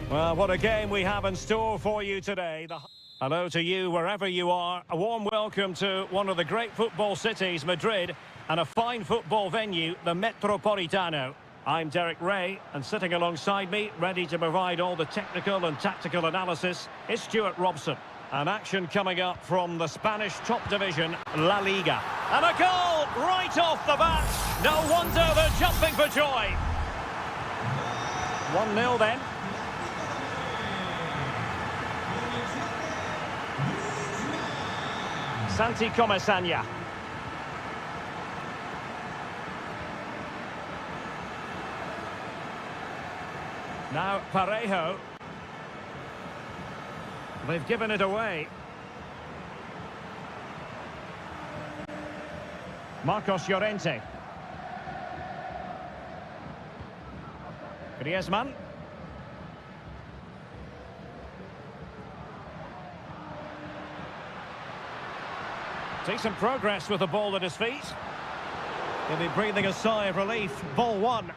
Well, what a game we have in store for you today. Hello to you wherever you are. A warm welcome to one of the great football cities, Madrid, and a fine football venue, the Metropolitano. I'm Derek Ray, and sitting alongside me, ready to provide all the technical and tactical analysis, is Stuart Robson. An action coming up from the Spanish top division, La Liga. And a goal right off the bat. No wonder they're jumping for joy. 1-0 then. Santi Comesaña. Now Parejo. They've given it away. Marcos Llorente. Griezmann. Decent progress with the ball at his feet. He'll be breathing a sigh of relief. Ball one.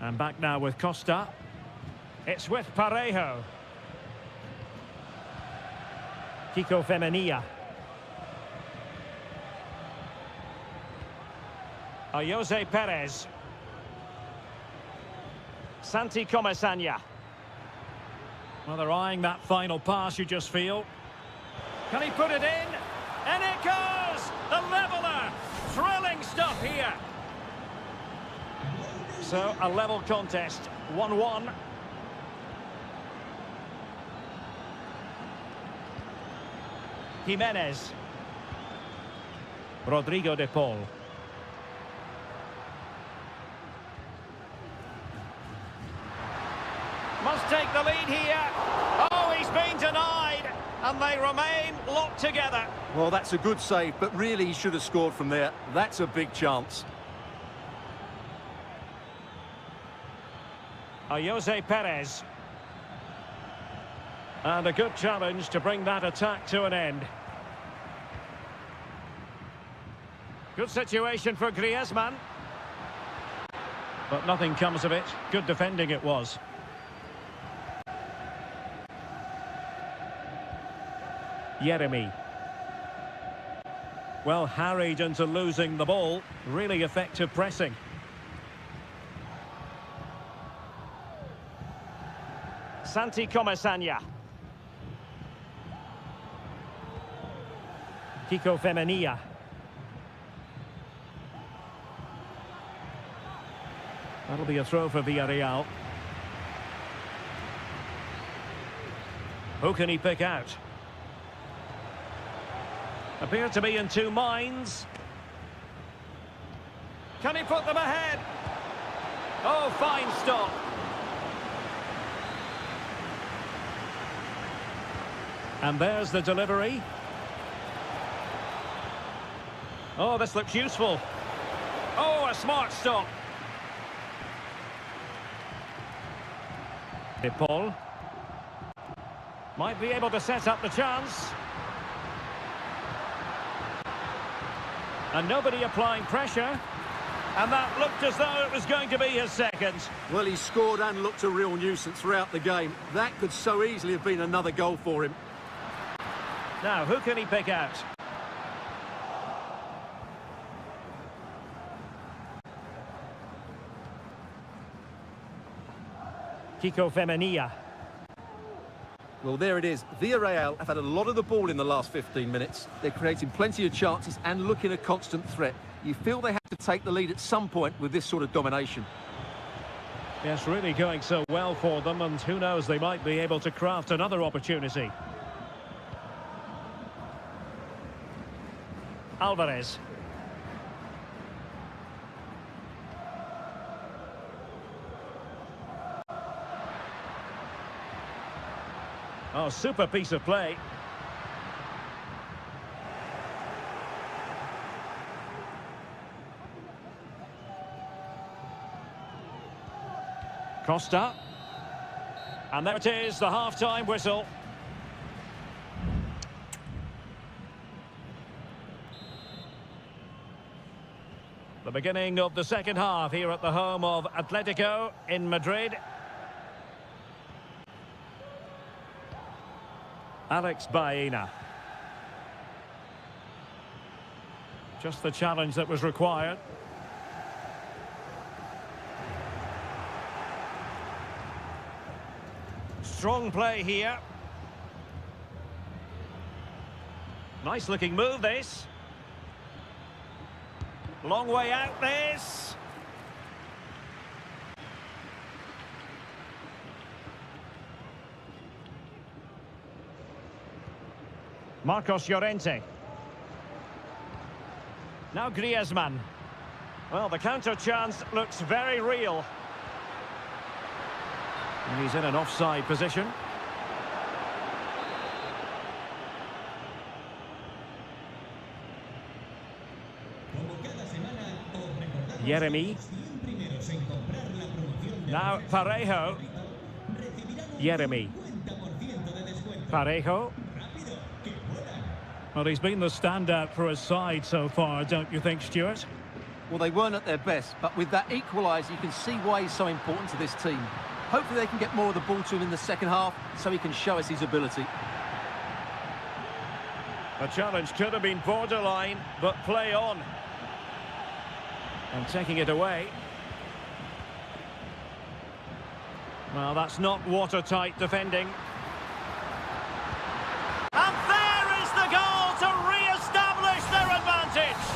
And back now with Costa. It's with Parejo. Kiko Femenia. Jose Perez. Santi Comesaña. Well, they're eyeing that final pass, you just feel. Can he put it in? And it goes! The leveller! Thrilling stuff here. So, a level contest. 1-1. Jimenez. Rodrigo de Paul. Must take the lead here. Oh, he's been denied. And they remain locked together. Well, that's a good save, but really he should have scored from there. That's a big chance. Jose Perez. And a good challenge to bring that attack to an end. Good situation for Griezmann. But nothing comes of it. Good defending it was. Yeremy. Well, harried into losing the ball. Really effective pressing. Santi Comesaña. Kiko Femenia. That'll be a throw for Villarreal. Who can he pick out? Appear to be in two minds. Can he put them ahead? Oh, fine stop. And there's the delivery. Oh, this looks useful. Oh, a smart stop. De Paul. Might be able to set up the chance. And nobody applying pressure. And that looked as though it was going to be his second. Well, he scored and looked a real nuisance throughout the game. That could so easily have been another goal for him. Now, who can he pick out? Kiko Femenia. Well, there it is. Villarreal have had a lot of the ball in the last 15 minutes. They're creating plenty of chances and looking a constant threat. You feel they have to take the lead at some point with this sort of domination. Yes, really going so well for them, and who knows, they might be able to craft another opportunity. Alvarez. Oh, super piece of play. Costa. And there it is, the half-time whistle. The beginning of the second half here at the home of Atletico in Madrid. Alex Baena. Just the challenge that was required. Strong play here. Nice looking move, this. Long way out, this. Marcos Llorente. Now Griezmann. Well, the counter chance looks very real. And he's in an offside position. Jeremy. Now Parejo. Jeremy. Parejo. Well, he's been the standout for his side so far, don't you think, Stuart? Well, they weren't at their best, but with that equaliser, you can see why he's so important to this team. Hopefully they can get more of the ball to him in the second half so he can show us his ability. The challenge could have been borderline, but play on. And taking it away. Well, that's not watertight defending. And there is the goal to re-establish their advantage.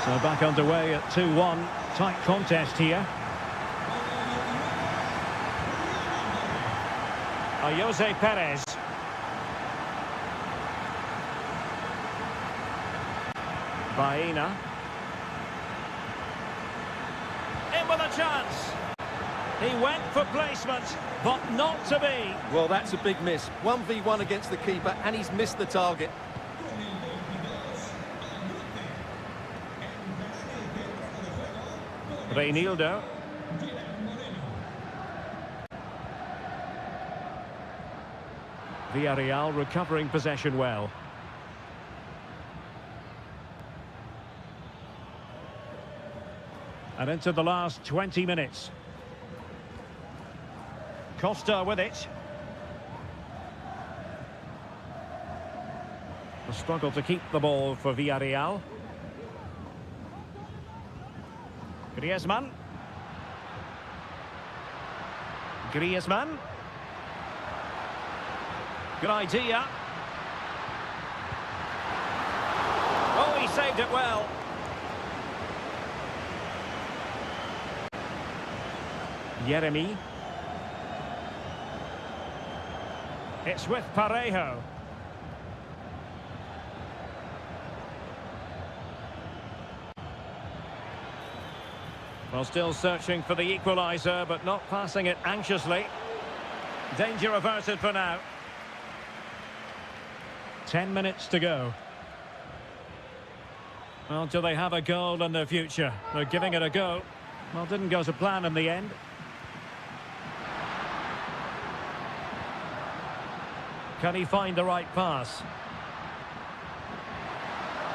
So back underway at 2-1. Tight contest here. Jose Perez. Baena. In with a chance. He went for placement, but not to be. Well, that's a big miss. 1v1 against the keeper, and he's missed the target. Reinildo. Villarreal recovering possession well. And into the last 20 minutes. Costa with it. A struggle to keep the ball for Villarreal. Griezmann. Griezmann. Good idea. Oh, he saved it well. Jeremy. It's with Parejo. Well, still searching for the equaliser, but not passing it anxiously. Danger averted for now. 10 minutes to go. Well, do they have a goal in their future? They're giving it a go. Well, didn't go to plan in the end. Can he find the right pass?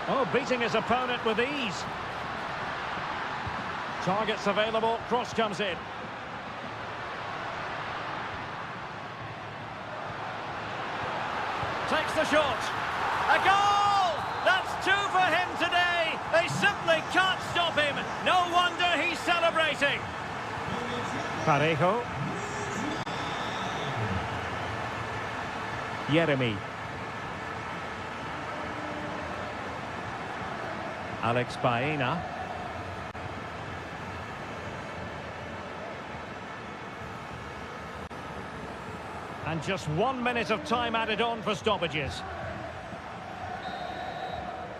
Oh, beating his opponent with ease. Targets available, cross comes in. Takes the shot. A goal! That's two for him today. They simply can't stop him. No wonder he's celebrating. Parejo. Jeremy. Alex Baena. And just 1 minute of time added on for stoppages.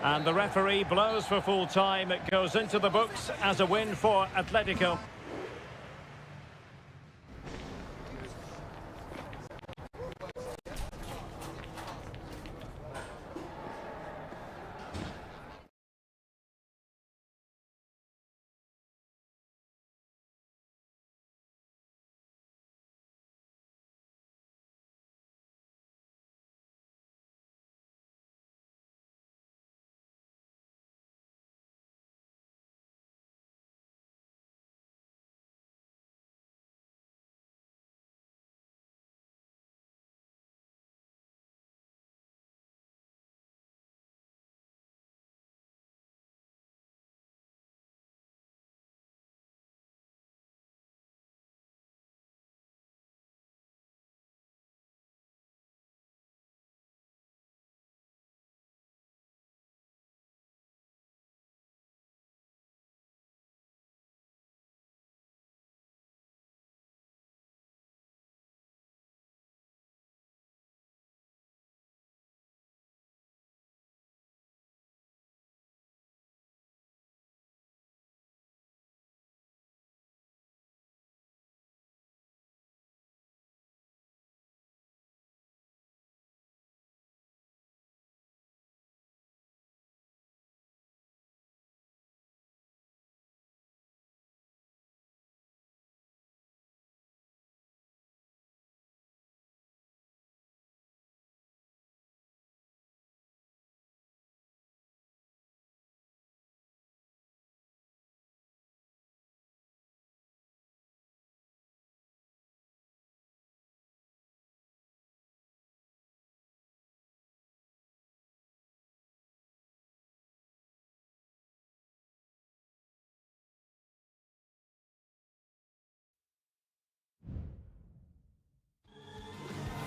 And the referee blows for full time. It goes into the books as a win for Atletico.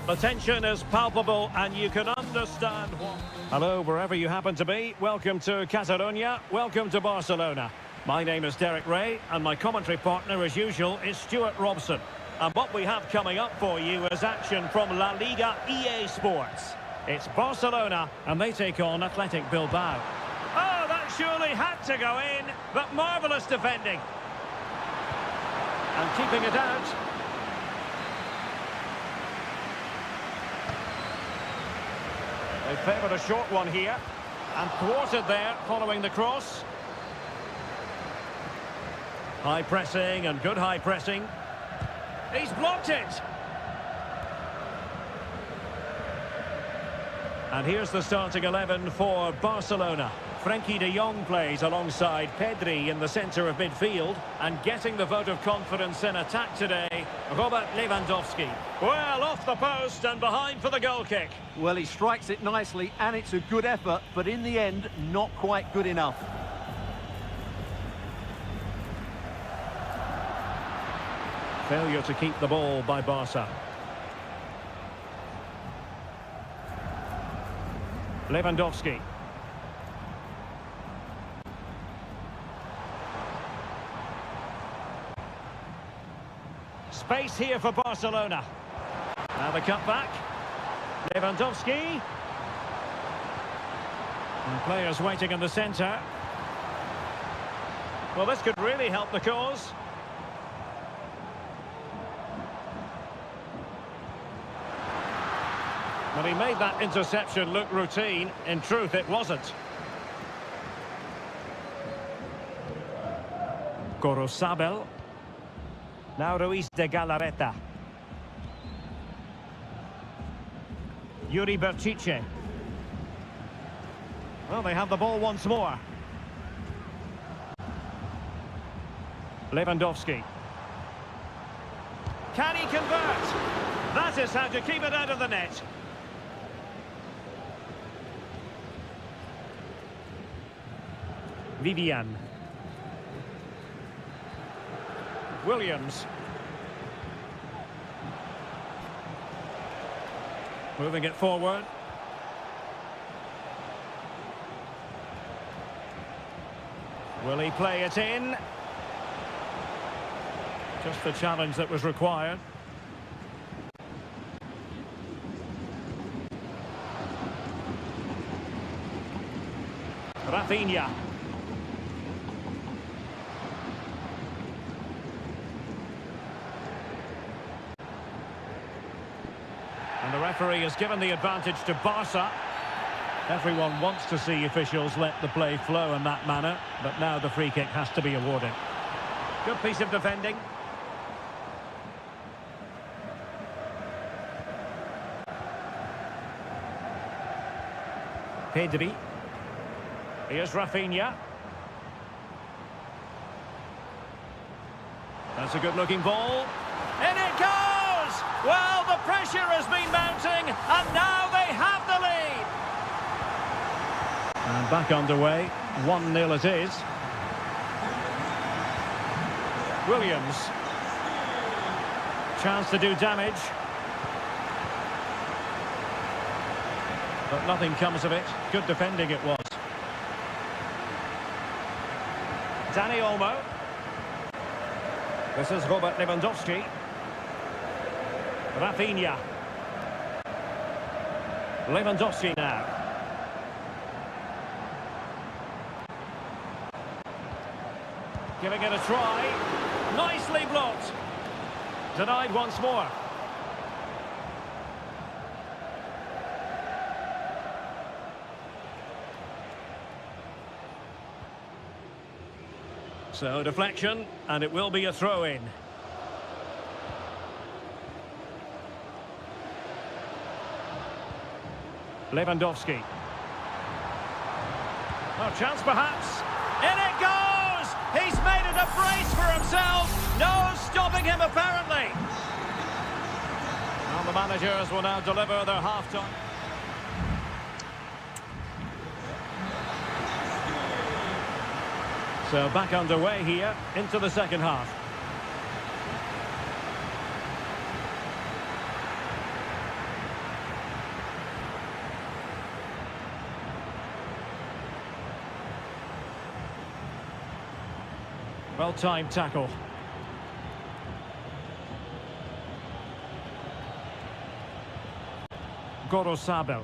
The tension is palpable and you can understand what... Hello, wherever you happen to be. Welcome to Catalonia. Welcome to Barcelona. My name is Derek Ray and my commentary partner, as usual, is Stuart Robson. And what we have coming up for you is action from La Liga EA Sports. It's Barcelona and they take on Athletic Bilbao. Oh, that surely had to go in, but marvellous defending. And keeping it out. They favoured a short one here. And thwarted there following the cross. High pressing and good high pressing. He's blocked it. And here's the starting 11 for Barcelona. Frenkie de Jong plays alongside Pedri in the centre of midfield. And getting the vote of confidence in attack today, Robert Lewandowski. Well, off the post and behind for the goal kick. Well, he strikes it nicely and it's a good effort, but in the end, not quite good enough. Failure to keep the ball by Barca. Lewandowski. Space here for Barcelona. Now the cut back. Lewandowski. And players waiting in the centre. Well, this could really help the cause. But he made that interception look routine. In truth, it wasn't. Gorosabel. Now Ruiz de Galarreta. Yuri Berchiche. Well, they have the ball once more. Lewandowski. Can he convert? That is how to keep it out of the net. Vivian. Williams. Moving it forward. Will he play it in? Just the challenge that was required. Rafinha. And the referee has given the advantage to Barca. Everyone wants to see officials let the play flow in that manner, but now the free kick has to be awarded. Good piece of defending. Pedri. Here's Rafinha. That's a good-looking ball. In it goes! Well, the pressure has been mounting, and now they have the lead. And back underway. 1-0 it is. Williams. Chance to do damage. But nothing comes of it. Good defending it was. Dani Olmo. This is Robert Lewandowski. Rafinha. Lewandowski now. Giving it a try. Nicely blocked. Denied once more. So deflection, and it will be a throw-in. Lewandowski. Oh, chance perhaps. In it goes! He's made it a brace for himself. No stopping him apparently. Well, the managers will now deliver their half-time. So back underway here into the second half. Well-timed tackle. Gorosabel.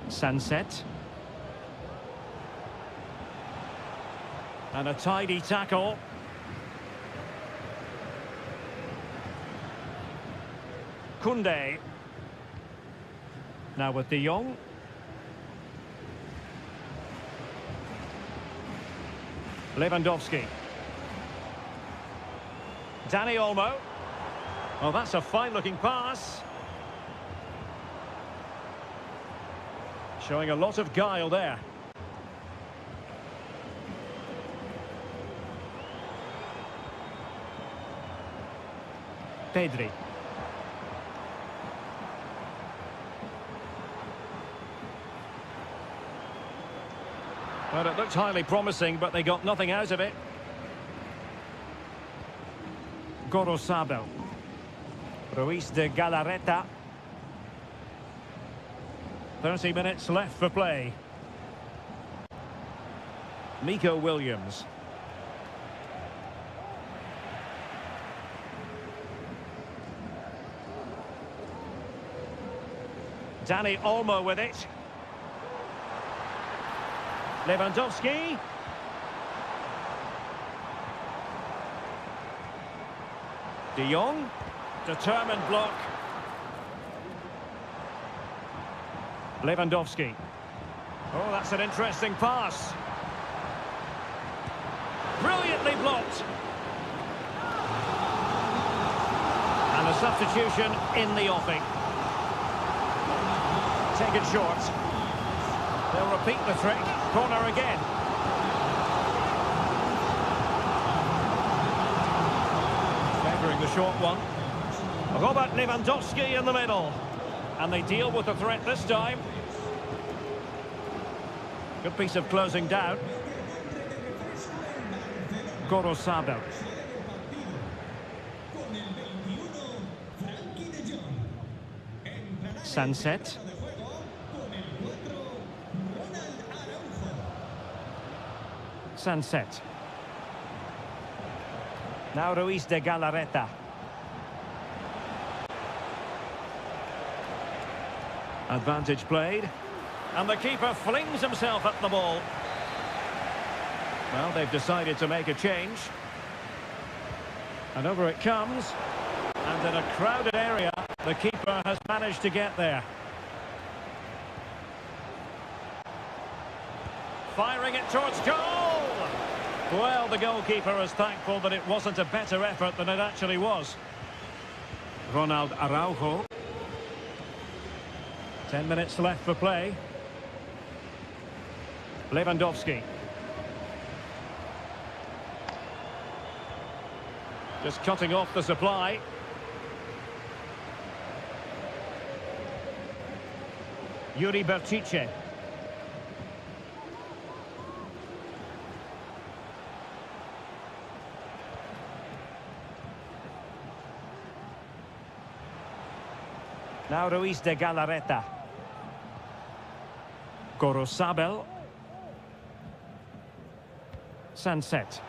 Sunset. And a tidy tackle. Kunde. Now with De Jong. Lewandowski. Danny Olmo. Oh, that's a fine-looking pass. Showing a lot of guile there. Pedri. Well, it looked highly promising, but they got nothing out of it. Gorosabel. Ruiz de Galarreta. 30 minutes left for play. Nico Williams. Danny Olmo with it. Lewandowski. De Jong. Determined block. Lewandowski. Oh, that's an interesting pass. Brilliantly blocked. And a substitution in the offing. Take it short. They'll repeat the trick. Corner again. Favouring the short one. Robert Lewandowski in the middle. And they deal with the threat this time. Good piece of closing down. Gorosabel. Sunset. Sunset. Now Ruiz de Galarreta. Advantage played. And the keeper flings himself at the ball. Well, they've decided to make a change. And over it comes. And in a crowded area, the keeper has managed to get there. Firing it towards goal! Well, the goalkeeper is thankful that it wasn't a better effort than it actually was. Ronald Araujo. 10 minutes left for play. Lewandowski. Just cutting off the supply. Yuri Bertice. Now Ruiz de Galarreta. Gorosabel. Sunset.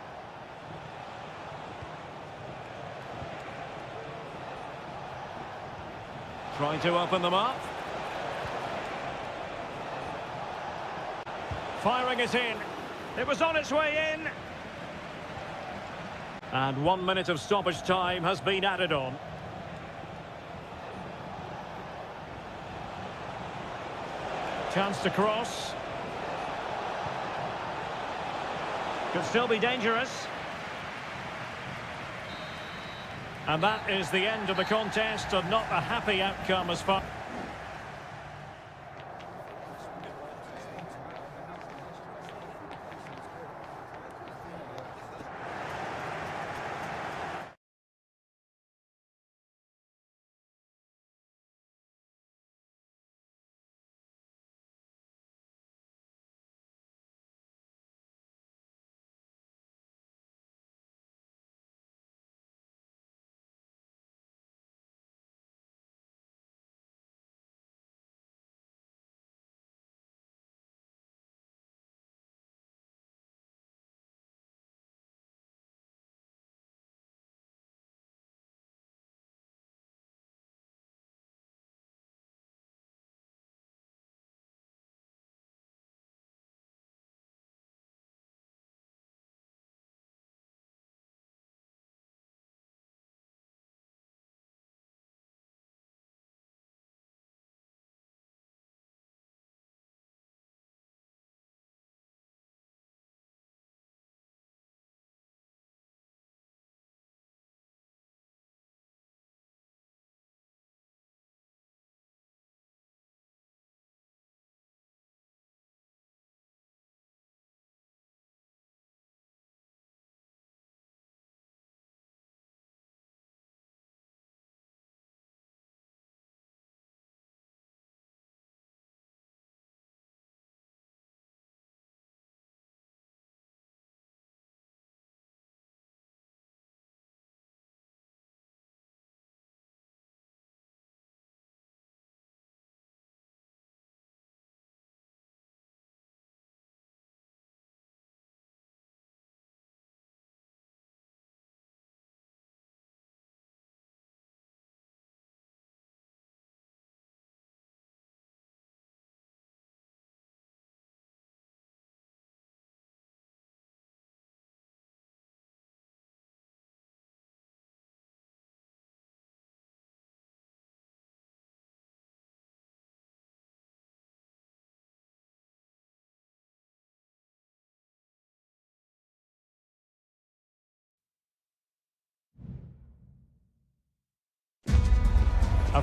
Trying to open them up. Firing it in. It was on its way in. And 1 minute of stoppage time has been added on. Chance to cross. Could still be dangerous. And that is the end of the contest, and not a happy outcome as far...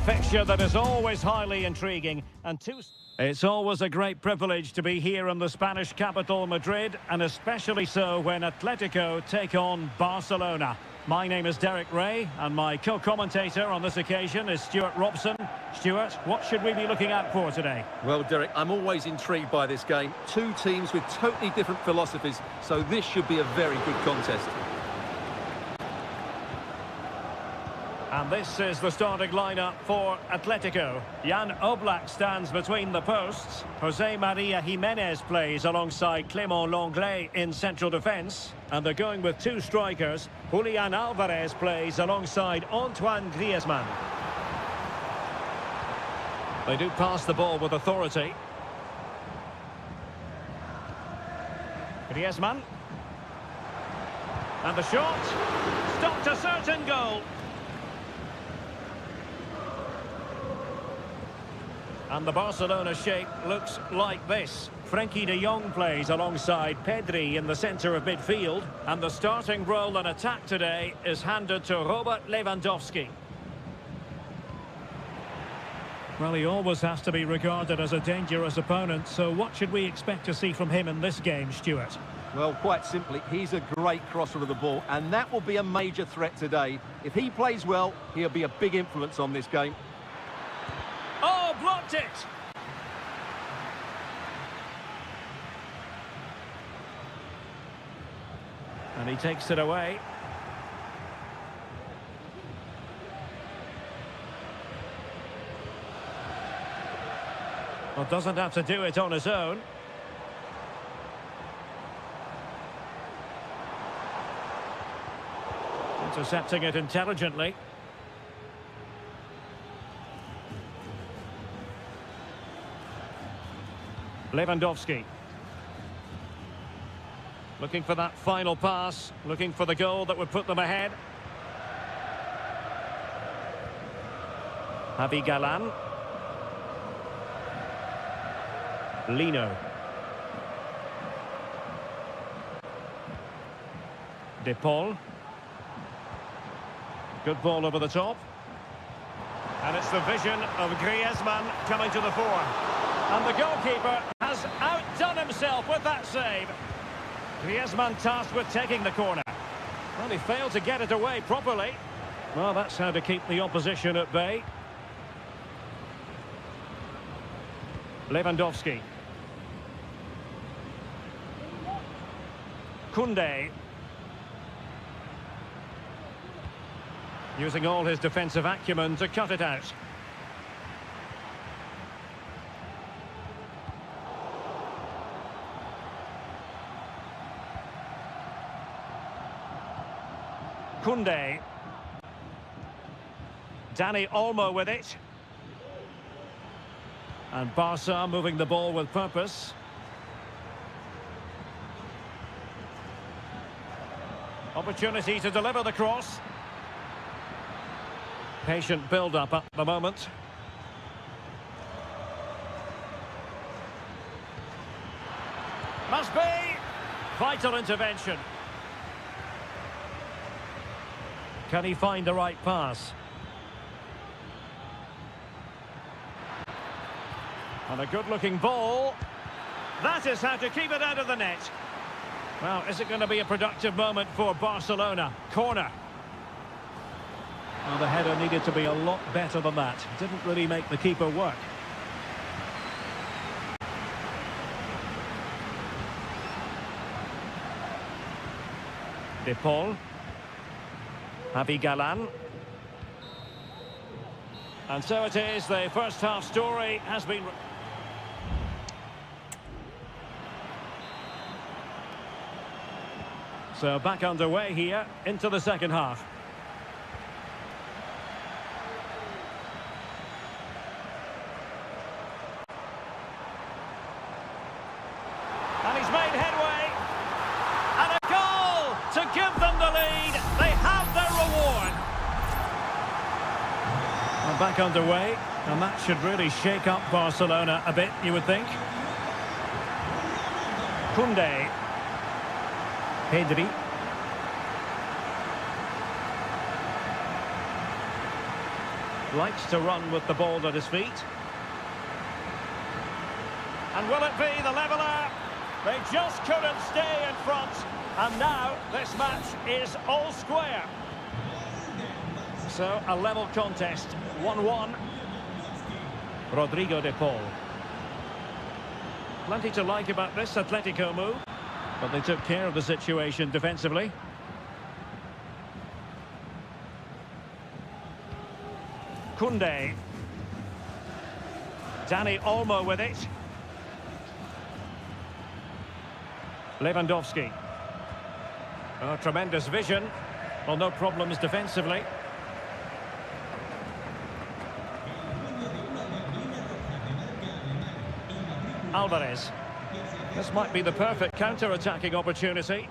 fixture that is always highly intriguing, and it's always a great privilege to be here in the Spanish capital, Madrid, and especially so when Atletico take on Barcelona. My name is Derek Ray, and my co-commentator on this occasion is Stuart Robson. Stuart, what should we be looking out for today? Well, Derek, I'm always intrigued by this game. Two teams with totally different philosophies, so this should be a very good contest. And this is the starting lineup for Atletico. Jan Oblak stands between the posts. Jose Maria Jimenez plays alongside Clément Lenglet in central defence. And they're going with two strikers. Julian Alvarez plays alongside Antoine Griezmann. They do pass the ball with authority. Griezmann. And the shot. Stopped a certain goal. And the Barcelona shape looks like this. Frenkie de Jong plays alongside Pedri in the centre of midfield. And the starting role in attack today is handed to Robert Lewandowski. Well, he always has to be regarded as a dangerous opponent, so what should we expect to see from him in this game, Stuart? Well, quite simply, he's a great crosser of the ball, and that will be a major threat today. If he plays well, he'll be a big influence on this game. Oh, blocked it! And he takes it away. Well, doesn't have to do it on his own. Intercepting it intelligently. Lewandowski. Looking for that final pass, looking for the goal that would put them ahead. Javi Galan. Lino. De Paul. Good ball over the top. And it's the vision of Griezmann coming to the fore. And the goalkeeper has outdone himself with that save. Griezmann tasked with taking the corner. Well, he failed to get it away properly. Well, that's how to keep the opposition at bay. Lewandowski. Koundé. Using all his defensive acumen to cut it out. Koundé. Dani Olmo with it. And Barca moving the ball with purpose. Opportunity to deliver the cross. Patient build-up at the moment. Must be! Vital intervention. Can he find the right pass? And a good-looking ball. That is how to keep it out of the net. Well, is it going to be a productive moment for Barcelona? Corner. Well, the header needed to be a lot better than that. Didn't really make the keeper work. De Paul. Javi Galan. And so it is, the first half story has been... So back underway here into the second half. And he's made headway. And a goal to give them the lead. They have their reward. And back underway. And that should really shake up Barcelona a bit, you would think. Koundé. Pedri. Likes to run with the ball at his feet. And will it be the leveller? They just couldn't stay in front. And now this match is all square. So a level contest, 1-1. Rodrigo de Paul. Plenty to like about this Atletico move, but they took care of the situation defensively. Koundé. Dani Olmo with it. Lewandowski. Oh, tremendous vision. Well, no problems defensively. Alvarez. This might be the perfect counter-attacking opportunity.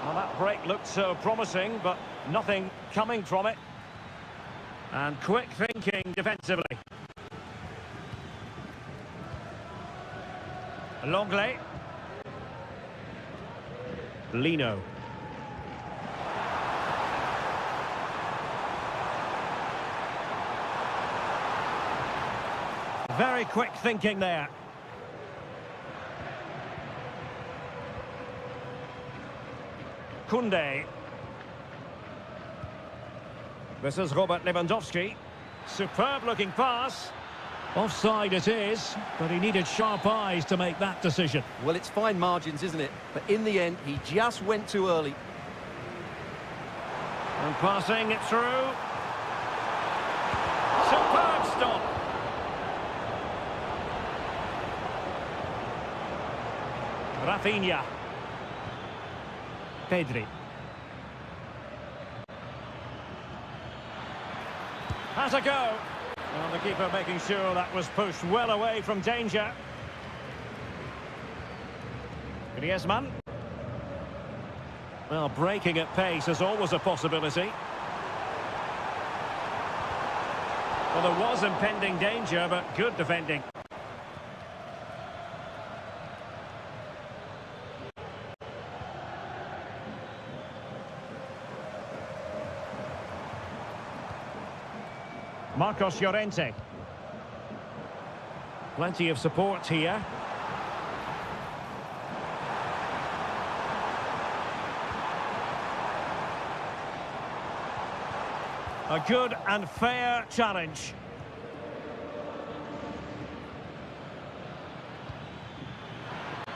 Well, that break looked so promising, but nothing coming from it. And quick thinking defensively. Longley. Lino. Very quick thinking there. Koundé. This is Robert Lewandowski. Superb looking pass. Offside it is, but he needed sharp eyes to make that decision. Well, it's fine margins, isn't it? But in the end, he just went too early. And passing it through. Superb stop. Rafinha. Pedri. Has a go. Well, the keeper making sure that was pushed well away from danger. Griezmann. Well, breaking at pace is always a possibility. Well, there was impending danger, but good defending. Marcos Llorente. Plenty of support here. A good and fair challenge.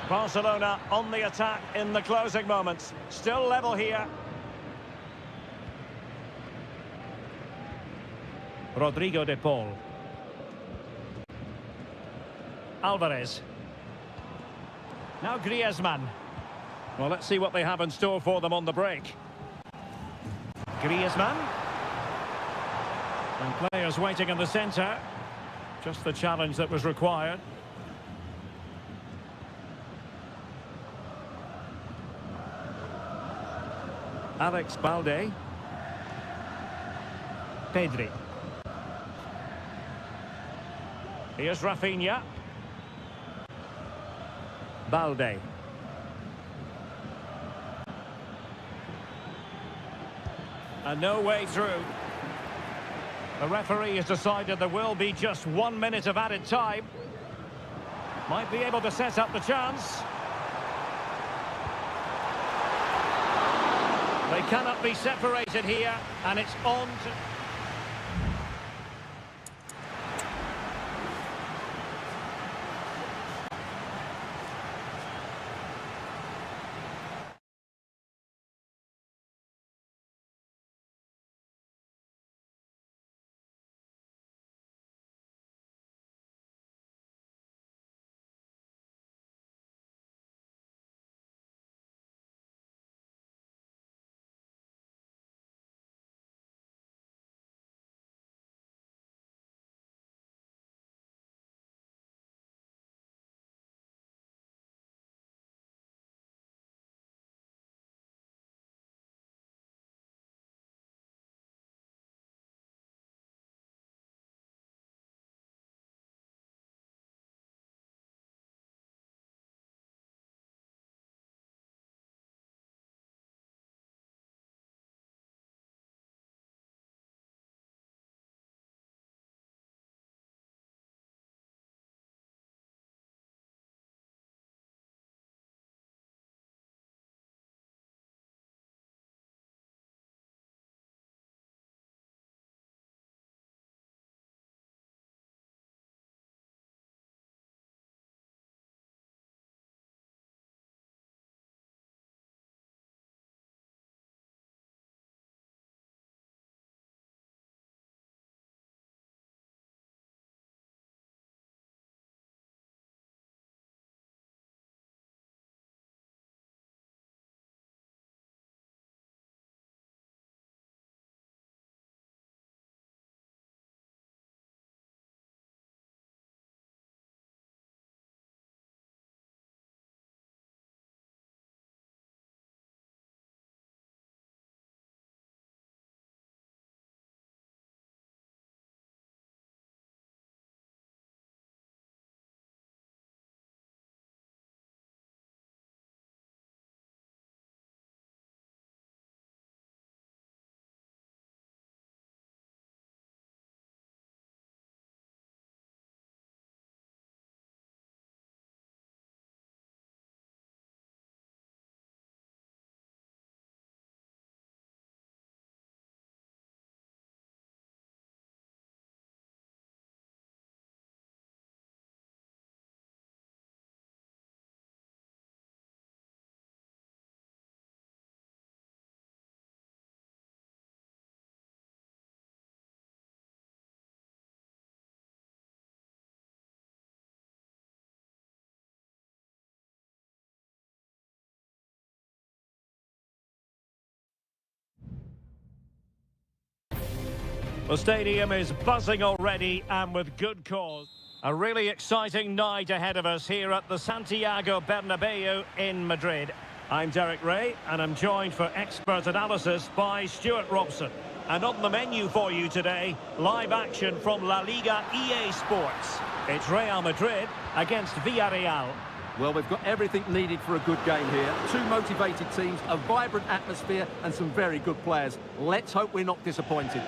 Barcelona on the attack in the closing moments. Still level here. Rodrigo de Paul. Alvarez. Now Griezmann. Well, let's see what they have in store for them on the break. Griezmann. And players waiting in the centre. Just the challenge that was required. Alex Balde. Pedri. Here's Rafinha. Balde. And no way through. The referee has decided there will be just 1 minute of added time. Might be able to set up the chance. They cannot be separated here, and it's on to... The stadium is buzzing already, and with good cause. A really exciting night ahead of us here at the Santiago Bernabeu in Madrid. I'm Derek Ray, and I'm joined for expert analysis by Stuart Robson. And on the menu for you today, live action from La Liga EA Sports. It's Real Madrid against Villarreal. Well, we've got everything needed for a good game here. Two motivated teams, a vibrant atmosphere, and some very good players. Let's hope we're not disappointed.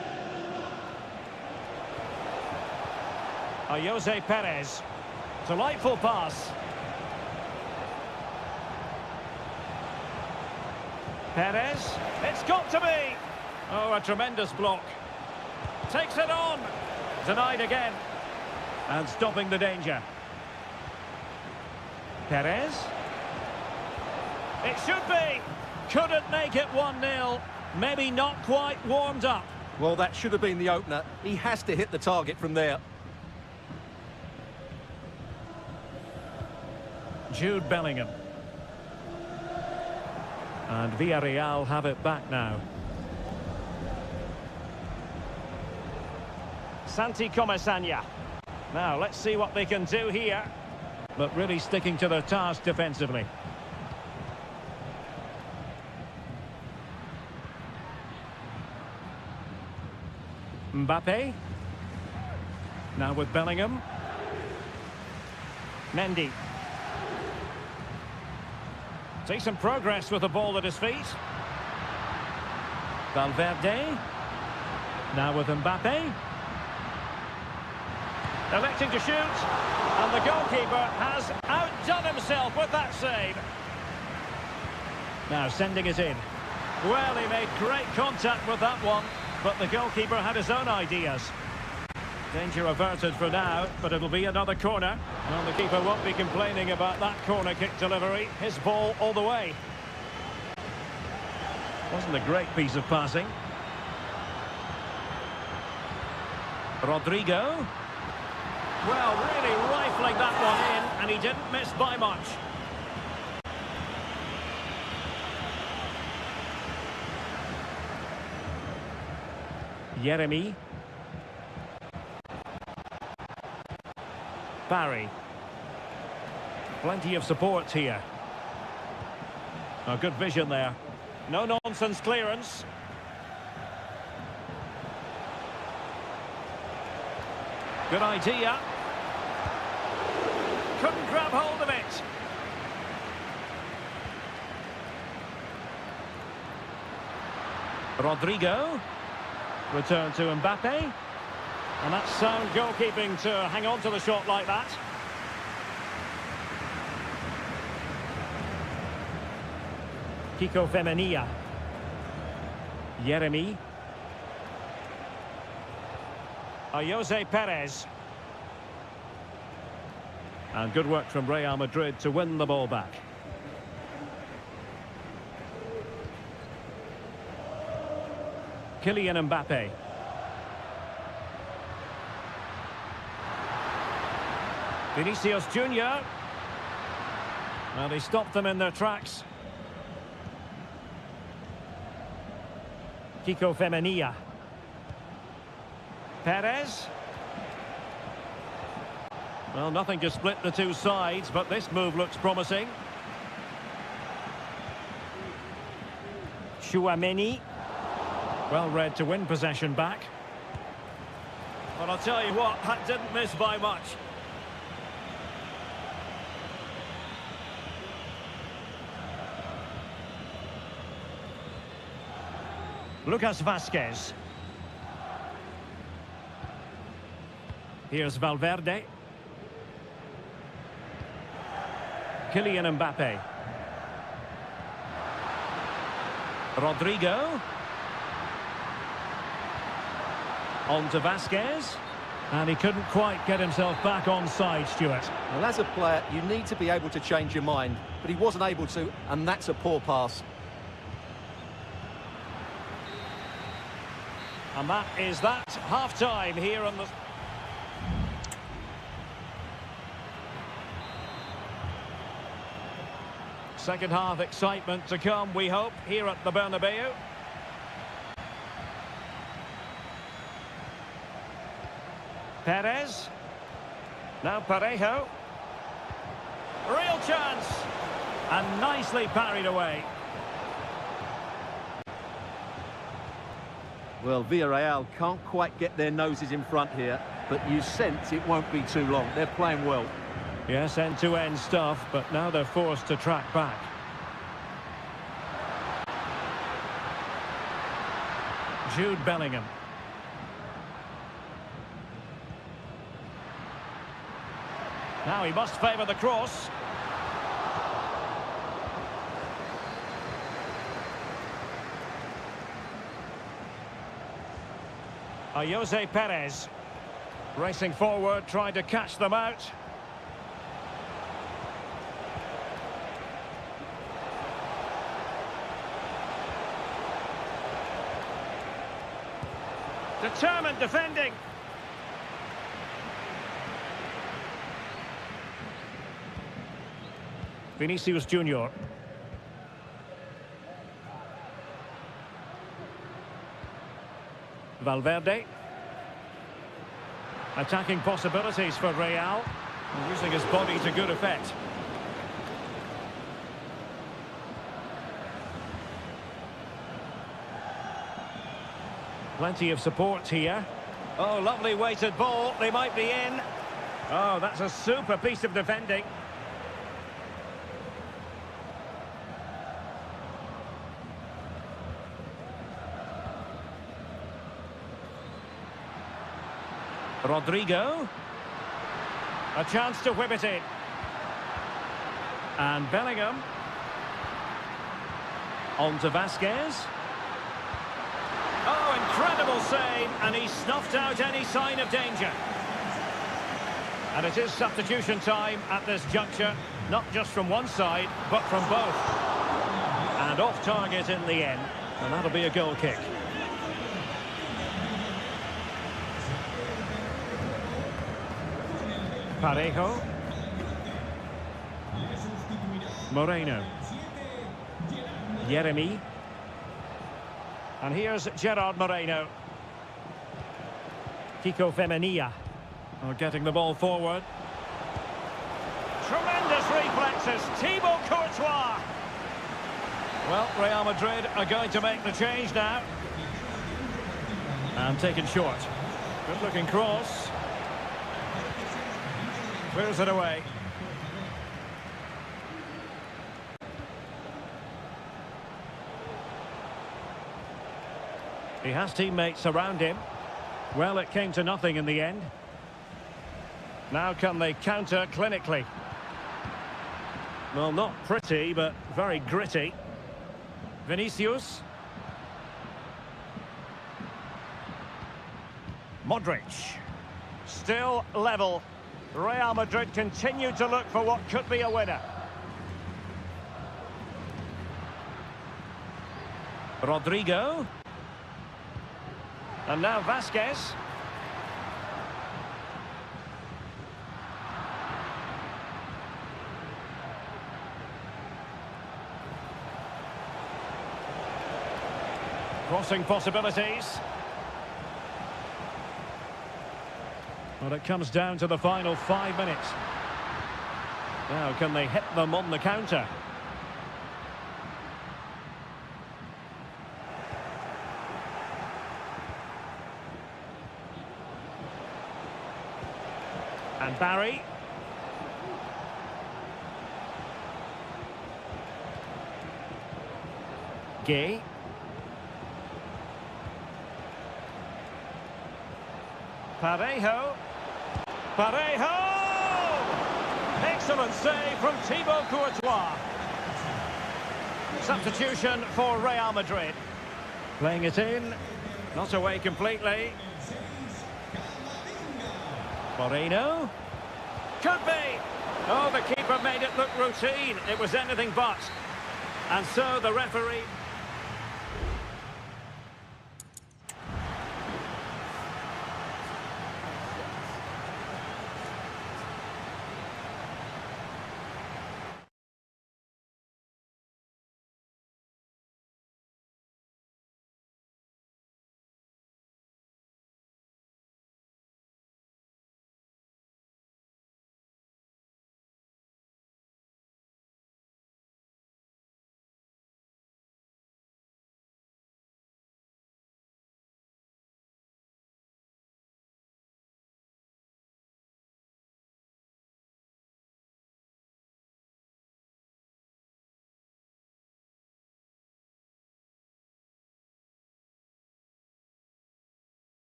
Jose Perez. Delightful pass. Perez. It's got to be. Oh, a tremendous block. Takes it on. Denied again. And stopping the danger. Perez. It should be. Couldn't make it 1-0. Maybe not quite warmed up. Well, that should have been the opener. He has to hit the target from there. Jude Bellingham. And Villarreal have it back now. Santi Comesaña. Now, let's see what they can do here. But really sticking to their task defensively. Mbappe. Now with Bellingham. Mendy. Decent progress with the ball at his feet. Valverde. Now with Mbappe. Electing to shoot. And the goalkeeper has outdone himself with that save. Now sending it in. Well, he made great contact with that one, but the goalkeeper had his own ideas. Danger averted for now, but it'll be another corner. Well, the keeper won't be complaining about that corner kick delivery. His ball all the way. Wasn't a great piece of passing. Rodrigo. Well, really rifling that one in, and he didn't miss by much. Jeremy. Barry. Plenty of support here. A good vision there. No-nonsense clearance. Good idea. Couldn't grab hold of it. Rodrigo. Return to Mbappe. And that's sound goalkeeping to hang on to the shot like that. Kiko Femenia. Jeremy. Jose Perez. And good work from Real Madrid to win the ball back. Kylian Mbappe. Vinicius Junior. Well, they stopped them in their tracks. Kiko Femenia. Perez. Well, nothing to split the two sides, but this move looks promising. Tchouaméni. Well read to win possession back. But I'll tell you what, that didn't miss by much. Lucas Vázquez. Here's Valverde. Kylian Mbappe. Rodrigo. On to Vázquez. And he couldn't quite get himself back on side, Stuart. Well, as a player, you need to be able to change your mind, but he wasn't able to, and that's a poor pass. And that is that. Half-time here on the... Second half excitement to come, we hope, here at the Bernabeu. Perez. Now Parejo. Real chance. And nicely parried away. Well, Villarreal can't quite get their noses in front here, but you sense it won't be too long. They're playing well. Yes, end-to-end stuff, but now they're forced to track back. Jude Bellingham. Now he must favour the cross. Jose Perez. Racing forward, trying to catch them out. Determined defending. Vinicius Junior. Valverde. Attacking possibilities for Real. Using his body to good effect. Plenty of support here. Oh, lovely weighted ball. They might be in. Oh, that's a super piece of defending. Rodrigo. A chance to whip it in. And Bellingham. On to Vasquez. Oh, incredible save, and he snuffed out any sign of danger. And it is substitution time at this juncture, not just from one side, but from both. And off target in the end, and that'll be a goal kick. Parejo. Moreno. Jeremy. And here's Gerard Moreno. Kiko Femenia. Oh, getting the ball forward. Tremendous reflexes. Thibaut Courtois. Well, Real Madrid are going to make the change now. And taken short. Good looking cross. Clears it away. He has teammates around him. Well, it came to nothing in the end. Now can they counter clinically? Well, not pretty, but very gritty. Vinicius. Modric. Still level. Real Madrid continue to look for what could be a winner. Rodrigo. And now Vasquez. Crossing possibilities. Well, it comes down to the final 5 minutes. Now, can they hit them on the counter? And Barry. Gay. Parejo. Parejo! Excellent save from Thibaut Courtois. Substitution for Real Madrid. Playing it in. Not away completely. Moreno. Could be. Oh, the keeper made it look routine. It was anything but. And so the referee...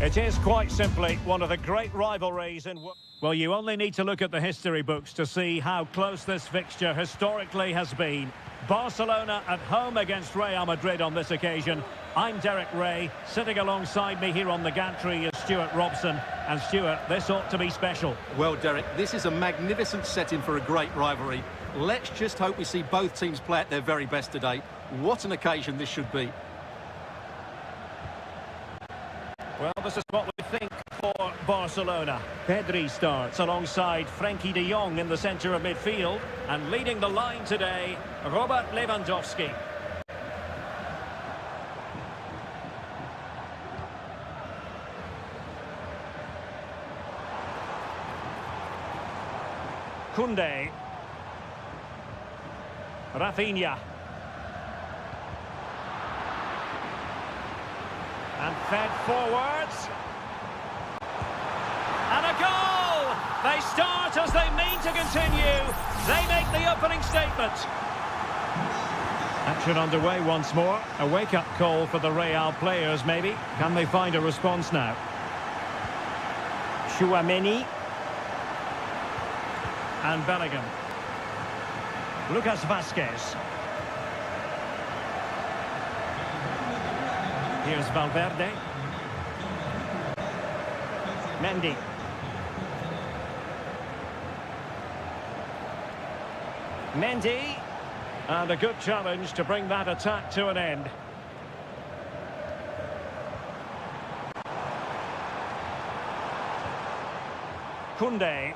It is quite simply one of the great rivalries in... Well, you only need to look at the history books to see how close this fixture historically has been. Barcelona at home against Real Madrid on this occasion. I'm Derek Ray. Sitting alongside me here on the gantry is Stuart Robson. And Stuart, this ought to be special. Well, Derek, this is a magnificent setting for a great rivalry. Let's just hope we see both teams play at their very best today. What an occasion this should be. Well, this is what we think for Barcelona. Pedri starts alongside Frenkie de Jong in the centre of midfield. And leading the line today, Robert Lewandowski. Koundé. Rafinha. And fed forwards. And a goal! They start as they mean to continue. They make the opening statement. Action underway once more. A wake-up call for the Real players, maybe. Can they find a response now? Chouameni. And Bellingham. Lucas Vazquez. Here's Valverde. Mendy. Mendy. And a good challenge to bring that attack to an end. Koundé.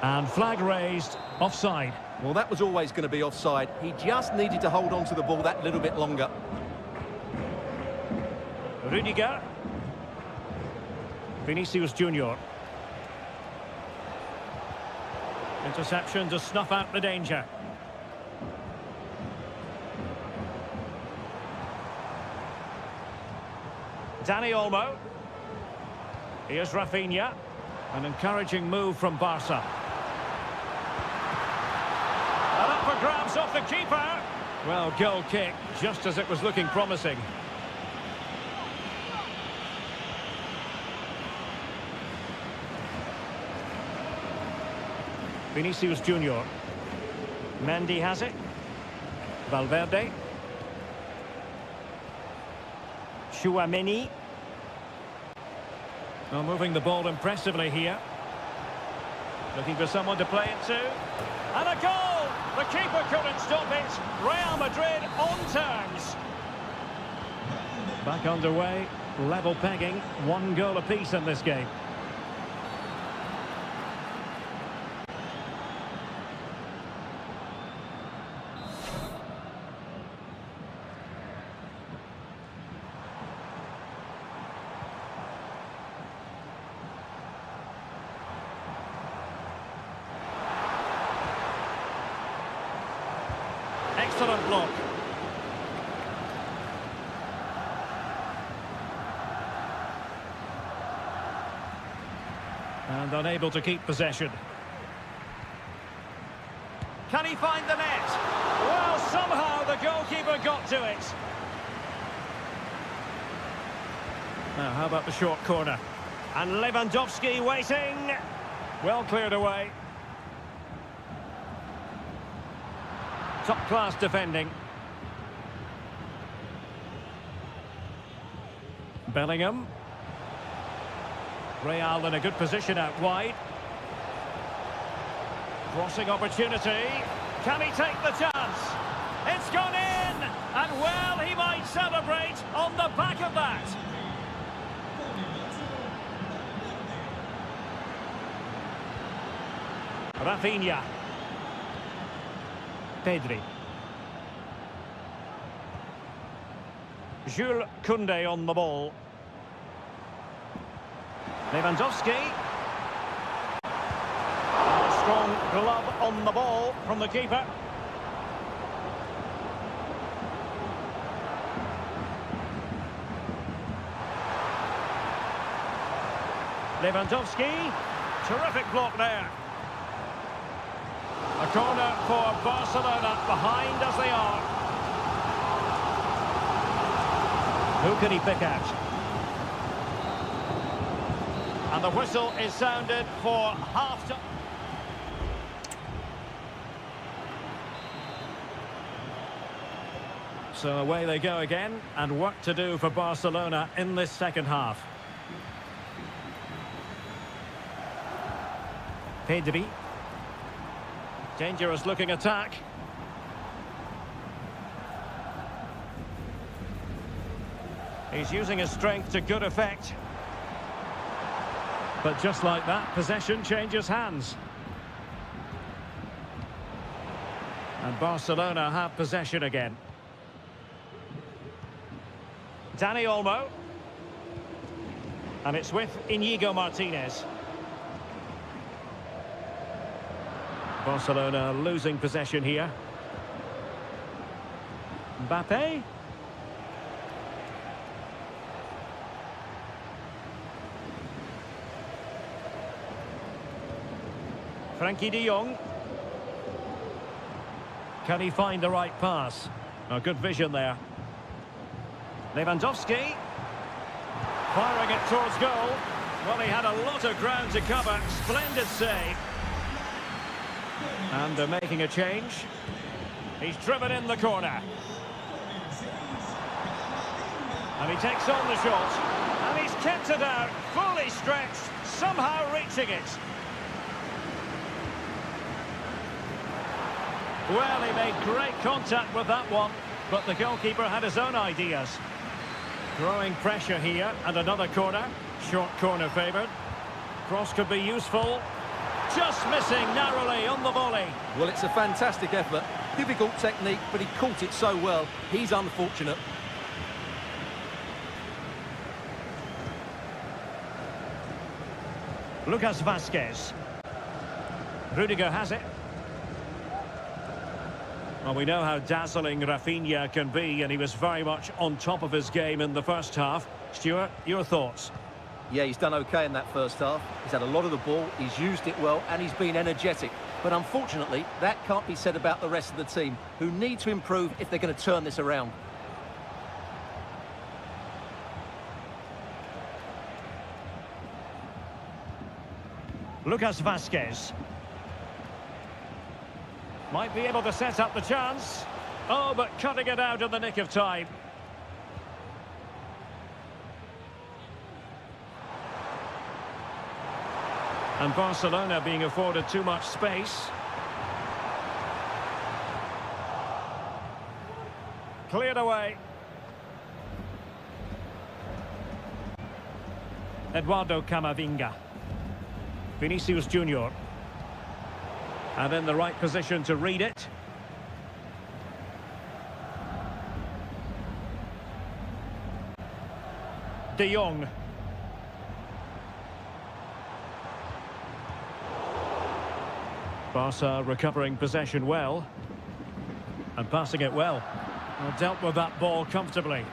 And flag raised, offside. Well, that was always going to be offside. He just needed to hold on to the ball that little bit longer. Rudiger. Vinicius Junior. Interception to snuff out the danger. Dani Olmo. Here's Rafinha. An encouraging move from Barca. And up for grabs off the keeper. Well, goal kick, just as it was looking promising. Vinicius Junior. Mendy has it. Valverde. Chouameni. Well, moving the ball impressively here. Looking for someone to play it to. And a goal! The keeper couldn't stop it. Real Madrid on terms. Back underway. Level pegging. 1 goal apiece in this game. Excellent block. And unable to keep possession. Can he find the net? Well, somehow the goalkeeper got to it. Now, how about the short corner? And Lewandowski waiting. Well cleared away. Top-class defending. Bellingham. Real in a good position out wide. Crossing opportunity. Can he take the chance? It's gone in! And well, he might celebrate on the back of that. Rafinha. Pedri. Jules Koundé on the ball. Lewandowski. A strong glove on the ball from the keeper. Lewandowski. Terrific block there. A corner for Barcelona, behind as they are. Who can he pick out? And the whistle is sounded for half-time. So away they go again, and work to do for Barcelona in this second half. Pedri. Dangerous looking attack. He's using his strength to good effect. But just like that, possession changes hands. And Barcelona have possession again. Dani Olmo. And it's with Inigo Martinez. Barcelona losing possession here. Mbappe. Frankie de Jong. Can he find the right pass? Oh, good vision there. Lewandowski. Firing it towards goal. Well, he had a lot of ground to cover. Splendid save. And they're making a change. He's driven in the corner. And he takes on the shot. And he's kept it out, fully stretched, somehow reaching it. Well, he made great contact with that one, but the goalkeeper had his own ideas. Growing pressure here, and another corner. Short corner favoured. Cross could be useful. Just missing narrowly on the volley. Well, it's a fantastic effort. Difficult technique, but he caught it so well. He's unfortunate. Lucas Vazquez. Rudiger has it. Well, we know how dazzling Rafinha can be, and he was very much on top of his game in the first half. Stuart, your thoughts? Yeah, he's done okay in that first half. He's had a lot of the ball, he's used it well, and he's been energetic. But unfortunately, that can't be said about the rest of the team, who need to improve if they're going to turn this around. Lucas Vazquez. Might be able to set up the chance. Oh, but cutting it out in the nick of time. And Barcelona being afforded too much space. Cleared away. Eduardo Camavinga. Vinicius Junior. And in the right position to read it. De Jong. Barca recovering possession well. And passing it well. Well, dealt with that ball comfortably.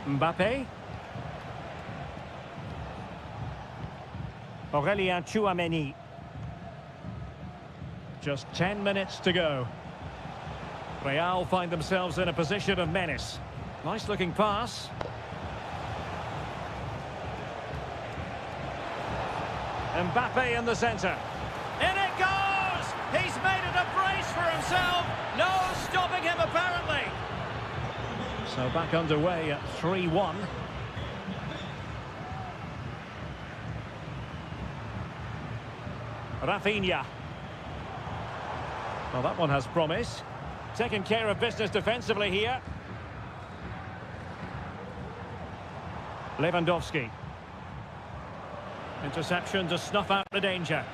Mbappe. Aurélien Tchouameni. Just 10 minutes to go. Real find themselves in a position of menace. Nice looking pass. Mbappe in the centre. In it goes! He's made it a brace for himself. No stopping him apparently. So back underway at 3-1. Rafinha. Well, that one has promise. Taking care of business defensively here. Lewandowski. Interception to snuff out the danger.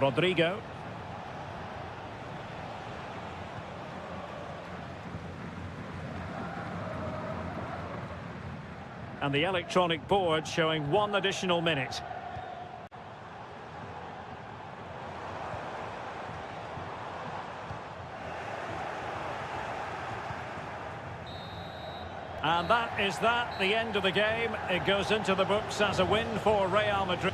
Rodrigo. And the electronic board showing 1 additional minute. And that is that, the end of the game. It goes into the books as a win for Real Madrid.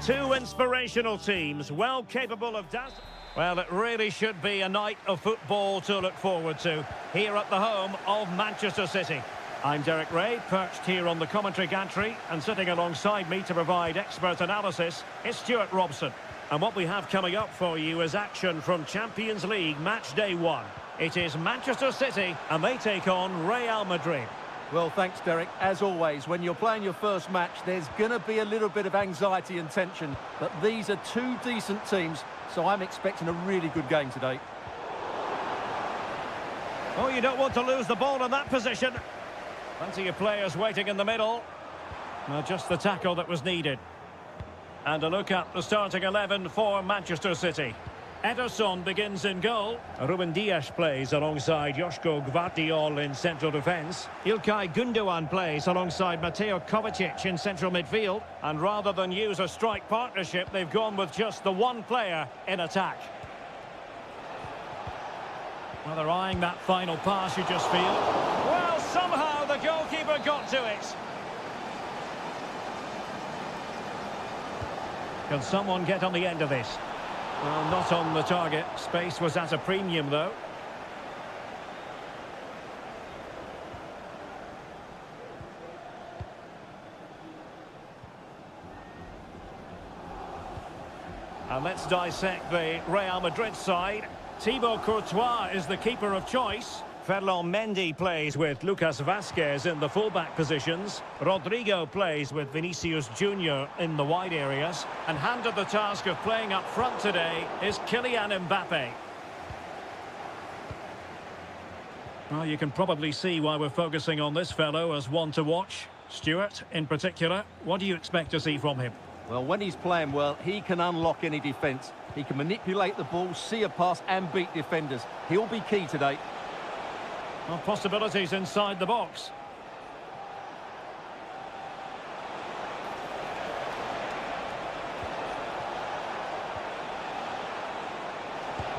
Two inspirational teams, well capable of dazzling. Well, it really should be a night of football to look forward to, here at the home of Manchester City. I'm Derek Ray, perched here on the commentary gantry, and sitting alongside me to provide expert analysis is Stuart Robson. And what we have coming up for you is action from Champions League match day 1. It is Manchester City, and they take on Real Madrid. Well, thanks, Derek. As always, when you're playing your first match, there's going to be a little bit of anxiety and tension. But these are two decent teams, so I'm expecting a really good game today. Oh, you don't want to lose the ball in that position. Plenty of players waiting in the middle. Well, just the tackle that was needed. And a look at the starting 11 for Manchester City. Ederson begins in goal. Ruben Dias plays alongside Joško Gvardiol in central defence. Ilkay Gundogan plays alongside Mateo Kovacic in central midfield. And rather than use a strike partnership, they've gone with just the one player in attack. Well, they're eyeing that final pass, you just feel. Well, somehow the goalkeeper got to it. Can someone get on the end of this? Well, not on the target. Space was at a premium, though. And let's dissect the Real Madrid side. Thibaut Courtois is the keeper of choice. Ferland Mendy plays with Lucas Vazquez in the fullback positions. Rodrigo plays with Vinicius Junior in the wide areas. And handed the task of playing up front today is Kylian Mbappe. Well, you can probably see why we're focusing on this fellow as one to watch. Stuart, in particular, what do you expect to see from him? Well, when he's playing well, he can unlock any defence. He can manipulate the ball, see a pass and beat defenders. He'll be key today. Well, possibilities inside the box.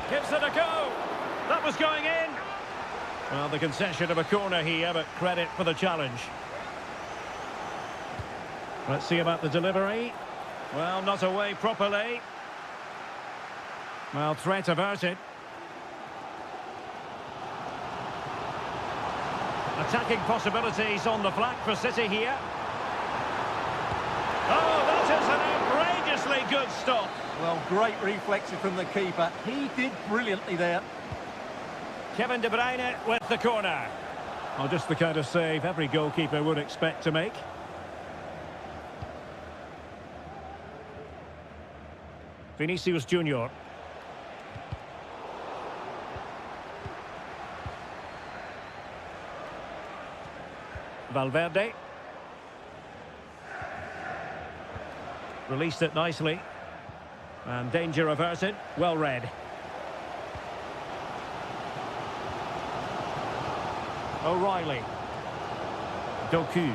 Gives it a go. That was going in. Well, the concession of a corner here, but credit for the challenge. Let's see about the delivery. Well, not away properly. Well, threat averted. Attacking possibilities on the flank for City here. Oh, that is an outrageously good stop. Well, great reflexes from the keeper. He did brilliantly there. Kevin De Bruyne with the corner. Oh, just the kind of save every goalkeeper would expect to make. Vinicius Junior. Valverde. Released it nicely. And danger averted. Well read. O'Reilly. Doku.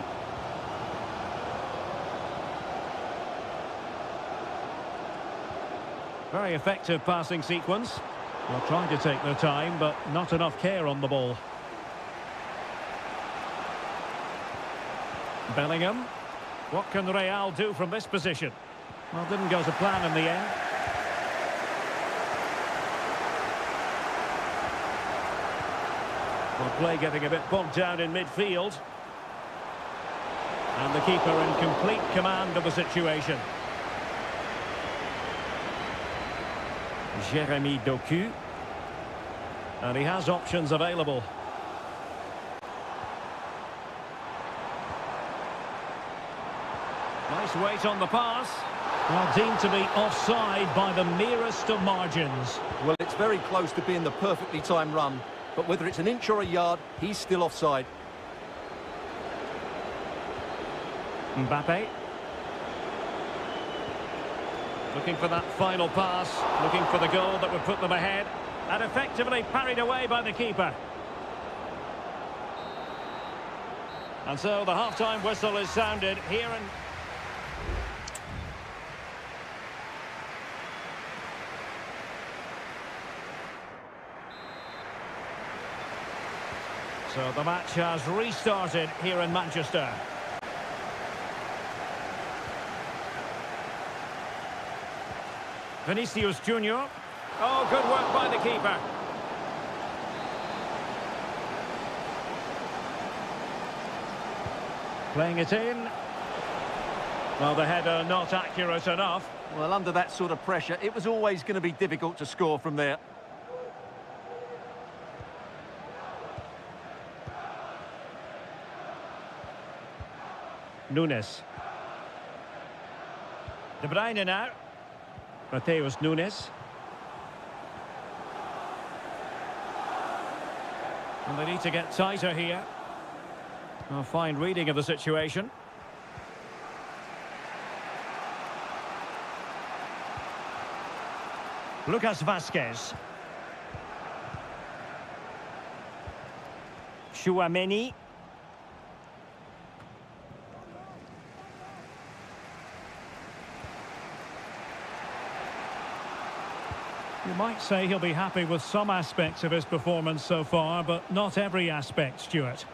Very effective passing sequence. Well, trying to take their time, but not enough care on the ball. Bellingham. What can Real do from this position? Well, didn't go to plan in the end. Well, play getting a bit bogged down in midfield. And the keeper in complete command of the situation. Jeremy Doku. And he has options available. Nice weight on the pass. Well, deemed to be offside by the merest of margins. Well, it's very close to being the perfectly timed run. But whether it's an inch or a yard, he's still offside. Mbappe. Looking for that final pass. Looking for the goal that would put them ahead. And effectively parried away by the keeper. And so the half-time whistle is sounded here in... So the match has restarted here in Manchester. Vinicius Junior. Oh, good work by the keeper. Playing it in. Well, the header not accurate enough. Well, under that sort of pressure, it was always going to be difficult to score from there. Nunes. De Bruyne now. Mateus Nunes. And they need to get tighter here. A fine reading of the situation. Lucas Vazquez. Chouameni. You might say he'll be happy with some aspects of his performance so far, but not every aspect, Stuart.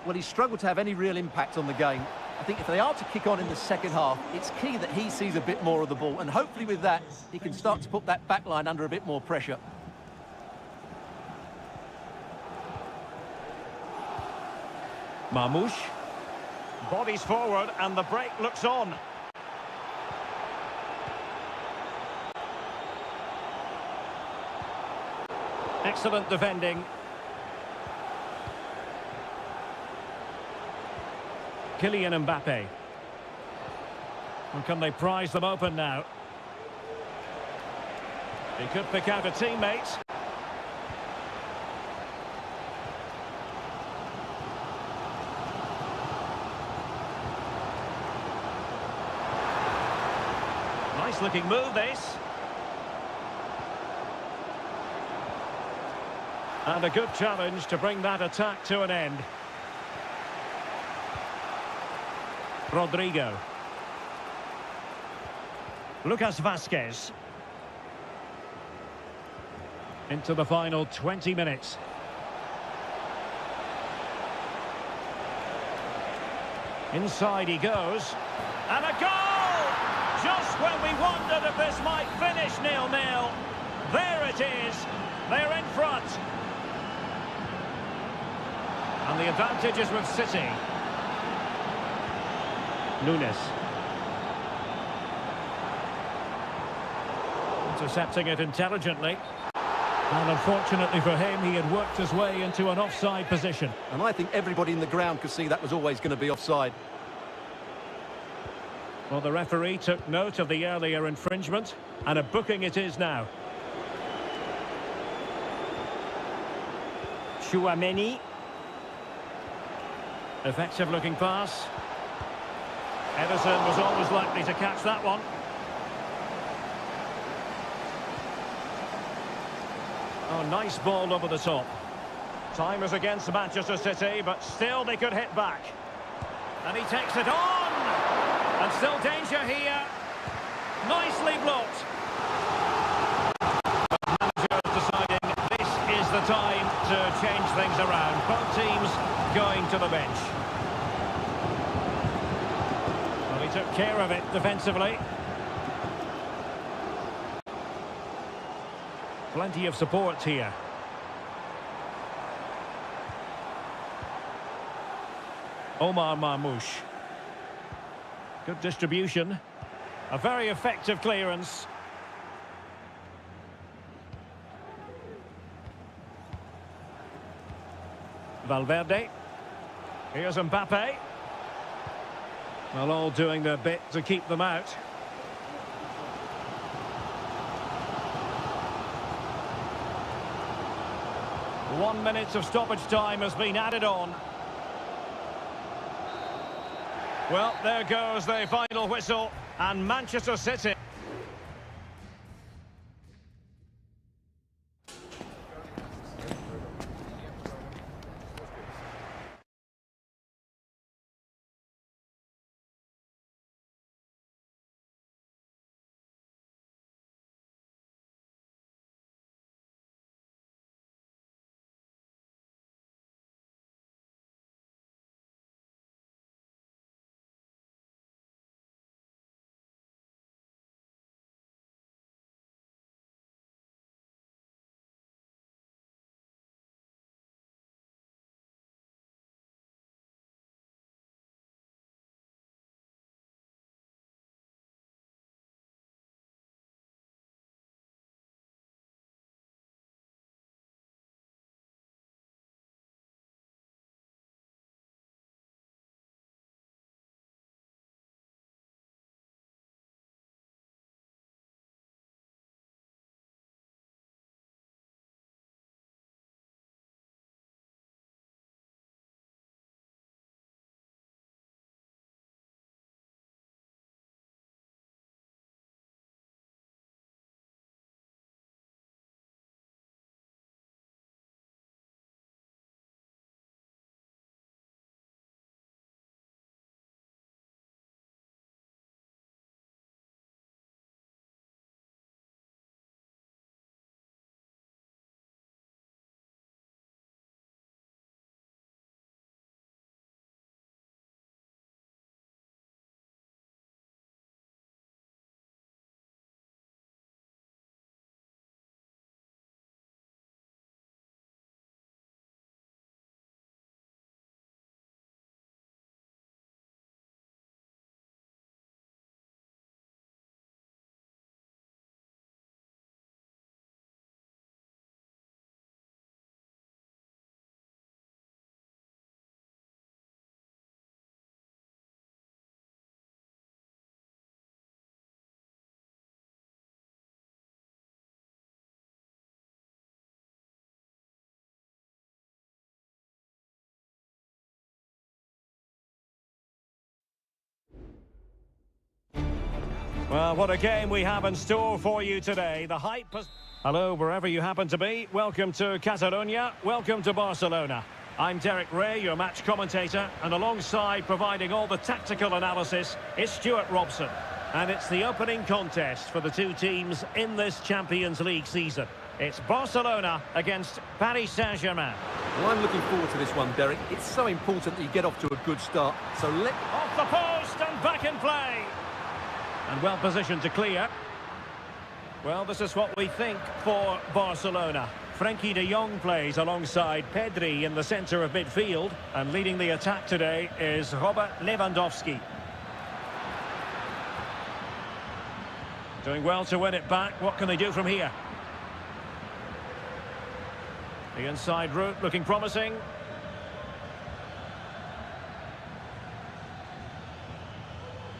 Well, he's struggled to have any real impact on the game. I think if they are to kick on in the second half, it's key that he sees a bit more of the ball, and hopefully with that, he can start to put that back line under a bit more pressure. Marmoush. Bodies forward, and the break looks on. Excellent defending. Kylian Mbappe. And can they prise them open now? He could pick out a teammate. Nice looking move, this. And a good challenge to bring that attack to an end. Rodrigo. Lucas Vazquez. Into the final 20 minutes. Inside he goes. And a goal! Just when we wondered if this might finish 0-0. There it is. They're in front. And the advantage is with City. Nunes. Intercepting it intelligently. And unfortunately for him, he had worked his way into an offside position. And I think everybody in the ground could see that was always going to be offside. Well, the referee took note of the earlier infringement, and a booking it is now. Chouameni. Effective looking pass. Ederson was always likely to catch that one. Oh, nice ball over the top. Time is against Manchester City, but still they could hit back. And he takes it on! And still danger here. Nicely blocked. Manager deciding this is the time to change things around. Both teams going to the bench. Well, he took care of it defensively. Plenty of support here. Omar Marmoush. Good distribution. A very effective clearance. Valverde. Here's Mbappe. Well, all doing their bit to keep them out. 1 minute of stoppage time has been added on. Well, there goes the final whistle, and Manchester City Well, what a game we have in store for you today. The hype has... Hello, wherever you happen to be. Welcome to Catalonia. Welcome to Barcelona. I'm Derek Ray, your match commentator, and alongside providing all the tactical analysis is Stuart Robson. And it's the opening contest for the two teams in this Champions League season. It's Barcelona against Paris Saint-Germain. Well, I'm looking forward to this one, Derek. It's so important that you get off to a good start. So let... Off the post and back in play. And well positioned to clear. Well, this is what we think for Barcelona. Frenkie de Jong plays alongside Pedri in the centre of midfield. And leading the attack today is Robert Lewandowski. Doing well to win it back. What can they do from here? The inside route looking promising.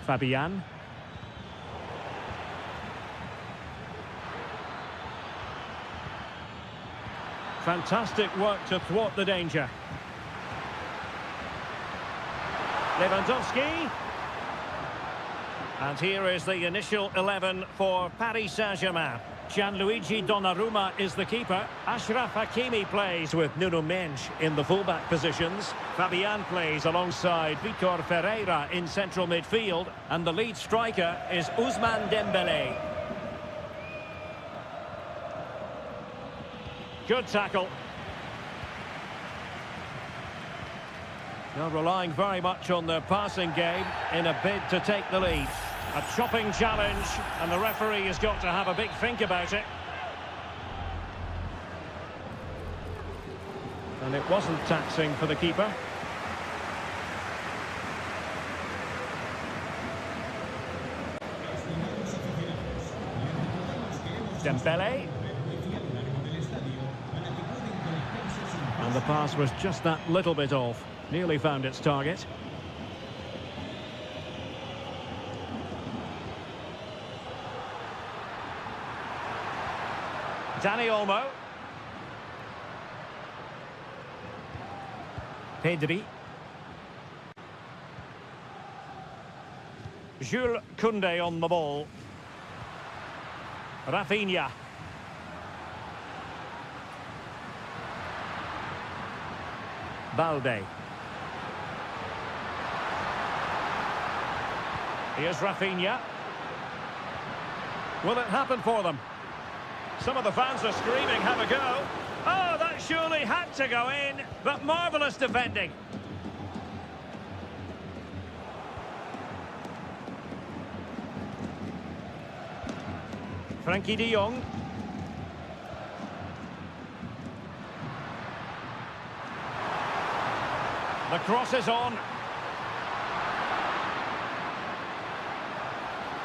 Fabian. Fantastic work to thwart the danger. Lewandowski. And here is the initial 11 for Paris Saint-Germain. Gianluigi Donnarumma is the keeper. Achraf Hakimi plays with Nuno Mendes in the fullback positions. Fabian plays alongside Vitor Ferreira in central midfield. And the lead striker is Ousmane Dembélé. Good tackle. They're relying very much on their passing game in a bid to take the lead. A chopping challenge, and the referee has got to have a big think about it. And it wasn't taxing for the keeper. Dembélé. And the pass was just that little bit off. Nearly found its target. Dani Olmo. Pedri. Jules Koundé on the ball. Rafinha. Balde. Here's Rafinha. Will it happen for them? Some of the fans are screaming, have a go. Oh, that surely had to go in, but marvellous defending. Frenkie de Jong. The cross is on.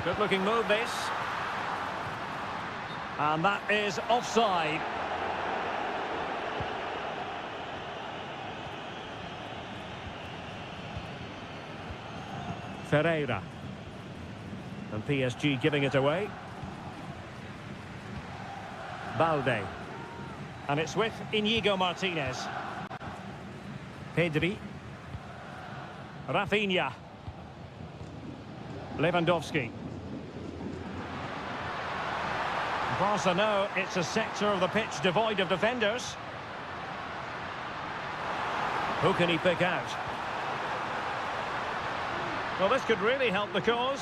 Good-looking move, this. And that is offside. Ferreira. And PSG giving it away. Balde. And it's with Inigo Martinez. Pedri. Rafinha. Lewandowski. Barca know it's a sector of the pitch devoid of defenders. Who can he pick out? Well, this could really help the cause.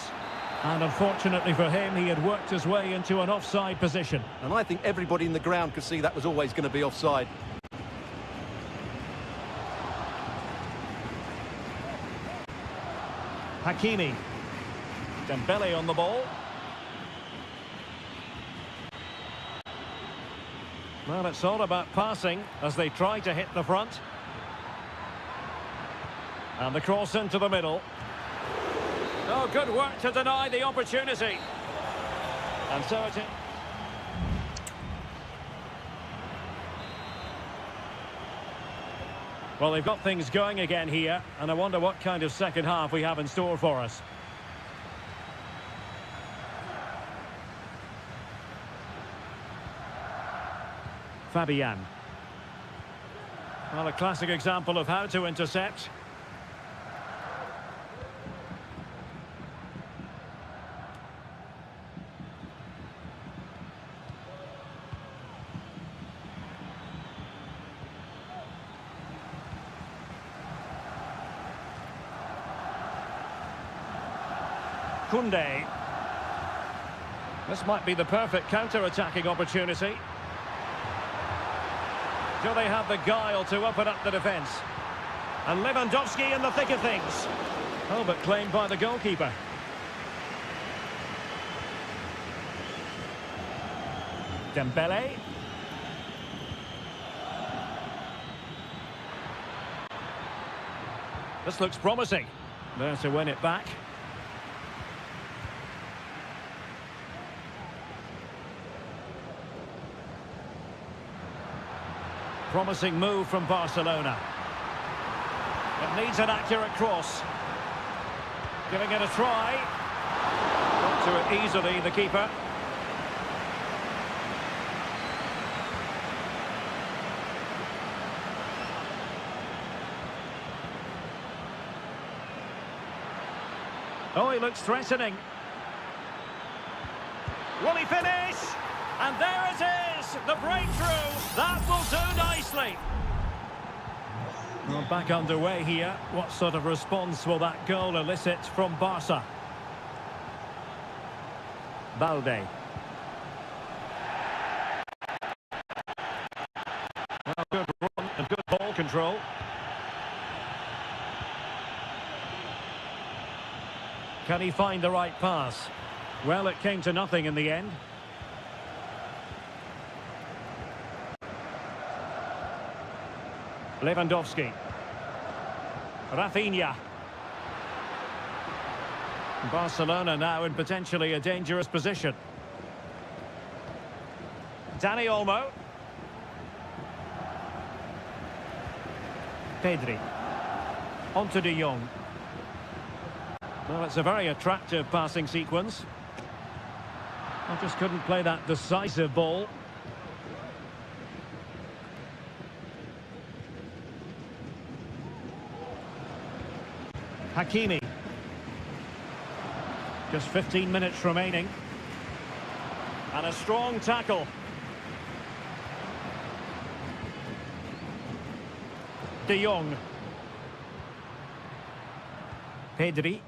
And unfortunately for him, he had worked his way into an offside position. And I think everybody in the ground could see that was always going to be offside. Hakimi. Dembélé on the ball. Well, it's all about passing as they try to hit the front. And the cross into the middle. Oh, good work to deny the opportunity. And so it is. Well, they've got things going again here, and I wonder what kind of second half we have in store for us. Fabian. Well, a classic example of how to intercept. Koundé. This might be the perfect counter-attacking opportunity. Do they have the guile to open up the defence? And Lewandowski in the thick of things. Oh, but claimed by the goalkeeper. Dembele. This looks promising. There to win it back. Promising move from Barcelona. It needs an accurate cross. Giving it a try. Got to it easily, the keeper. Oh, he looks threatening. Will he finish? And there it is, the breakthrough. That will do nicely. Well, back underway here. What sort of response will that goal elicit from Barca? Balde. Well, good run and good ball control. Can he find the right pass? Well, it came to nothing in the end. Lewandowski. Rafinha. Barcelona now in potentially a dangerous position. Dani Olmo. Pedri. On to De Jong. Well, it's a very attractive passing sequence. I just couldn't play that decisive ball. Hakimi. Just 15 minutes remaining. And a strong tackle. De Jong. Pedri.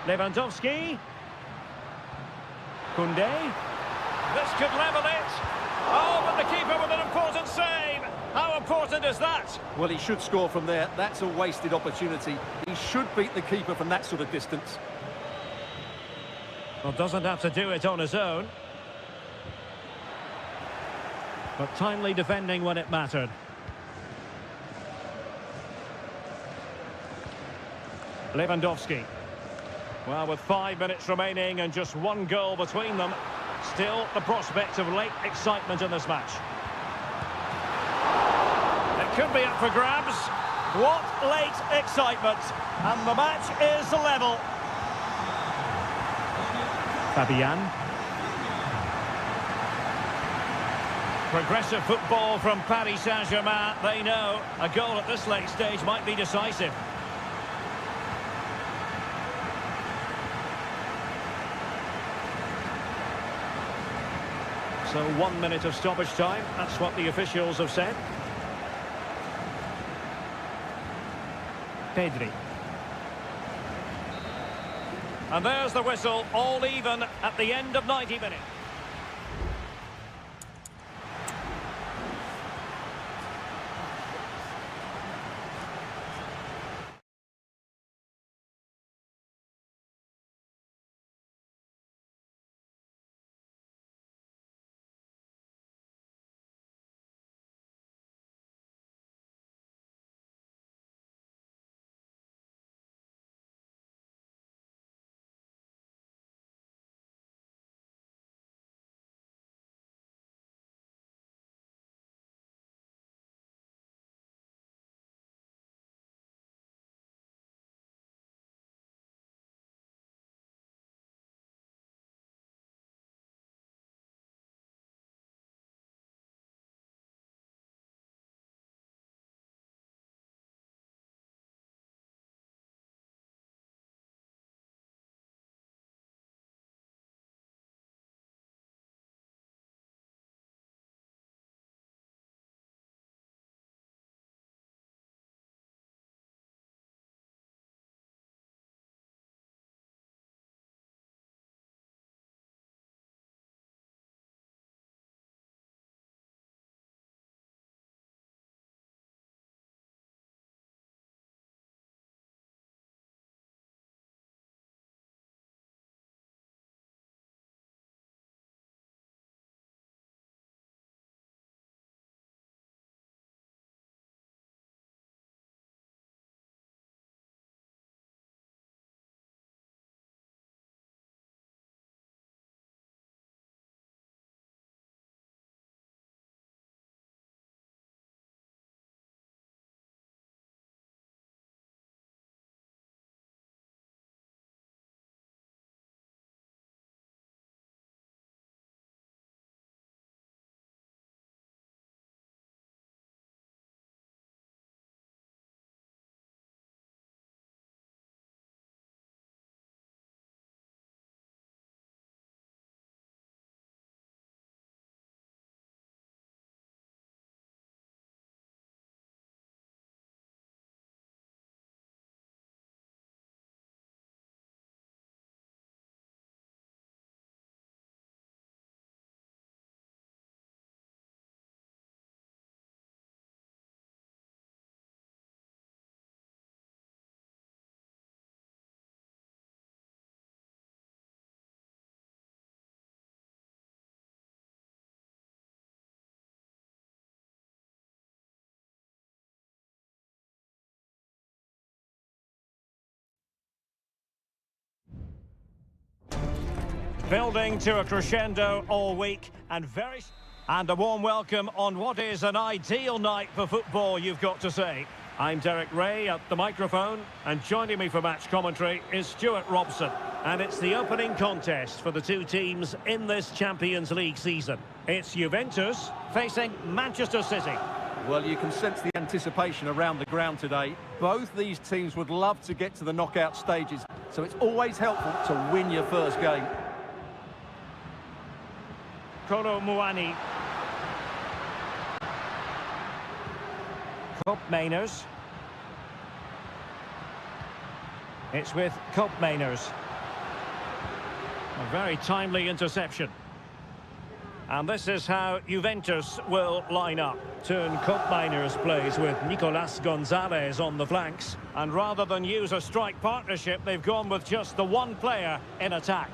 Lewandowski. Koundé. This could level it. Oh, but the keeper with an important save. How important is that? Well, he should score from there. That's a wasted opportunity. He should beat the keeper from that sort of distance. Well, doesn't have to do it on his own. But timely defending when it mattered. Lewandowski. Well, with 5 minutes remaining and just one goal between them, still the prospect of late excitement in this match. It could be up for grabs. What late excitement. And the match is level. Fabian. Progressive football from Paris Saint-Germain. They know a goal at this late stage might be decisive. So 1 minute of stoppage time, that's what the officials have said. Pedri. And there's the whistle, all even at the end of 90 minutes. Building to a crescendo all week and a warm welcome on what is an ideal night for football, you've got to say. I'm Derek Ray at the microphone, and joining me for match commentary is Stuart Robson. And it's the opening contest for the two teams in this Champions League season. It's Juventus facing Manchester City. Well, you can sense the anticipation around the ground today. Both these teams would love to get to the knockout stages, so it's always helpful to win your first game. Kolo Muani. Koopmeiners. It's with Koopmeiners. A very timely interception. And this is how Juventus will line up. Teun Koopmeiners plays with Nicolas Gonzalez on the flanks. And rather than use a strike partnership, they've gone with just the one player in attack.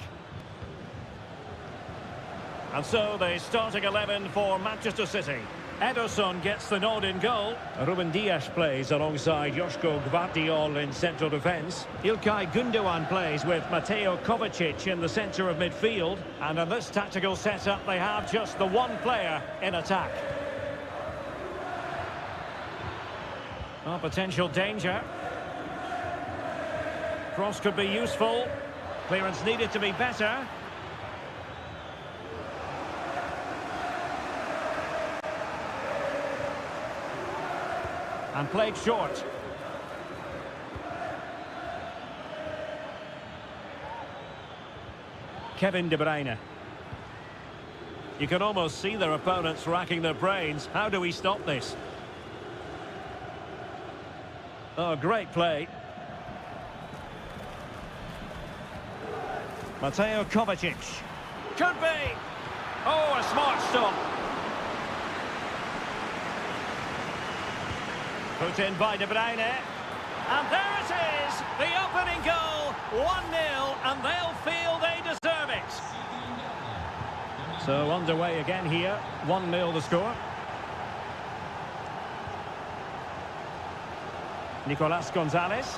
And so the starting 11 for Manchester City. Ederson gets the nod in goal. Ruben Dias plays alongside Joško Gvardiol in central defence. İlkay Gündoğan plays with Mateo Kovacic in the centre of midfield. And in this tactical setup, they have just the one player in attack. Oh, potential danger. Cross could be useful. Clearance needed to be better. And played short. Kevin De Bruyne. You can almost see their opponents racking their brains. How do we stop this? Oh, great play. Mateo Kovacic. Could be! Oh, a smart stop. Put in by De Bruyne. And there it is! The opening goal! 1-0, and they'll feel they deserve it. So underway again here. 1-0 the score. Nicolas Gonzalez.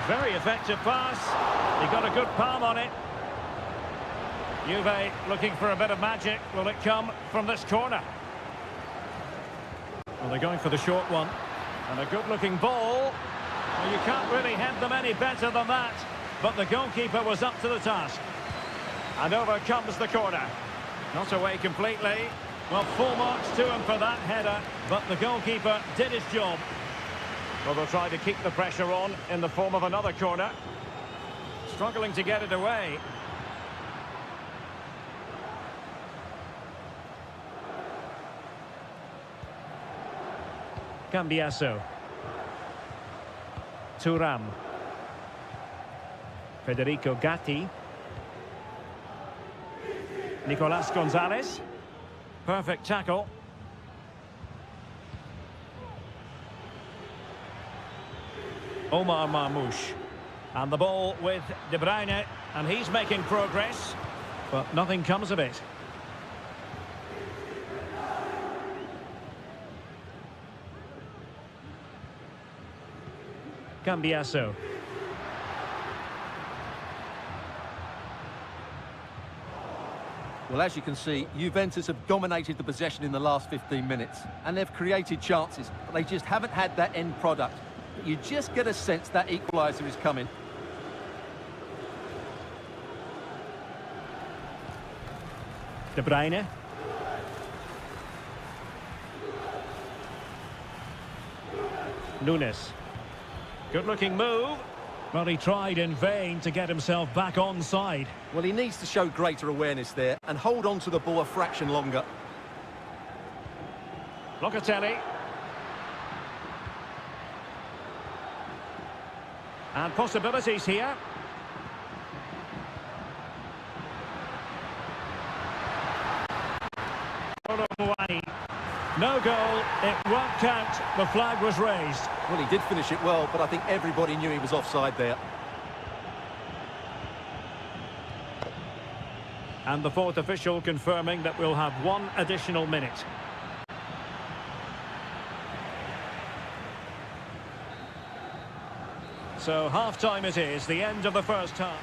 Very effective pass. He got a good palm on it. Juve looking for a bit of magic. Will it come from this corner? Well, they're going for the short one. And a good-looking ball. Well, you can't really head them any better than that. But the goalkeeper was up to the task. And over comes the corner. Not away completely. Well, full marks to him for that header. But the goalkeeper did his job. Well, they'll try to keep the pressure on in the form of another corner. Struggling to get it away. Cambiaso. Thuram. Federico Gatti. Nicolas Gonzalez. Perfect tackle. Omar Marmoush. And the ball with De Bruyne. And he's making progress. But nothing comes of it. Cambiaso. Well, as you can see, Juventus have dominated the possession in the last 15 minutes, and they've created chances, but they just haven't had that end product. But you just get a sense that equaliser is coming. De Bruyne. Nunes. Good-looking move. Well, he tried in vain to get himself back onside. Well, he needs to show greater awareness there and hold on to the ball a fraction longer. Locatelli. And possibilities here. No goal, it won't count. The flag was raised. Well, he did finish it well, but I think everybody knew he was offside there. And the fourth official confirming that we'll have one additional minute. So half-time it is, the end of the first half.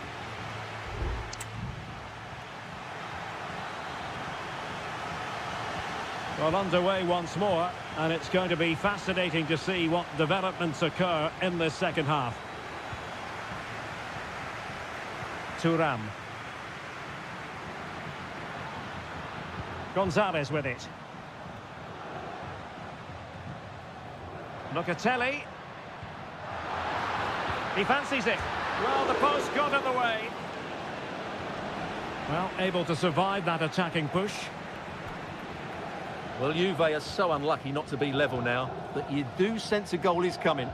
Well, underway once more, and it's going to be fascinating to see what developments occur in this second half. Thuram. Gonzalez with it. Locatelli. He fancies it. Well, the post got in the way. Well, able to survive that attacking push. Well, Juve are so unlucky not to be level now, but you do sense a goal is coming.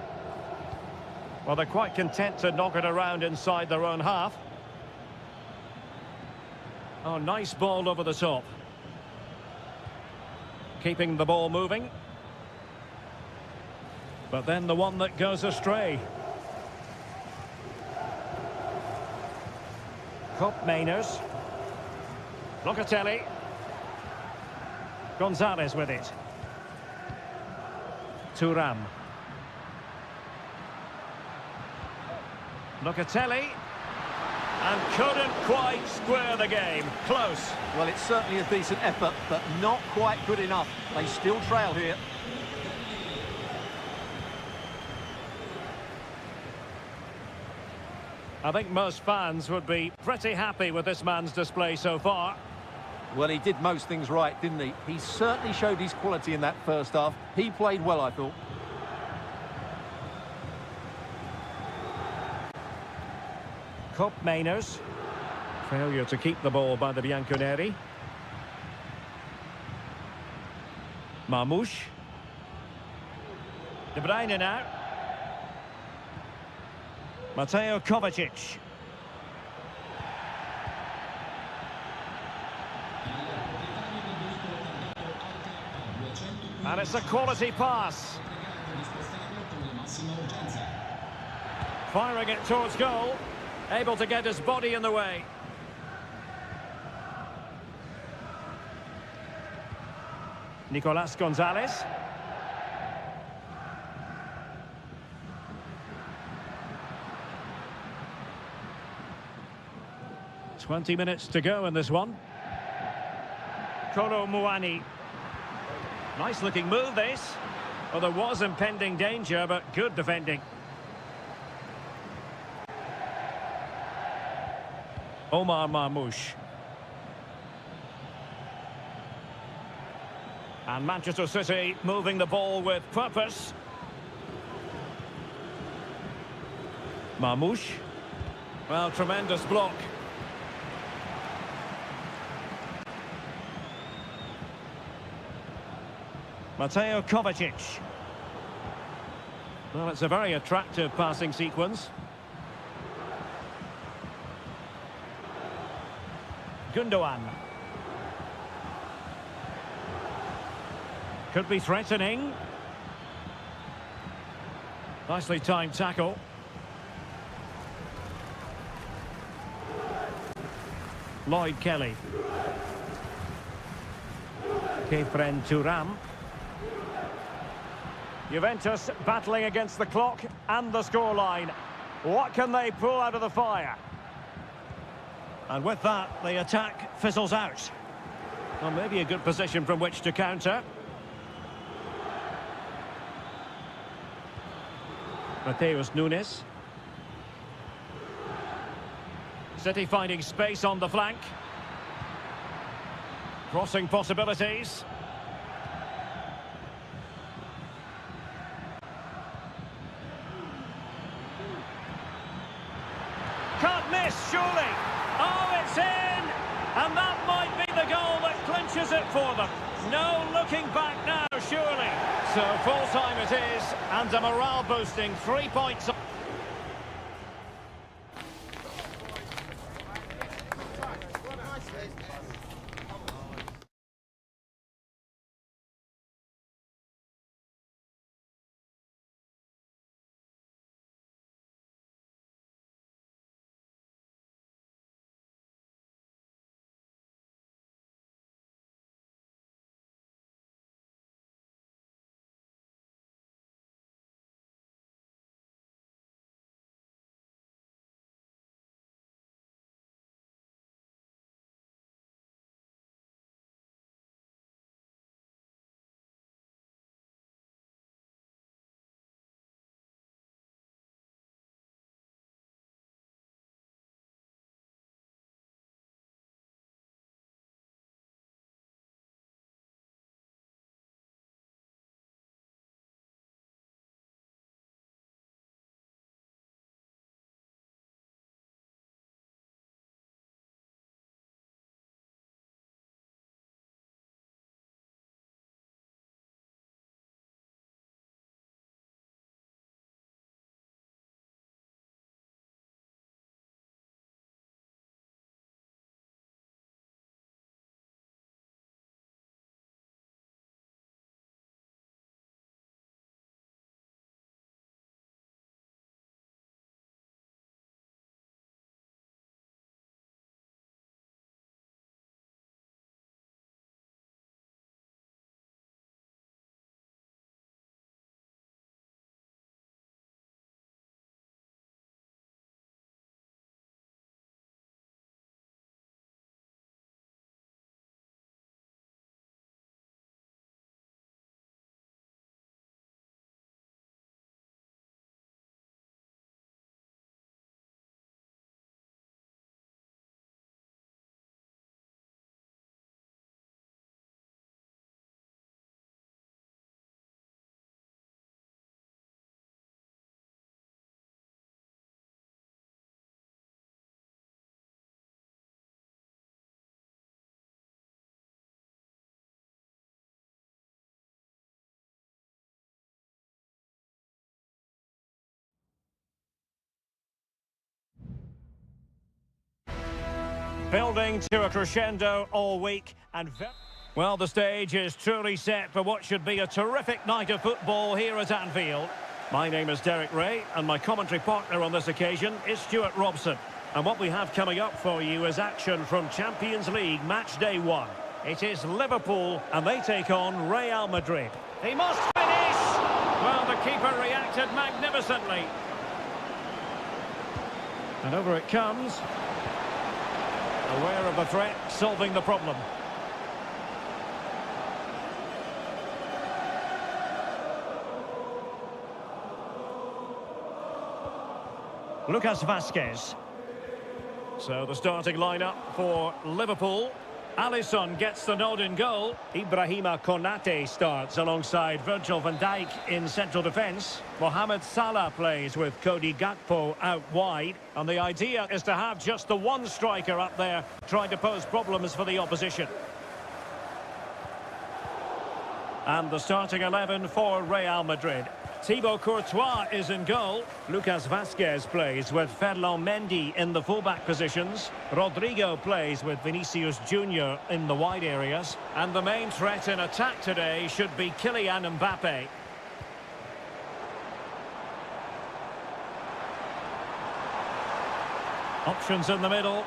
Well, they're quite content to knock it around inside their own half. Oh, nice ball over the top. Keeping the ball moving. But then the one that goes astray. Mainers. Locatelli. Gonzalez with it. Thuram. Locatelli. And couldn't quite square the game. Close. Well, it's certainly a decent effort, but not quite good enough. They still trail here. I think most fans would be pretty happy with this man's display so far. Well, he did most things right, didn't he? He certainly showed his quality in that first half. He played well, I thought. Mainers. Failure to keep the ball by the Bianconeri. Marmoush. De Bruyne now. Mateo Kovacic. And it's a quality pass. Firing it towards goal. Able to get his body in the way. Nicolas Gonzalez. "20 minutes to go in this one. Kolo Muani. Nice looking move this. Well, there was impending danger, but good defending. Omar Marmoush. And Manchester City moving the ball with purpose. Marmoush. Well, tremendous block. Mateo Kovacic. Well, it's a very attractive passing sequence. Gundogan. Could be threatening. Nicely timed tackle. Lloyd Kelly. Kefren Thuram. Juventus battling against the clock and the scoreline. What can they pull out of the fire? And with that, the attack fizzles out. Well, maybe a good position from which to counter. Mateus Nunes. City finding space on the flank. Crossing possibilities. Can't miss, surely. Oh, it's in! And that might be the goal that clinches it for them. No looking back now, surely. So full time it is, and a morale-boosting 3 points. Building to a crescendo all week and... Well, the stage is truly set for what should be a terrific night of football here at Anfield. My name is Derek Ray, and my commentary partner on this occasion is Stuart Robson. And what we have coming up for you is action from Champions League match day 1. It is Liverpool, and they take on Real Madrid. He must finish! Well, the keeper reacted magnificently. And over it comes. Aware of the threat, solving the problem. Lucas Vazquez. So the starting lineup for Liverpool. Alisson gets the nod in goal. Ibrahima Konate starts alongside Virgil van Dijk in central defence. Mohamed Salah plays with Cody Gakpo out wide. And the idea is to have just the one striker up there trying to pose problems for the opposition. And the starting 11 for Real Madrid. Thibaut Courtois is in goal. Lucas Vazquez plays with Ferland Mendy in the fullback positions. Rodrigo plays with Vinicius Junior in the wide areas. And the main threat in attack today should be Kylian Mbappe. Options in the middle.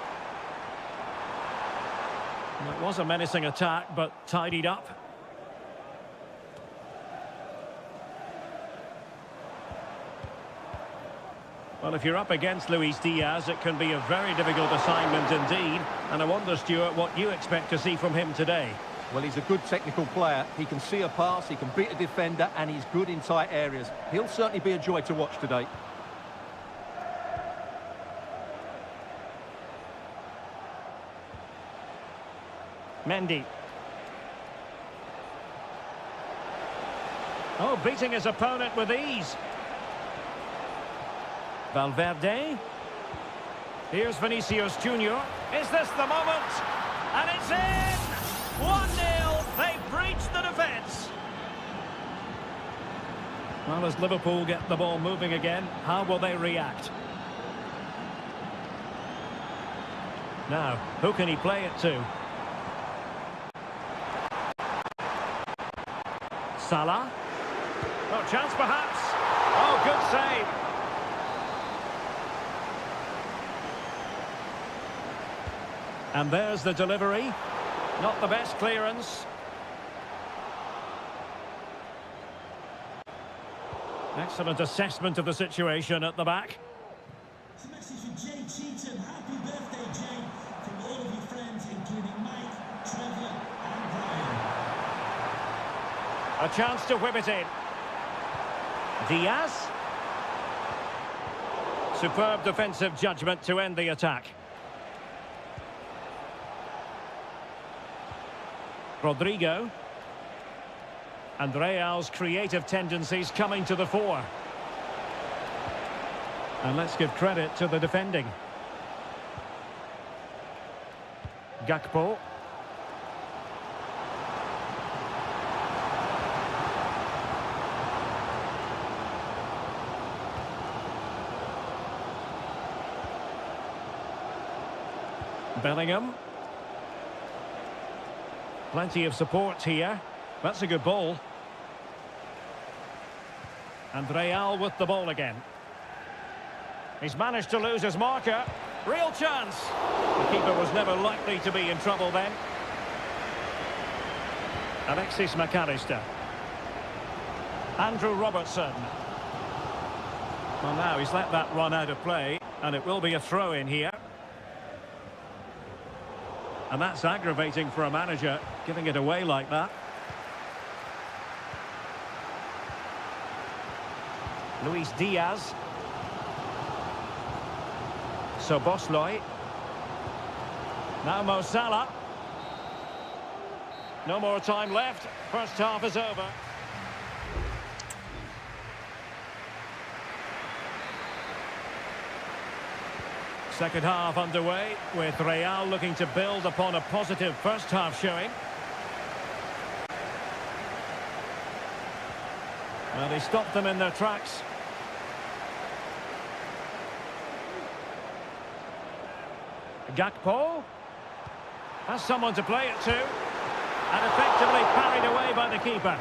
It was a menacing attack, but tidied up. Well, if you're up against Luis Diaz, it can be a very difficult assignment indeed. And I wonder, Stuart, what you expect to see from him today. Well, he's a good technical player. He can see a pass, he can beat a defender, and he's good in tight areas. He'll certainly be a joy to watch today. Mendy. Oh, beating his opponent with ease. Valverde. Here's Vinicius Junior. Is this the moment? And it's in! 1-0. They've breached the defence. Well, as Liverpool get the ball moving again, how will they react? Now, who can he play it to? Salah. Oh, chance perhaps. Oh, good save. And there's the delivery. Not the best clearance. Excellent assessment of the situation at the back. It's a message from Jay Cheatham. Happy birthday, Jay, from all of your friends, including Mike, Trevor and Brian. A chance to whip it in. Diaz. Superb defensive judgment to end the attack. Rodrigo. And Real's creative tendencies coming to the fore. And let's give credit to the defending. Gakpo. Bellingham. Plenty of support here. That's a good ball. And Real with the ball again. He's managed to lose his marker. Real chance. The keeper was never likely to be in trouble then. Alexis McAllister. Andrew Robertson. Well, now he's let that run out of play, and it will be a throw-in here. And that's aggravating for a manager, giving it away like that. Luis Diaz. Soboslai. Now Mo Salah. No more time left. First half is over. Second half underway, with Real looking to build upon a positive first half showing. Well, he stopped them in their tracks. Gakpo. Has someone to play it to. And effectively parried away by the keeper.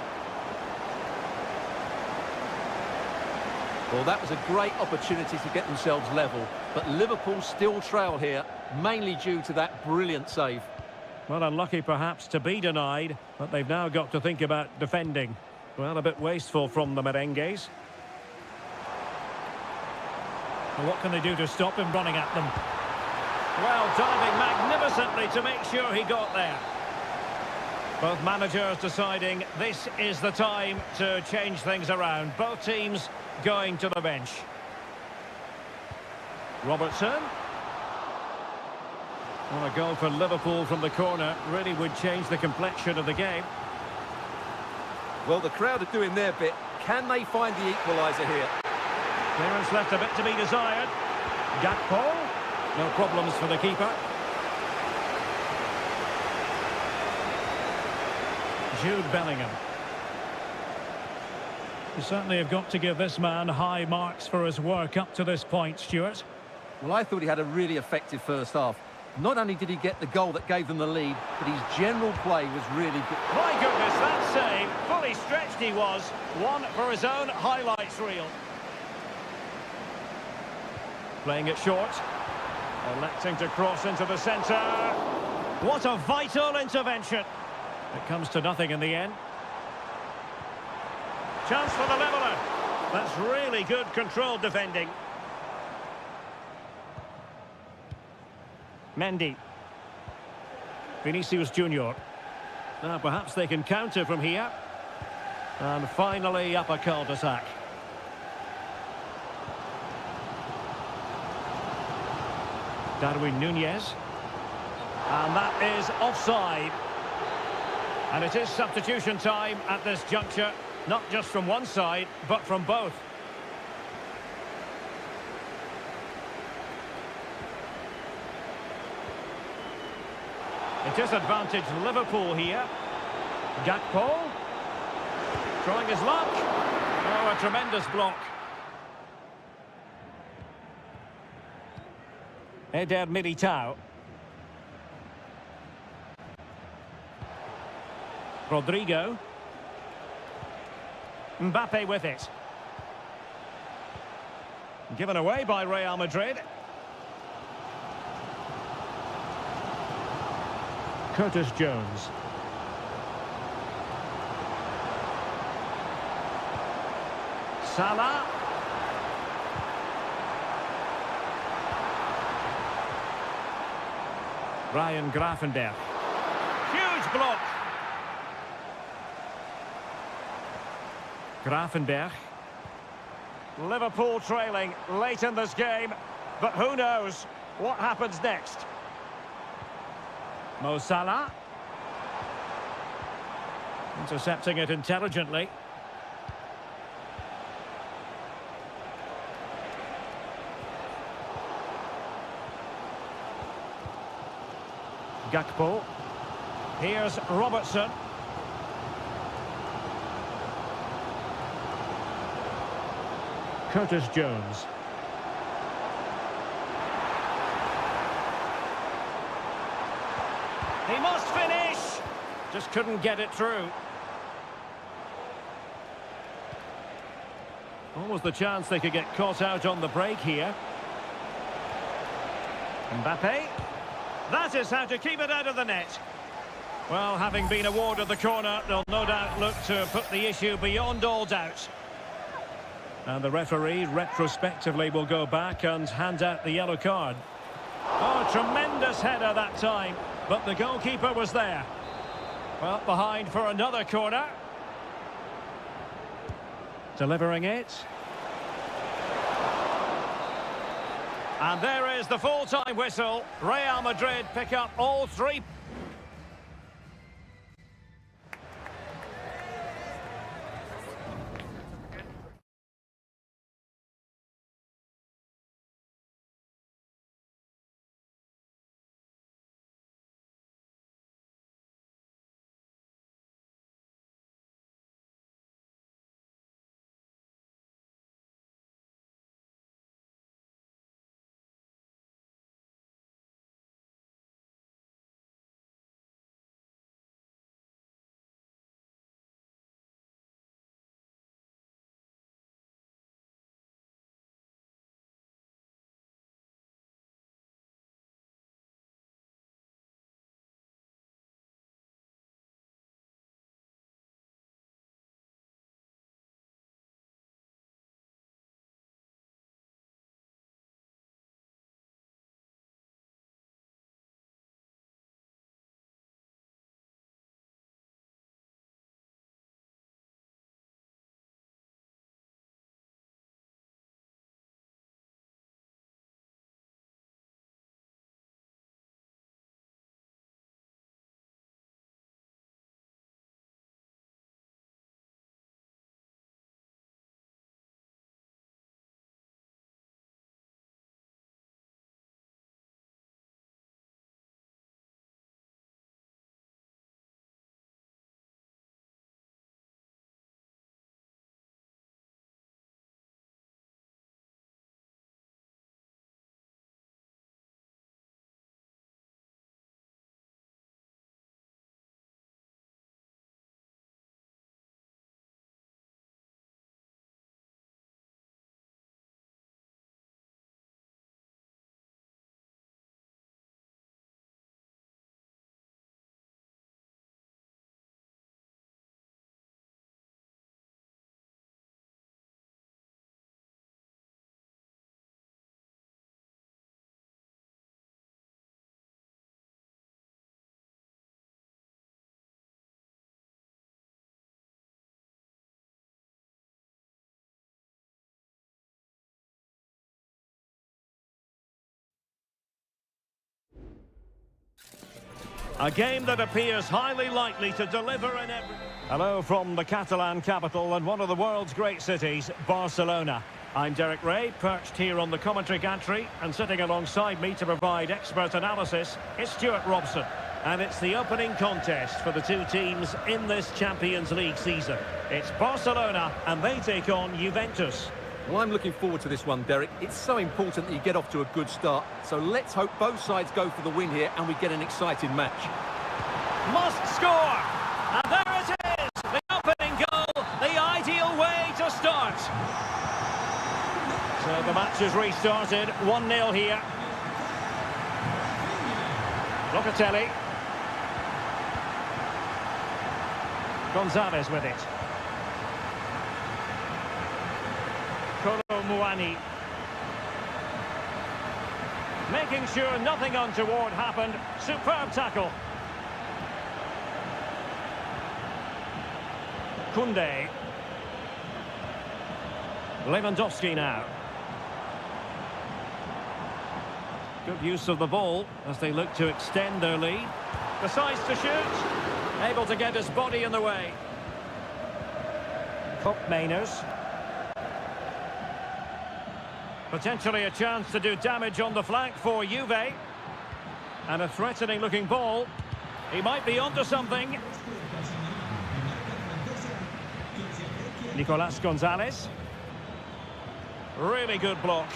Well, that was a great opportunity to get themselves level, but Liverpool still trail here, mainly due to that brilliant save. Well, unlucky perhaps to be denied, but they've now got to think about defending. Well, a bit wasteful from the merengues. Well, what can they do to stop him running at them? Well, diving magnificently to make sure he got there. Both managers deciding this is the time to change things around. Both teams going to the bench. Robertson. Well, a goal for Liverpool from the corner really would change the complexion of the game. Well, the crowd are doing their bit. Can they find the equaliser here? Clearance left a bit to be desired. Gakpo. No problems for the keeper. Jude Bellingham. You certainly have got to give this man high marks for his work up to this point, Stuart. Well, I thought he had a really effective first half. Not only did he get the goal that gave them the lead, but his general play was really good. My goodness, that save. Fully stretched he was. One for his own highlights reel. Playing it short. Electing to cross into the centre. What a vital intervention. It comes to nothing in the end. Chance for the leveller. That's really good controlled defending. Mendy. Vinicius Junior. Now perhaps they can counter from here. And finally up a cul-de-sac. Darwin Nunez. And that is offside. And it is substitution time at this juncture. Not just from one side, but from both. It is advantage Liverpool here. Gakpo. Throwing his luck. Oh, a tremendous block. Eder Militao. Rodrigo. Mbappe with it. Given away by Real Madrid. Curtis Jones. Salah. Ryan Gravenberch. Huge block. Gravenberch. Liverpool trailing late in this game, but who knows what happens next. Mo Salah. Intercepting it intelligently. Gakpo. Here's Robertson. Curtis Jones. He must finish! Just couldn't get it through. Almost the chance they could get caught out on the break here. Mbappe. That is how to keep it out of the net. Well, having been awarded the corner, they'll no doubt look to put the issue beyond all doubt. And the referee retrospectively will go back and hand out the yellow card. Oh, tremendous header that time, but the goalkeeper was there. Well, behind for another corner. Delivering it. And there is the full-time whistle. Real Madrid pick up all three. A game that appears highly likely to deliver in every... Hello from the Catalan capital and one of the world's great cities, Barcelona. I'm Derek Ray, perched here on the commentary gantry, and sitting alongside me to provide expert analysis is Stuart Robson. And it's the opening contest for the two teams in this Champions League season. It's Barcelona, and they take on Juventus. Well, I'm looking forward to this one, Derek. It's so important that you get off to a good start. So let's hope both sides go for the win here and we get an exciting match. Must score! And there it is! The opening goal, the ideal way to start. So the match has restarted, 1-0 here. Locatelli. Gonzalez with it. Muani. Making sure nothing untoward happened. Superb tackle. Koundé. Lewandowski now. Good use of the ball as they look to extend their lead. Decides to shoot. Able to get his body in the way. Mainers. Potentially a chance to do damage on the flank for Juve. And a threatening looking ball. He might be onto something. Nicolas Gonzalez. Really good block.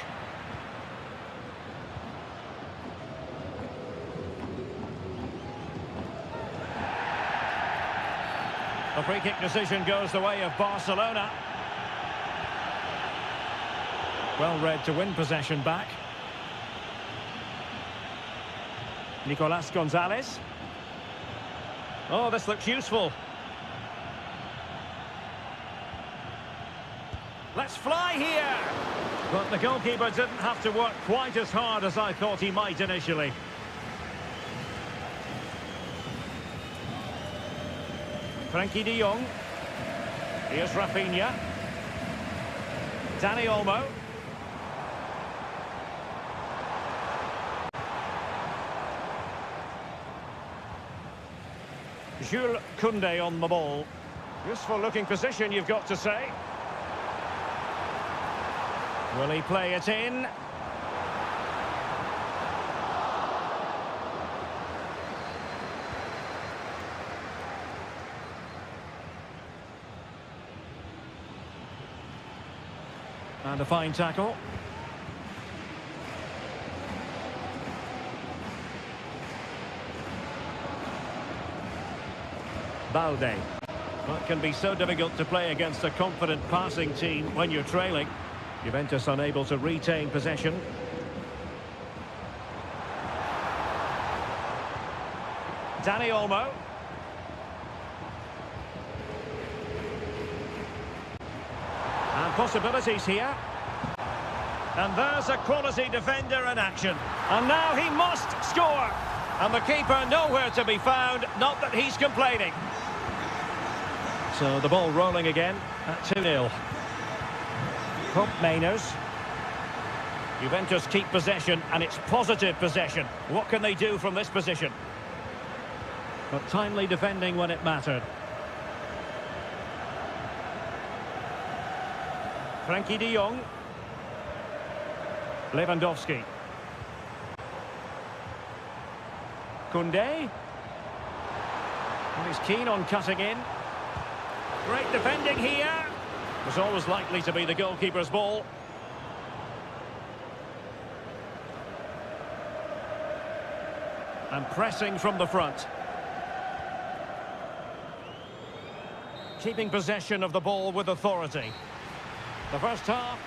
The free kick decision goes the way of Barcelona. Well read to win possession back. Nicolas Gonzalez. Oh, this looks useful. Let's fly here! But the goalkeeper didn't have to work quite as hard as I thought he might initially. Frankie de Jong. Here's Rafinha. Dani Olmo. Jules Koundé on the ball. Useful looking position, you've got to say. Will he play it in? And a fine tackle. Balde. Well, it can be so difficult to play against a confident passing team when you're trailing. Juventus unable to retain possession. Dani Olmo. And possibilities here. And there's a quality defender in action. And now he must score. And the keeper nowhere to be found, not that he's complaining. So the ball rolling again at 2-0. Mainers. Juventus keep possession, and it's positive possession. What can they do from this position? But timely defending when it mattered. Frankie de Jong. Lewandowski. Koundé. And he's keen on cutting in. Great defending here. Was always likely to be the goalkeeper's ball. And pressing from the front. Keeping possession of the ball with authority. The first half.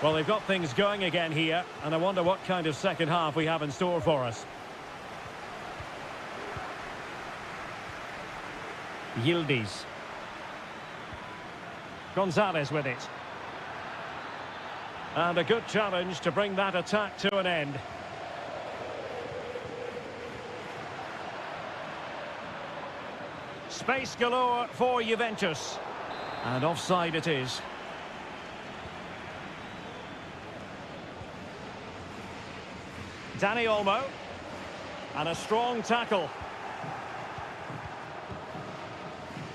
Well, they've got things going again here, and I wonder what kind of second half we have in store for us. Yildiz. Gonzalez with it. And a good challenge to bring that attack to an end. Space galore for Juventus. And offside it is. Danny Olmo. And a strong tackle.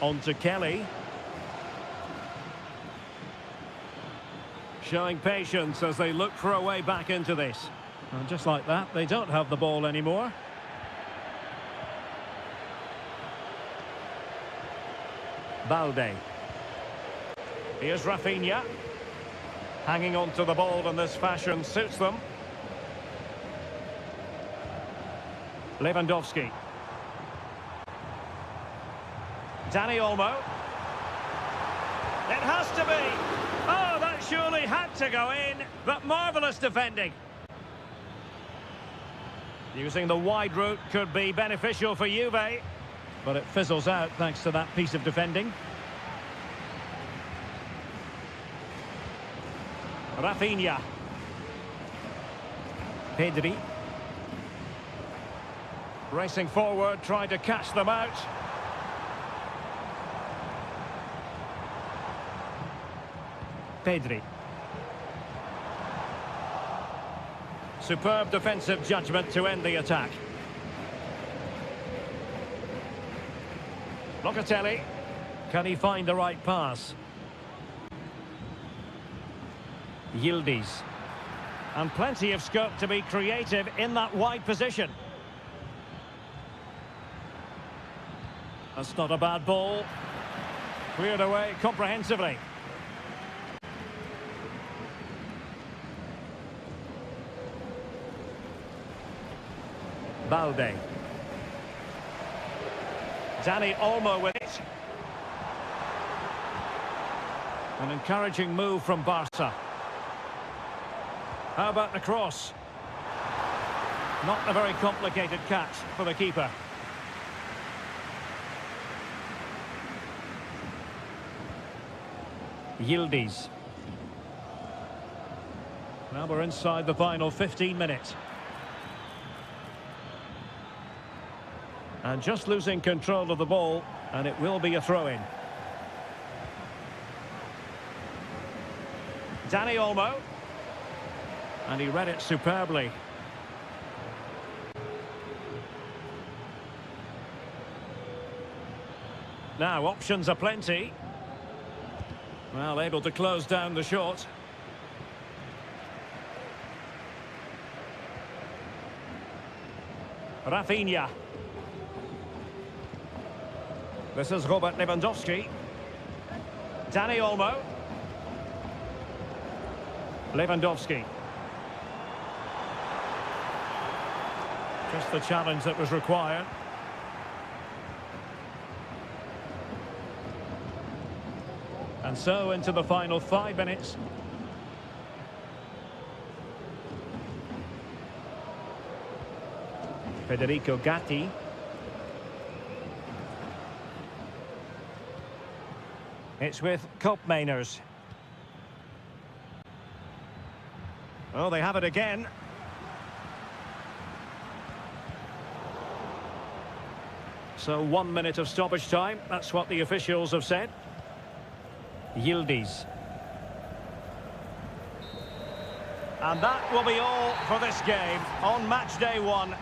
On to Kelly. Showing patience as they look for a way back into this. And just like that, they don't have the ball anymore. Balde. Here's Rafinha. Hanging on to the ball in this fashion suits them. Lewandowski. Danny Olmo. It has to be. Oh, that surely had to go in, but marvellous defending. Using the wide route could be beneficial for Juve, but it fizzles out thanks to that piece of defending. Rafinha. Pedri. Racing forward, trying to catch them out. Pedri. Superb defensive judgment to end the attack. Locatelli. Can he find the right pass? Yildiz. And plenty of scope to be creative in that wide position. That's not a bad ball. Cleared away comprehensively. Balde. Danny Olmo with it. An encouraging move from Barca. How about the cross? Not a very complicated catch for the keeper. Yildiz. Now we're inside the final 15 minutes. And just losing control of the ball, and it will be a throw-in. Danny Olmo. And he read it superbly. Now, options are plenty. Well, able to close down the shot. Rafinha. This is Robert Lewandowski. Danny Olmo. Lewandowski. Just the challenge that was required. And so into the final 5 minutes. Federico Gatti. It's with Koopmeiners. Oh, they have it again. So 1 minute of stoppage time. That's what the officials have said. Yildiz. And that will be all for this game on match day 1.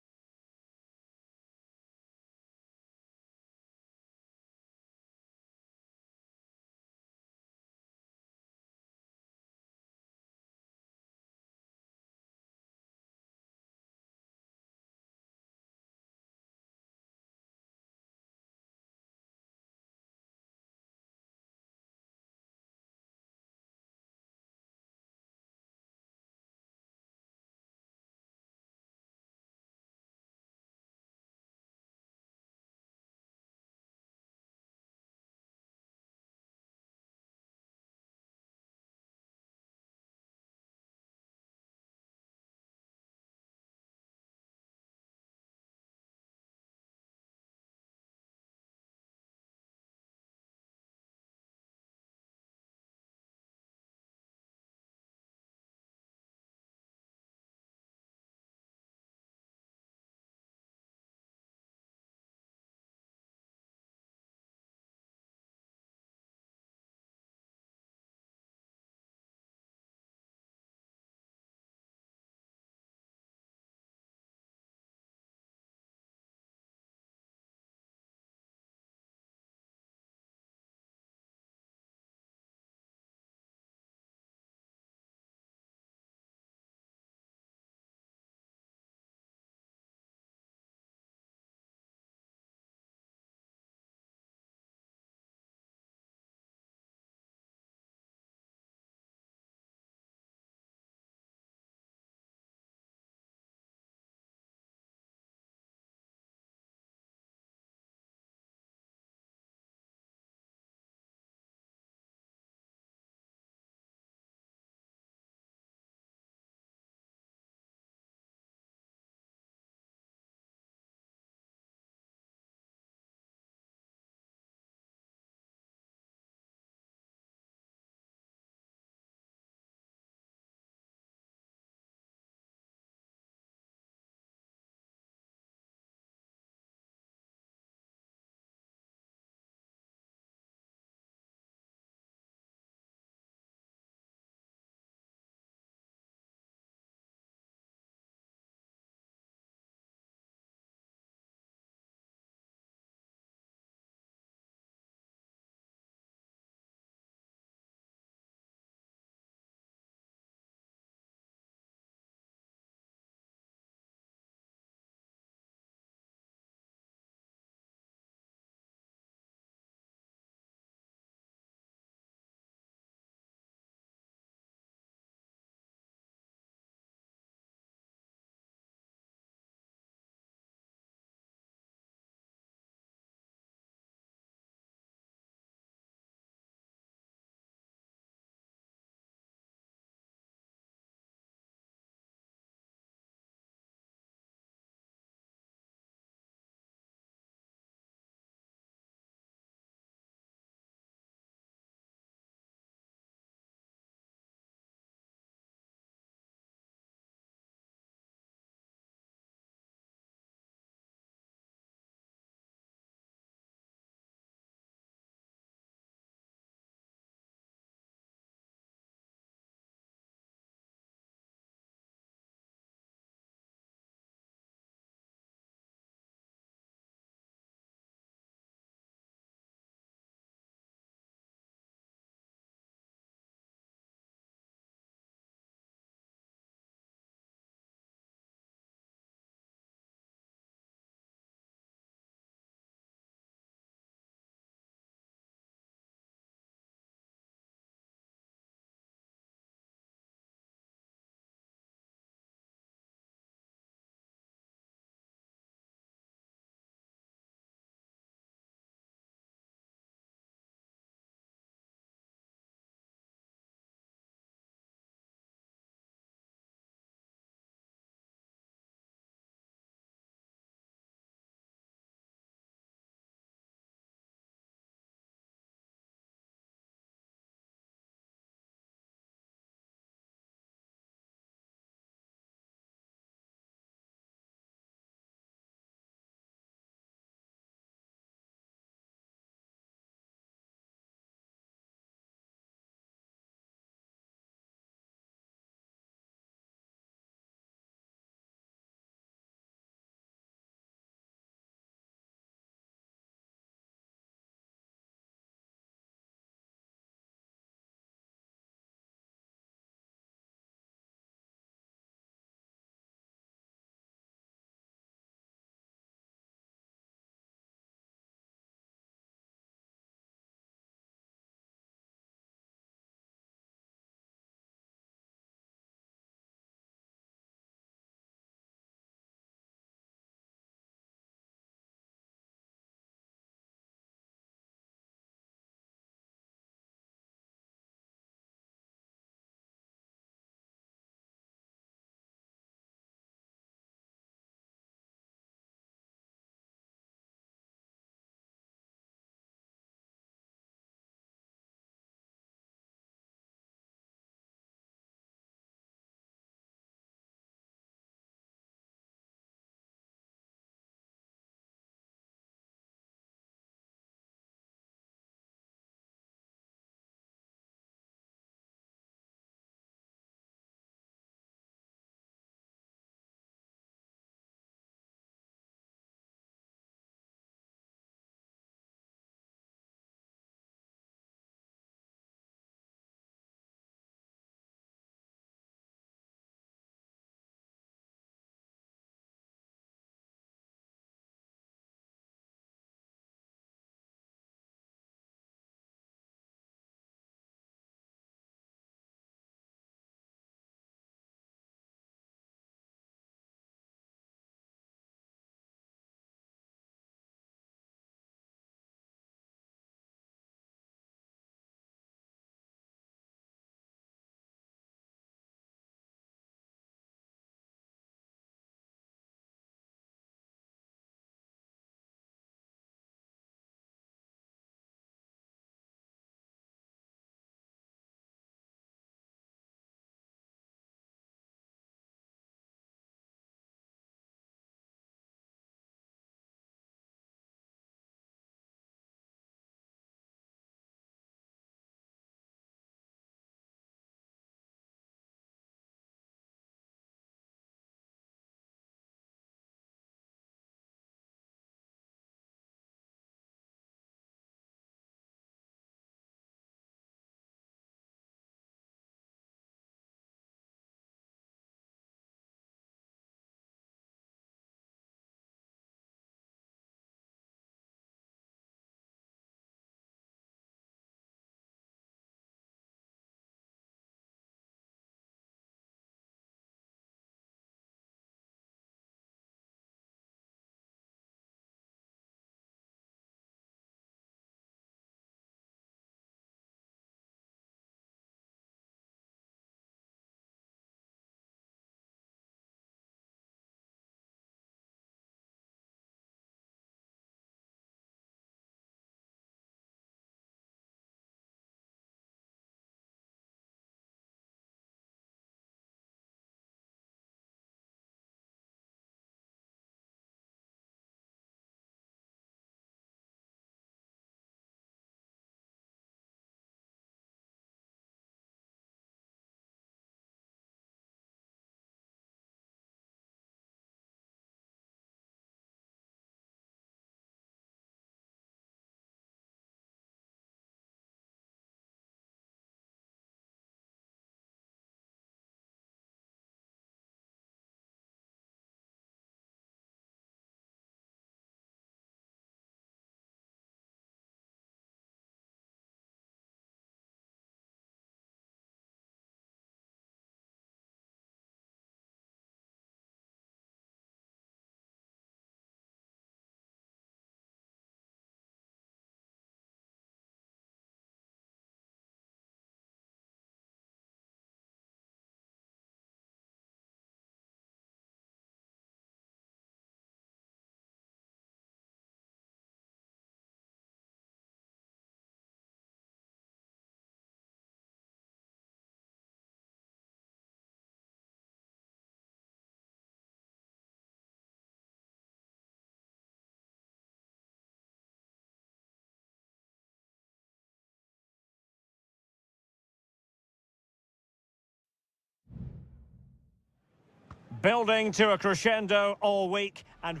Building to a crescendo all week and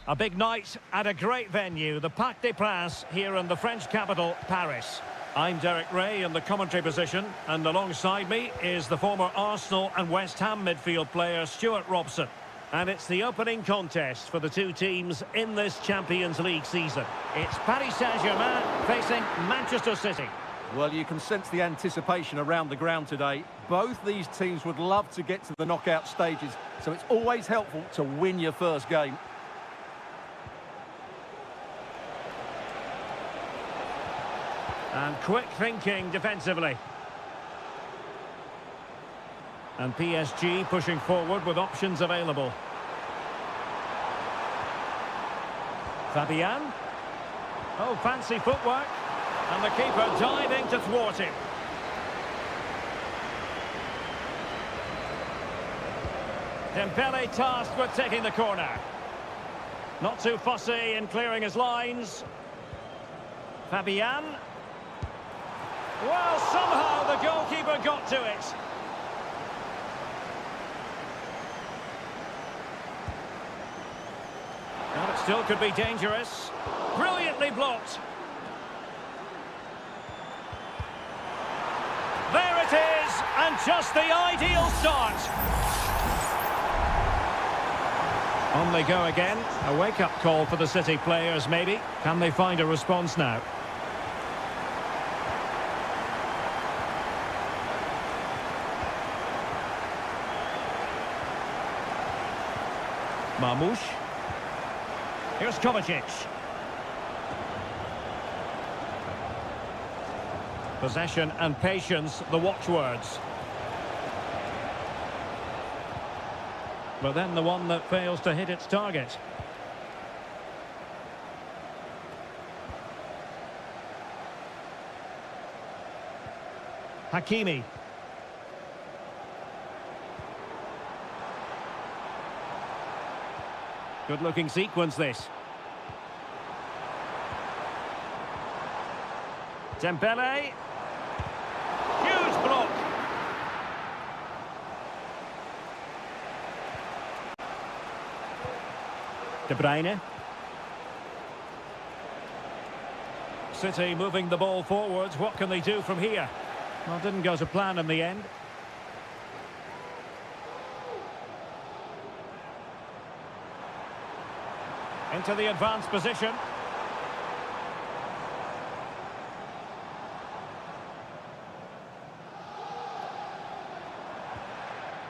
a big night at a great venue, the Parc des Princes here in the French capital, Paris. I'm Derek Ray in the commentary position, and alongside me is the former Arsenal and West Ham midfield player Stuart Robson. And it's the opening contest for the two teams in this Champions League season. It's Paris Saint-Germain facing Manchester City. Well, you can sense the anticipation around the ground today. Both these teams would love to get to the knockout stages, so it's always helpful to win your first game. And quick thinking defensively. And PSG pushing forward with options available. Fabian. Oh, fancy footwork. And the keeper diving to thwart him. Dembele tasked with taking the corner. Not too fussy in clearing his lines. Fabian. Well, somehow the goalkeeper got to it. And it still could be dangerous. Brilliantly blocked. There it is, and just the ideal start. On they go again. A wake-up call for the City players, maybe. Can they find a response now? Marmoush. Here's Kovacic. Possession and patience, the watchwords. But then the one that fails to hit its target. Hakimi. Good-looking sequence, this. Dembele. Huge block. De Bruyne. City moving the ball forwards. What can they do from here? Well, didn't go to plan in the end. Into the advanced position.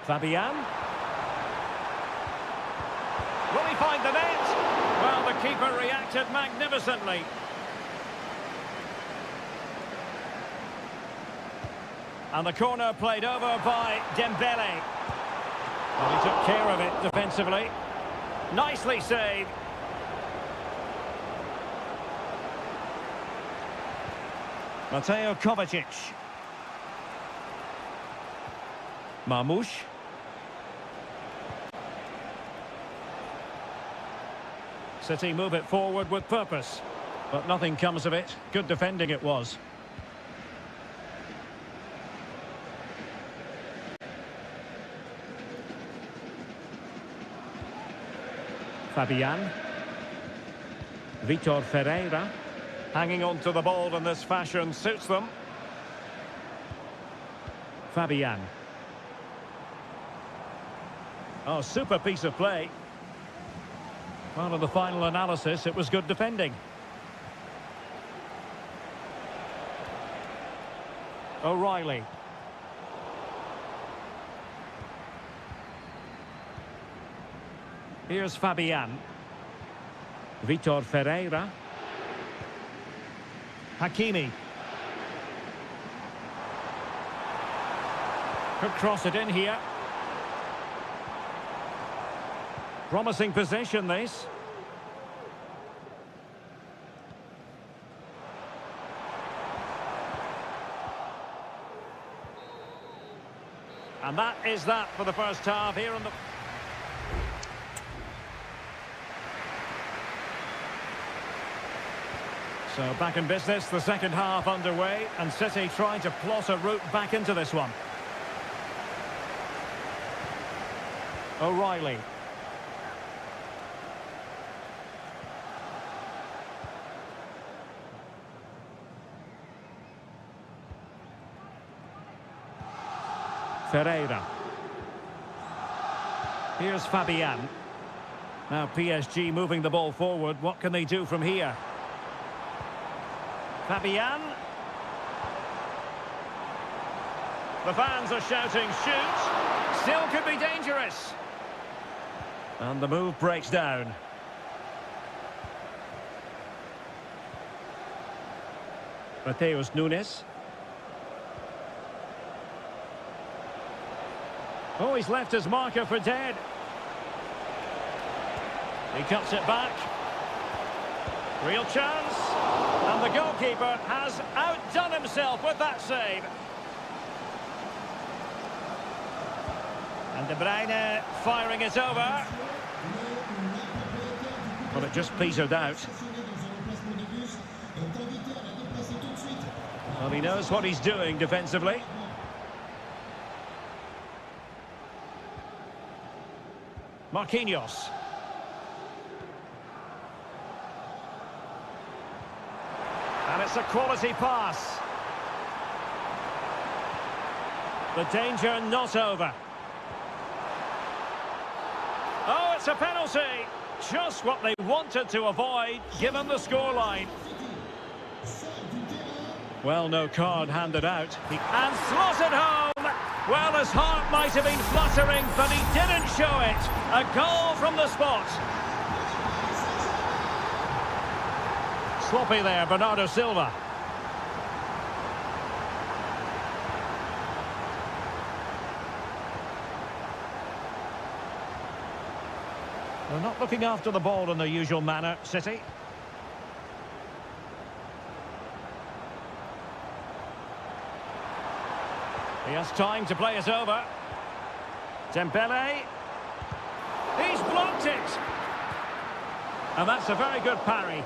Fabian. Will he find the net? Well, the keeper reacted magnificently. And the corner played over by Dembele. Well, he took care of it defensively. Nicely saved. Mateo Kovacic. Marmoush. City move it forward with purpose. But nothing comes of it. Good defending it was. Fabian. Vitor Ferreira. Hanging on to the ball in this fashion suits them. Fabian. Oh, super piece of play. Well, in the final analysis, it was good defending. O'Reilly. Here's Fabian. Vitor Ferreira. Hakimi. Could cross it in here. Promising possession, this. And that is that for the first half here on the... So back in business, the second half underway, and City trying to plot a route back into this one. O'Reilly. Ferreira. Here's Fabian. Now PSG moving the ball forward. What can they do from here? Fabian. The fans are shouting, shoot! Still could be dangerous. And the move breaks down. Mateus Nunes. Oh, he's left his marker for dead. He cuts it back. Real chance. And the goalkeeper has outdone himself with that save. And De Bruyne firing it over. But it just petered out. Well, he knows what he's doing defensively. Marquinhos. And it's a quality pass. The danger not over. Oh, it's a penalty. Just what they wanted to avoid, given the scoreline. Well, no card handed out. And slotted home. Well, his heart might have been fluttering, but he didn't show it. A goal from the spot. Sloppy there, Bernardo Silva. They're not looking after the ball in their usual manner, City. He has time to play it over. Dembele. He's blocked it. And that's a very good parry.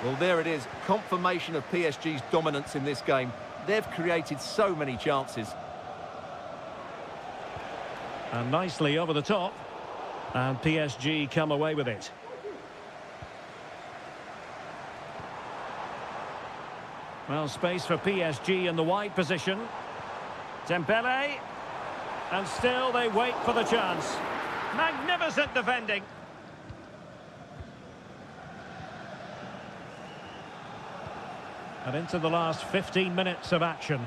Well, there it is. Confirmation of PSG's dominance in this game. They've created so many chances. And nicely over the top. And PSG come away with it. Well, space for PSG in the wide position. Dembele. And still they wait for the chance. Magnificent defending. And into the last 15 minutes of action.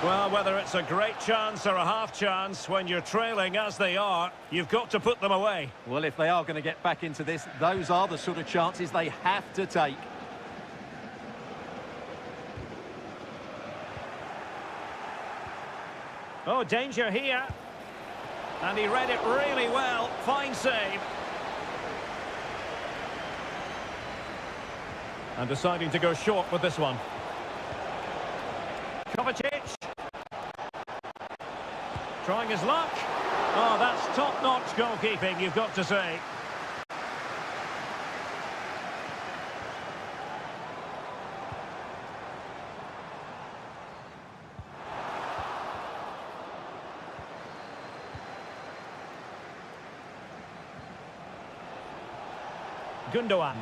Well, whether it's a great chance or a half chance, when you're trailing as they are, you've got to put them away. Well, if they are going to get back into this, those are the sort of chances they have to take. Oh, danger here. And he read it really well. Fine save. And deciding to go short with this one. Kovacic. Trying his luck. Oh, that's top-notch goalkeeping, you've got to say. Gundogan.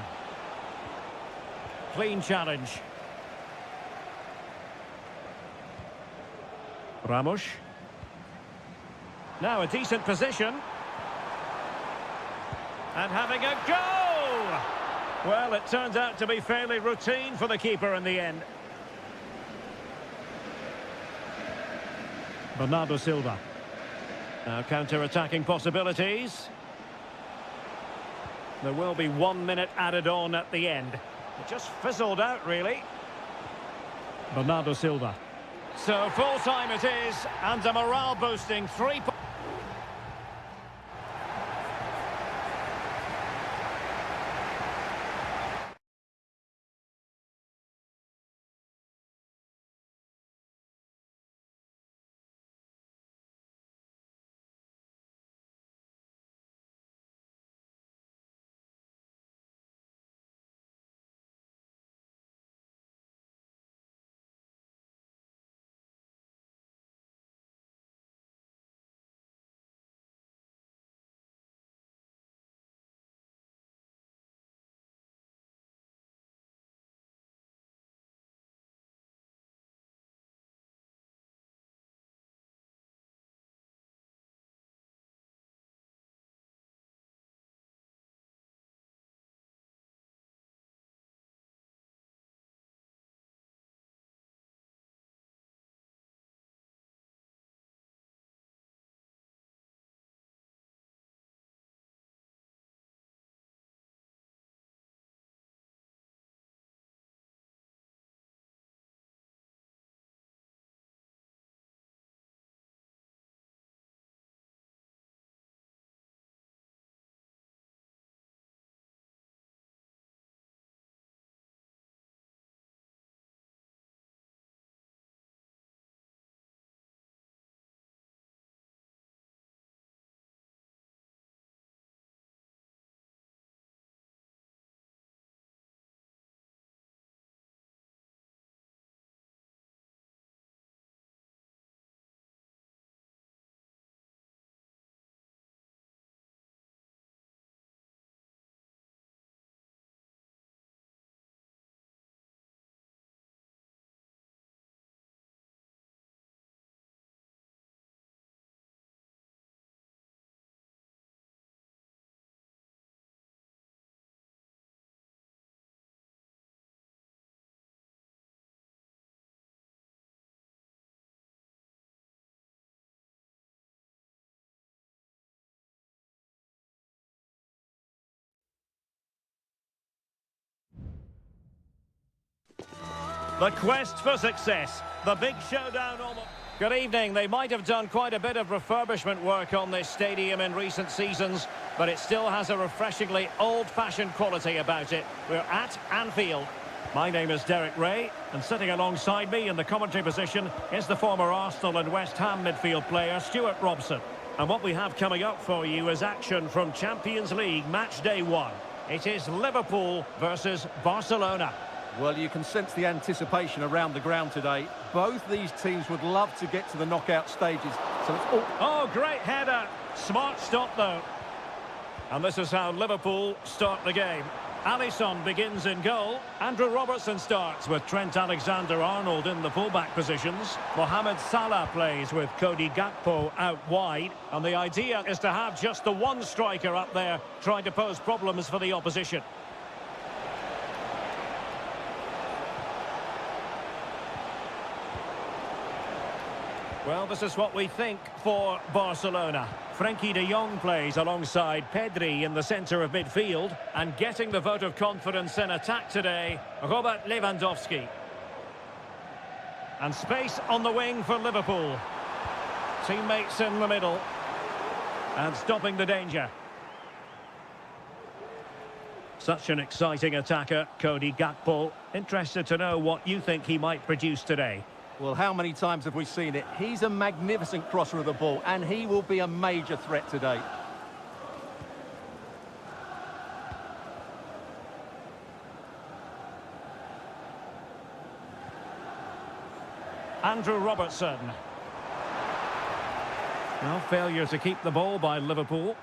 Clean challenge. Ramos. Now a decent position. And having a goal! Well, it turns out to be fairly routine for the keeper in the end. Bernardo Silva. Now counter-attacking possibilities. There will be 1 minute added on at the end. It just fizzled out, really. Bernardo Silva. So full-time it is, and a morale-boosting 3 points. The quest for success. The big showdown almost. Good evening. They might have done quite a bit of refurbishment work on this stadium in recent seasons, but it still has a refreshingly old-fashioned quality about it. We're at Anfield. My name is Derek Ray, and sitting alongside me in the commentary position is the former Arsenal and West Ham midfield player Stuart Robson. And what we have coming up for you is action from Champions League match day 1. It is Liverpool versus Barcelona. Well, you can sense the anticipation around the ground today. Both these teams would love to get to the knockout stages. So it's all... Oh, great header. Smart stop, though. And this is how Liverpool start the game. Alisson begins in goal. Andrew Robertson starts with Trent Alexander-Arnold in the fullback positions. Mohamed Salah plays with Cody Gakpo out wide. And the idea is to have just the one striker up there trying to pose problems for the opposition. Well, this is what we think for Barcelona. Frenkie de Jong plays alongside Pedri in the centre of midfield. And getting the vote of confidence in attack today, Robert Lewandowski. And space on the wing for Liverpool. Teammates in the middle. And stopping the danger. Such an exciting attacker, Cody Gakpo. Interested to know what you think he might produce today. Well, how many times have we seen it? He's a magnificent crosser of the ball, and he will be a major threat today. Andrew Robertson. Well, failure to keep the ball by Liverpool.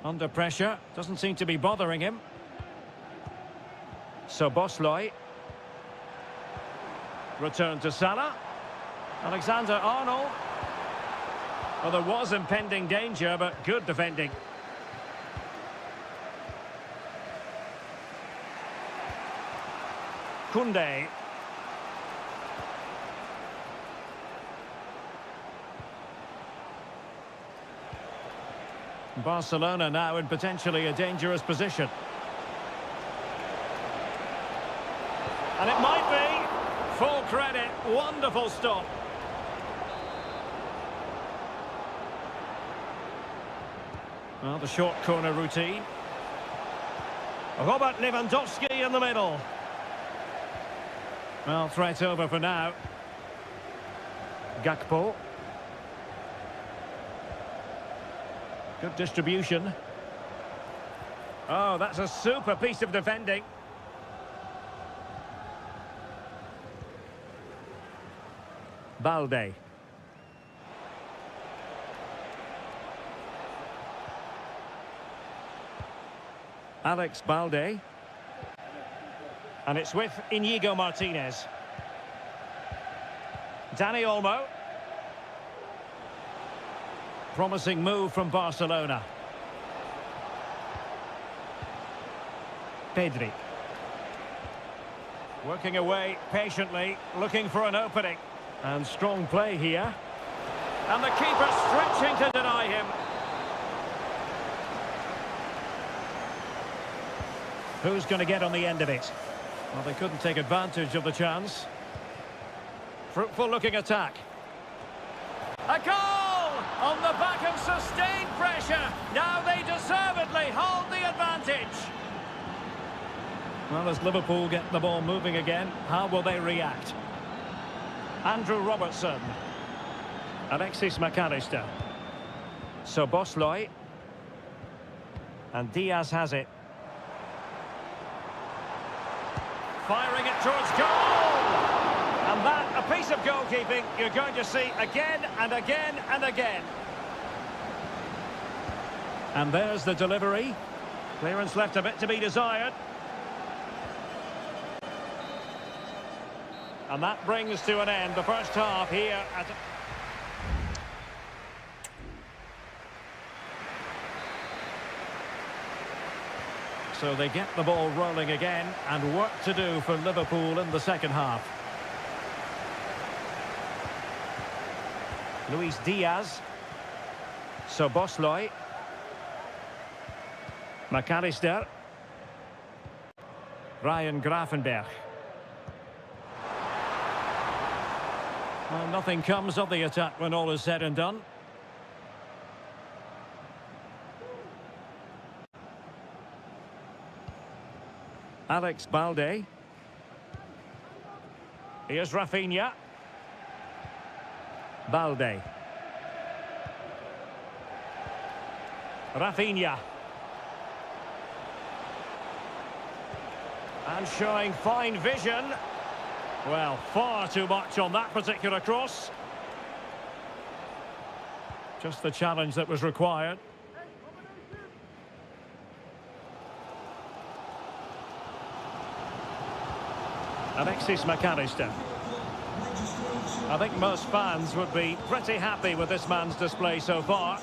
Under pressure, doesn't seem to be bothering him. So Bosley. Return to Salah. Alexander-Arnold. Well, there was impending danger, but good defending. Koundé. Barcelona now in potentially a dangerous position. And it might be. Full credit. Wonderful stop. Well, the short corner routine. Robert Lewandowski in the middle. Well, threat over for now. Gakpo. Good distribution. Oh, that's a super piece of defending. Balde. Alex Balde. And it's with Inigo Martinez. Dani Olmo. Promising move from Barcelona. Pedri. Working away patiently, looking for an opening. And strong play here. And the keeper stretching to deny him. Who's going to get on the end of it? Well, they couldn't take advantage of the chance. Fruitful looking attack. A goal! On the back of sustained pressure. Now they deservedly hold the advantage. Well, as Liverpool get the ball moving again, how will they react? Andrew Robertson. Alexis McAllister. So Bosley. And Diaz has it. Firing it towards goal! And that, a piece of goalkeeping you're going to see again and again and again. And there's the delivery. Clearance left a bit to be desired. And that brings to an end the first half here at... So they get the ball rolling again, and work to do for Liverpool in the second half. Luis Diaz. So Bosloy. McAllister. Ryan Grafenberg. Well, nothing comes of the attack when all is said and done. Alex Balde. Here's Rafinha. Balde. Rafinha. And showing fine vision. Well, far too much on that particular cross. Just the challenge that was required. Alexis McAllister. I think most fans would be pretty happy with this man's display so far.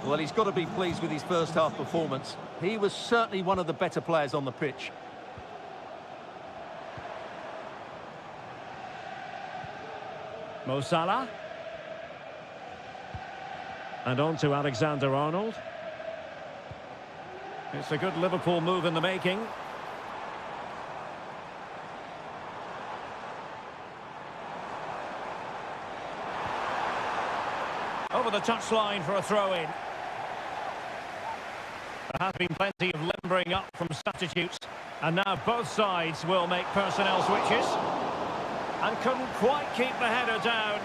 Well, he's got to be pleased with his first half performance. He was certainly one of the better players on the pitch. Mo Salah. And on to Alexander-Arnold. It's a good Liverpool move in the making. Over the touchline for a throw-in. There has been plenty of limbering up from substitutes, and now both sides will make personnel switches. And couldn't quite keep the header down.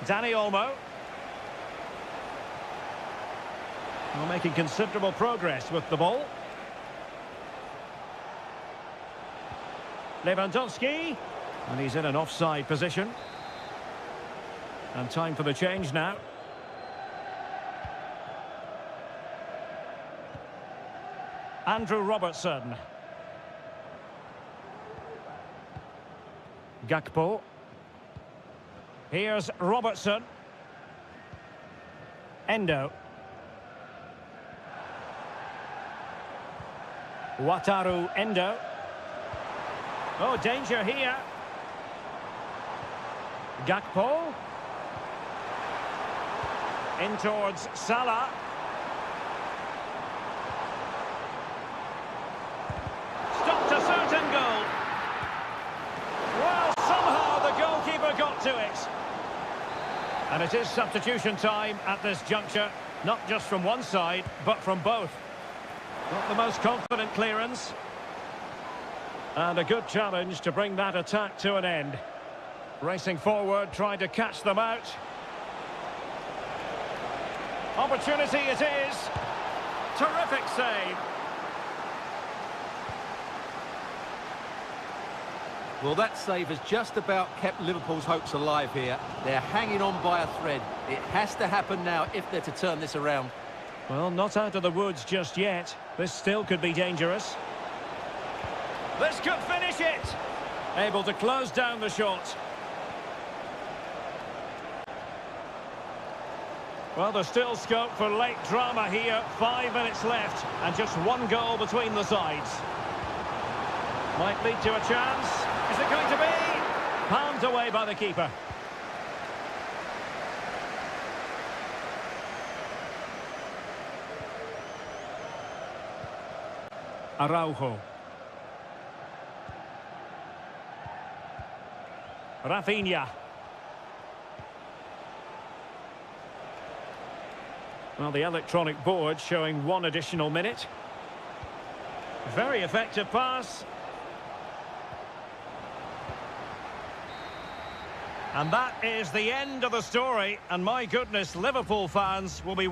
Danny Olmo. Well, making considerable progress with the ball. Lewandowski. And he's in an offside position. And time for the change now. Andrew Robertson. Gakpo. Here's Robertson. Endo. Wataru Endo. Oh, danger here. Gakpo. In towards Salah. Stopped a certain goal. Well, somehow the goalkeeper got to it. And it is substitution time at this juncture, not just from one side, but from both. Not the most confident clearance. And a good challenge to bring that attack to an end. Racing forward, trying to catch them out. Opportunity it is. Terrific save. Well, that save has just about kept Liverpool's hopes alive here. They're hanging on by a thread. It has to happen now if they're to turn this around. Well, not out of the woods just yet. This still could be dangerous. This could finish it. Able to close down the shot. Well, there's still scope for late drama here. 5 minutes left and just one goal between the sides. Might lead to a chance. Is it going to be? Palmed away by the keeper. Araujo. Rafinha. Well, the electronic board showing one additional minute. Very effective pass. And that is the end of the story. And my goodness, Liverpool fans will be...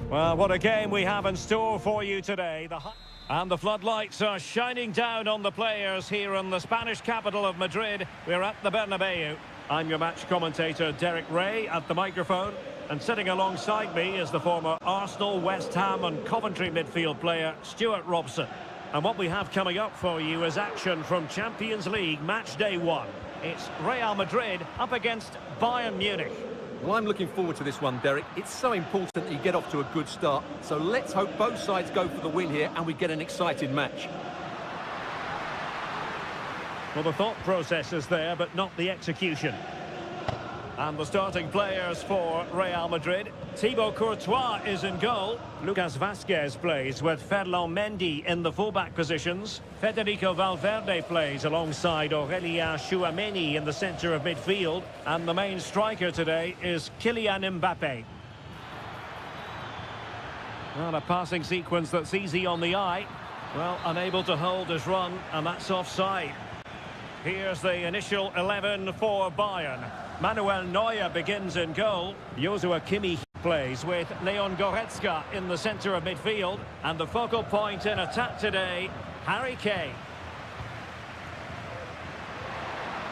Well, what a game we have in store for you today. And the floodlights are shining down on the players here in the Spanish capital of Madrid. We're at the Bernabeu. I'm your match commentator, Derek Ray, at the microphone. And sitting alongside me is the former Arsenal, West Ham and Coventry midfield player, Stuart Robson. And what we have coming up for you is action from Champions League match day 1. It's Real Madrid up against Bayern Munich. Well, I'm looking forward to this one, Derek. It's so important that you get off to a good start. So let's hope both sides go for the win here and we get an exciting match. Well, the thought process is there, but not the execution. And the starting players for Real Madrid. Thibaut Courtois is in goal. Lucas Vazquez plays with Ferland Mendy in the fullback positions. Federico Valverde plays alongside Aurélien Tchouameni in the centre of midfield. And the main striker today is Kylian Mbappe. Well, a passing sequence that's easy on the eye. Well, unable to hold his run, and that's offside. Here's the initial 11 for Bayern. Manuel Neuer begins in goal. Joshua Kimmich plays with Leon Goretzka in the centre of midfield. And the focal point in attack today, Harry Kane.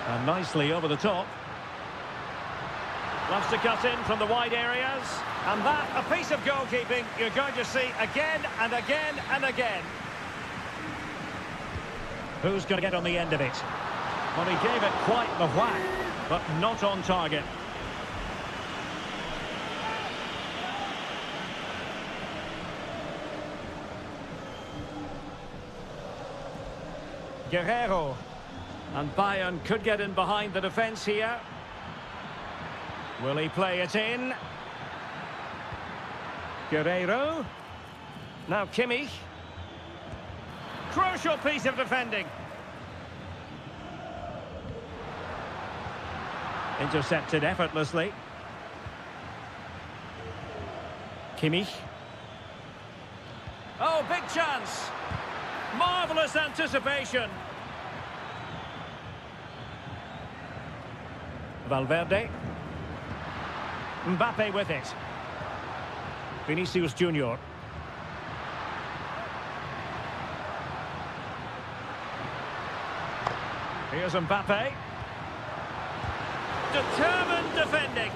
And nicely over the top. Loves to cut in from the wide areas. And that, a piece of goalkeeping you're going to see again and again and again. Who's going to get on the end of it? Well, he gave it quite the whack, but not on target. Guerrero. And Bayern could get in behind the defence here. Will he play it in? Guerrero. Now Kimmich. Crucial piece of defending. Intercepted effortlessly. Kimmich. Oh, big chance. Marvellous anticipation. Valverde. Mbappe with it. Vinicius Junior. Here's Mbappe. Determined defending.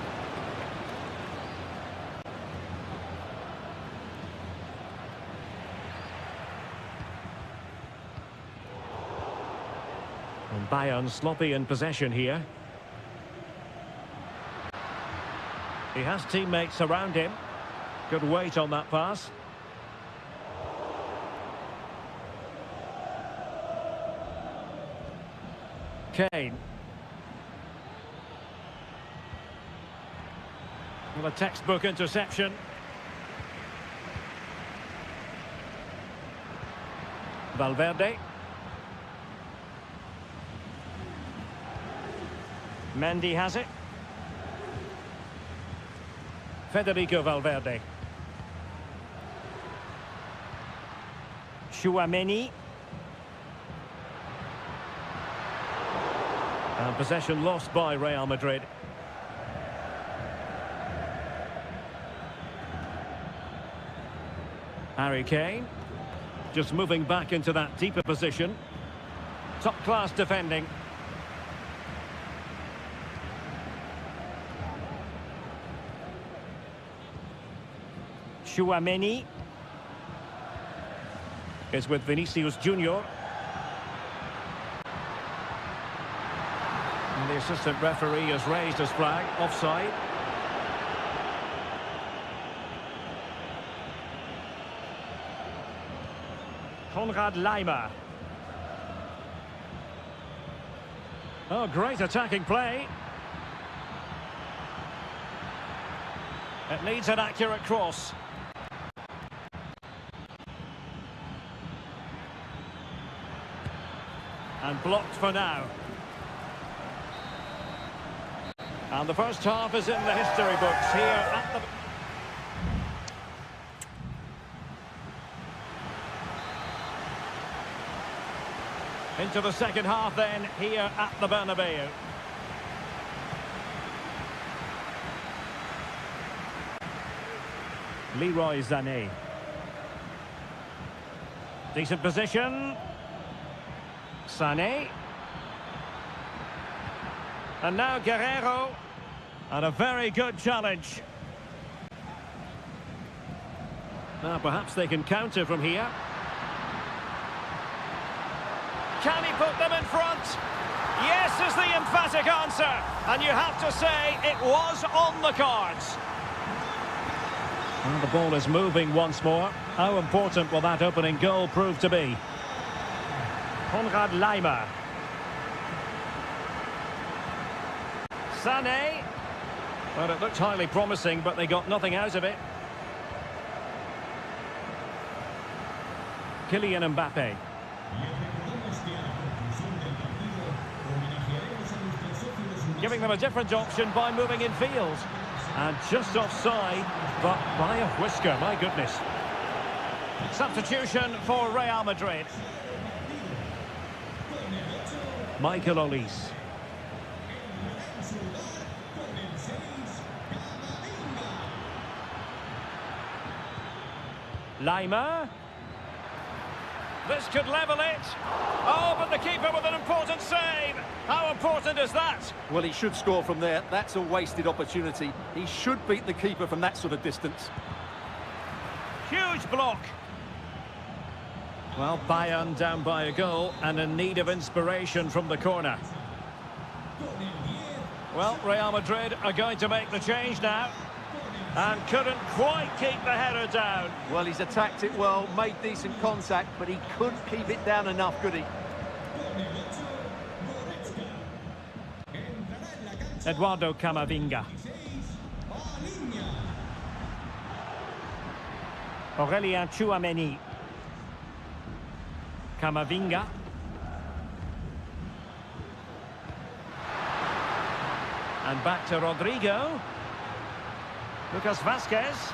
And Bayern sloppy in possession here. He has teammates around him. Good weight on that pass. Kane. Well, a textbook interception. Valverde. Mendy has it. Federico Valverde. Tchouameni. And possession lost by Real Madrid. Harry Kane. Just moving back into that deeper position. Top-class defending. Tchouameni is with Vinicius Junior. And the assistant referee has raised his flag, offside. Konrad Laimer. Oh, great attacking play. It needs an accurate cross. And blocked for now. And the first half is in the history books here at the... Into the second half then, here at the Bernabeu. Leroy Sané. Decent position. Sané. And now Guerrero. And a very good challenge. Now perhaps they can counter from here. Can he put them in front? Yes is the emphatic answer. And you have to say it was on the cards. And the ball is moving once more. How important will that opening goal prove to be? Konrad Laimer. Sané. Well, it looked highly promising, but they got nothing out of it. Kylian Mbappe. Giving them a different option by moving in field. And just offside, but by a whisker, my goodness. Substitution for Real Madrid. Michael Olise. Laimer. This could level it. Oh, but the keeper with an important save. How important is that? Well, he should score from there. That's a wasted opportunity. He should beat the keeper from that sort of distance. Huge block. Well, Bayern down by a goal and in need of inspiration from the corner. Well, Real Madrid are going to make the change now. And couldn't quite keep the header down. Well, he's attacked it well, made decent contact, but he couldn't keep it down enough, could he? Eduardo Camavinga. Aurélien Tchouameni. Camavinga. And back to Rodrigo. Lucas Vázquez.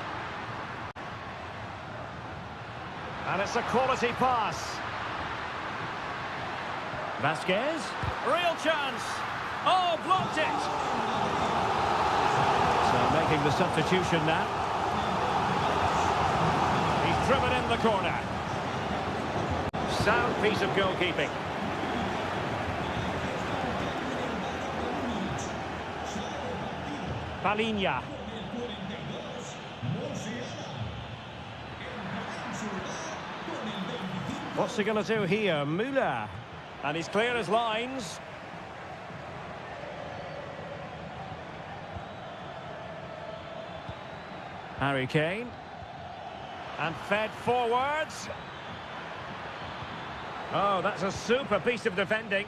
And it's a quality pass. Vázquez. Real chance. Oh, blocked it. So making the substitution now. He's driven in the corner. Sound piece of goalkeeping. Palinha. What's he going to do here? Müller. And he's clear as lines. Harry Kane. And fed forwards. Oh, that's a super piece of defending.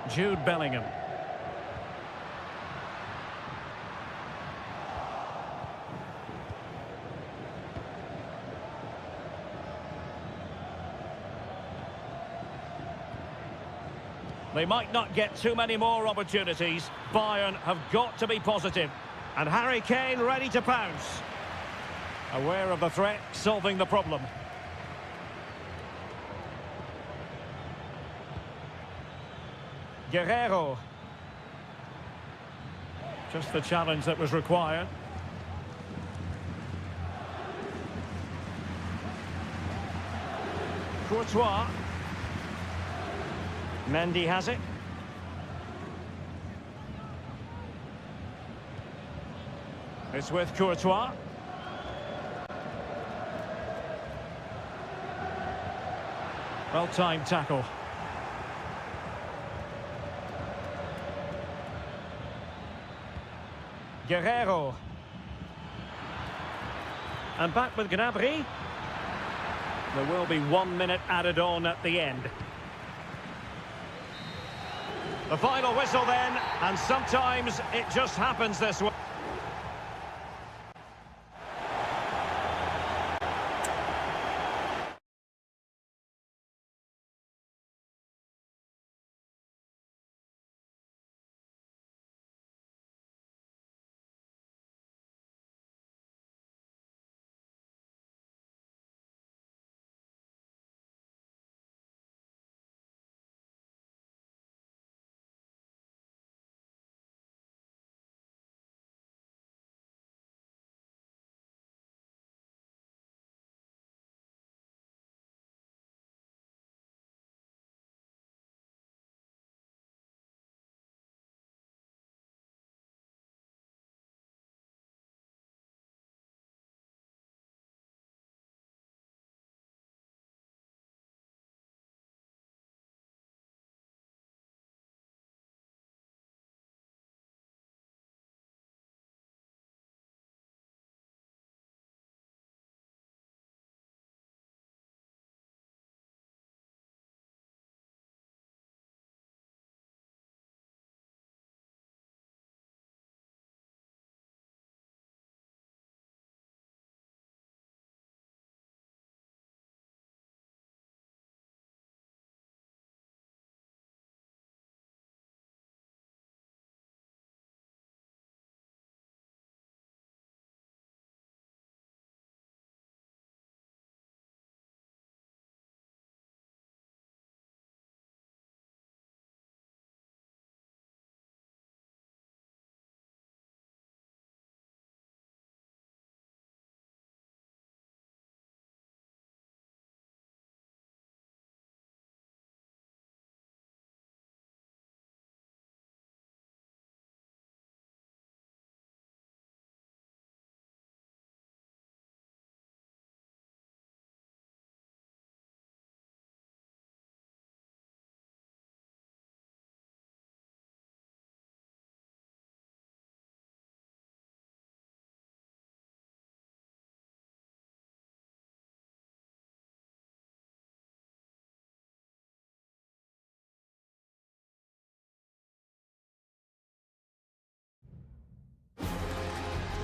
Jude Bellingham. They might not get too many more opportunities. Bayern have got to be positive. And Harry Kane ready to pounce. Aware of the threat, solving the problem. Guerrero. Just the challenge that was required. Courtois. Mendy has it. It's with Courtois. Well-timed tackle. Guerrero. And back with Gnabry. There will be 1 minute added on at the end. The final whistle then, and sometimes it just happens this way.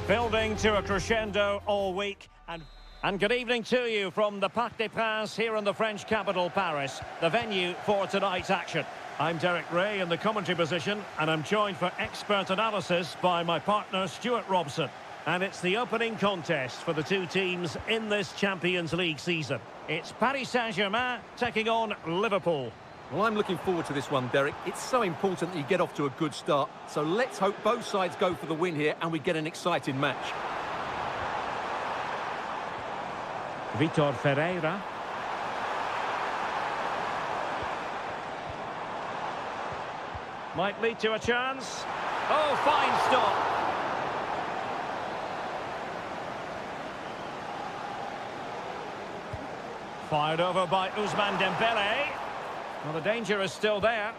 Building to a crescendo all week. And good evening to you from the Parc des Princes here in the French capital, Paris, the venue for tonight's action. I'm Derek Ray in the commentary position, and I'm joined for expert analysis by my partner, Stuart Robson. And it's the opening contest for the two teams in this Champions League season. It's Paris Saint-Germain taking on Liverpool. Well, I'm looking forward to this one, Derek. It's so important that you get off to a good start. So let's hope both sides go for the win here and we get an exciting match. Vitor Ferreira. Might lead to a chance. Oh, fine stop. Fired over by Ousmane Dembele. Well, the danger is still there.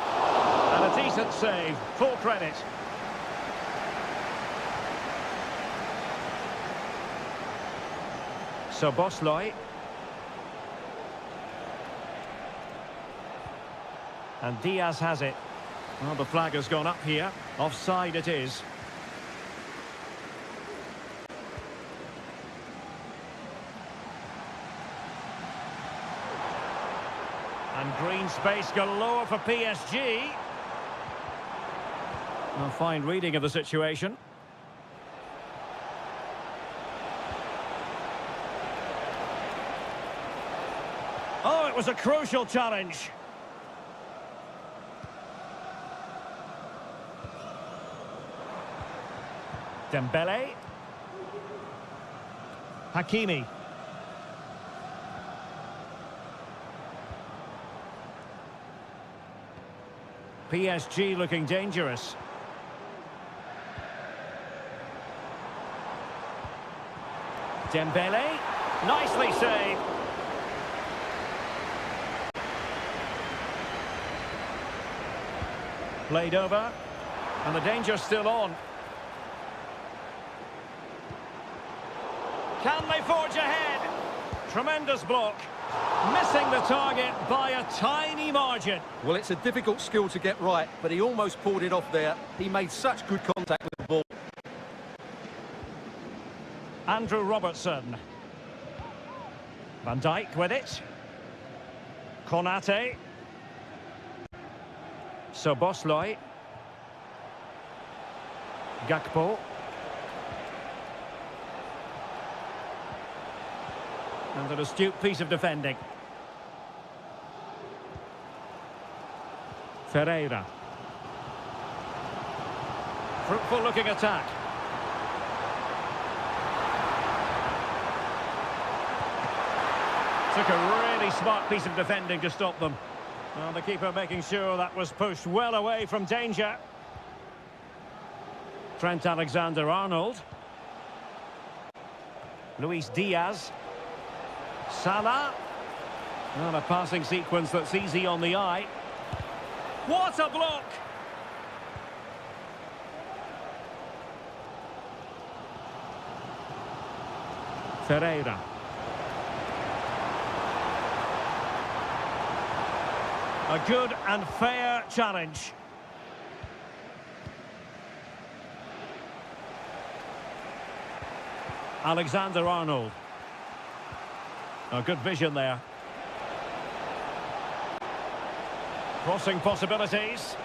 And a decent save. Full credit. So Bosloy. And Diaz has it. Well, the flag has gone up here. Offside it is. And green space galore for PSG. A fine reading of the situation. Oh, it was a crucial challenge. Dembele. Hakimi. PSG looking dangerous. Dembele. Nicely saved. Played over. And the danger's still on. Can they forge ahead? Tremendous block. Missing the target by a tiny margin. Well, it's a difficult skill to get right, but he almost pulled it off there. He made such good contact with the ball. Andrew Robertson. Van Dijk with it. Konate. So Bosloy. Gakpo. And an astute piece of defending. Ferreira. Fruitful looking attack. Took a really smart piece of defending to stop them. Well, the keeper making sure that was pushed well away from danger. Trent Alexander-Arnold. Luis Diaz. Salah. Well, a passing sequence that's easy on the eye. What a block! Ferreira. A good and fair challenge. Alexander-Arnold. A good vision there. Crossing possibilities.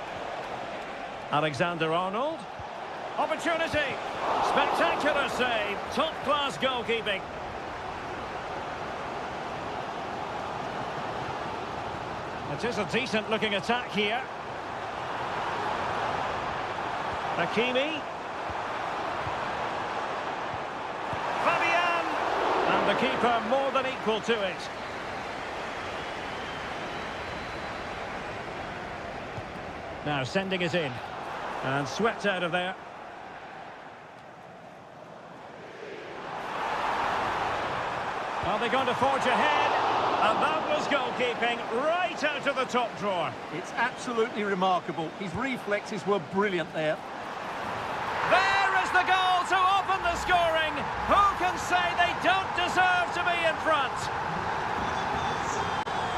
Alexander-Arnold. Opportunity. Spectacular save. Top-class goalkeeping. It is a decent-looking attack here. Hakimi. The keeper more than equal to it. Now sending it in. And swept out of there. Are they going to forge ahead? And that was goalkeeping right out of the top drawer. It's absolutely remarkable. His reflexes were brilliant there. There is the goal to open the scoring. Who can say they don't deserve to be in front?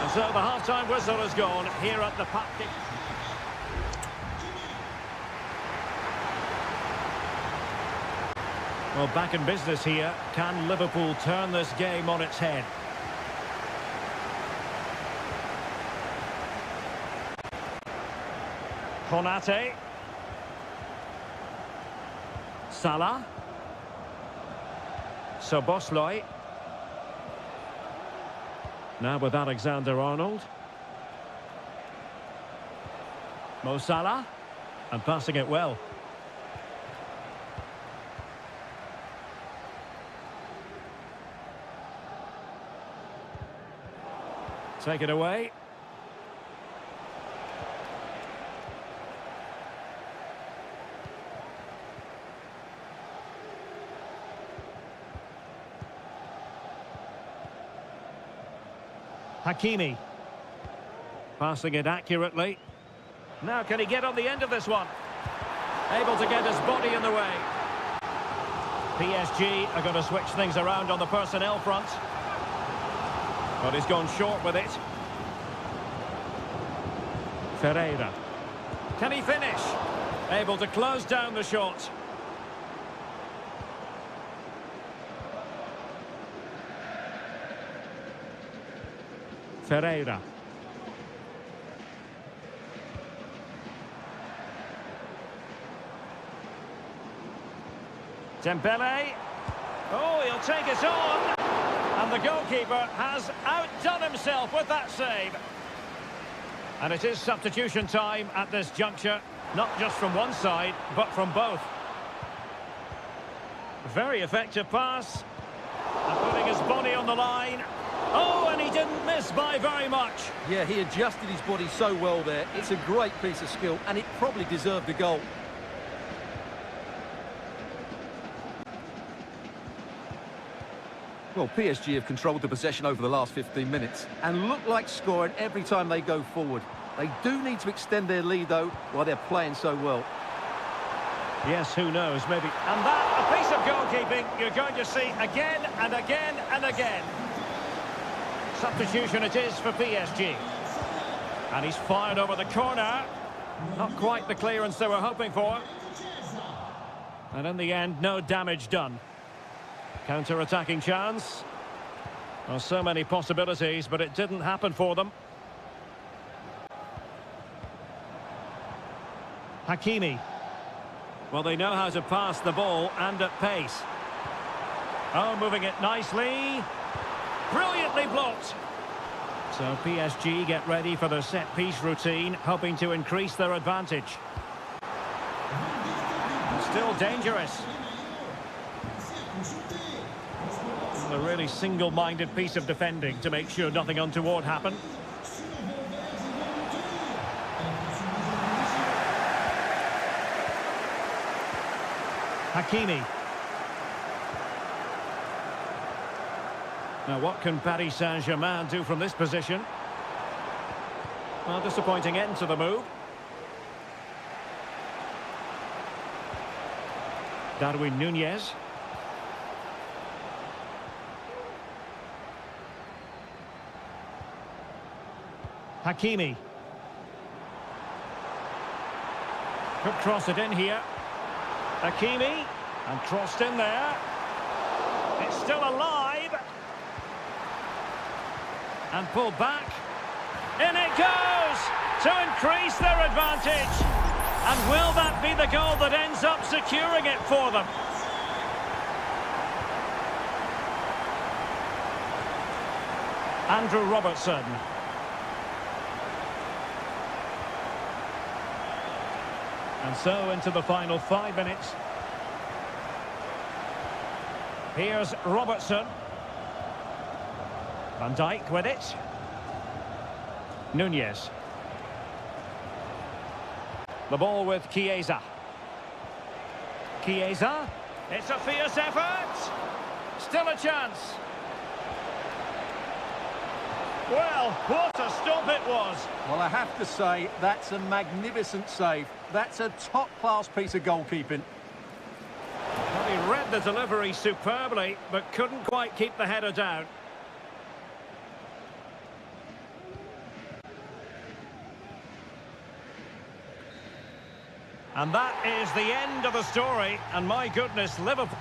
And so the half-time whistle has gone here at the Parc des Princes. Well, back in business here. Can Liverpool turn this game on its head? Konate. Salah. Soboslai. Now with Alexander-Arnold. Mo Salah. And passing it well. Take it away. Hakimi. Passing it accurately. Now can he get on the end of this one? Able to get his body in the way. PSG are going to switch things around on the personnel front. But he's gone short with it. Ferreira. Can he finish? Able to close down the shot. Ferreira. Dembele. Oh, he'll take it on. And the goalkeeper has outdone himself with that save. And it is substitution time at this juncture. Not just from one side, but from both. Very effective pass. And putting his body on the line. Oh, and he didn't miss by very much. Yeah, he adjusted his body so well there. It's a great piece of skill, and it probably deserved a goal. Well, PSG have controlled the possession over the last 15 minutes and look like scoring every time they go forward. They do need to extend their lead, though, while they're playing so well. Yes, who knows, maybe. And that, a piece of goalkeeping you're going to see again and again and again. Substitution it is for PSG. And he's fired over the corner. Not quite the clearance they were hoping for. And in the end, no damage done. Counter-attacking chance. Well, so many possibilities, but it didn't happen for them. Hakimi. Well, they know how to pass the ball and at pace. Oh, moving it nicely. Brilliantly blocked. So PSG get ready for their set-piece routine, hoping to increase their advantage. Still dangerous. A really single-minded piece of defending to make sure nothing untoward happened. Hakimi. Now what can Paris Saint-Germain do from this position? Well, disappointing end to the move. Darwin Núñez. Hakimi. Could cross it in here. Hakimi. And crossed in there. It's still alive. And pulled back. In it goes! To increase their advantage. And will that be the goal that ends up securing it for them? Andrew Robertson. And so into the final 5 minutes. Here's Robertson. Van Dijk with it. Núñez. The ball with Chiesa. Chiesa. It's a fierce effort. Still a chance. Well, what a stop it was. Well, I have to say, that's a magnificent save. That's a top-class piece of goalkeeping. Well, he read the delivery superbly, but couldn't quite keep the header down. And that is the end of the story. And my goodness, Liverpool.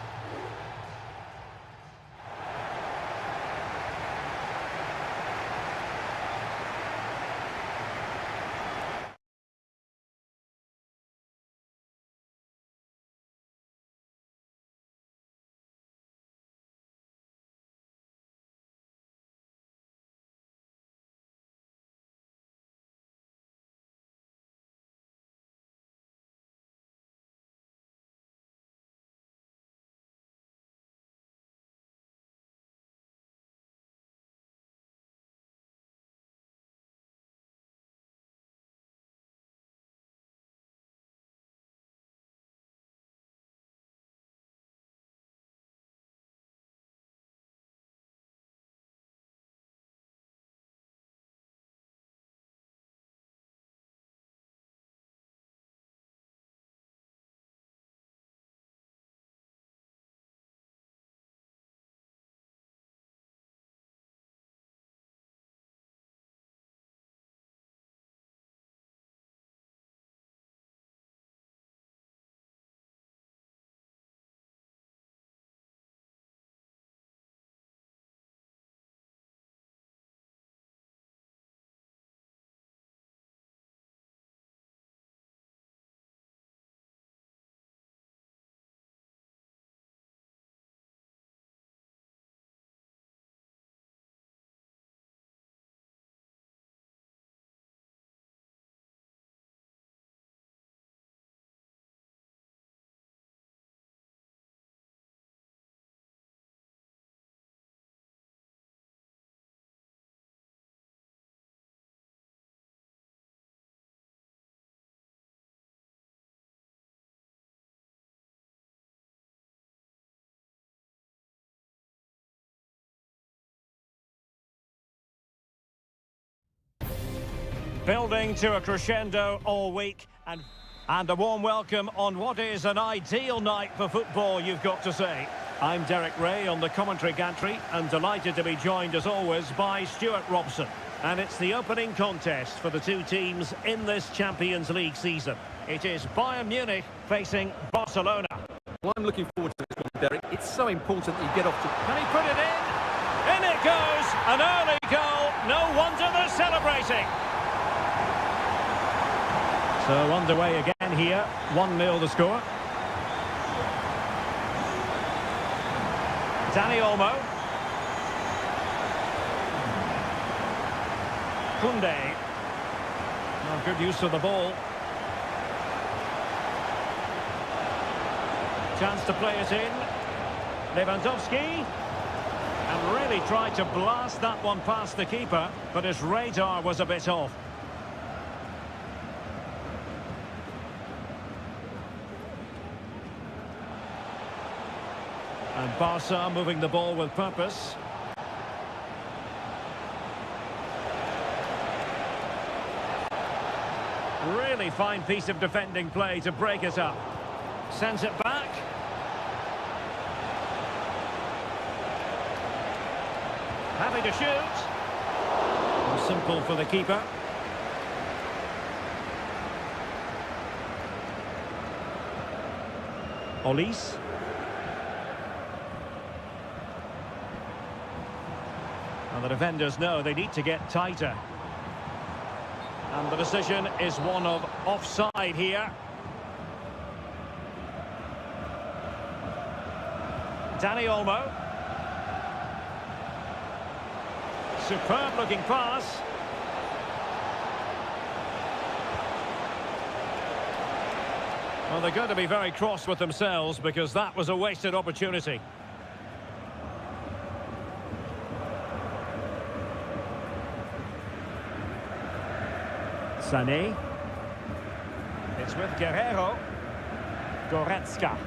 Building to a crescendo all week, and a warm welcome on what is an ideal night for football, you've got to say. I'm Derek Ray on the commentary gantry, and delighted to be joined as always by Stuart Robson. And it's the opening contest for the two teams in this Champions League season. It is Bayern Munich facing Barcelona. Well, I'm looking forward to this one, Derek. It's so important that you get off to... Can he put it in? In it goes! An early goal. No wonder they're celebrating. So underway again here. 1-0 the score. Dani Olmo. Koundé. Oh, good use of the ball. Chance to play it in. Lewandowski. And really tried to blast that one past the keeper, but his radar was a bit off. And Barca moving the ball with purpose. Really fine piece of defending play to break it up. Sends it back. Happy to shoot. Simple for the keeper. Olise. And the defenders know they need to get tighter. And the decision is one of offside here. Dani Olmo. Superb looking pass. Well, they're going to be very cross with themselves because that was a wasted opportunity. Sané. It's with Guerrero. Goretzka.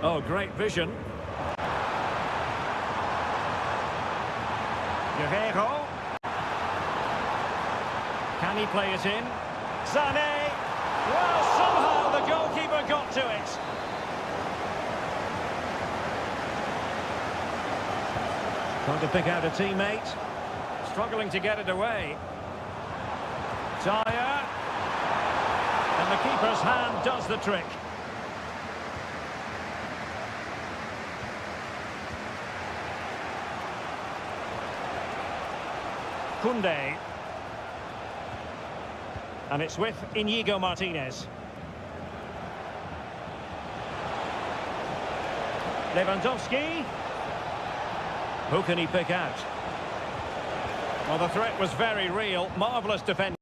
Oh, great vision. Guerrero. Can he play it in? Sané. Well, somehow the goalkeeper got to it. Trying to pick out a teammate. Struggling to get it away. Dyer. And the keeper's hand does the trick. Koundé. And it's with Íñigo Martínez. Lewandowski. Who can he pick out? Well, the threat was very real. Marvellous defending.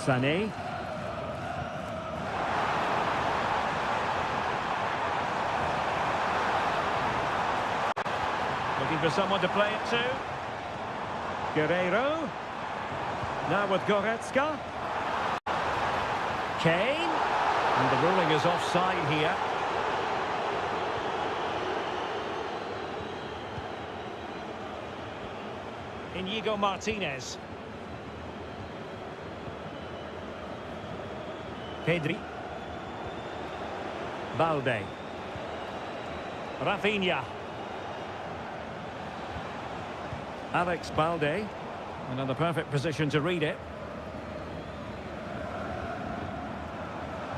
Sané. Looking for someone to play it to. Guerrero. Now with Goretzka. Kane. And the ruling is offside here. Íñigo Martínez. Pedri. Balde. Rafinha. Alex Balde. Another perfect position to read it.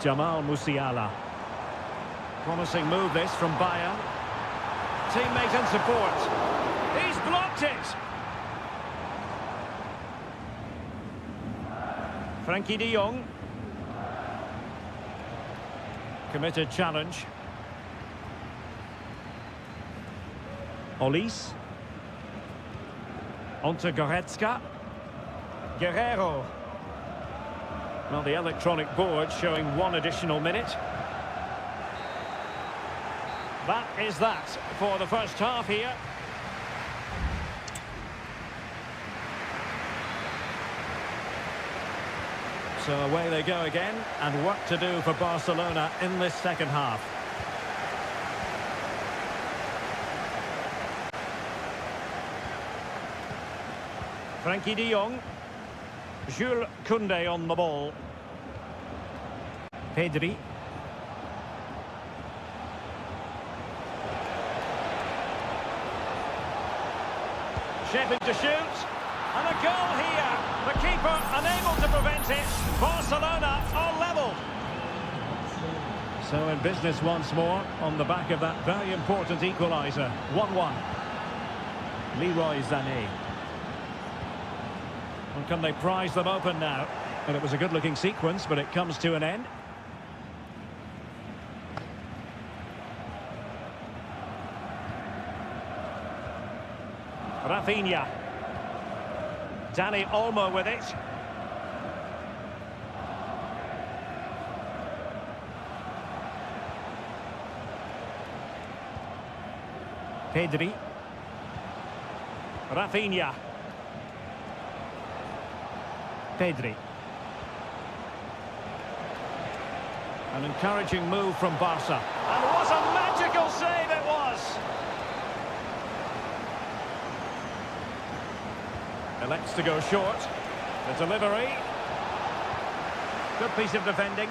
Jamal Musiala. Promising move this from Bayern. Teammate and support. He's blocked it. Frankie de Jong. Committed challenge. Olise. Onto Goretzka. Guerrero. Well, the electronic board showing one additional minute. That is that for the first half here. So away they go again, and work to do for Barcelona in this second half. Frankie de Jong. Jules Koundé on the ball. Pedri. Shaping to shoot. And a goal here. The keeper unable to prevent it. Barcelona are level. So in business once more on the back of that very important equaliser. 1-1. Leroy Sané. Well, can they prise them open now? And it was a good-looking sequence, but it comes to an end. Rafinha. Dani Olmo with it. Pedri. Rafinha. Pedri. An encouraging move from Barca. And what a magical save it was! Elects to go short. The delivery. Good piece of defending.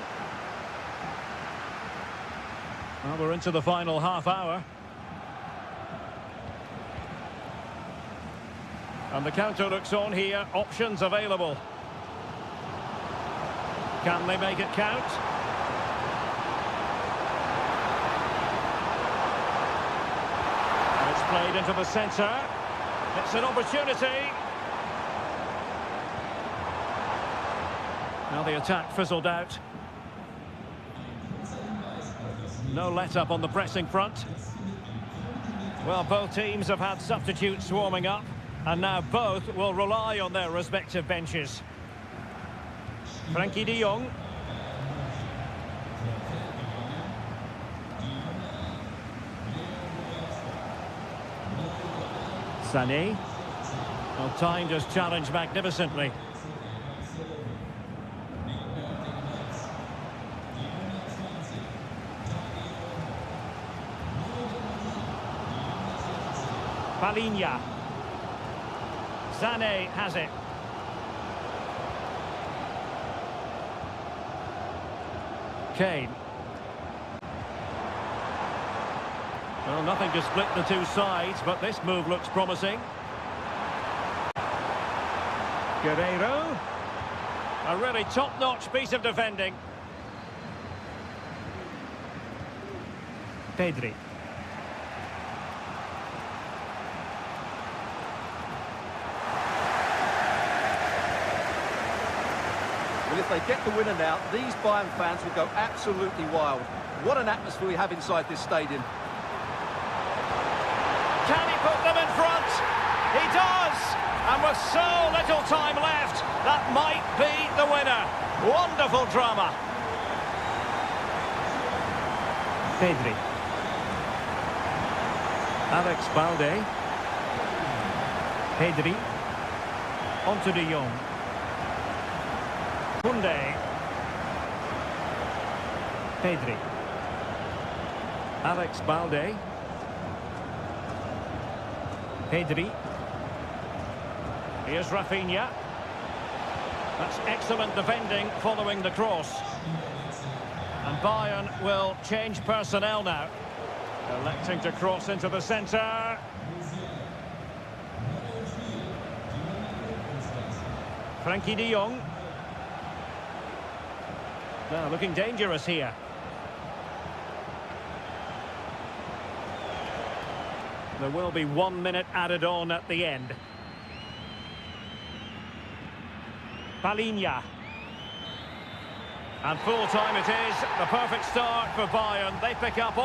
Well, we're into the final half hour. And the counter looks on here. Options available. Can they make it count? And it's played into the centre. It's an opportunity. Now the attack fizzled out. No let-up on the pressing front. Well, both teams have had substitutes warming up, and now both will rely on their respective benches. Frankie de Jong. Sané. Well, timed his challenge magnificently. Palinha. Sané has it. Kane. Well, nothing to split the two sides, but this move looks promising. Guerreiro. A really top-notch piece of defending. Pedri. Well, if they get the winner now, these Bayern fans will go absolutely wild. What an atmosphere we have inside this stadium. Can he put them in front? He does! And with so little time left, that might be the winner. Wonderful drama. Pedri. Alex Balde. Pedri. Onto de Jong. Koundé. Pedri. Alex Balde. Pedri. Here's Rafinha. That's excellent defending following the cross. And Bayern will change personnel now. Electing to cross into the centre. Frankie de Jong. Now looking dangerous here. There will be 1 minute added on at the end. Palinha. And full time it is. The perfect start for Bayern. They pick up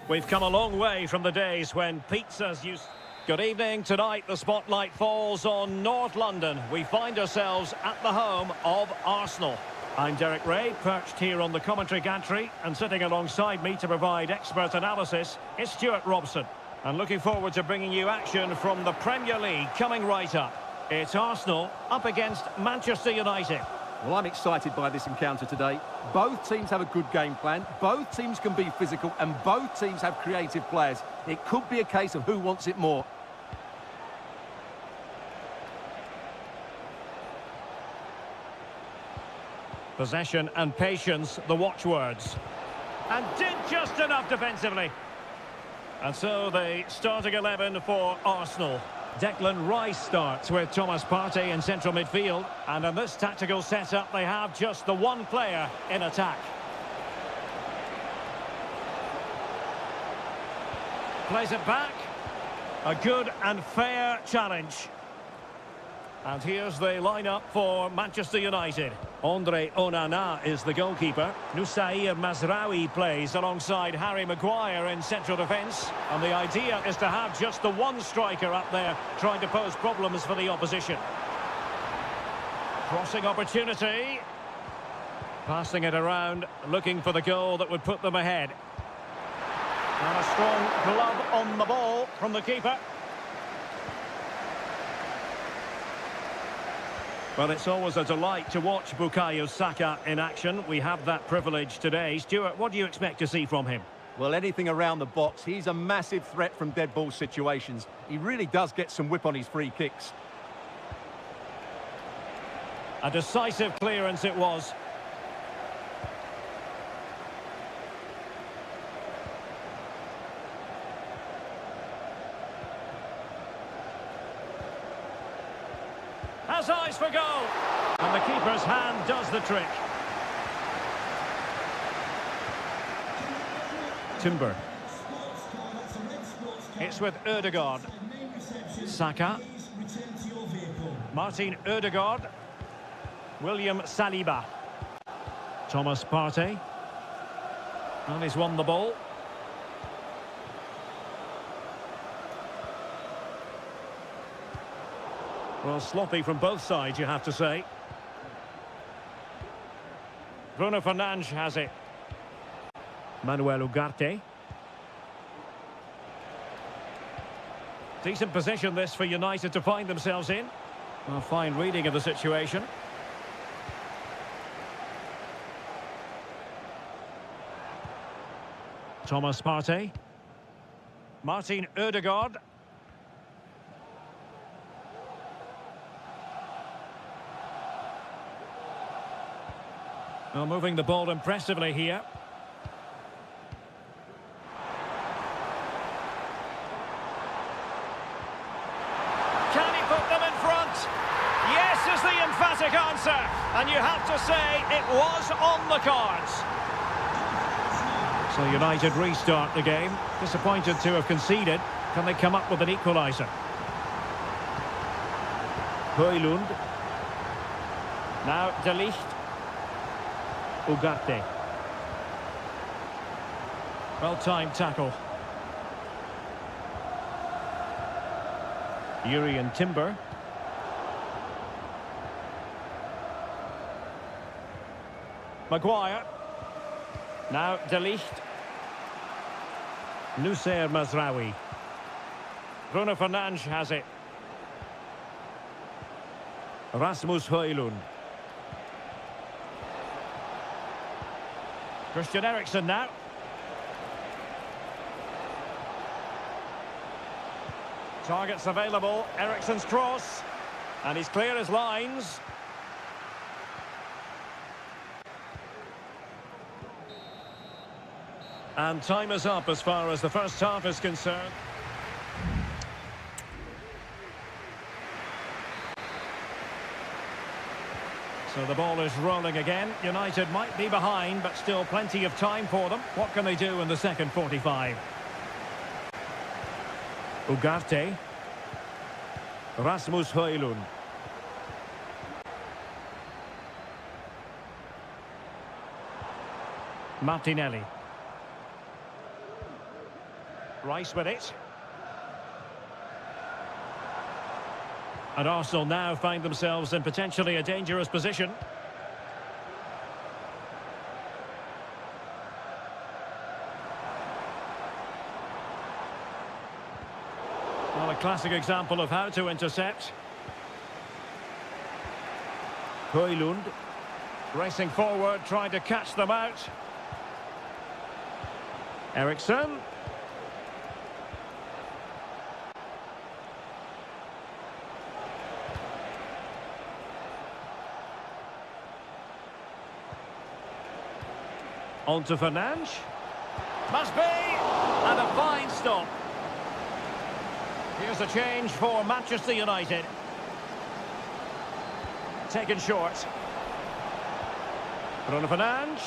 We've come a long way from the days when pizzas used... Good evening. Tonight the spotlight falls on North London. We find ourselves at the home of Arsenal. I'm Derek Ray, perched here on the commentary gantry, and sitting alongside me to provide expert analysis is Stuart Robson. And looking forward to bringing you action from the Premier League coming right up. It's Arsenal up against Manchester United. Well, I'm excited by this encounter today. Both teams have a good game plan, both teams can be physical, and both teams have creative players. It could be a case of who wants it more. Possession and patience, the watchwords. And did just enough defensively. And so the starting 11 for Arsenal. Declan Rice starts with Thomas Partey in central midfield. And in this tactical setup, they have just the one player in attack. Plays it back. A good and fair challenge. And here's the lineup for Manchester United. Andre Onana is the goalkeeper. Nusair Mazraoui plays alongside Harry Maguire in central defence. And the idea is to have just the one striker up there trying to pose problems for the opposition. Crossing opportunity. Passing it around, looking for the goal that would put them ahead. And a strong glove on the ball from the keeper. Well, it's always a delight to watch Bukayo Saka in action. We have that privilege today. Stuart, what do you expect to see from him? Well, anything around the box. He's a massive threat from dead ball situations. He really does get some whip on his free kicks. A decisive clearance it was. Has eyes for goal. And the keeper's hand does the trick. Timber. It's with Ødegaard. Saka. Martin Ødegaard. William Saliba. Thomas Partey. And he's won the ball. Well, sloppy from both sides, you have to say. Bruno Fernandes has it. Manuel Ugarte. Decent position this for United to find themselves in. A fine reading of the situation. Thomas Partey. Martin Ødegaard. Well, moving the ball impressively here. Can he put them in front? Yes is the emphatic answer. And you have to say it was on the cards. So United restart the game. Disappointed to have conceded. Can they come up with an equaliser? Højlund. Now De Ligt. Ugarte. Well-timed tackle. Yuri and Timber. Maguire. Now De Ligt. Nusair Mazraoui. Bruno Fernandes has it. Rasmus Højlund. Christian Eriksen now. Targets available. Eriksen's cross. And he's clear as lines. And time is up as far as the first half is concerned. So the ball is rolling again. United might be behind, but still plenty of time for them. What can they do in the second 45? Ugarte. Rasmus Højlund. Martinelli. Rice with it. And Arsenal now find themselves in potentially a dangerous position. Well, a classic example of how to intercept. Højlund racing forward, trying to catch them out. Eriksson. On to Fernandes. Must be! And a fine stop. Here's a change for Manchester United. Taken short. Bruno Fernandes.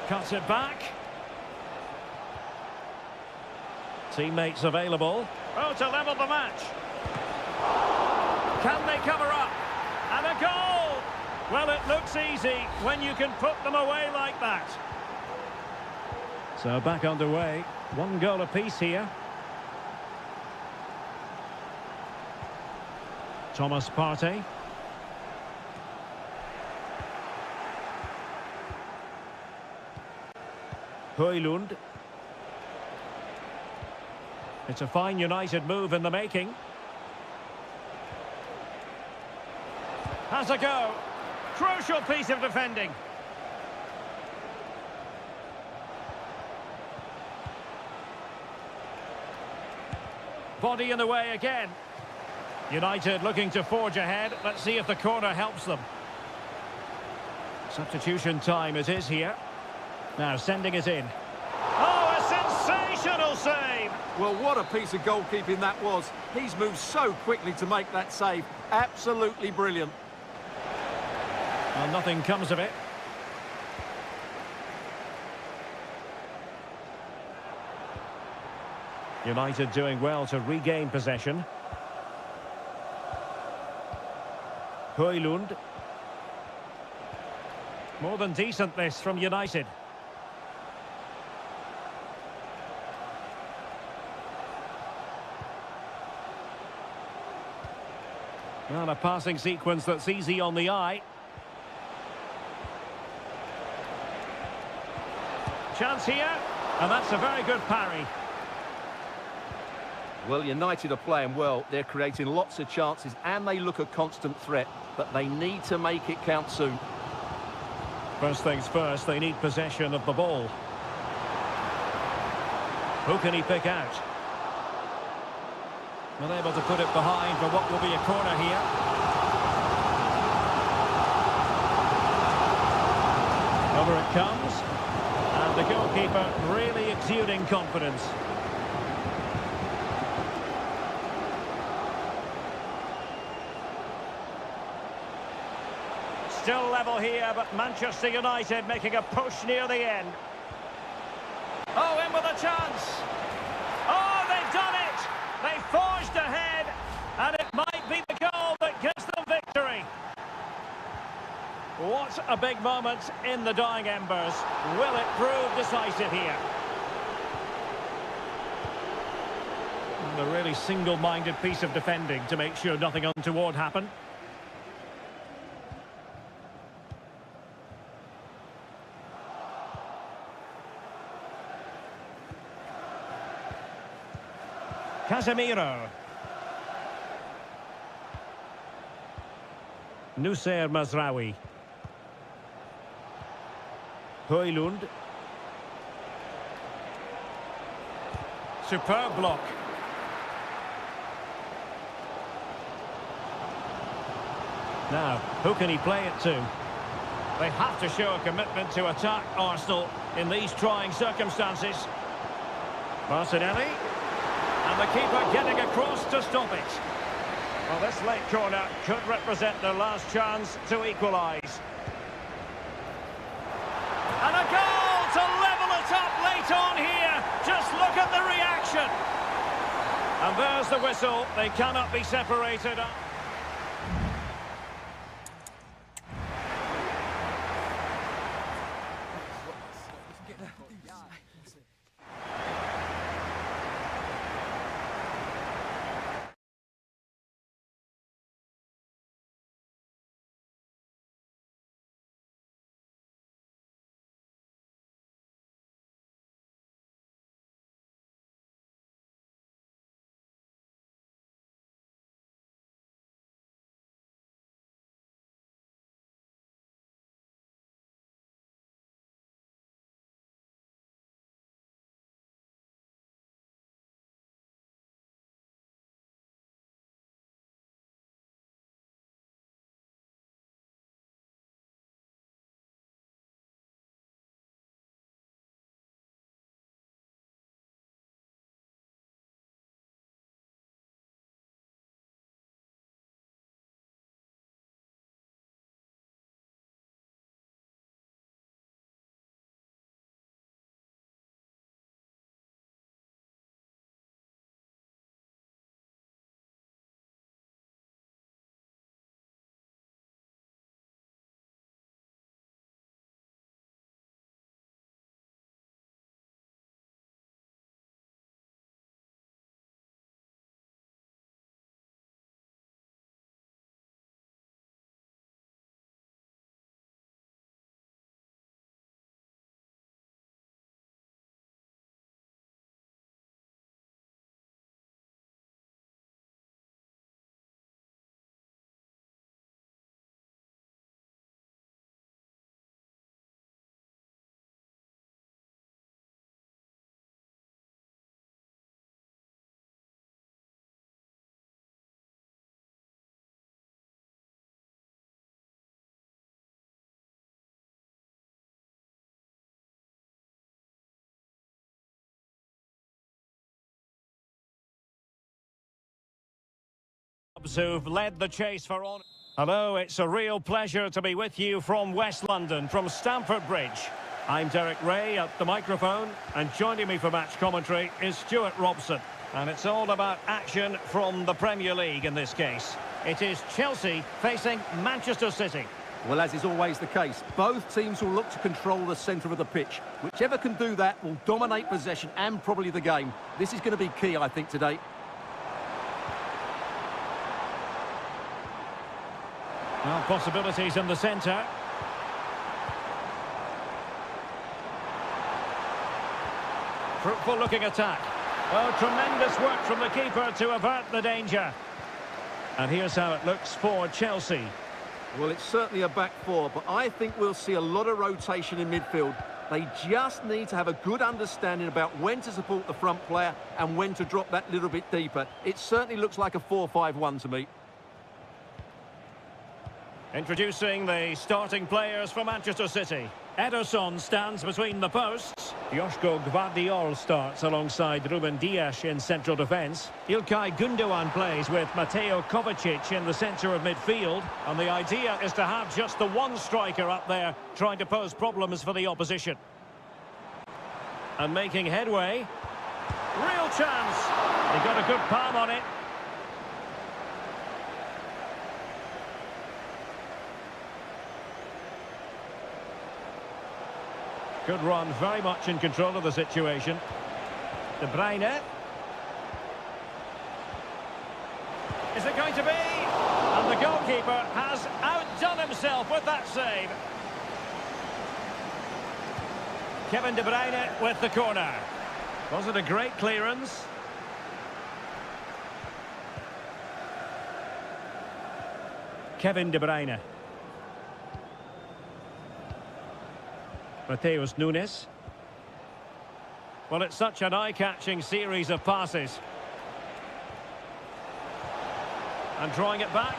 Cuts it back. Teammates available. Oh, to level the match. Can they cover up? And a goal! Well, it looks easy when you can put them away like that. So back underway. 1 goal apiece here. Thomas Partey. Højlund. It's a fine United move in the making. Has a go. Crucial piece of defending. Body in the way again. United looking to forge ahead. Let's see if the corner helps them. Substitution time it is here. Now sending it in. Oh, a sensational save! Well, what a piece of goalkeeping that was. He's moved so quickly to make that save. Absolutely brilliant. Well, nothing comes of it. United doing well to regain possession. Højlund. More than decent this from United. Well, a passing sequence that's easy on the eye. Chance here, and that's a very good parry. Well, United are playing well. They're creating lots of chances and they look a constant threat, but they need to make it count soon. First things first, they need possession of the ball. Who can he pick out? Unable to put it behind for what will be a corner here. Over it comes. And the goalkeeper really exuding confidence. Still level here, but Manchester United making a push near the end. Oh, in with a chance. Oh, they've done it. They forged ahead, and it might be the goal that gives them victory. What a big moment in the dying embers. Will it prove decisive here? And a really single-minded piece of defending to make sure nothing untoward happened. Casemiro. Nusser Mazraoui. Højlund. Superb block. Now, who can he play it to? They have to show a commitment to attack Arsenal in these trying circumstances. Martinelli. And the keeper getting across to stop it. Well, this late corner could represent their last chance to equalise. And a goal to level it up late on here. Just look at the reaction. And there's the whistle. They cannot be separated. who've led the chase for on. Hello, it's a real pleasure to be with you from West London, from Stamford Bridge. I'm Derek Ray at the microphone, and joining me for match commentary is Stuart Robson. And it's all about action from the Premier League in this case. It is Chelsea facing Manchester City. Well, as is always the case, both teams will look to control the centre of the pitch. Whichever can do that will dominate possession and probably the game. This is going to be key, I think, today. Well, possibilities in the centre. Fruitful looking attack. Oh, tremendous work from the keeper to avert the danger. And here's how it looks for Chelsea. Well, it's certainly a back four, but I think we'll see a lot of rotation in midfield. They just need to have a good understanding about when to support the front player and when to drop that little bit deeper. It certainly looks like a 4-5-1 to me. Introducing the starting players for Manchester City. Ederson stands between the posts. Joško Gvardiol starts alongside Ruben Dias in central defence. İlkay Gündoğan plays with Mateo Kovacic in the centre of midfield. And the idea is to have just the one striker up there trying to pose problems for the opposition. And making headway. Real chance. He got a good palm on it. Good run, very much in control of the situation. De Bruyne. Is it going to be? And the goalkeeper has outdone himself with that save. Kevin De Bruyne with the corner. Was it a great clearance? Kevin De Bruyne. Mateus Nunes. Well, it's such an eye-catching series of passes. And drawing it back.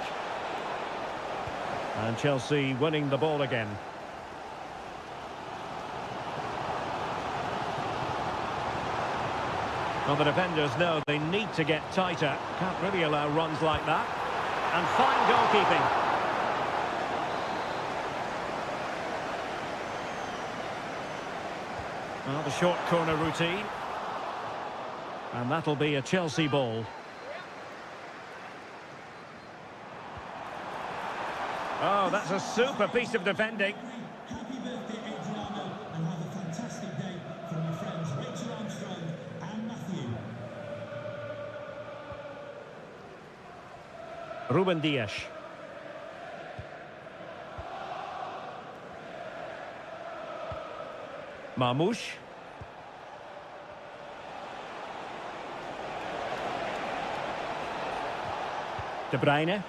And Chelsea winning the ball again. Well, the defenders know they need to get tighter. Can't really allow runs like that. And fine goalkeeping. Well, the short corner routine. And that'll be a Chelsea ball. Oh, that's a super piece of defending. Happy birthday, Adriano, and have a fantastic day from your friends Rachel Armstrong and Matthew. Ruben Dias. Marmoush. De Bruyne.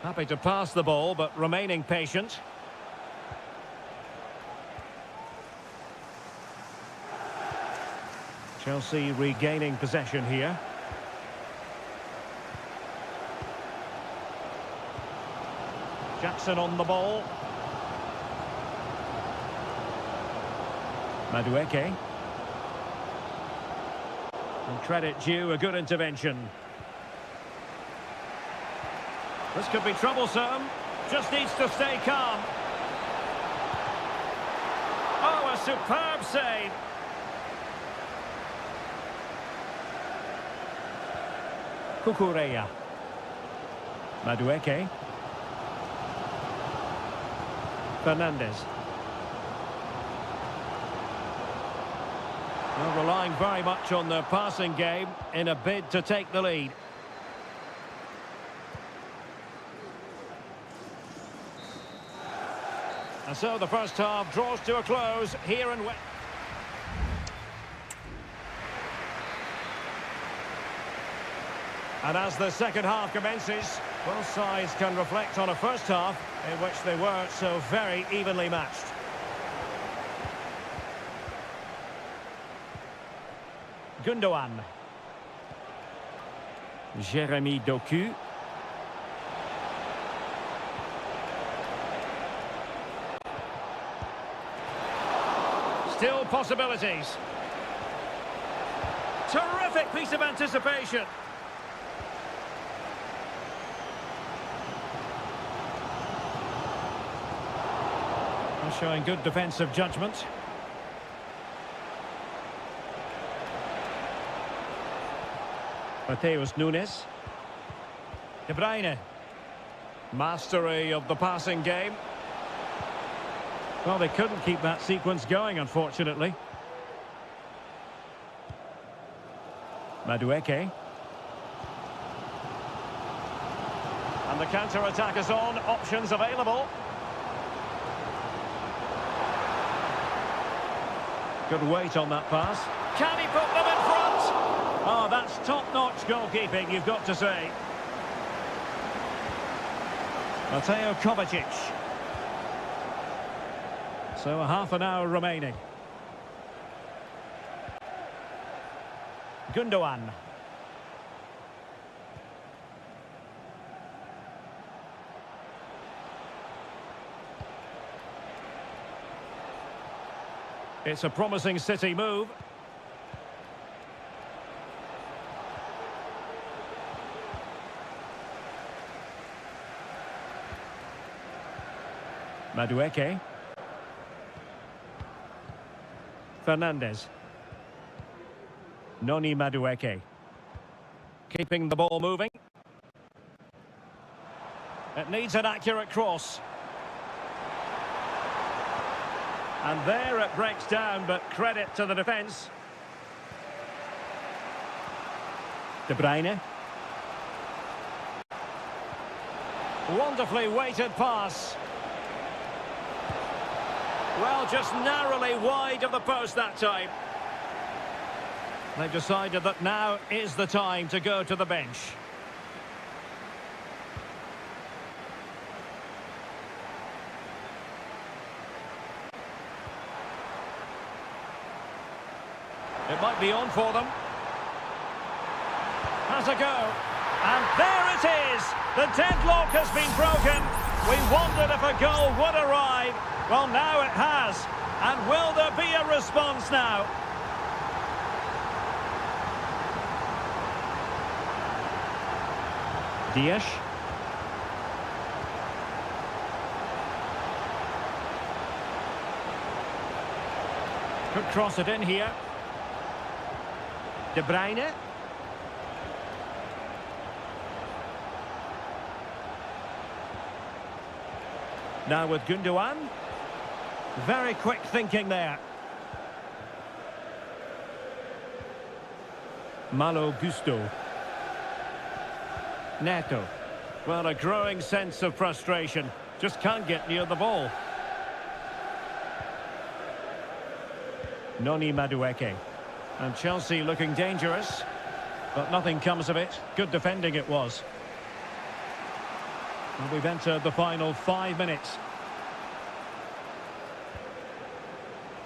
Happy to pass the ball, but remaining patient. Chelsea regaining possession here. Jackson on the ball. Madueke. And credit due, a good intervention. This could be troublesome. Just needs to stay calm. Oh, a superb save. Cucurella. Madueke. Fernandez. Well, relying very much on their passing game in a bid to take the lead. And so the first half draws to a close here in West. And as the second half commences, both sides can reflect on a first half in which they were so very evenly matched. Gündoğan. Jérémy Doku. Still possibilities. Terrific piece of anticipation. Showing good defensive judgment. Mateus Nunes. De Bruyne. Mastery of the passing game. Well, they couldn't keep that sequence going, unfortunately. Madueke. And the counter-attack is on. Options available. Good weight on that pass. Can he put them in front? Oh, that's top-notch goalkeeping, you've got to say. Mateo Kovacic. So a half an hour remaining. Gundogan. It's a promising City move. Madueke. Fernandez. Noni Madueke. Keeping the ball moving. It needs an accurate cross. And there it breaks down, but credit to the defence. De Bruyne. Wonderfully weighted pass. Well, just narrowly wide of the post that time. They've decided that now is the time to go to the bench. It might be on for them. Has a go. And there it is! The deadlock has been broken. We wondered if a goal would arrive. Well, now it has. And will there be a response now? Dias. Could cross it in here. De Bruyne. Now with Gundogan. Very quick thinking there. Malo Gusto. Neto. Well, a growing sense of frustration. Just can't get near the ball. Noni Madueke. And Chelsea looking dangerous. But nothing comes of it. Good defending it was. And we've entered the final 5 minutes.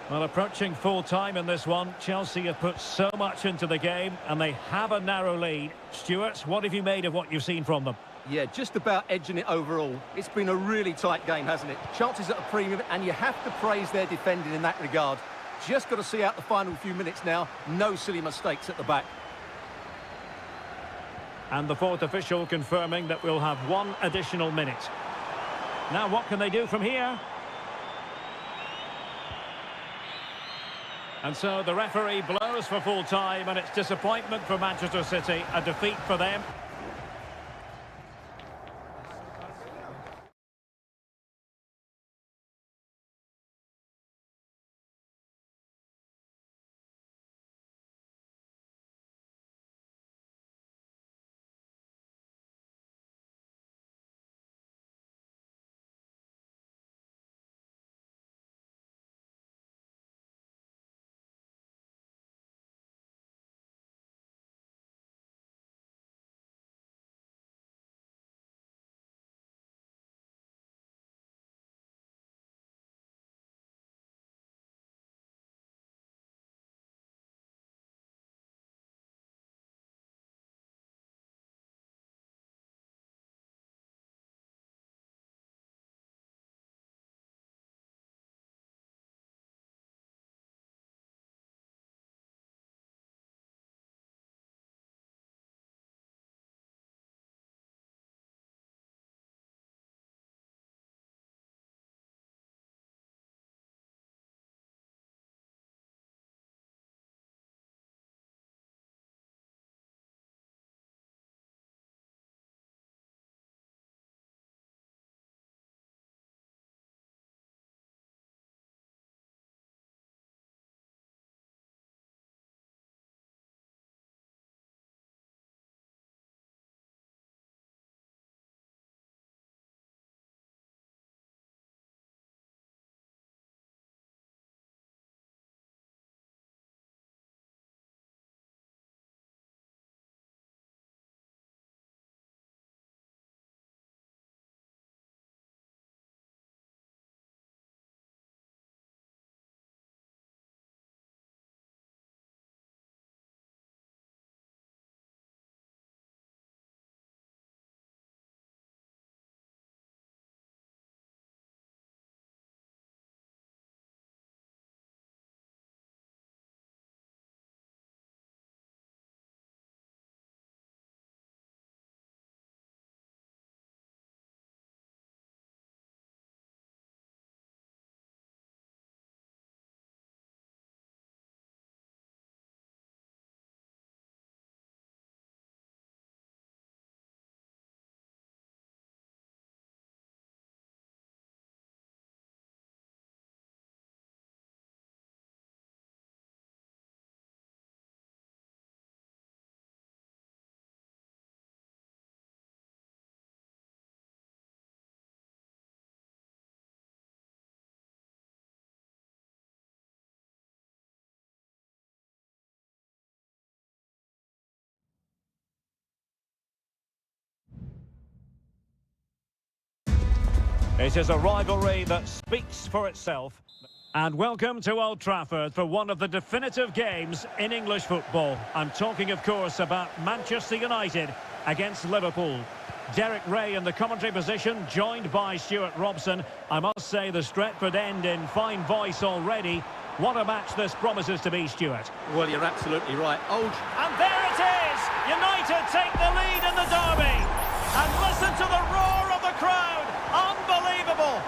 Well, approaching full time in this one. Chelsea have put so much into the game and they have a narrow lead. Stuart, what have you made of what you've seen from them? Yeah, just about edging it overall. It's been a really tight game, hasn't it? Chances at a premium, and you have to praise their defending in that regard. Just got to see out the final few minutes now. No silly mistakes at the back. And the fourth official confirming that we'll have 1 additional minute. Now what can they do from here? And so the referee blows for full time, and it's disappointment for Manchester City, a defeat for them. It is a rivalry that speaks for itself. And welcome to Old Trafford for one of the definitive games in English football. I'm talking, of course, about Manchester United against Liverpool. Derek Ray in the commentary position, joined by Stuart Robson. I must say the Stretford end in fine voice already. What a match this promises to be, Stuart. Well, you're absolutely right. And there it is! United take the lead in the derby. And listen to the roar of the crowd. Unbelievable.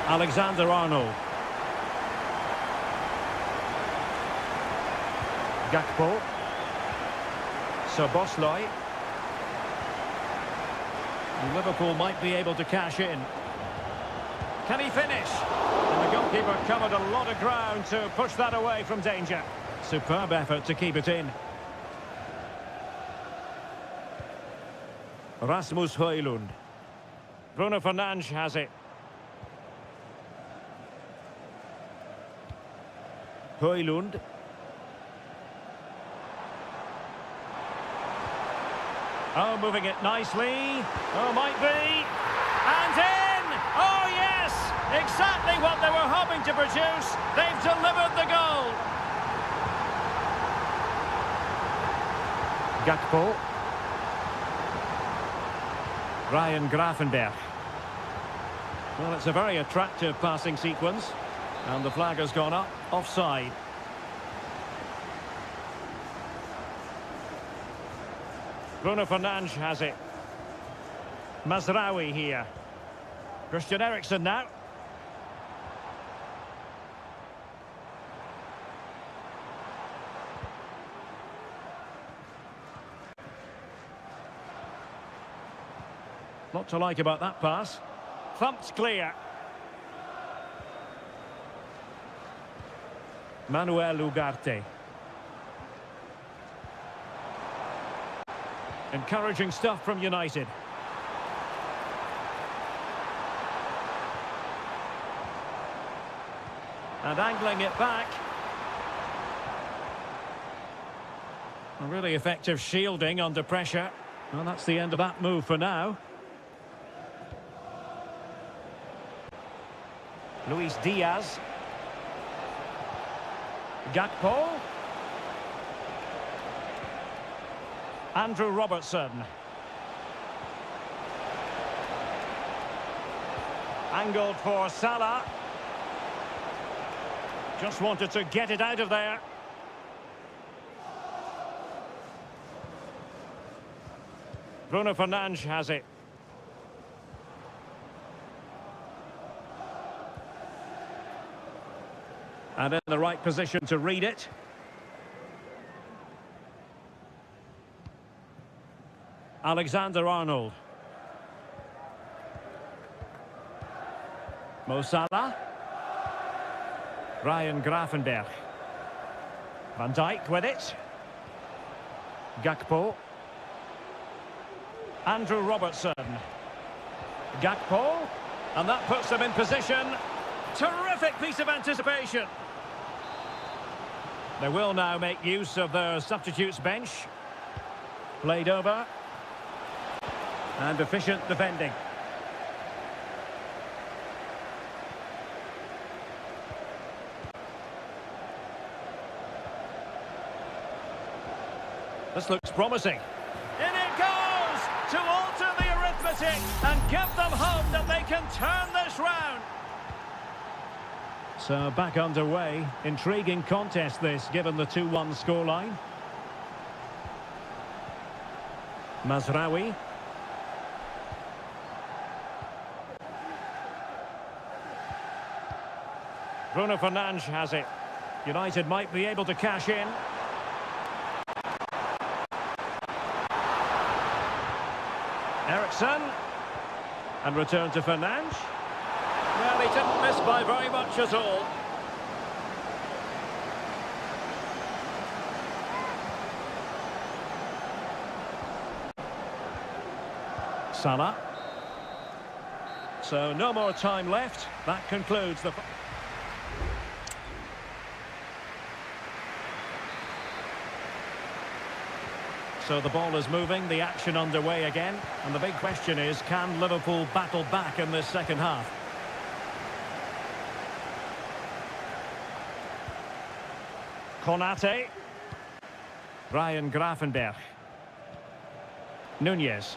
Alexander-Arnold. Gakpo. Szoboszlai. Liverpool might be able to cash in. Can he finish? And the goalkeeper covered a lot of ground to push that away from danger. Superb effort to keep it in. Rasmus Højlund. Bruno Fernandes has it. Højlund. Oh, moving it nicely. Oh, might be. And in! Oh, yes! Exactly what they were hoping to produce. They've delivered the goal. Gakpo. Ryan Gravenberch. Well, it's a very attractive passing sequence. And the flag has gone up, offside. Bruno Fernandes has it. Mazraoui here. Christian Eriksen now. Lot to like about that pass. Thumped clear. Manuel Ugarte. Encouraging stuff from United. And angling it back. A really effective shielding under pressure. Well, that's the end of that move for now. Luis Diaz. Gakpo. Andrew Robertson. Angled for Salah. Just wanted to get it out of there. Bruno Fernandes has it. And in the right position to read it. Alexander-Arnold. Mo Salah. Ryan Gravenberch. Van Dijk with it. Gakpo. Andrew Robertson. Gakpo. And that puts them in position. Terrific piece of anticipation. They will now make use of their substitutes bench. Played over. And efficient defending. This looks promising. In it goes! To alter the arithmetic and give them hope that they can turn this round. So back underway. Intriguing contest this, given the 2-1 scoreline. Mazraoui. Bruno Fernandes has it. United might be able to cash in. Eriksen. And return to Fernandes. Well, he didn't miss by very much at all. Salah. So no more time left. That concludes the... So the ball is moving, the action underway again. And the big question is, can Liverpool battle back in this second half? Konate. Ryan Gravenberch. Nunez.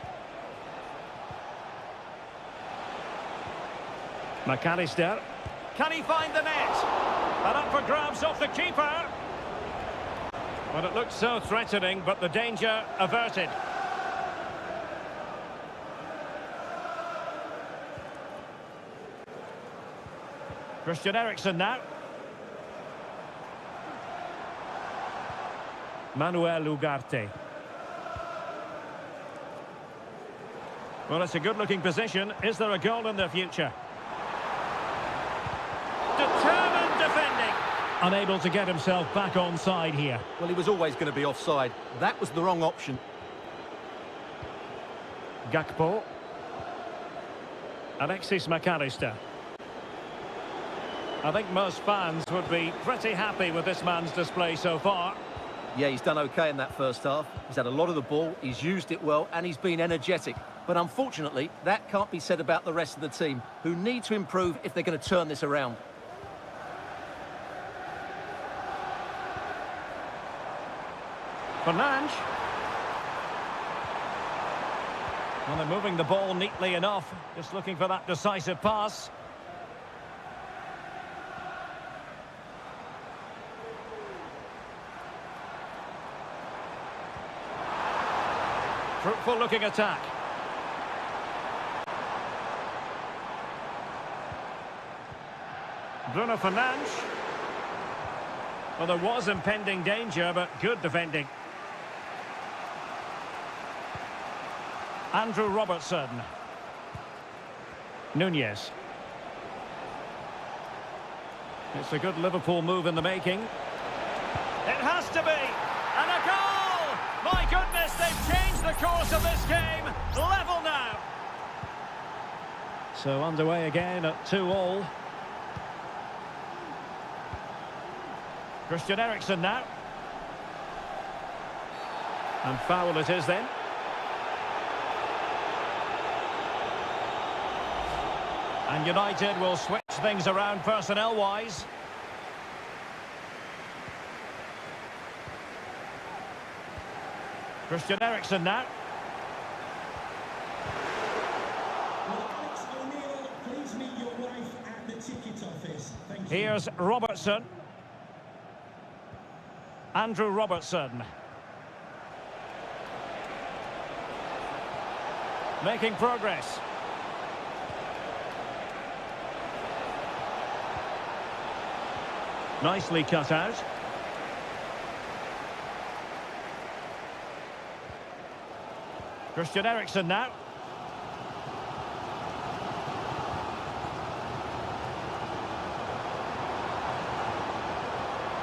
McAllister. Can he find the net? And up for grabs off the keeper. Well, it looked so threatening, but the danger averted. Christian Eriksen now. Manuel Ugarte. Well, it's a good-looking position. Is there a goal in the future? Determined defending. Unable to get himself back onside here. Well, he was always going to be offside. That was the wrong option. Gakpo. Alexis McAllister. I think most fans would be pretty happy with this man's display so far. Yeah, he's done okay in that first half. He's had a lot of the ball, he's used it well, and he's been energetic. But unfortunately, that can't be said about the rest of the team, who need to improve if they're going to turn this around. Fernandes. Well, they're moving the ball neatly enough. Just looking for that decisive pass. Fruitful looking attack. Bruno Fernandes. Well, there was impending danger, but good defending. Andrew Robertson. Nunez. It's a good Liverpool move in the making. It has to be! And a goal! My goodness, they've changed the course of this game. Level now. So underway again at 2-2. Christian Eriksen now. And foul it is then. And United will switch things around personnel-wise. Christian Eriksen now. Well, Alex O'Neill, please meet your wife at the ticket office. Thank you. Here's Robertson. Andrew Robertson. Making progress. Nicely cut out. Christian Eriksen now.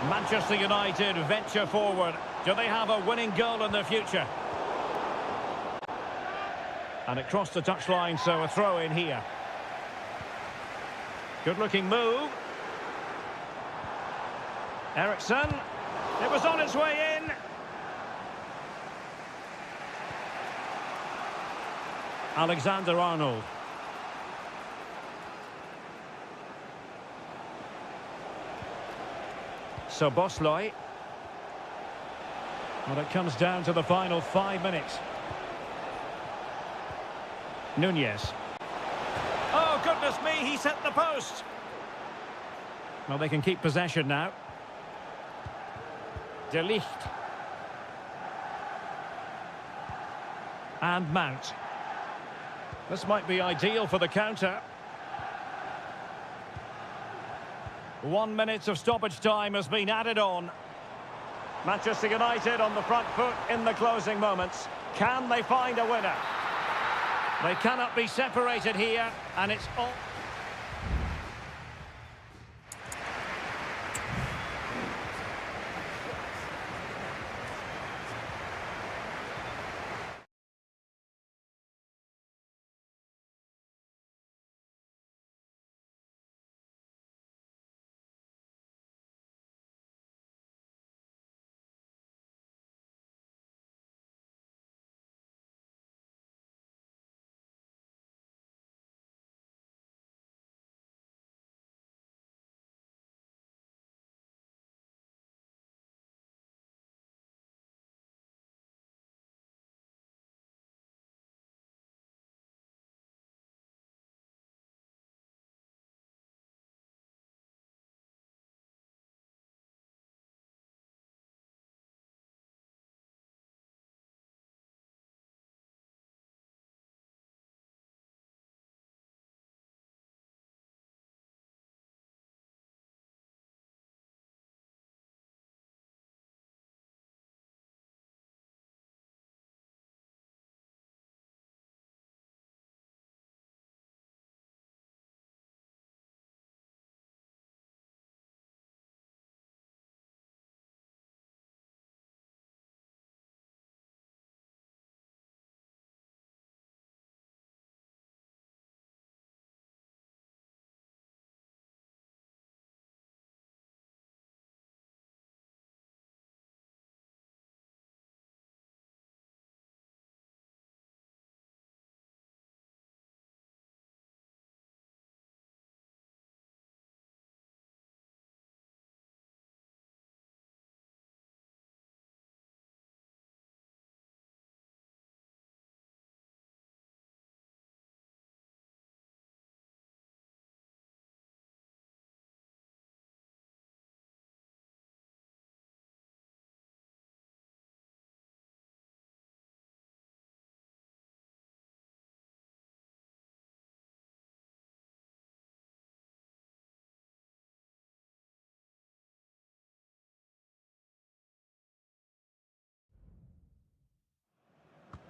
Manchester United venture forward. Do they have a winning goal in their future? And it crossed the touchline, so a throw in here. Good looking move. Eriksen. It was on its way in. Alexander-Arnold. So Bosley. Well, it comes down to the final 5 minutes. Nunez. Oh, goodness me, he's hit the post. Well, they can keep possession now. De Ligt. And Mount. This might be ideal for the counter. 1 minute of stoppage time has been added on. Manchester United on the front foot in the closing moments. Can they find a winner? They cannot be separated here, and it's all...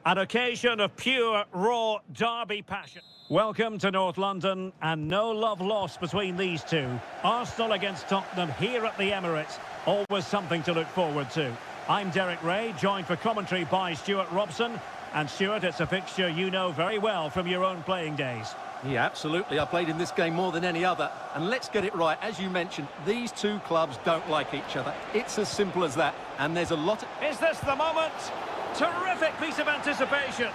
An occasion of pure, raw derby passion. Welcome to North London, and no love lost between these two. Arsenal against Tottenham here at the Emirates. Always something to look forward to. I'm Derek Ray, joined for commentary by Stuart Robson. And Stuart, it's a fixture you know very well from your own playing days. Yeah, absolutely. I played in this game more than any other. And let's get it right. As you mentioned, these two clubs don't like each other. It's as simple as that. And there's a lot of... Is this the moment? Terrific piece of anticipation.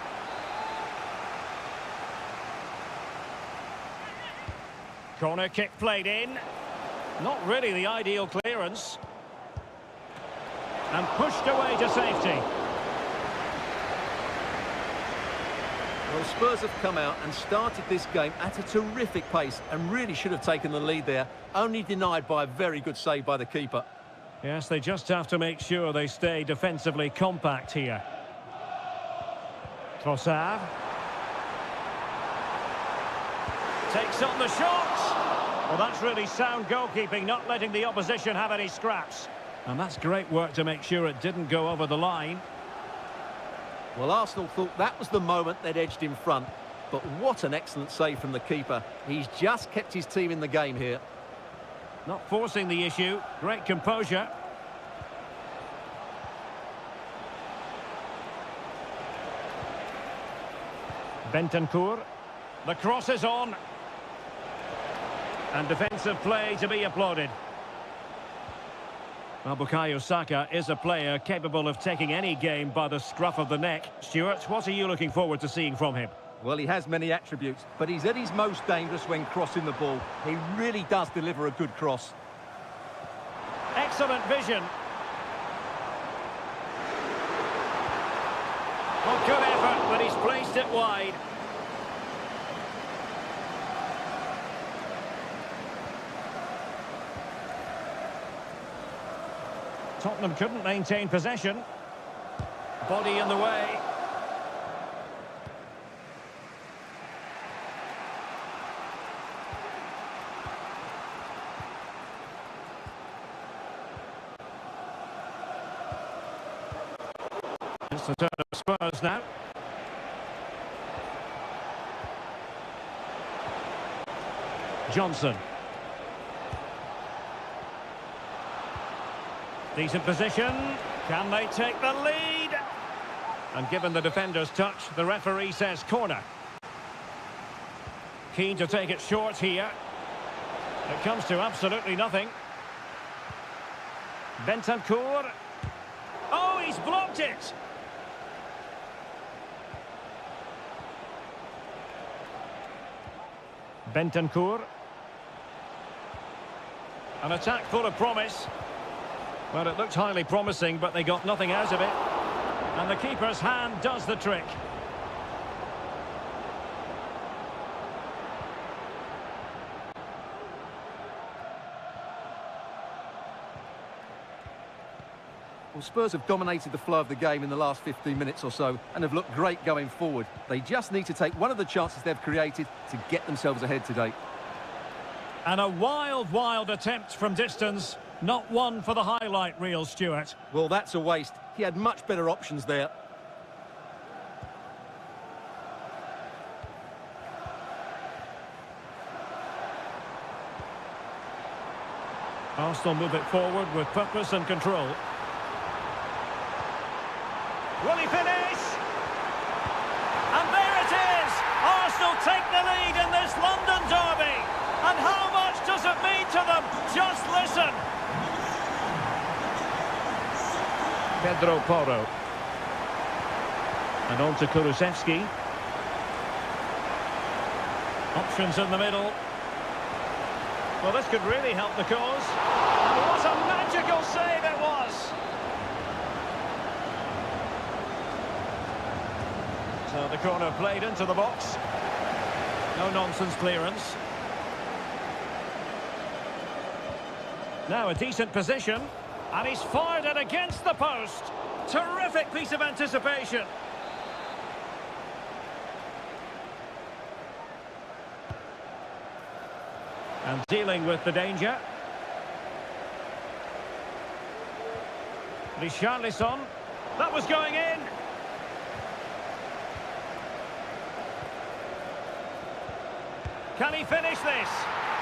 Corner kick played in. Not really the ideal clearance. And pushed away to safety. Well, Spurs have come out and started this game at a terrific pace and really should have taken the lead there, only denied by a very good save by the keeper. Yes, they just have to make sure they stay defensively compact here. Trossard. Takes on the shot. Well, that's really sound goalkeeping, not letting the opposition have any scraps. And that's great work to make sure it didn't go over the line. Well, Arsenal thought that was the moment they'd edged in front. But what an excellent save from the keeper. He's just kept his team in the game here. Not forcing the issue. Great composure. Bentancur. The cross is on. And defensive play to be applauded. Well, Bukayo Saka is a player capable of taking any game by the scruff of the neck. Stuart, what are you looking forward to seeing from him? Well, he has many attributes, but he's at his most dangerous when crossing the ball. He really does deliver a good cross. Excellent vision. Well, good effort, but he's placed it wide. Tottenham couldn't maintain possession. Body in the way. It's the turn of Spurs now. Johnson. Decent position. Can they take the lead? And given the defender's touch, the referee says corner. Keen to take it short here. It comes to absolutely nothing. Bentancur. Oh, he's blocked it! Bentancur. An attack full of promise. Well, it looked highly promising, but they got nothing out of it. And the keeper's hand does the trick. Well, Spurs have dominated the flow of the game in the last 15 minutes or so and have looked great going forward. They just need to take one of the chances they've created to get themselves ahead today. And a wild, wild attempt from distance. Not one for the highlight reel, Stuart. Well, that's a waste. He had much better options there. Arsenal move it forward with purpose and control. Will he finish? And there it is! Arsenal take the lead in this London derby. And how much does it mean to them? Just listen. Pedro Porro. And on to Kulusevski. Options in the middle. Well, this could really help the cause. And what a magical save it was! So the corner played into the box. No-nonsense clearance. Now a decent position. And he's fired it against the post. Terrific piece of anticipation. And dealing with the danger. Richarlison. That was going in. Can he finish this?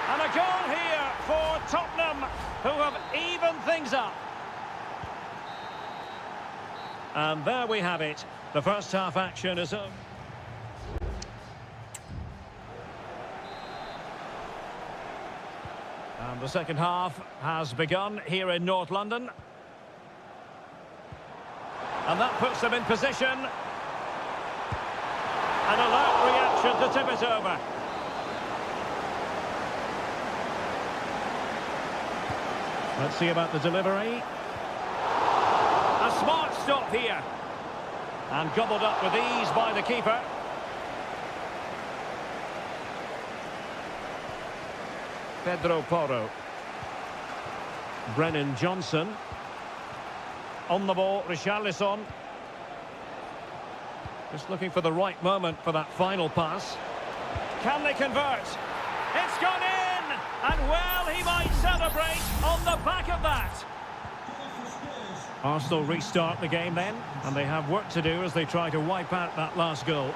And a goal here for Tottenham, who have evened things up. And there we have it. The first half action is over. And the second half has begun here in North London. And that puts them in position. An alert reaction to tip it over. Let's see about the delivery. A smart stop here. And gobbled up with ease by the keeper. Pedro Porro. Brennan Johnson. On the ball, Richarlison. Just looking for the right moment for that final pass. Can they convert? It's gone in! And well, he might celebrate on the back of that. Arsenal restart the game then, and they have work to do as they try to wipe out that last goal.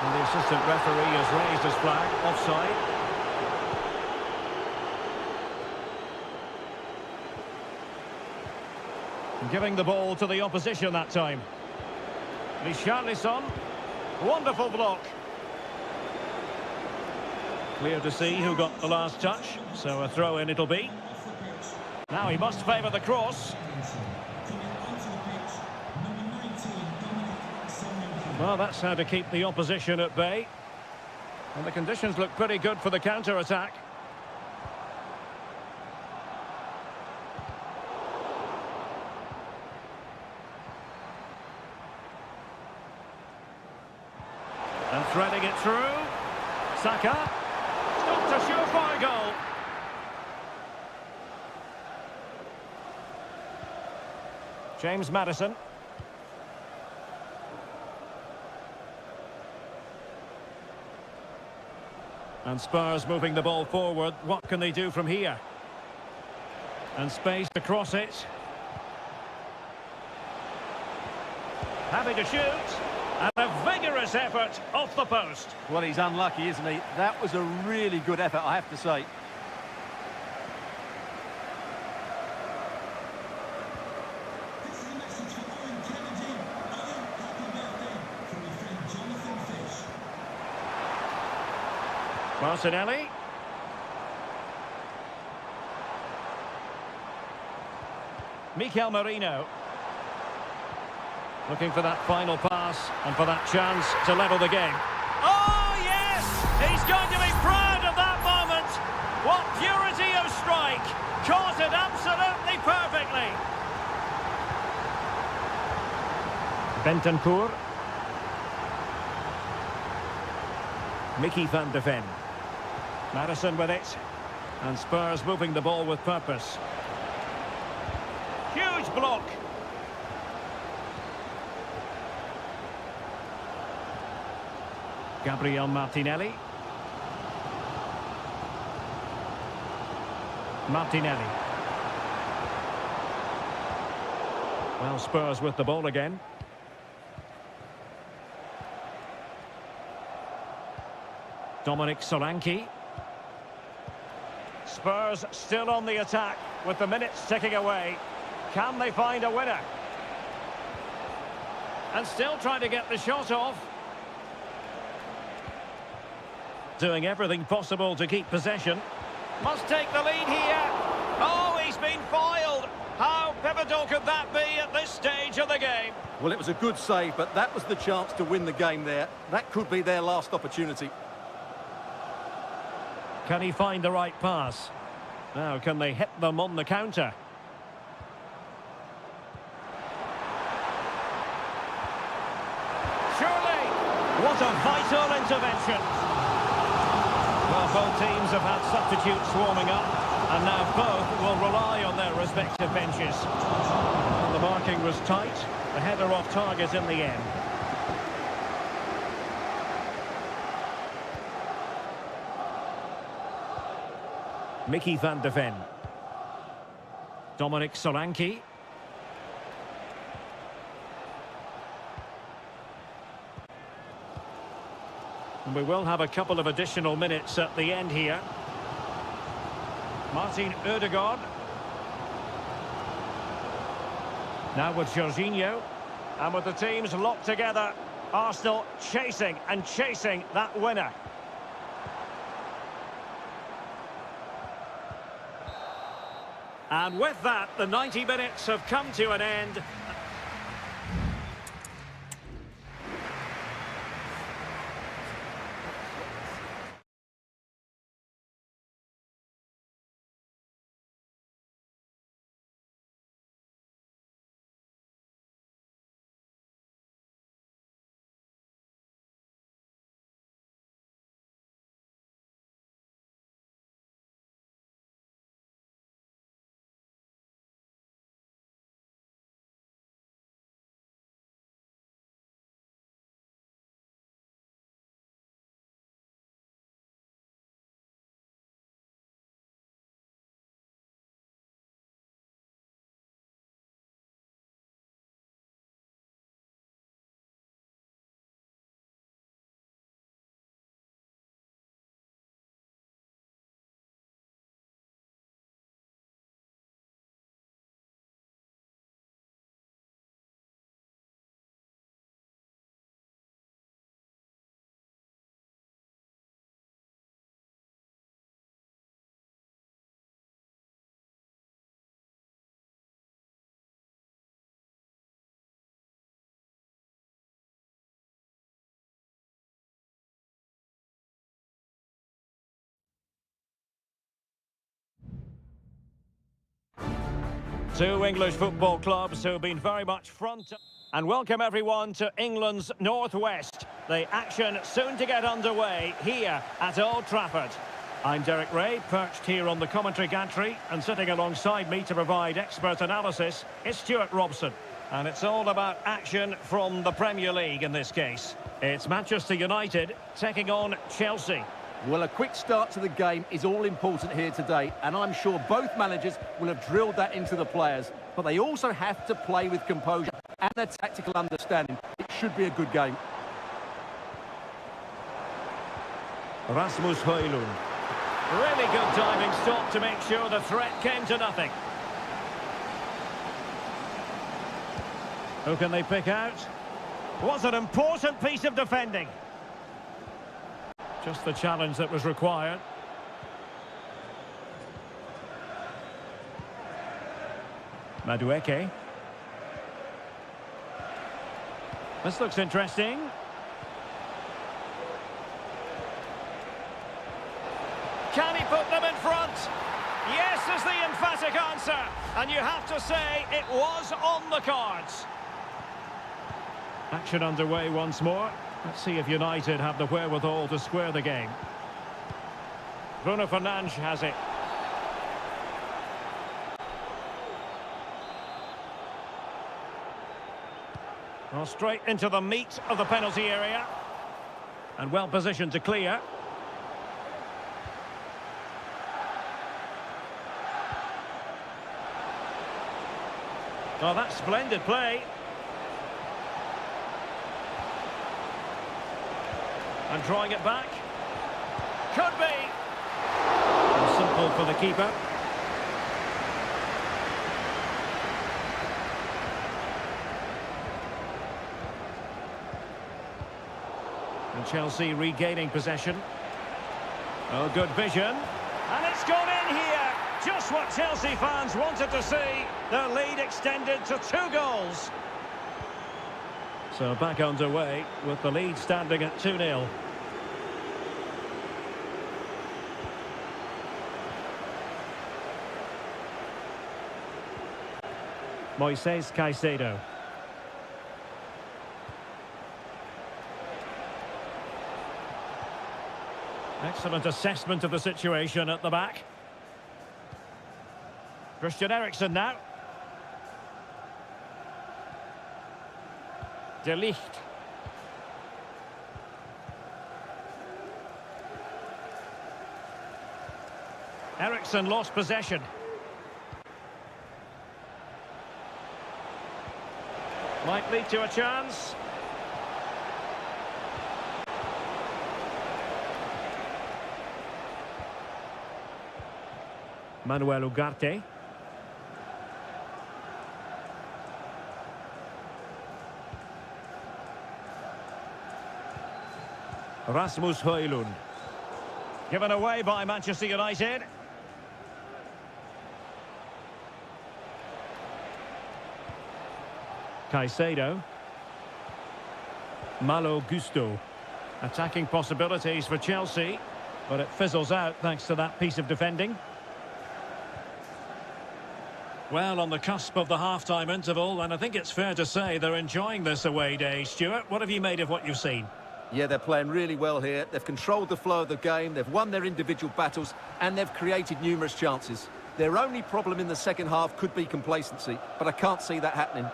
And the assistant referee has raised his flag, offside. Giving the ball to the opposition that time. Richarlison, wonderful block. Clear to see who got the last touch, so a throw-in it'll be. Now he must favour the cross. Well, that's how to keep the opposition at bay. And the conditions look pretty good for the counter-attack. And threading it through. Saka. Stopped a surefire goal. James Maddison. And Spurs moving the ball forward. What can they do from here? And space to cross it. Happy to shoot. And a vigorous effort off the post. Well, he's unlucky, isn't he? That was a really good effort, I have to say. This is a message for Owen Kennedy. Owen, happy birthday from your friend Jonathan Fish. Martinelli. Mikel Merino. Looking for that final pass and for that chance to level the game. Oh, yes! He's going to be proud of that moment. What purity of strike. Caught it absolutely perfectly. Bentancur. Mickey van de Ven. Maddison with it. And Spurs moving the ball with purpose. Huge block. Gabriel Martinelli. Martinelli. Well, Spurs with the ball again. Dominic Solanke. Spurs still on the attack with the minutes ticking away. Can they find a winner? And still trying to get the shot off. Doing everything possible to keep possession. Must take the lead here. Oh, he's been foiled. How pivotal could that be at this stage of the game? Well, it was a good save, but that was the chance to win the game there. That could be their last opportunity. Can he find the right pass? Now, can they hit them on the counter? Surely! What a vital intervention! Well, both teams have had substitutes warming up, and now both will rely on their respective benches. The marking was tight, the header off target in the end. Mickey van de Ven. Dominic Solanke. And we will have a couple of additional minutes at the end here. Martin Ødegaard. Now with Jorginho. And with the teams locked together, Arsenal chasing and chasing that winner. And with that, the 90 minutes have come to an end. Two English football clubs who've been very much front. And welcome everyone to England's Northwest. The action soon to get underway here at Old Trafford. I'm Derek Ray, perched here on the commentary gantry, and sitting alongside me to provide expert analysis is Stuart Robson. And it's all about action from the Premier League in this case. It's Manchester United taking on Chelsea. Well, a quick start to the game is all important here today, and I'm sure both managers will have drilled that into the players. But they also have to play with composure and their tactical understanding. It should be a good game. Rasmus Højlund. Really good diving stop to make sure the threat came to nothing. Who can they pick out? Was an important piece of defending. Just the challenge that was required. Madueke. This looks interesting. Can he put them in front? Yes is the emphatic answer. And you have to say it was on the cards. Action underway once more. Let's see if United have the wherewithal to square the game. Bruno Fernandes has it. Well, straight into the meat of the penalty area. And well positioned to clear. Oh, that's splendid play. And drawing it back. Could be. And simple for the keeper. And Chelsea regaining possession. Oh, good vision. And it's gone in here. Just what Chelsea fans wanted to see. Their lead extended to 2 goals. So back underway with the lead standing at 2-0. Moises Caicedo. Excellent assessment of the situation at the back. Christian Eriksen now. De Ligt. Eriksen lost possession. Might lead to a chance. Manuel Ugarte. Rasmus Højlund. Given away by Manchester United. Caicedo. Malo Gusto. Attacking possibilities for Chelsea, but it fizzles out thanks to that piece of defending. Well, on the cusp of the half-time interval, and I think it's fair to say they're enjoying this away day. Stuart, what have you made of what you've seen? Yeah, they're playing really well here. They've controlled the flow of the game, they've won their individual battles, and they've created numerous chances. Their only problem in the second half could be complacency, but I can't see that happening.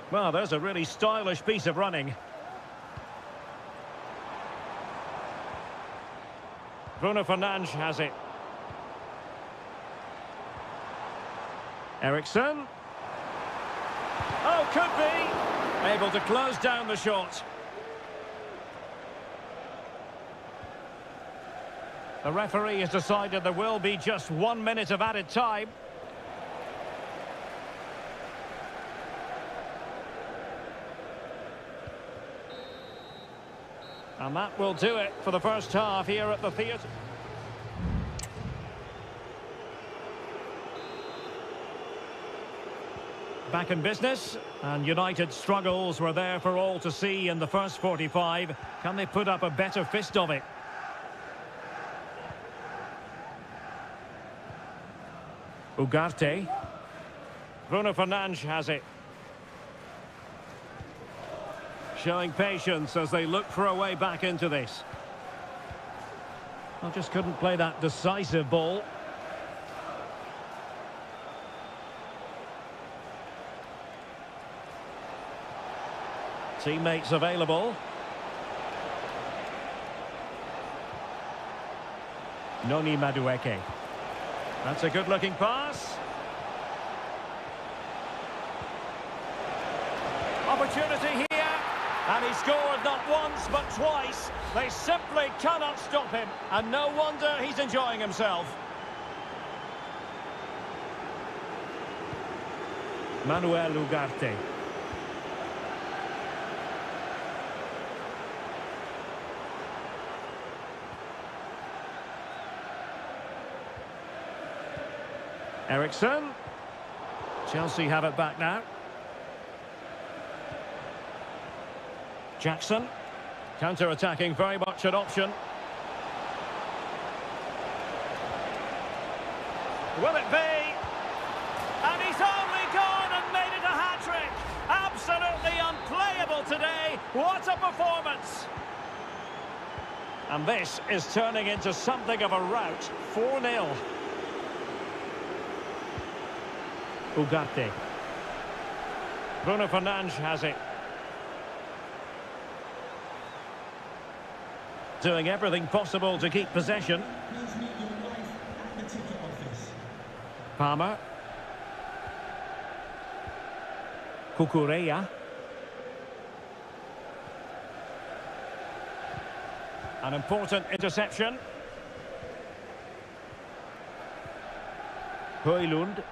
Well, there's a really stylish piece of running. Bruno Fernandes has it. Eriksson. Oh, could be. Able to close down the shot. The referee has decided there will be just 1 minute of added time. And that will do it for the first half here at the theatre. Back in business, and United's struggles were there for all to see in the first 45. Can they put up a better fist of it? Ugarte. Bruno Fernandes has it. Showing patience as they look for a way back into this. Well, just couldn't play that decisive ball. Teammates available. Noni Madueke. That's a good-looking pass. Opportunity here. And he scored not once, but twice. They simply cannot stop him. And no wonder he's enjoying himself. Manuel Ugarte. Eriksson. Chelsea have it back now. Jackson. Counter-attacking, very much an option. Will it be? And he's only gone and made it a hat-trick. Absolutely unplayable today. What a performance. And this is turning into something of a rout. 4-0. Ugarte. Bruno Fernandes has it. Doing everything possible to keep possession. Please meet your wife at the ticket office. Palmer. Cucurella. An important interception. Højlund.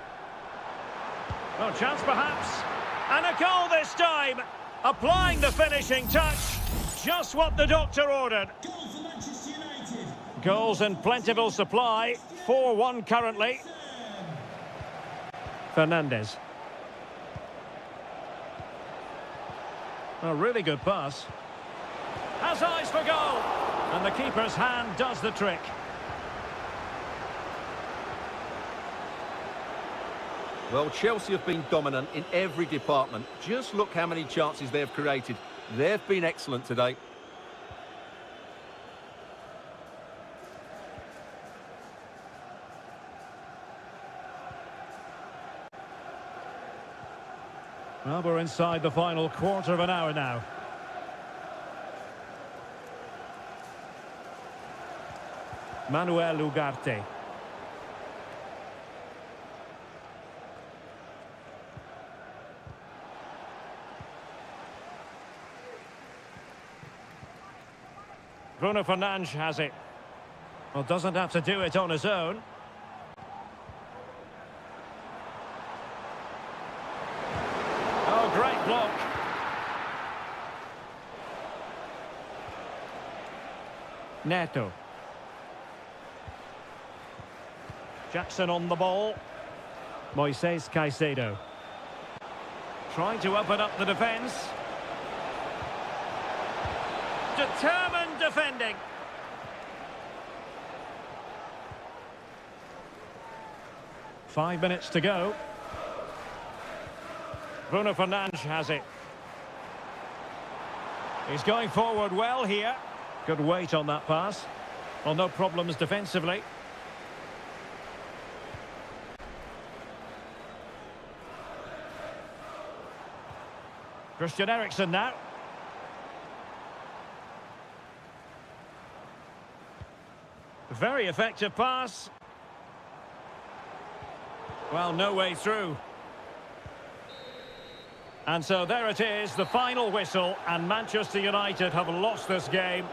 No chance perhaps. And a goal this time. Applying the finishing touch. Just what the doctor ordered. Goal for Manchester United. Goals in plentiful supply. 4-1 currently. Fernandes. A really good pass. Has eyes for goal. And the keeper's hand does the trick. Well, Chelsea have been dominant in every department. Just look how many chances they've created. They've been excellent today. Well, we're inside the final quarter of an hour now. Manuel Ugarte. Bruno Fernandes has it. Well, doesn't have to do it on his own. Oh, great block. Neto. Jackson on the ball. Moises Caicedo. Trying to open up the defence. Determined defending. Five minutes to go. Bruno Fernandes has it. He's going forward well here. Good weight on that pass. Well, no problems defensively. Christian Eriksen now. Very effective pass. Well, no way through. And so there it is, the final whistle, and Manchester United have lost this game.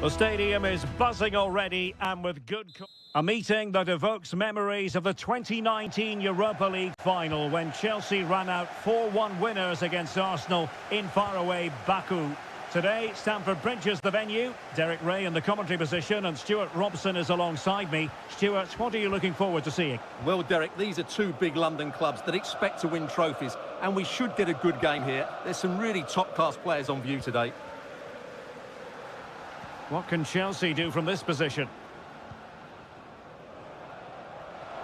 The stadium is buzzing already and with good... A meeting that evokes memories of the 2019 Europa League final when Chelsea ran out 4-1 winners against Arsenal in faraway Baku. Today, Stamford Bridge is the venue. Derek Ray in the commentary position and Stuart Robson is alongside me. Stuart, what are you looking forward to seeing? Well, Derek, these are two big London clubs that expect to win trophies, and we should get a good game here. There's some really top-class players on view today. What can Chelsea do from this position?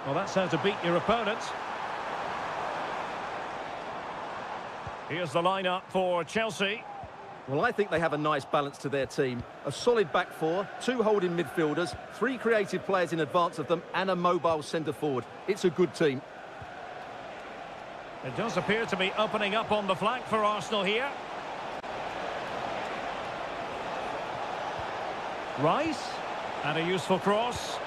Well, that's how to beat your opponent. Here's the lineup for Chelsea. Well, I think they have a nice balance to their team. A solid back four, two holding midfielders, three creative players in advance of them, and a mobile centre-forward. It's a good team. It does appear to be opening up on the flank for Arsenal here. Rice, and a useful cross.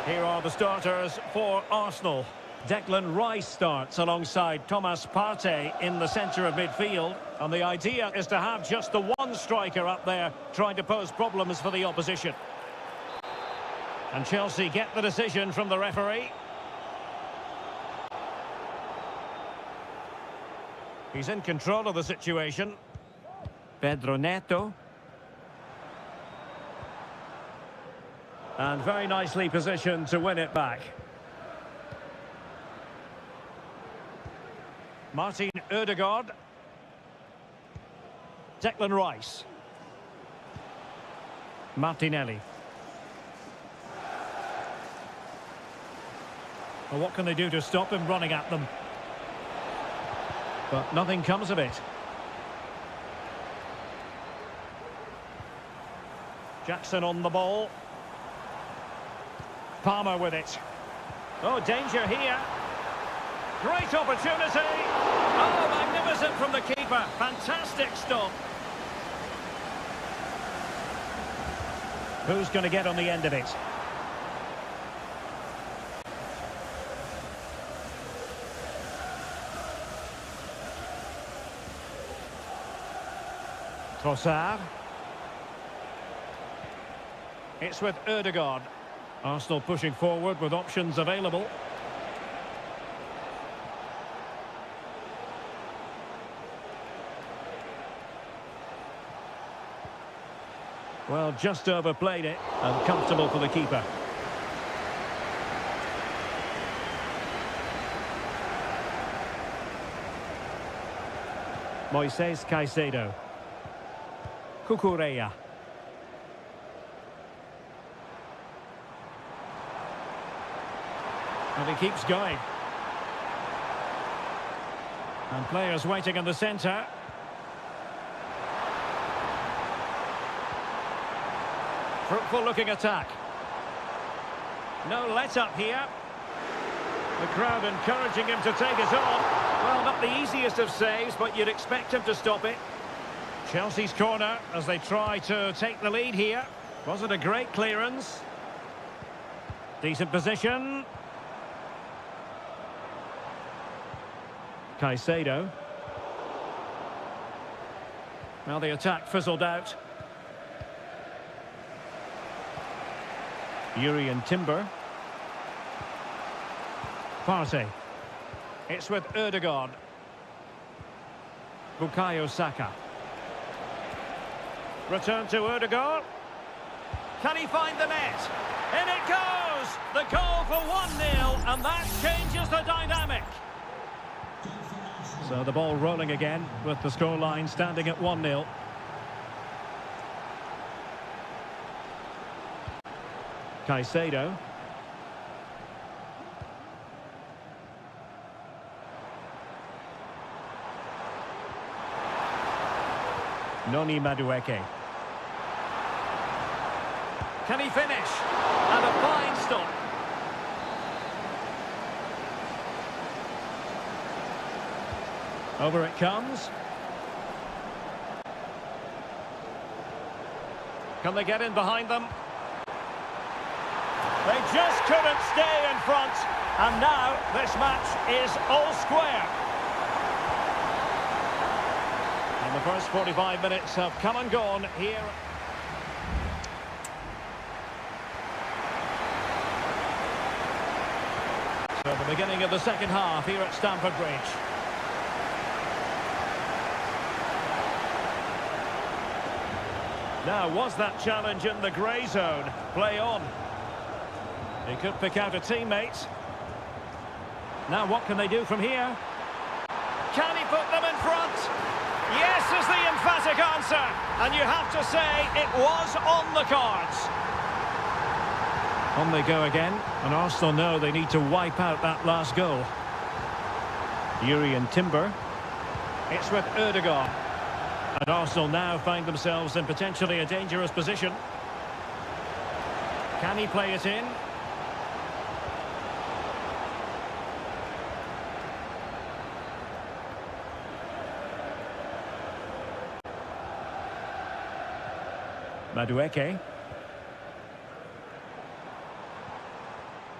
Here are the starters for Arsenal. Declan Rice starts alongside Thomas Partey in the centre of midfield. And the idea is to have just the one striker up there trying to pose problems for the opposition. And Chelsea get the decision from the referee. He's in control of the situation. Pedro Neto. And very nicely positioned to win it back. Martin Ødegaard. Declan Rice. Martinelli. Well, what can they do to stop him running at them? But nothing comes of it. Jackson on the ball. Palmer with it. Oh, danger here. Great opportunity. Oh, magnificent from the keeper. Fantastic stop. Who's going to get on the end of it? Trossard. It's with Ødegaard. Arsenal pushing forward with options available. Well, just overplayed it and comfortable for the keeper. Moises Caicedo. Cucurella. And he keeps going. And players waiting in the centre. Fruitful looking attack. No let-up here. The crowd encouraging him to take it on. Well, not the easiest of saves, but you'd expect him to stop it. Chelsea's corner as they try to take the lead here. Wasn't a great clearance. Decent position. Caicedo. Well, the attack fizzled out. Urian Timber. Partey. It's with Ødegaard. Bukayo Saka. Return to Ødegaard. Can he find the net? In it goes! The goal for 1-0, and that changes the dynamic. So the ball rolling again with the scoreline standing at 1-0. Caicedo. Noni Madueke. Can he finish? And a fine stop. Over it comes. Can they get in behind them? They just couldn't stay in front. And now this match is all square. And the first 45 minutes have come and gone here. beginning of the second half here at Stamford Bridge. Now, was that challenge in the grey zone? Play on. He could pick out a teammate. Now, what can they do from here? Can he put them in front? Yes is the emphatic answer. And you have to say it was on the cards. On they go again. And Arsenal know they need to wipe out that last goal. Yuri and Timber. It's with Erdogan. And Arsenal now find themselves in potentially a dangerous position. Can he play it in? Madueke.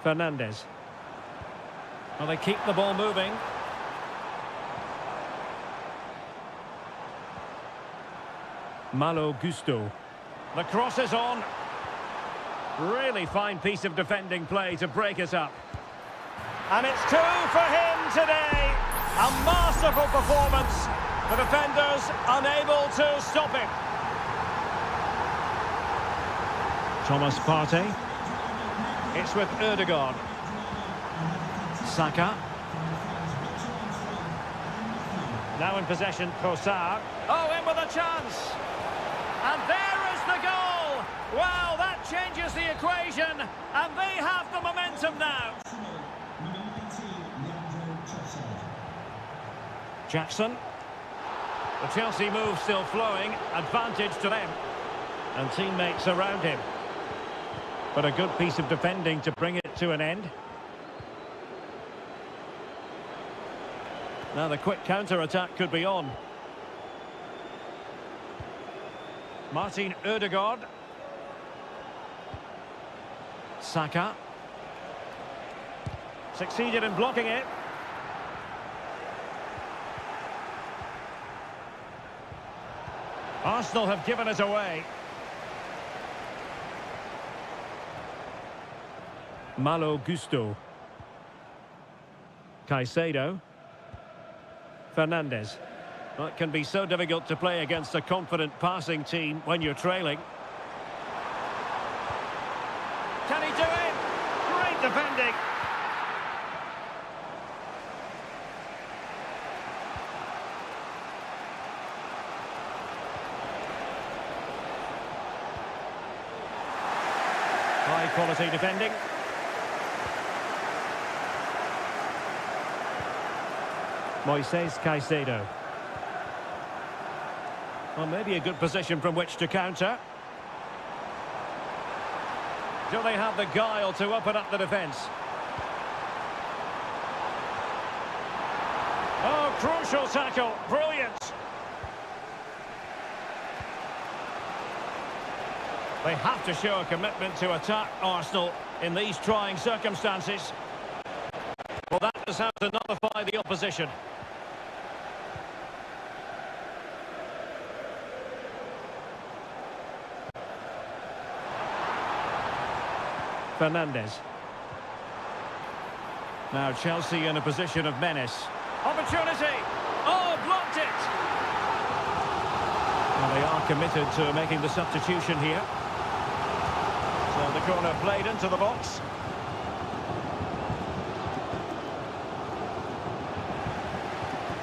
Fernandez. Well, they keep the ball moving. Malo Gusto. The cross is on. Really fine piece of defending play to break us up. And it's 2 for him today. A masterful performance. The defenders unable to stop him. Thomas Partey. It's with Erdogan. Saka. Now in possession, Trossard. Oh, in with a chance. And there is the goal! Wow, that changes the equation, and they have the momentum now. Jackson. The Chelsea move still flowing, advantage to them. And teammates around him. But a good piece of defending to bring it to an end. Now the quick counter-attack could be on. Martin Ødegaard. Saka. Succeeded in blocking it. Arsenal have given it away. Malo Gusto. Caicedo. Fernandez. Well, it can be so difficult to play against a confident passing team when you're trailing. Can he do it? Great defending. High quality defending. Moises Caicedo. Well, maybe a good position from which to counter. Do they have the guile to open up the defence? Oh, crucial tackle. Brilliant. They have to show a commitment to attack Arsenal in these trying circumstances. Well, that is how to nullify the opposition. Fernandez. Now Chelsea in a position of menace. Opportunity! Oh, blocked it! Well, they are committed to making the substitution here. So the corner played into the box.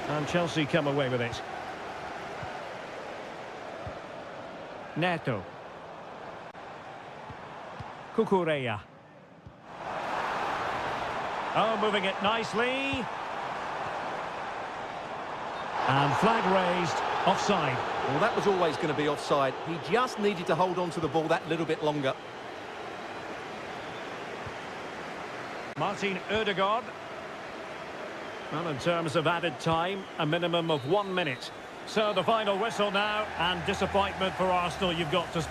And Chelsea come away with it. Neto. Cucurella. Oh, moving it nicely. And flag raised. Offside. Well, that was always going to be offside. He just needed to hold on to the ball that little bit longer. Martin Ødegaard. Well, in terms of added time, a minimum of 1 minute. So the final whistle now, and disappointment for Arsenal, you've got to...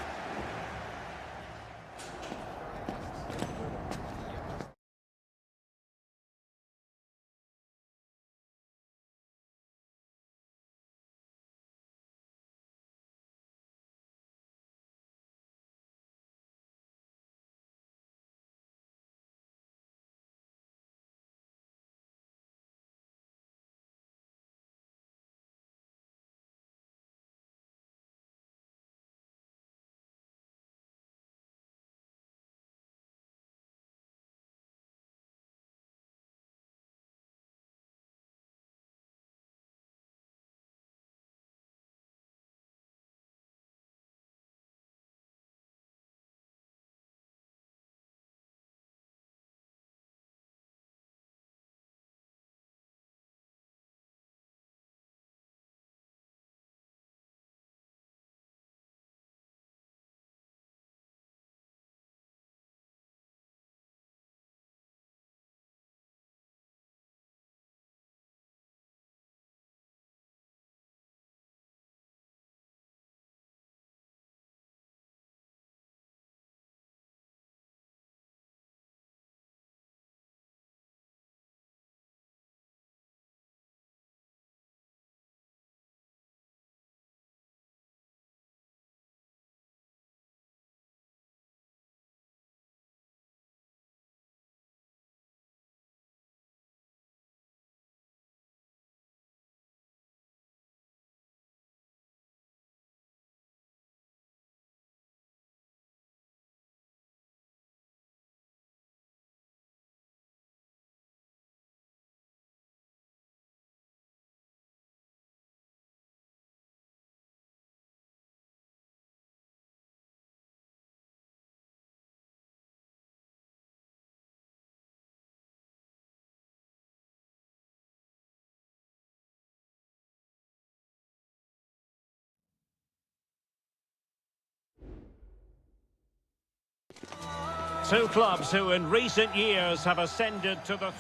Two clubs who in recent years have ascended to the...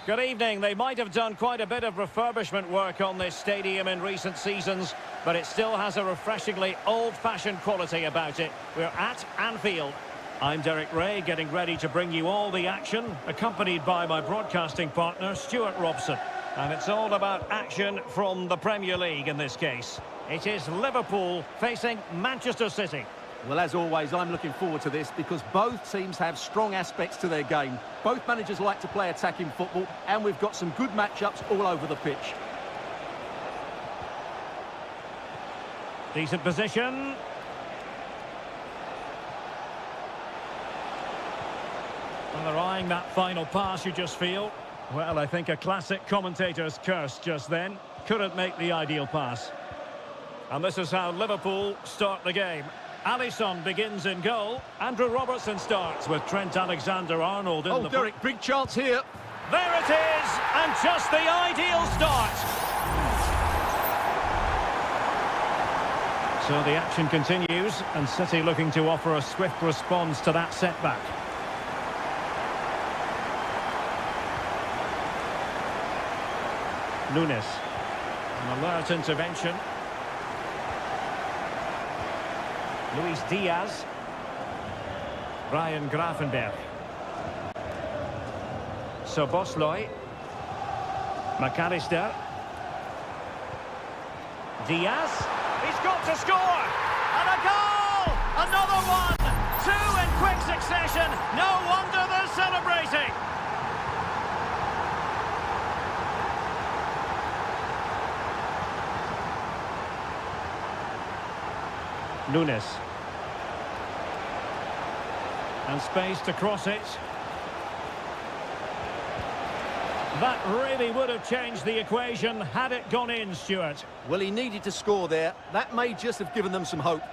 Good evening. They might have done quite a bit of refurbishment work on this stadium in recent seasons, but it still has a refreshingly old-fashioned quality about it. We're at Anfield. I'm Derek Ray, getting ready to bring you all the action, accompanied by my broadcasting partner, Stuart Robson. And it's all about action from the Premier League in this case. It is Liverpool facing Manchester City. Well, as always, I'm looking forward to this because both teams have strong aspects to their game. Both managers like to play attacking football, and we've got some good matchups all over the pitch. Decent position. And they're eyeing that final pass, you just feel. Well, I think a classic commentator's curse just then. Couldn't make the ideal pass. And this is how Liverpool start the game. Alisson begins in goal. Andrew Robertson starts with Trent Alexander-Arnold in the... Oh, Derek, big chance here. There it is, and just the ideal start. So the action continues, and City looking to offer a swift response to that setback. Nunes, an alert intervention. Luis Diaz. Ryan Gravenberch. Soboslai. McAllister. Diaz. He's got to score! And a goal! Another one! Two in quick succession. No wonder they're celebrating. Nunes. And space to cross it. That really would have changed the equation had it gone in, Stuart. Well, he needed to score there. That may just have given them some hope.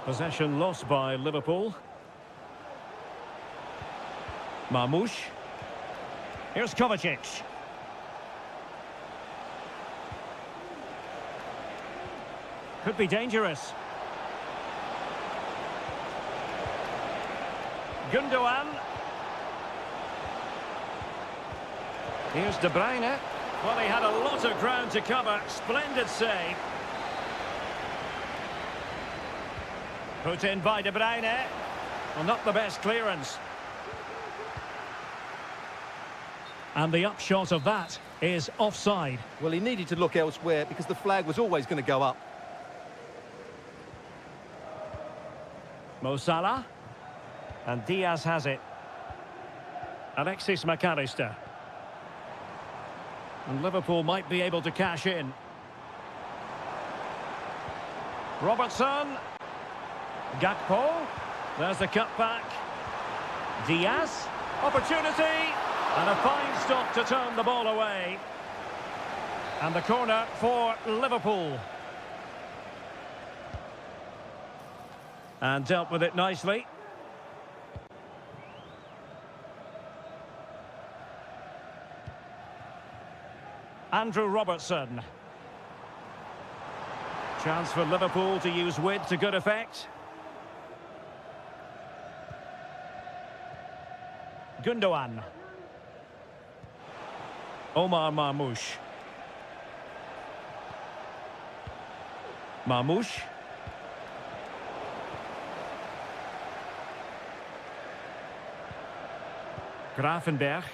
Possession lost by Liverpool. Marmoush. Here's Kovacic. Could be dangerous. Gundogan. Here's De Bruyne. Well, he had a lot of ground to cover. Splendid save. Put in by De Bruyne. Well, not the best clearance. And the upshot of that is offside. Well, he needed to look elsewhere because the flag was always going to go up. Mo Salah. And Diaz has it. Alexis McAllister. And Liverpool might be able to cash in. Robertson. Gakpo. There's the cutback. Diaz. Opportunity. And a fine stop to turn the ball away. And the corner for Liverpool. And dealt with it nicely. Andrew Robertson. Chance for Liverpool to use width to good effect. Gundogan. Omar Marmoush. Marmoush. Gravenberch.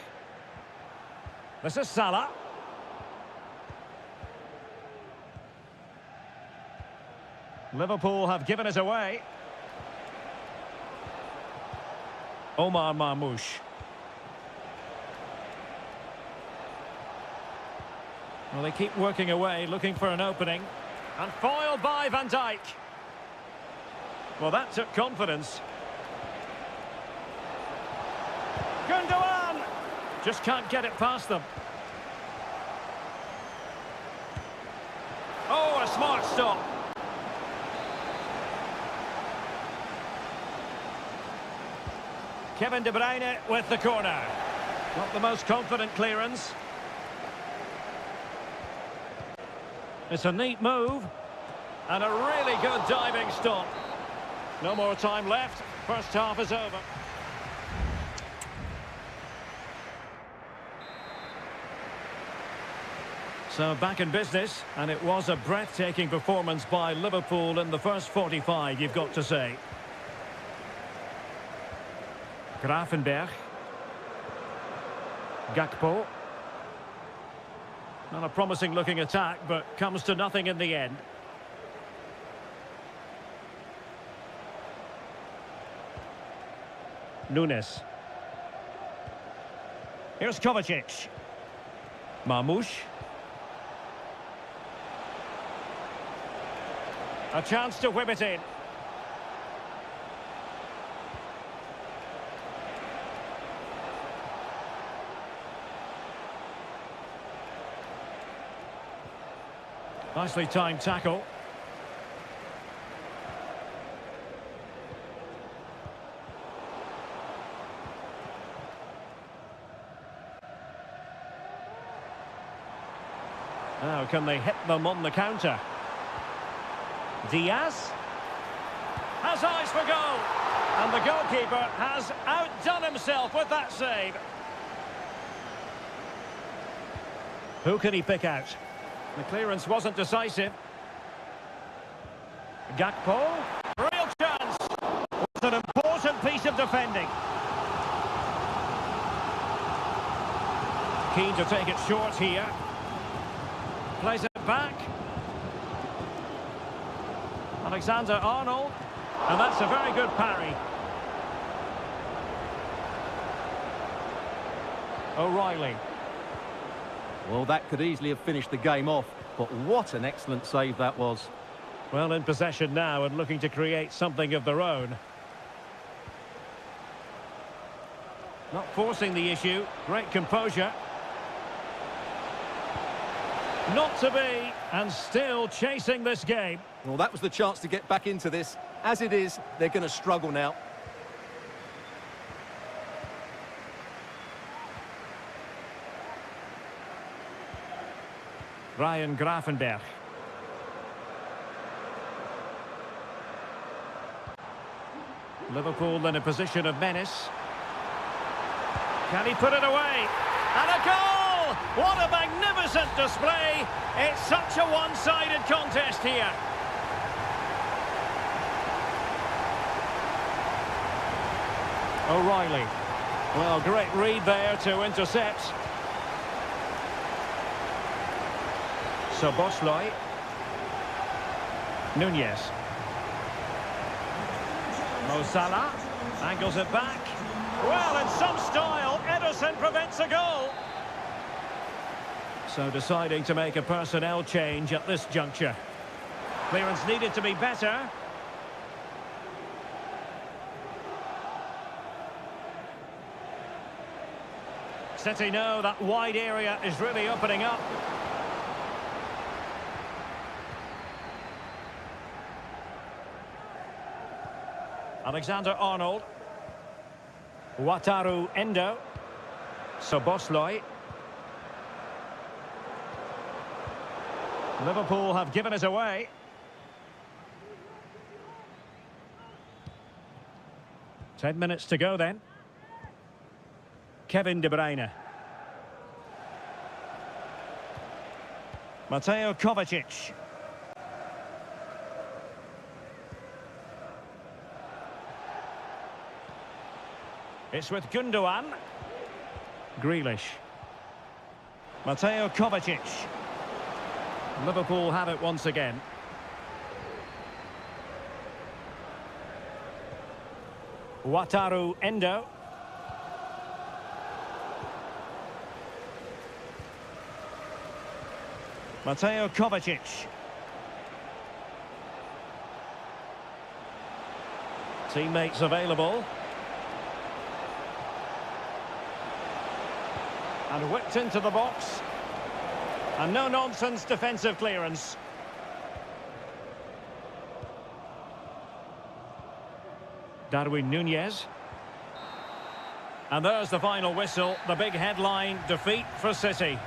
This is Salah. Liverpool have given it away. Omar Marmoush. Well, they keep working away, looking for an opening. And foiled by Van Dijk. Well, that took confidence. Gundogan! Just can't get it past them. Oh, a smart stop. Kevin De Bruyne with the corner. Not the most confident clearance. It's a neat move. And a really good diving stop. No more time left. First half is over. So back in business, and it was a breathtaking performance by Liverpool in the first 45, you've got to say. Gravenberch. Gakpo. Not a promising looking attack, but comes to nothing in the end. Nunes. Here's Kovacic. Marmoush. A chance to whip it in. Nicely timed tackle. Now, can they hit them on the counter? Diaz has eyes for goal. And the goalkeeper has outdone himself with that save. Who can he pick out? The clearance wasn't decisive. Gakpo. Real chance. It's an important piece of defending. Keen to take it short here. Plays it back. Alexander-Arnold. And that's a very good parry. O'Reilly. Well, that could easily have finished the game off, but what an excellent save that was. Well, in possession now and looking to create something of their own. Not forcing the issue. Great composure. Not to be, and still chasing this game. Well, that was the chance to get back into this. As it is, they're going to struggle now. Ryan Gravenberch. Liverpool in a position of menace. Can he put it away? And a goal! What a magnificent display! It's such a one-sided contest here. O'Reilly. Well, great read there to intercept. Szoboszlai. Nunez. Mo Salah angles it back. Well, in some style, Ederson prevents a goal. So deciding to make a personnel change at this juncture. Clearance needed to be better. City know that wide area is really opening up. Alexander-Arnold. Wataru Endo. Szoboszlai. Liverpool have given it away. 10 minutes to go then. Kevin De Bruyne. Mateo Kovacic. It's with Gundogan. Grealish. Mateo Kovacic. Liverpool have it once again. Wataru Endo. Mateo Kovacic. Teammates available. And whipped into the box. And no-nonsense defensive clearance. Darwin Nunez. And there's the final whistle. The big headline, defeat for City.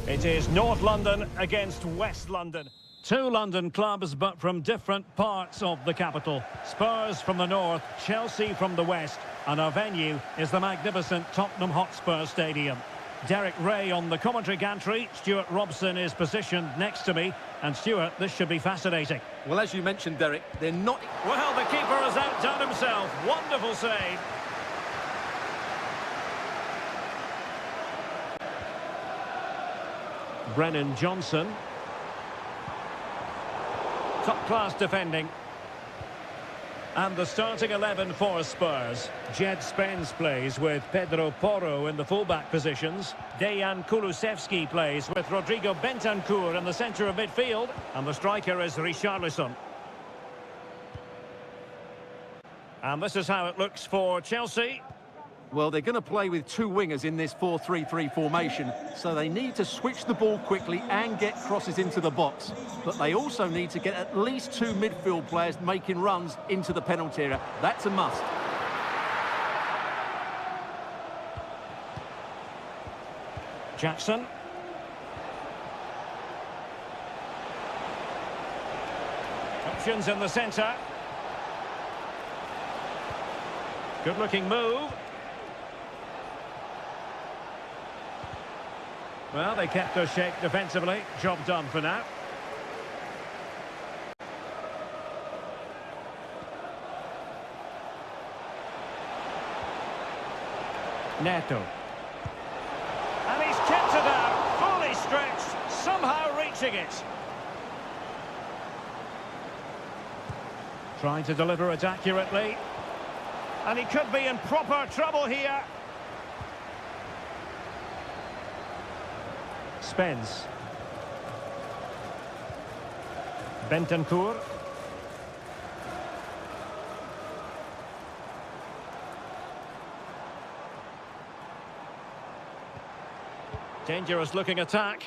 It is North London against West London. Two London clubs, but from different parts of the capital. Spurs from the north, Chelsea from the west, and our venue is the magnificent Tottenham Hotspur Stadium. Derek Ray on the commentary gantry. Stuart Robson is positioned next to me. And Stuart, this should be fascinating. Well, as you mentioned, Derek, they're not... Well, the keeper has outdone himself. Wonderful save. Brennan Johnson. Top-class defending. And the starting 11 for Spurs. Jed Spence plays with Pedro Porro in the full-back positions. Dejan Kulusevski plays with Rodrigo Bentancur in the centre of midfield. And the striker is Richarlison. And this is how it looks for Chelsea. Well, they're going to play with two wingers in this 4-3-3 formation, so they need to switch the ball quickly and get crosses into the box. But they also need to get at least two midfield players making runs into the penalty area. That's a must. Jackson. Options in the centre. Good-looking move. Well, they kept their shape defensively. Job done for now. Neto. And he's kept it out, fully stretched, somehow reaching it. Trying to deliver it accurately. And he could be in proper trouble here. Spence. Bentancur. Dangerous looking attack.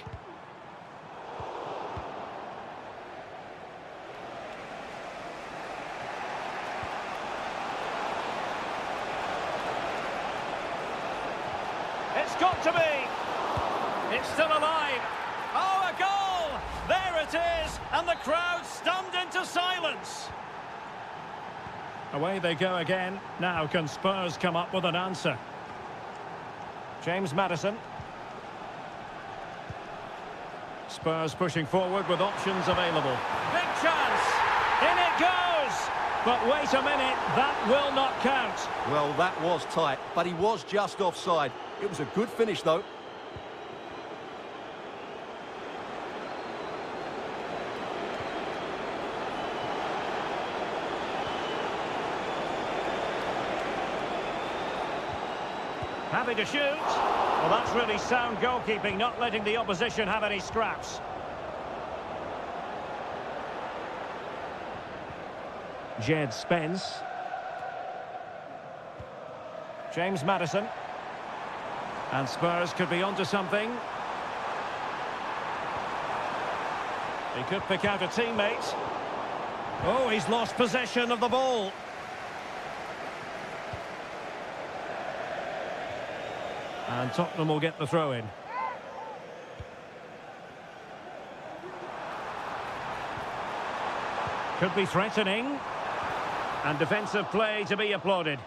It's got to be. It's still alive. Oh, a goal! There it is, and the crowd stunned into silence. Away they go again. Now can Spurs come up with an answer? James Maddison. Spurs pushing forward with options available. Big chance! In it goes! But wait a minute, that will not count. Well, that was tight, but he was just offside. It was a good finish, though. Happy to shoot. Well, that's really sound goalkeeping, not letting the opposition have any scraps. Jed Spence. James Maddison. And Spurs could be onto something. He could pick out a teammate. Oh, he's lost possession of the ball. And Tottenham will get the throw-in. Could be threatening. And defensive play to be applauded.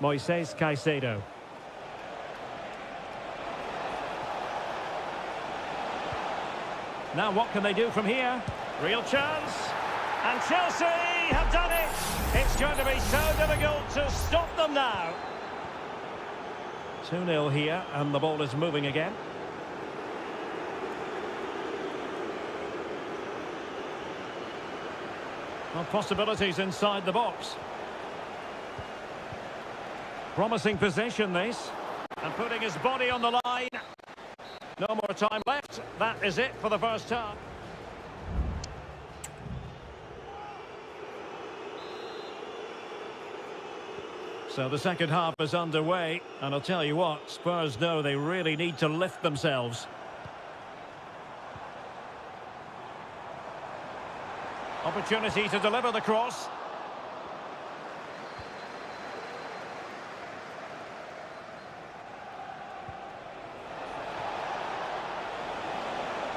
Moises Caicedo. Now what can they do from here? Real chance. And Chelsea have done it. It's going to be so difficult to stop them now. 2-0 here, and the ball is moving again. Well, possibilities inside the box. Promising possession, this. And putting his body on the line. No more time left. That is it for the first half. So the second half is underway, and I'll tell you what, Spurs know they really need to lift themselves. Opportunity to deliver the cross.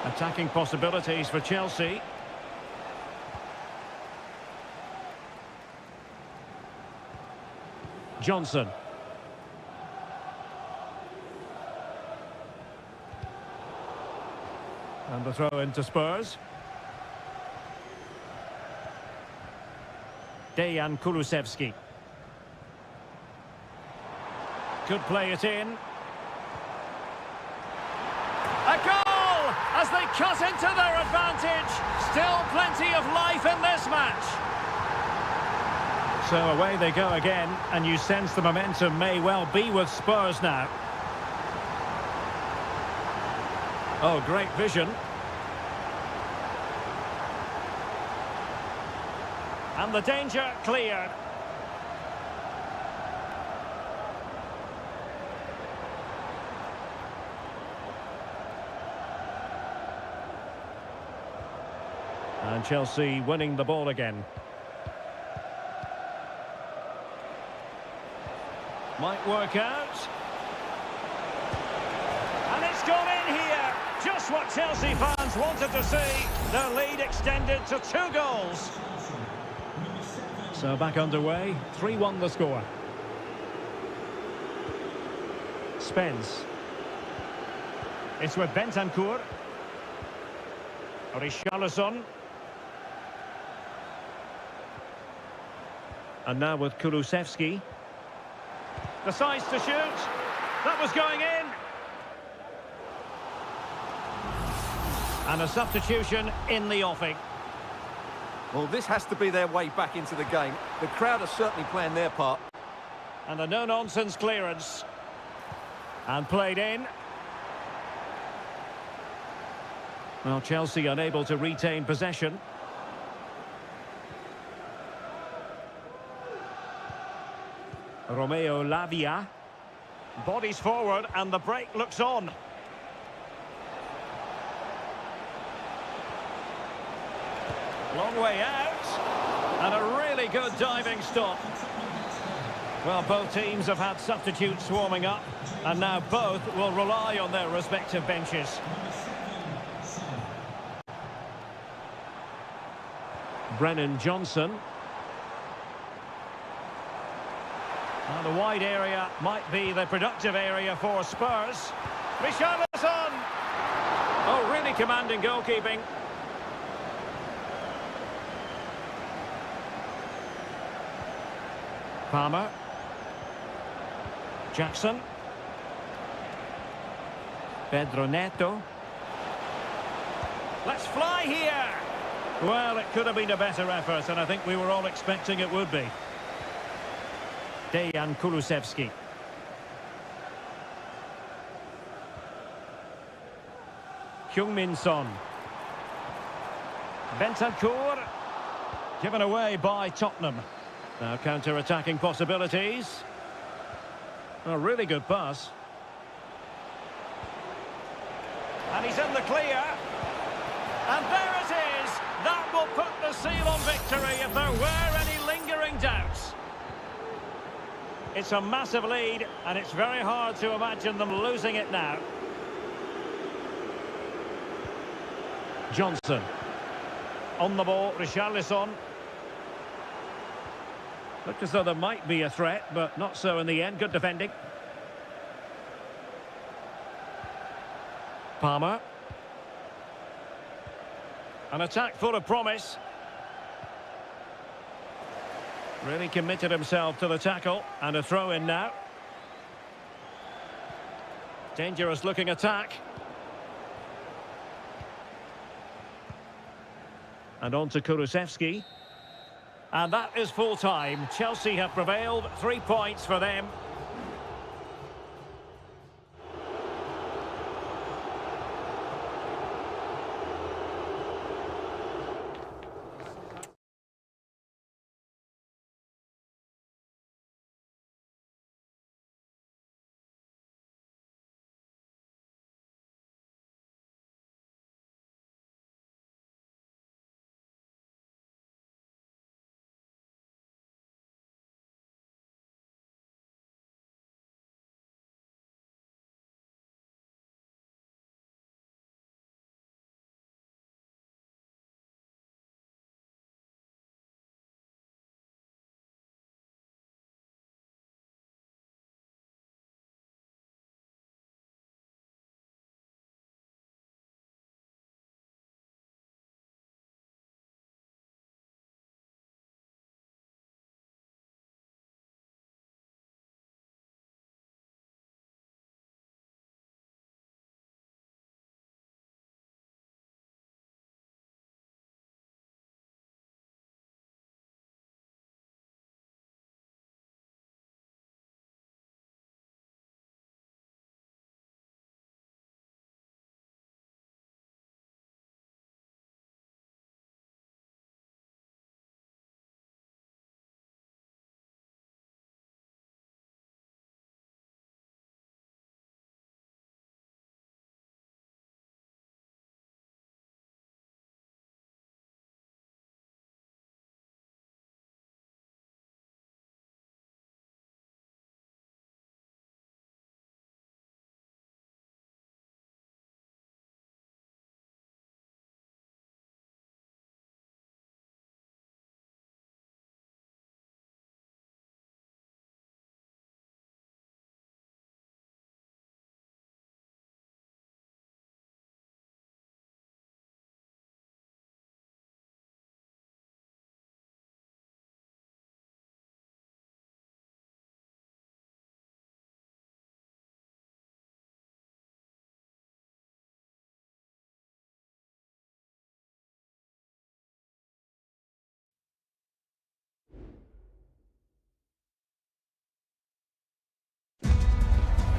Attacking possibilities for Chelsea. Johnson. And the throw into Spurs. Dejan Kulusevski. Could play it in. A goal as they cut into their advantage. Still plenty of life in this match. So away they go again, and you sense the momentum may well be with Spurs now. Oh, great vision. And the danger cleared. And Chelsea winning the ball again. Might work out. And it's gone in here. Just what Chelsea fans wanted to see. Their lead extended to 2 goals. So back underway. 3-1 the score. Spence. It's with Bentancur. Richarlison. And now with Kulusevski. Decides to shoot. That was going in. And a substitution in the offing. Well, this has to be their way back into the game. The crowd are certainly playing their part. And a no-nonsense clearance. And played in. Well, Chelsea unable to retain possession. Romeo Lavia. Bodies forward and the break looks on. Long way out. And a really good diving stop. Well, both teams have had substitutes warming up. And now both will rely on their respective benches. Brennan Johnson. Now the wide area might be the productive area for Spurs. Richarlison! Oh, really commanding goalkeeping. Palmer. Jackson. Pedro Neto. Let's fly here! Well, it could have been a better effort, and I think we were all expecting it would be. Dejan Kulusevski. Heung-min Son. Bentancur. Given away by Tottenham. Now counter-attacking possibilities. A really good pass. And he's in the clear. And there it is. That will put the seal on victory if there were any lingering doubts. It's a massive lead, and it's very hard to imagine them losing it now. Johnson. On the ball, Richarlison. Looked as though there might be a threat, but not so in the end. Good defending. Palmer. An attack full of promise. Really committed himself to the tackle, and a throw in now. Dangerous looking attack. And on to Kulusevski. And that is full time. Chelsea have prevailed. 3 points for them.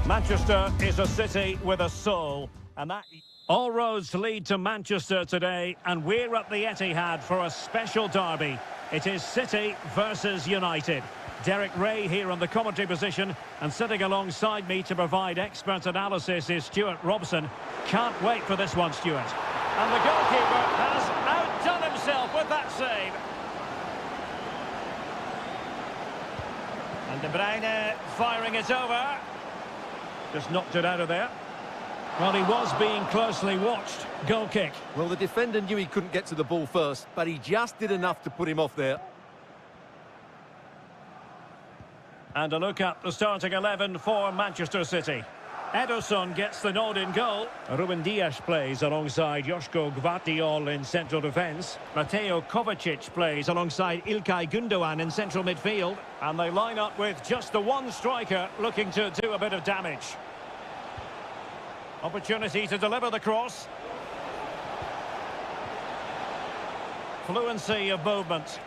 Manchester is a city with a soul, and that all roads lead to Manchester today, and we're at the Etihad for a special derby. It is City versus United. Derek Ray here on the commentary position, and sitting alongside me to provide expert analysis is Stuart Robson. Can't wait for this one, Stuart. And the goalkeeper has outdone himself with that save. And De Bruyne firing it over. Just knocked it out of there. Well, he was being closely watched. Goal kick. Well, the defender knew he couldn't get to the ball first, but he just did enough to put him off there. And a look at the starting 11 for Manchester City. Ederson gets the nod in goal. Ruben Dias plays alongside Joško Gvardiol in central defence. Mateo Kovacic plays alongside Ilkay Gundogan in central midfield. And they line up with just the one striker looking to do a bit of damage. Opportunity to deliver the cross. Fluency of movement.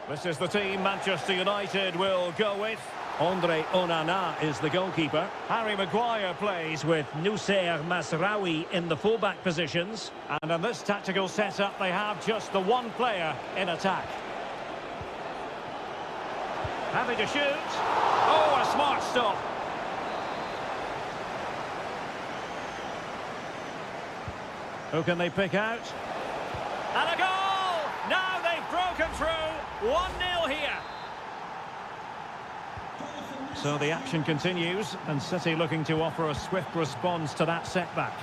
This is the team Manchester United will go with. Andre Onana is the goalkeeper. Harry Maguire plays with Noussair Masraoui in the fullback positions. And in this tactical setup, they have just the one player in attack. Happy to shoot. Oh, a smart stop. Who can they pick out? And a goal! Now they've broken through. 1-0 here. So the action continues, and City looking to offer a swift response to that setback.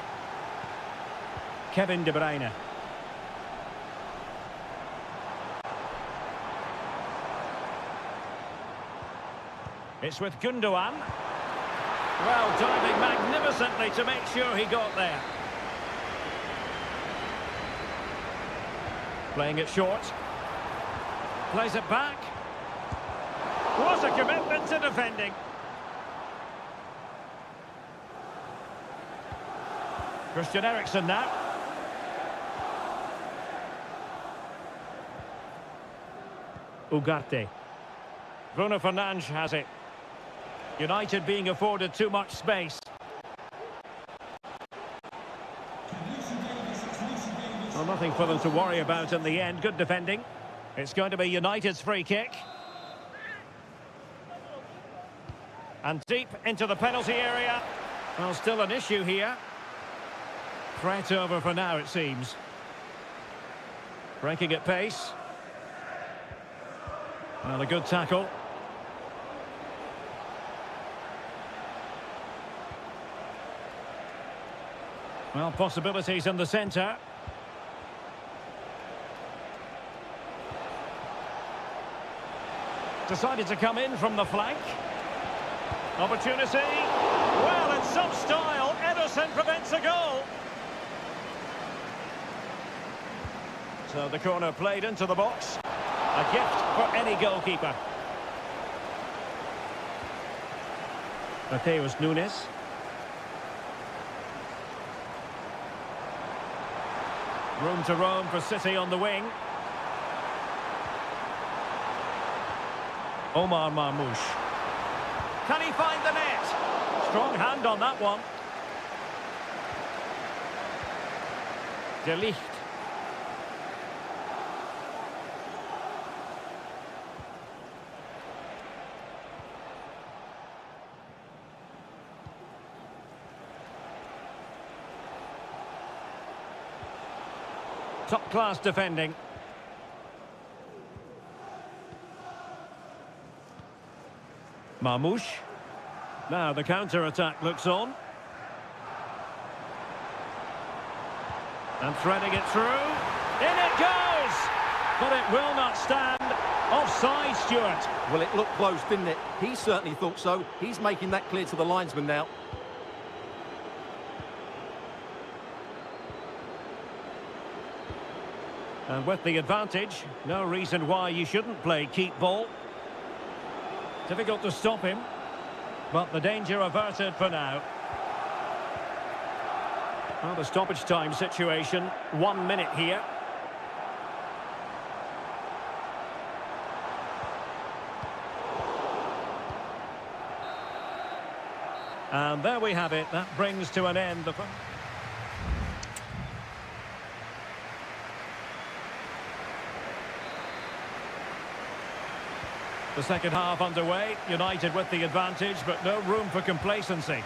Kevin De Bruyne. It's with Gundogan. Well, diving magnificently to make sure he got there. Playing it short. Plays it back. What a commitment to defending. Christian Eriksen now. Ugarte. Bruno Fernandes has it. United being afforded too much space. Well, nothing for them to worry about in the end. Good defending. It's going to be United's free kick. And deep into the penalty area. Well, still an issue here. Threat over for now, it seems. Breaking at pace. Well, a good tackle. Well, possibilities in the centre. Decided to come in from the flank. Opportunity. Well, in some style, Ederson prevents a goal. So the corner played into the box. A gift for any goalkeeper. Mateus Nunes. Room to roam for City on the wing. Omar Marmoush. Can he find the net? Strong hand on that one. De Ligt. Top-class defending. Marmoush. Now the counter-attack looks on. And threading it through. In it goes! But it will not stand. Offside, Stuart. Well, it looked close, didn't it? He certainly thought so. He's making that clear to the linesman now. And with the advantage, no reason why you shouldn't play keep ball. Difficult to stop him, but the danger averted for now. Well, the stoppage time situation, 1 minute here. And there we have it. That brings to an end the... The second half underway. United with the advantage, but no room for complacency.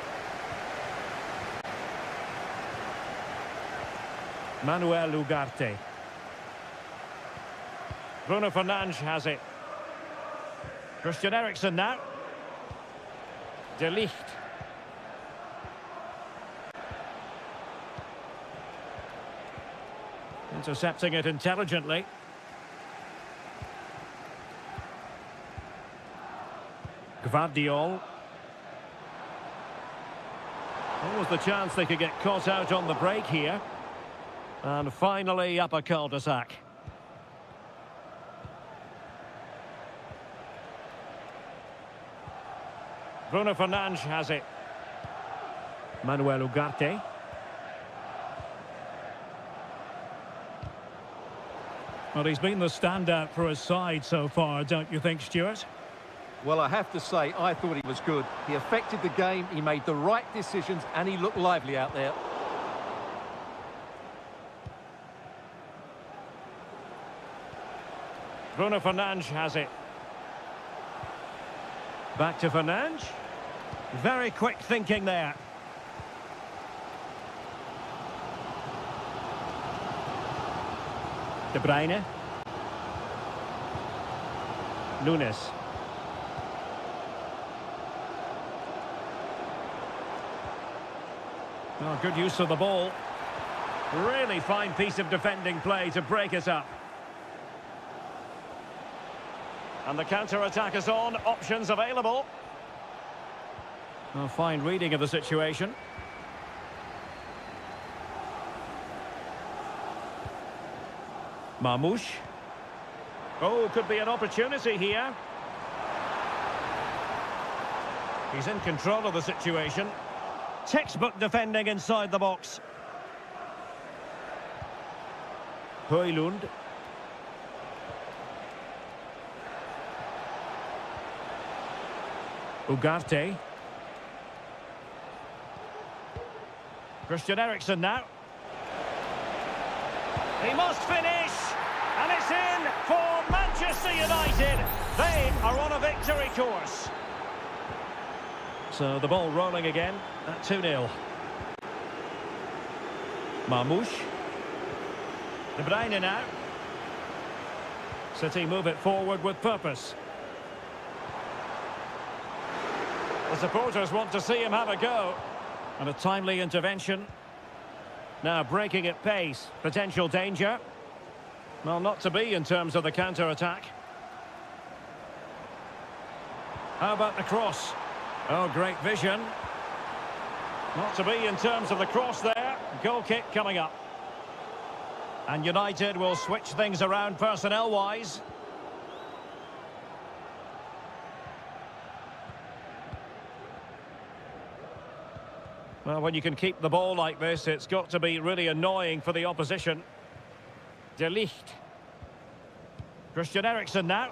Manuel Ugarte. Bruno Fernandes has it. Christian Eriksen now. De Ligt. Intercepting it intelligently. Gvardiol. What was the chance they could get caught out on the break here? And finally up a cul-de-sac. Bruno Fernandes has it. Manuel Ugarte. Well, he's been the standout for his side so far, don't you think, Stuart? Well, I have to say, I thought he was good. He affected the game, he made the right decisions, and he looked lively out there. Bruno Fernandes has it. Back to Fernandes. Very quick thinking there. De Bruyne. Nunes. Oh, good use of the ball. Really fine piece of defending play to break it up. And the counter-attack is on. Options available. A fine reading of the situation. Marmoush. Oh, could be an opportunity here. He's in control of the situation. Textbook defending inside the box. Højlund. Ugarte. Christian Eriksen now. He must finish! And it's in for Manchester United. They are on a victory course. So the ball rolling again at 2-0. Marmoush. De Bruyne now. City move it forward with purpose. The supporters want to see him have a go. And a timely intervention. Now breaking at pace. Potential danger. Well, not to be in terms of the counter-attack. How about the cross? Oh, great vision. Not to be in terms of the cross there. Goal kick coming up. And United will switch things around personnel-wise. Well, when you can keep the ball like this, it's got to be really annoying for the opposition. De Ligt. Christian Eriksen now.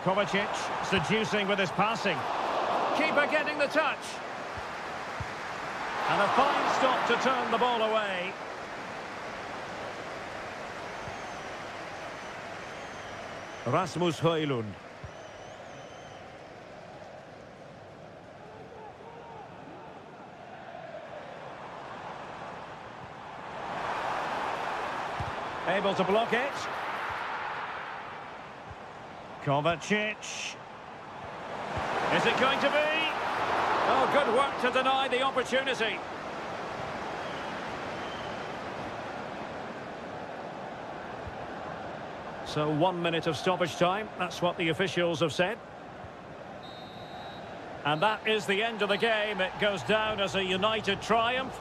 Kovacic seducing with his passing. Keeper getting the touch. And a fine stop to turn the ball away. Rasmus Højlund. Able to block it. Kovacic. Is it going to be? Oh, good work to deny the opportunity. So 1 minute of stoppage time. That's what the officials have said. And that is the end of the game. It goes down as a United triumph.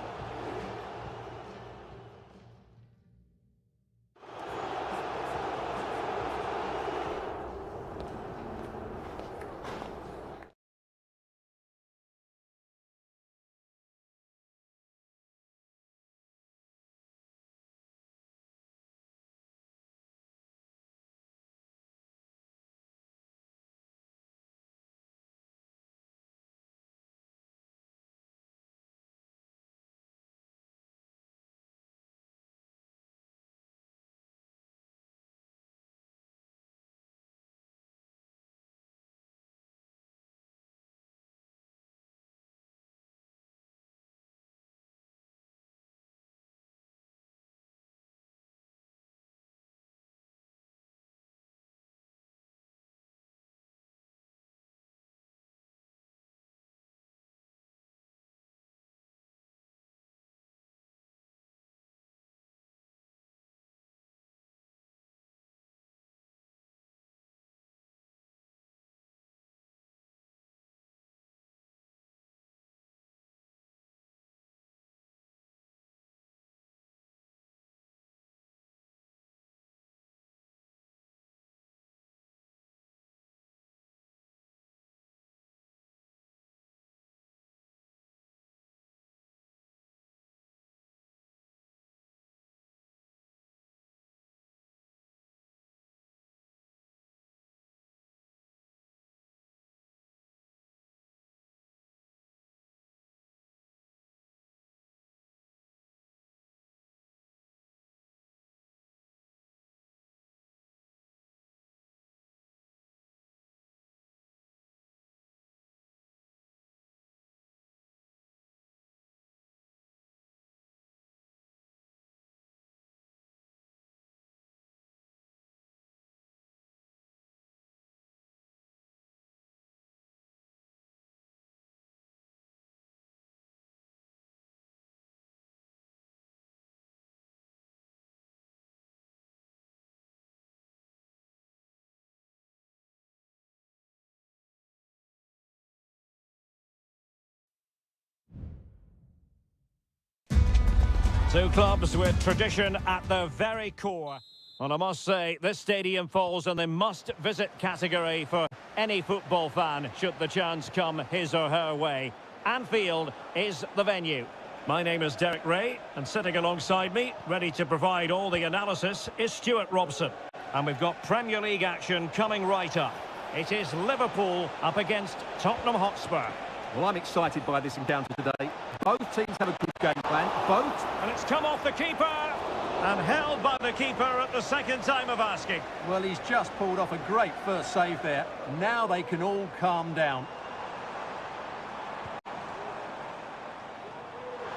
Two clubs with tradition at their very core. And I must say, this stadium falls in the must-visit category for any football fan, should the chance come his or her way. Anfield is the venue. My name is Derek Ray, and sitting alongside me, ready to provide all the analysis, is Stuart Robson. And we've got Premier League action coming right up. It is Liverpool up against Tottenham Hotspur. Well, I'm excited by this encounter today. Both teams have a good game plan. Both. And it's come off the keeper and held by the keeper at the second time of asking. Well, he's just pulled off a great first save there. Now they can all calm down.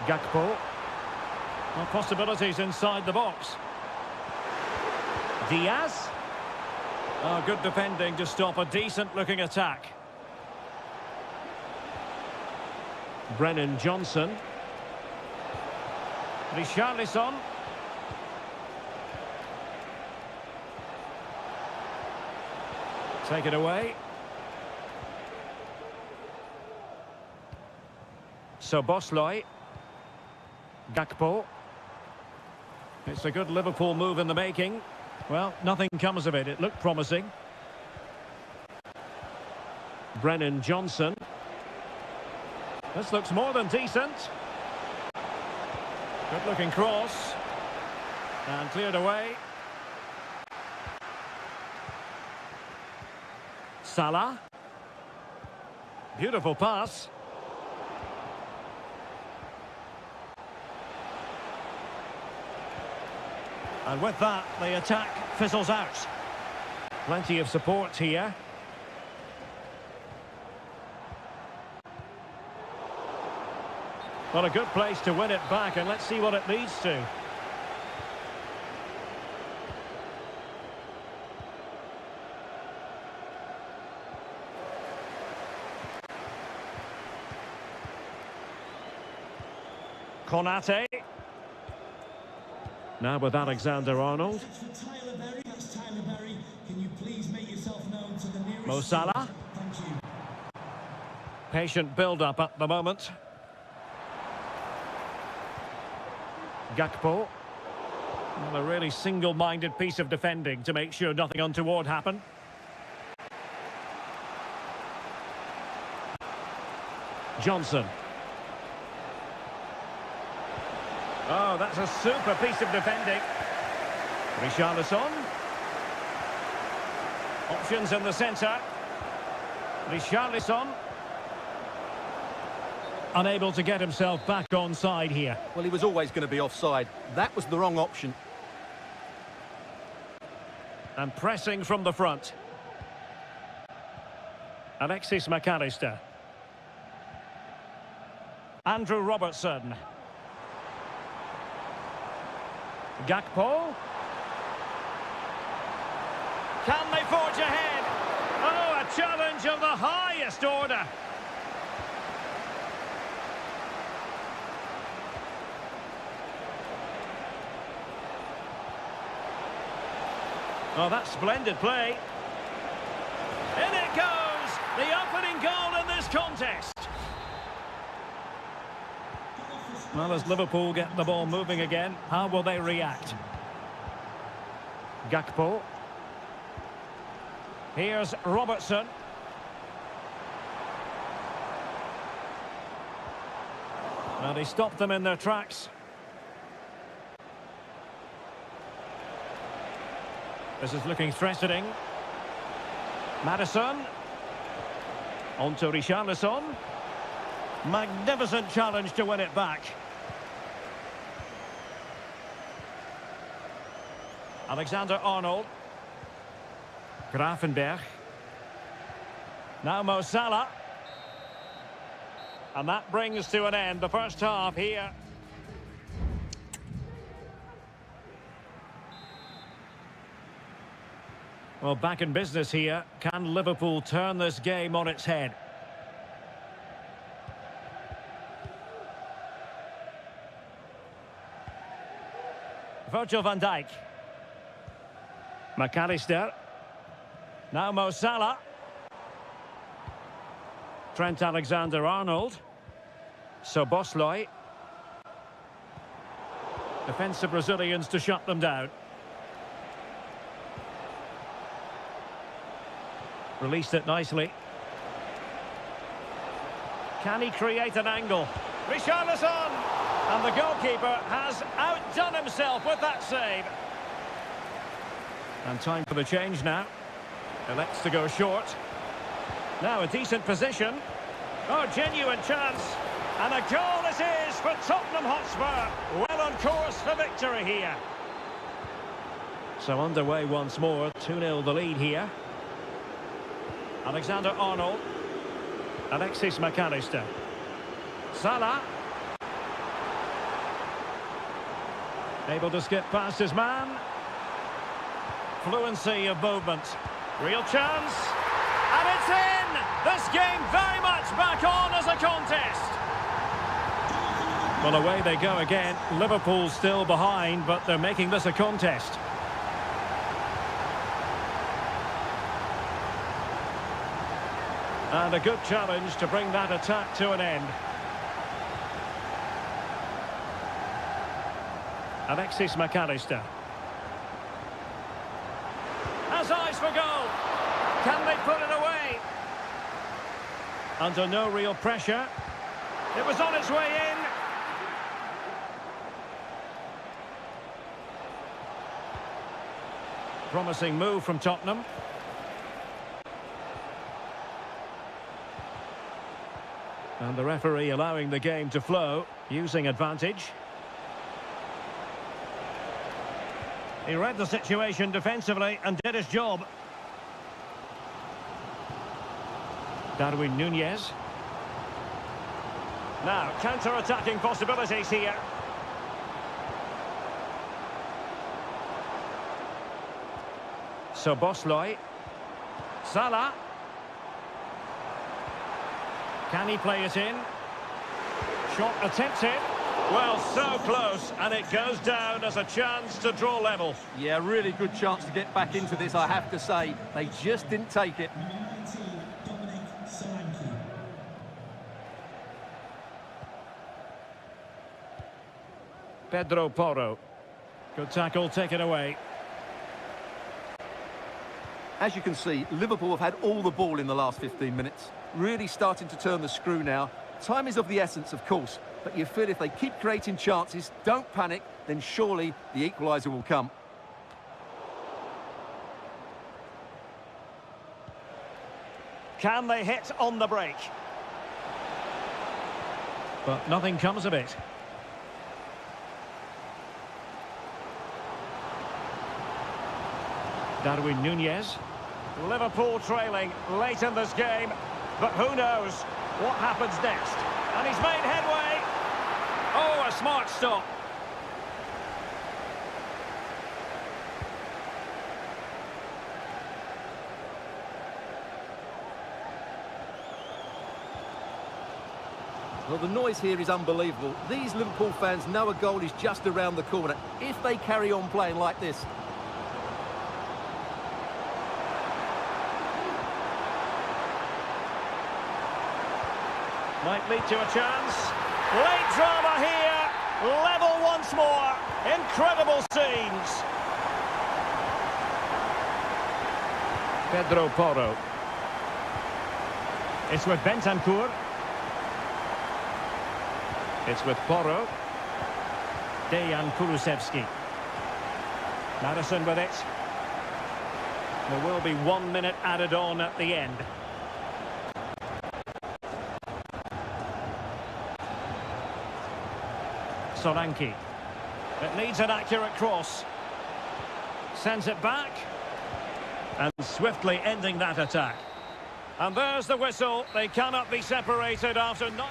Gakpo. Well, possibilities inside the box. Diaz. Oh, good defending to stop a decent-looking attack. Brennan Johnson. Richarlison. Take it away. Szoboszlai. Gakpo. It's a good Liverpool move in the making. Well, nothing comes of it. It looked promising. Brennan Johnson. This looks more than decent. Good-looking cross. And cleared away. Salah. Beautiful pass. And with that, the attack fizzles out. Plenty of support here. Well, a good place to win it back, and let's see what it leads to. Konate. Now with Alexander-Arnold. Mo Salah. Thank you. Patient build-up at the moment. Gakpo. Well, a really single-minded piece of defending to make sure nothing untoward happened. Johnson. Oh, that's a super piece of defending. Richarlison. Options in the centre. Richarlison. Unable to get himself back on side here. Well, he was always going to be offside. That was the wrong option. And pressing from the front. Alexis McAllister. Andrew Robertson. Gakpo. Can they forge ahead? Oh, a challenge of the highest order. Oh, that's splendid play. In it goes! The opening goal in this contest. Well, as Liverpool get the ball moving again, how will they react? Gakpo. Here's Robertson. And he stopped them in their tracks. This is looking threatening. Maddison. On to Richarlison. Magnificent challenge to win it back. Alexander-Arnold. Gravenberch. Now Mo Salah. And that brings to an end the first half here. Well, back in business here. Can Liverpool turn this game on its head? Virgil van Dijk. McAllister. Now Mo Salah. Trent Alexander-Arnold. Szoboszlai. Defensive Brazilians to shut them down. Released it nicely. Can he create an angle? Richarlison! And the goalkeeper has outdone himself with that save. And time for the change now. Elects to go short. Now a decent position. Oh, genuine chance. And a goal it is for Tottenham Hotspur. Well on course for victory here. So underway once more. 2-0 the lead here. Alexander-Arnold. Alexis McAllister. Salah. Able to skip past his man. Fluency of movement. Real chance. And it's in! This game very much back on as a contest. Well, away they go again. Liverpool still behind, but they're making this a contest. And a good challenge to bring that attack to an end. Alexis McAllister. Has eyes for goal. Can they put it away? Under no real pressure. It was on its way in. Promising move from Tottenham. And the referee allowing the game to flow, using advantage. He read the situation defensively and did his job. Darwin Núñez. Now, counter-attacking possibilities here. So Bosley. Salah. Can he play it in? Shot attempted. Well, so close, and it goes down as a chance to draw level. Yeah, really good chance to get back into this, I have to say. They just didn't take it. Pedro Porro. Good tackle, taken away. As you can see, Liverpool have had all the ball in the last 15 minutes. Really starting to turn the screw now. Time is of the essence, of course, but you feel if they keep creating chances, don't panic, then surely the equaliser will come. Can they hit on the break? But nothing comes of it. Darwin Núñez. Liverpool trailing late in this game, but who knows what happens next. And he's made headway. Oh, a smart stop. Well, the noise here is unbelievable. These Liverpool fans know a goal is just around the corner if they carry on playing like this. Might lead to a chance. Late drama here. Level once more. Incredible scenes. Pedro Porro. It's with Bentancur. It's with Porro. Dejan Kulusevski. Madison with it. There will be 1 minute added on at the end. Solanke. It needs an accurate cross. Sends it back. And swiftly ending that attack. And there's the whistle. They cannot be separated after not...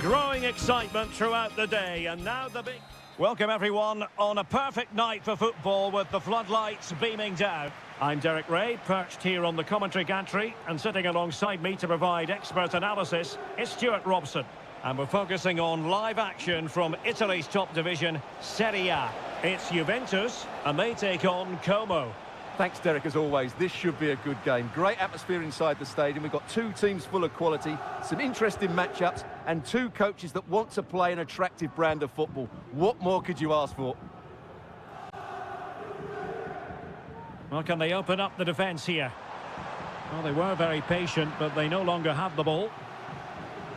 Growing excitement throughout the day, and now the big... Welcome everyone on a perfect night for football with the floodlights beaming down. I'm Derek Ray, perched here on the commentary gantry, and sitting alongside me to provide expert analysis is Stuart Robson. And we're focusing on live action from Italy's top division, Seria. It's Juventus, and they take on Como. Thanks, Derek, as always. This should be a good game. Great atmosphere inside the stadium. We've got two teams full of quality, some interesting matchups, and two coaches that want to play an attractive brand of football. What more could you ask for? Well, can they open up the defence here? Well, they were very patient, but they no longer have the ball.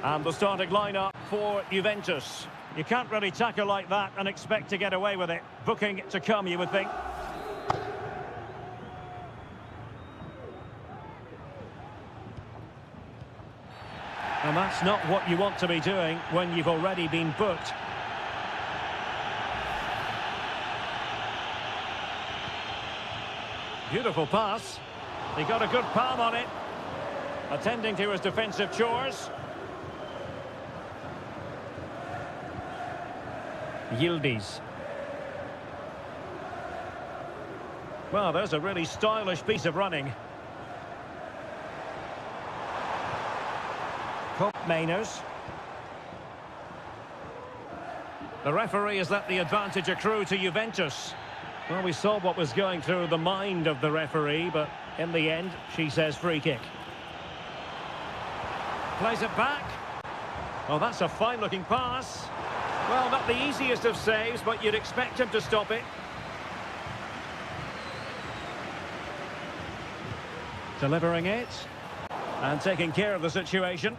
And the starting lineup for Juventus. You can't really tackle like that and expect to get away with it. Booking to come, you would think. And that's not what you want to be doing when you've already been booked. Beautiful pass. He got a good palm on it. Attending to his defensive chores. Yildiz. Well, there's a really stylish piece of running. Mainers. The referee has let the advantage accrue to Juventus. Well, we saw what was going through the mind of the referee, but in the end, she says free kick. Plays it back. Oh, that's a fine-looking pass. Well, not the easiest of saves, but you'd expect him to stop it. Delivering it. And taking care of the situation.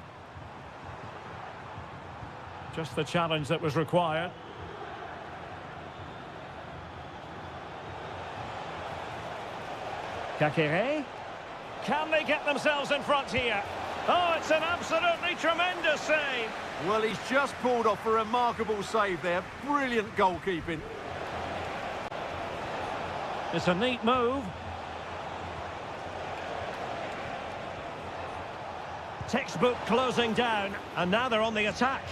Just the challenge that was required. Kakere. Can they get themselves in front here? Oh, it's an absolutely tremendous save. Well, he's just pulled off a remarkable save there. Brilliant goalkeeping. It's a neat move. Textbook closing down, and now they're on the attack.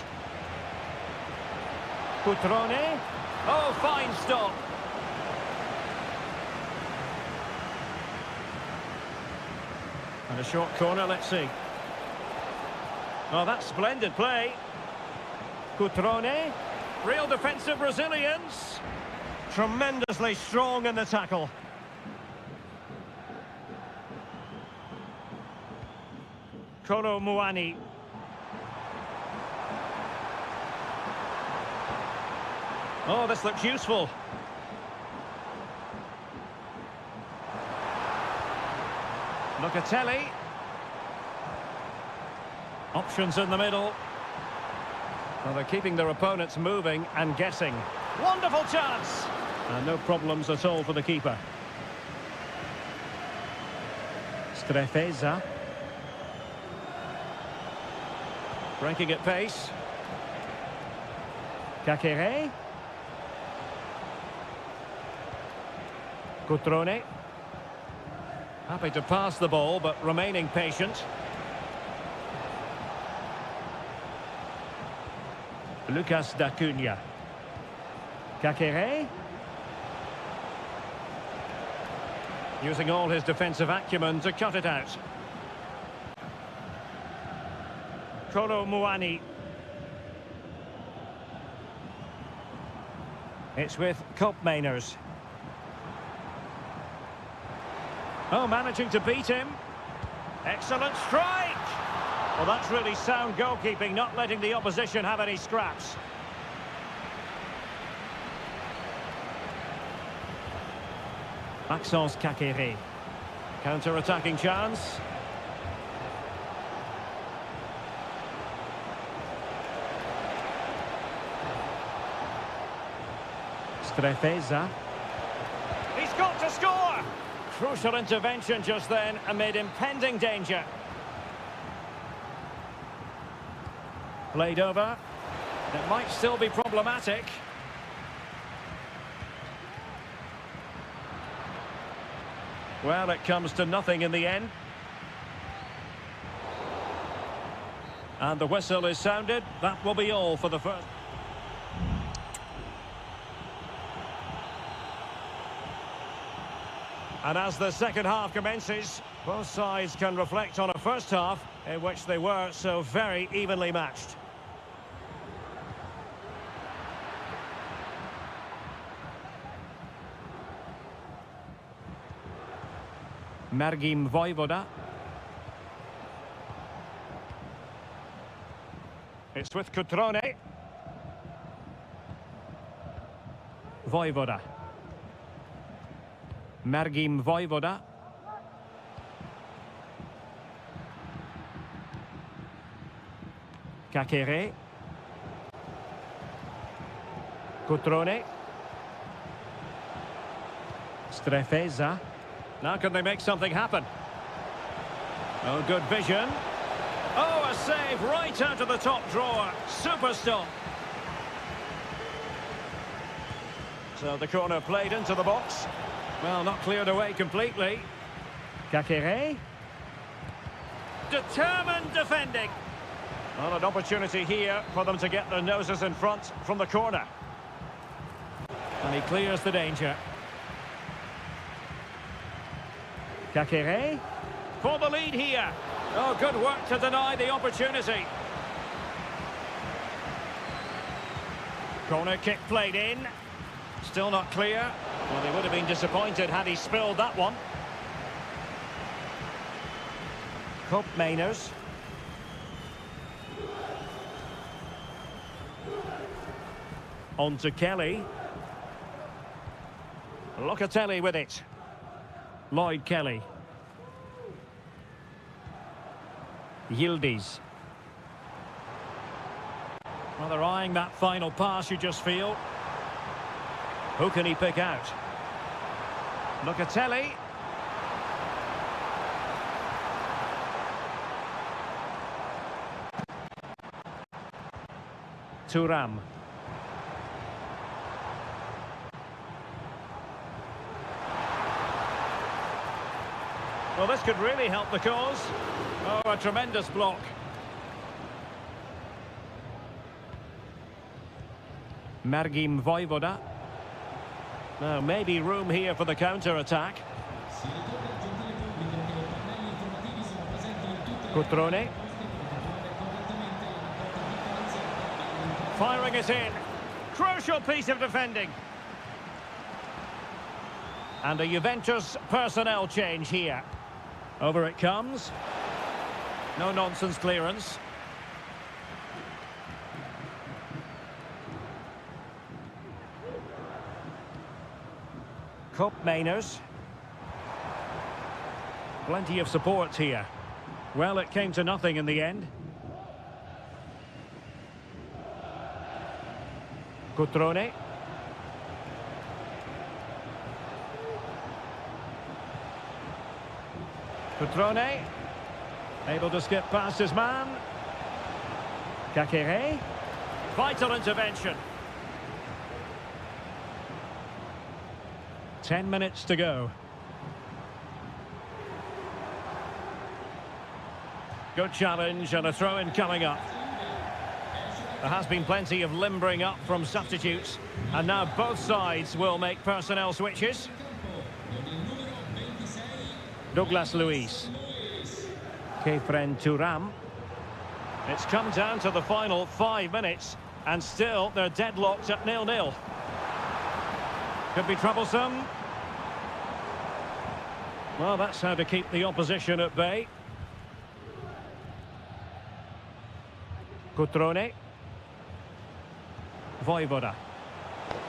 Cutrone. Oh, fine stop. And a short corner, let's see. Oh, that's splendid play. Cutrone. Real defensive resilience. Tremendously strong in the tackle. Kolo Muani. Oh, this looks useful. Locatelli. Options in the middle. Well, they're keeping their opponents moving and guessing. Wonderful chance! And no problems at all for the keeper. Strefeza. Breaking at pace. Kakere. Cutrone. Happy to pass the ball, but remaining patient. Lucas D'Acunha. Kakere. Using all his defensive acumen to cut it out. Kolo Muani. It's with Mainers. Oh, managing to beat him. Excellent strike! Well, that's really sound goalkeeping, not letting the opposition have any scraps. Maxence Kakere. Counter-attacking chance. Strefeza. He's got to score! Crucial intervention just then amid impending danger. Played over. It might still be problematic. Well, it comes to nothing in the end. And the whistle is sounded. That will be all for the first. And as the second half commences, both sides can reflect on a first half in which they were so very evenly matched. Mergim Vojvoda. It's with Cutrone. Vojvoda. Mergim Vojvoda. Kakere. Cutrone. Strefeza. Now can they make something happen? Oh, good vision. Oh, a save right out of the top drawer. Super stop. So the corner played into the box. Well, not cleared away completely. Kakere. Determined defending. Well, an opportunity here for them to get their noses in front from the corner. And he clears the danger. Kakere for the lead here. Oh, good work to deny the opportunity. Corner kick played in. Still not clear. Well, they would have been disappointed had he spilled that one. Cope Mainers. On to Kelly. Locatelli with it. Lloyd Kelly. Yildiz. Well, they're eyeing that final pass, you just feel. Who can he pick out? Locatelli. Thuram. Well, this could really help the cause. Oh, a tremendous block. Mergim Vojvoda. Now, maybe room here for the counter-attack. Cutrone. Firing it in. Crucial piece of defending. And a Juventus personnel change here. Over it comes. No nonsense clearance. Cope Mainers. Plenty of support here. Well, it came to nothing in the end. Cutrone. Cutrone, able to skip past his man. Kakere, vital intervention. 10 minutes to go. Good challenge and a throw-in coming up. There has been plenty of limbering up from substitutes, and now both sides will make personnel switches. Douglas Luiz. Kefren Thuram. It's come down to the final 5 minutes, and still they're deadlocked at 0-0. Could be troublesome. Well, that's how to keep the opposition at bay. Cutrone. Vojvoda.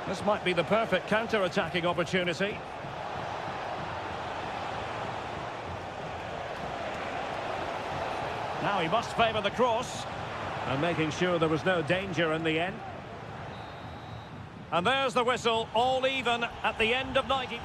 This might be the perfect counter-attacking opportunity. Now he must favour the cross. And making sure there was no danger in the end. And there's the whistle, all even at the end of 90.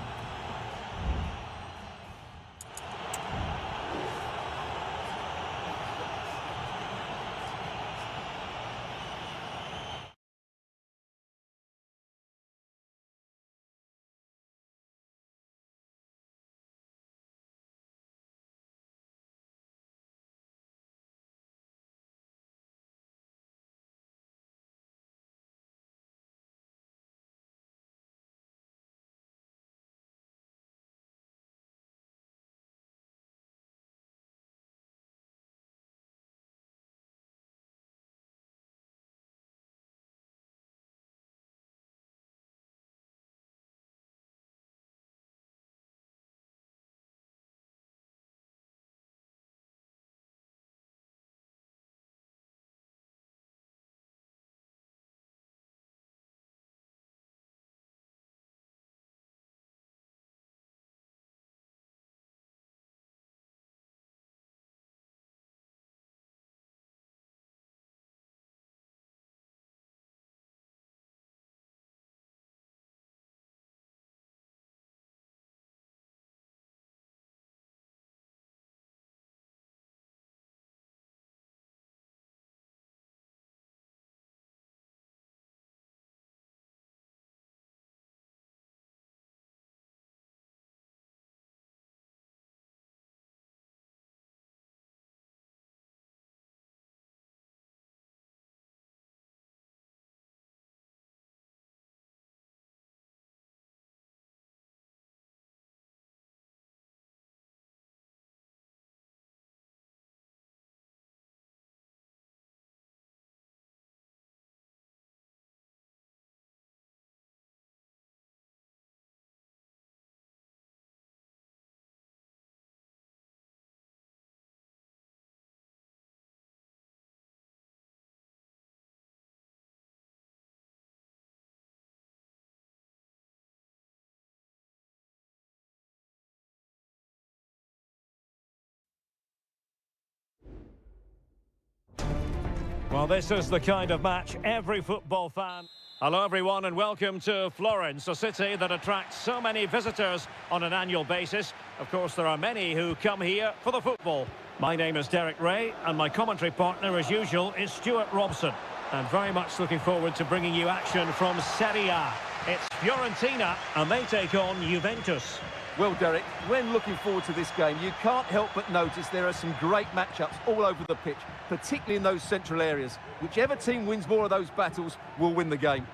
Well, this is the kind of match every football fan... Hello everyone and welcome to Florence, a city that attracts so many visitors on an annual basis. Of course, there are many who come here for the football. My name is Derek Ray and my commentary partner, as usual, is Stuart Robson. And very much looking forward to bringing you action from Seria. It's Fiorentina and they take on Juventus. Well, Derek, when looking forward to this game, you can't help but notice there are some great matchups all over the pitch, particularly in those central areas. Whichever team wins more of those battles will win the game.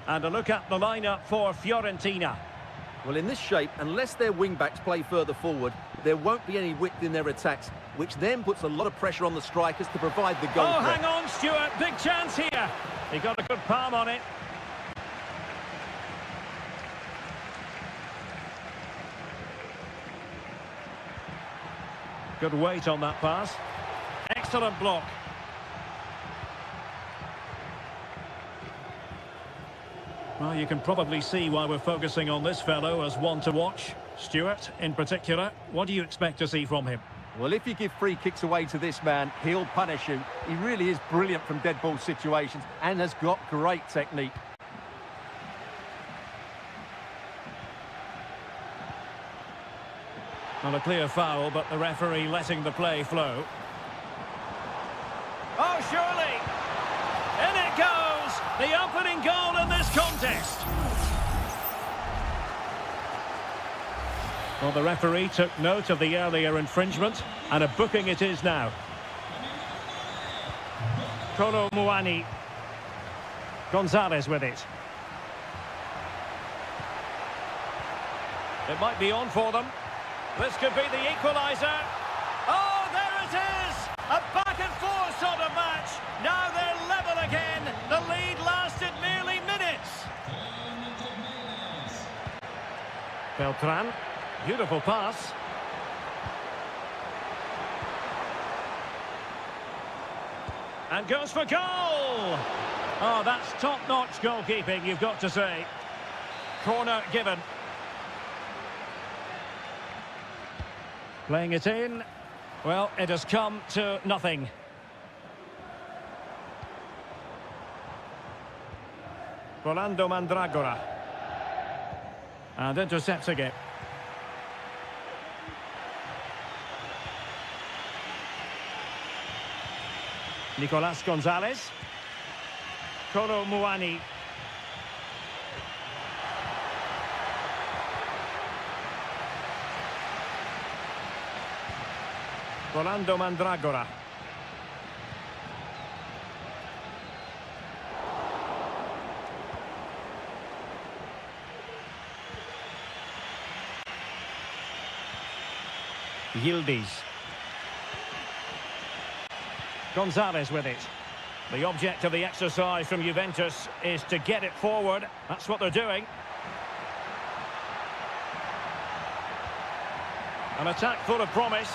And a look at the lineup for Fiorentina. Well, in this shape, unless their wing-backs play further forward, there won't be any width in their attacks, which then puts a lot of pressure on the strikers to provide the goal. Oh, hang on, Stuart. Big chance here. He got a good palm on it. Good weight on that pass. Excellent block. Well, you can probably see why we're focusing on this fellow as one to watch. Stuart, in particular, what do you expect to see from him? Well, if you give free kicks away to this man, he'll punish you. He really is brilliant from dead ball situations and has got great technique. Not a clear foul, but the referee letting the play flow. Oh, surely! In it goes! The opening goal in this contest! Well, the referee took note of the earlier infringement, and a booking it is now. Kolo Muani. Gonzalez with it. It might be on for them. This could be the equaliser. Oh, there it is! A back-and-forth sort of match. Now they're level again. The lead lasted merely minutes. Beltran. Beautiful pass. And goes for goal! Oh, that's top-notch goalkeeping, you've got to say. Corner given. Playing it in. Well, it has come to nothing. Rolando Mandragora. And intercepting it. Nicolas Gonzalez. Kolo Muani. Rolando Mandragora. Yildiz. Gonzalez with it. The object of the exercise from Juventus is to get it forward. That's what they're doing. An attack full of promise.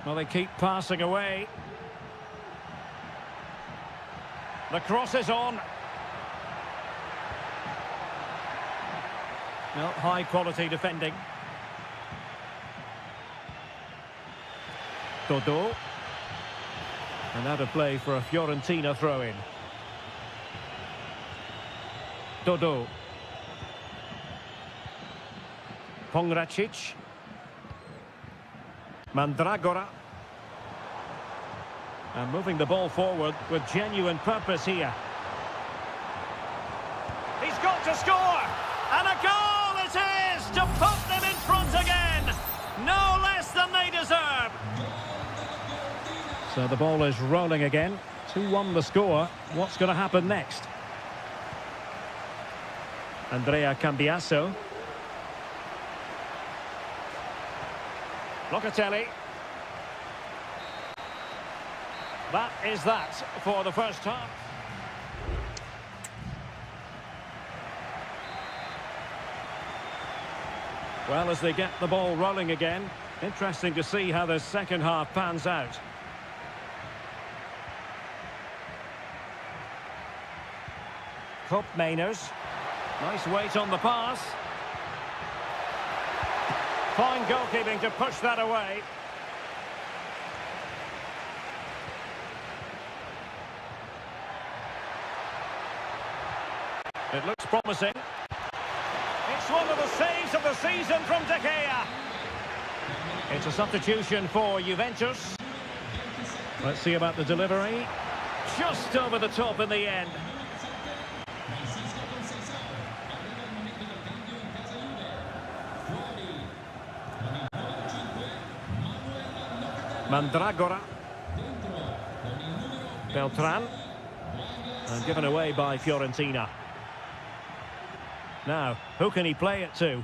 Well, they keep passing away. The cross is on. Well, high-quality defending. Dodo. And out of play for a Fiorentina throw-in. Dodo. Pongracic. Mandragora. And moving the ball forward with genuine purpose here. He's got to score! And a goal it is to put them in front again! No less than they deserve! So the ball is rolling again. 2-1 the score. What's going to happen next? Andrea Cambiasso. Locatelli. That is that for the first half. Well, as they get the ball rolling again, interesting to see how the second half pans out. Cup Mainers. Nice weight on the pass. Fine goalkeeping to push that away. It looks promising. It's one of the saves of the season from De Gea. It's a substitution for Juventus. Let's see about the delivery. Just over the top in the end. Mandragora. Beltran. And given away by Fiorentina. Now, who can he play it to?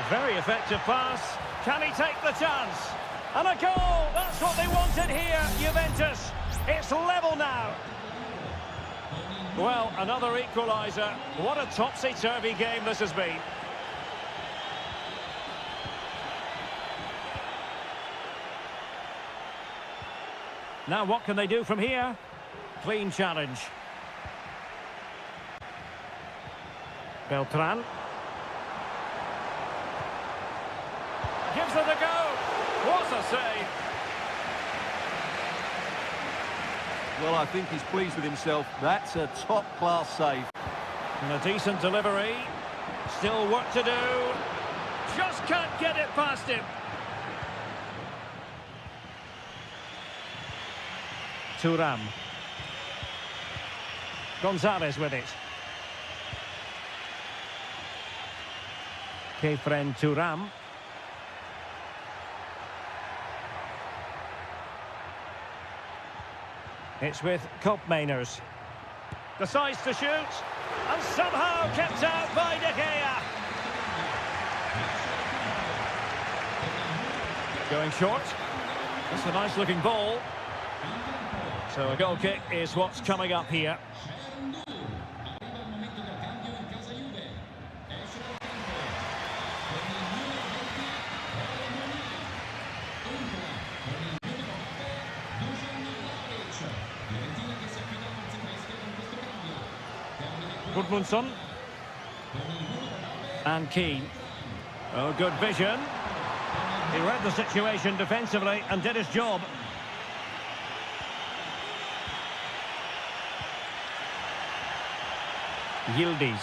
Very effective pass. Can he take the chance? And a goal! That's what they wanted here, Juventus. It's level now. Well, another equaliser. What a topsy-turvy game this has been. Now what can they do from here? Clean challenge. Beltran. Gives it a go. What a save. Well, I think he's pleased with himself. That's a top-class save. And a decent delivery. Still work to do. Just can't get it past him. Thuram. Gonzalez with it. Kefren Thuram. It's with Koopmeiners. Decides to shoot. And somehow kept out by De Gea. Going short. That's a nice looking ball. So a goal kick is what's coming up here. Gudmundsson. And Keane. Oh, good vision. He read the situation defensively and did his job. Yildiz.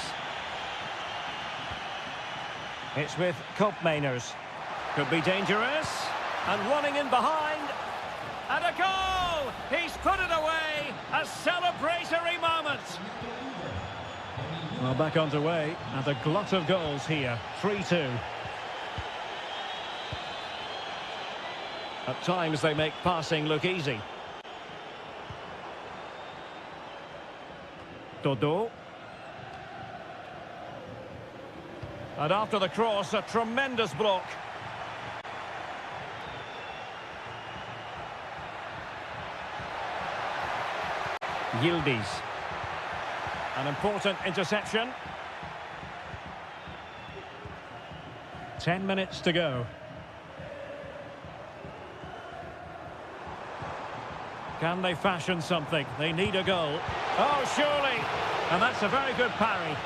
It's with Koopmeiners. Could be dangerous. And running in behind. And a goal! He's put it away. A celebratory moment. Well, back underway. And a glut of goals here. 3-2. At times they make passing look easy. Dodo. And after the cross, a tremendous block. Yildiz. An important interception. 10 minutes to go. Can they fashion something? They need a goal. Oh, surely! And that's a very good parry.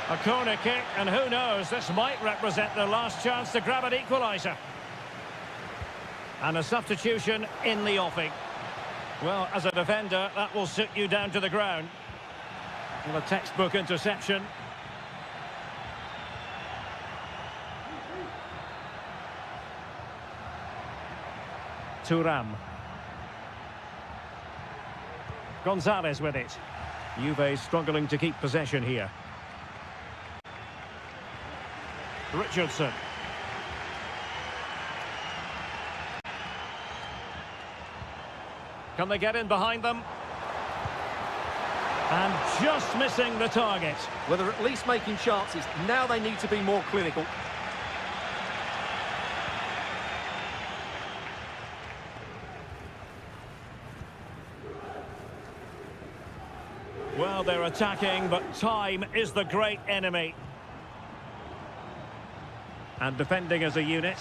A corner kick, and who knows, this might represent their last chance to grab an equaliser. And a substitution in the offing. Well, as a defender, that will sit you down to the ground. Well, a textbook interception. Thuram. Gonzalez with it. Juve struggling to keep possession here. Richardson. Can they get in behind them? And just missing the target. Well, they're at least making chances. Now they need to be more clinical. Well, they're attacking, but time is the great enemy. And defending as a unit.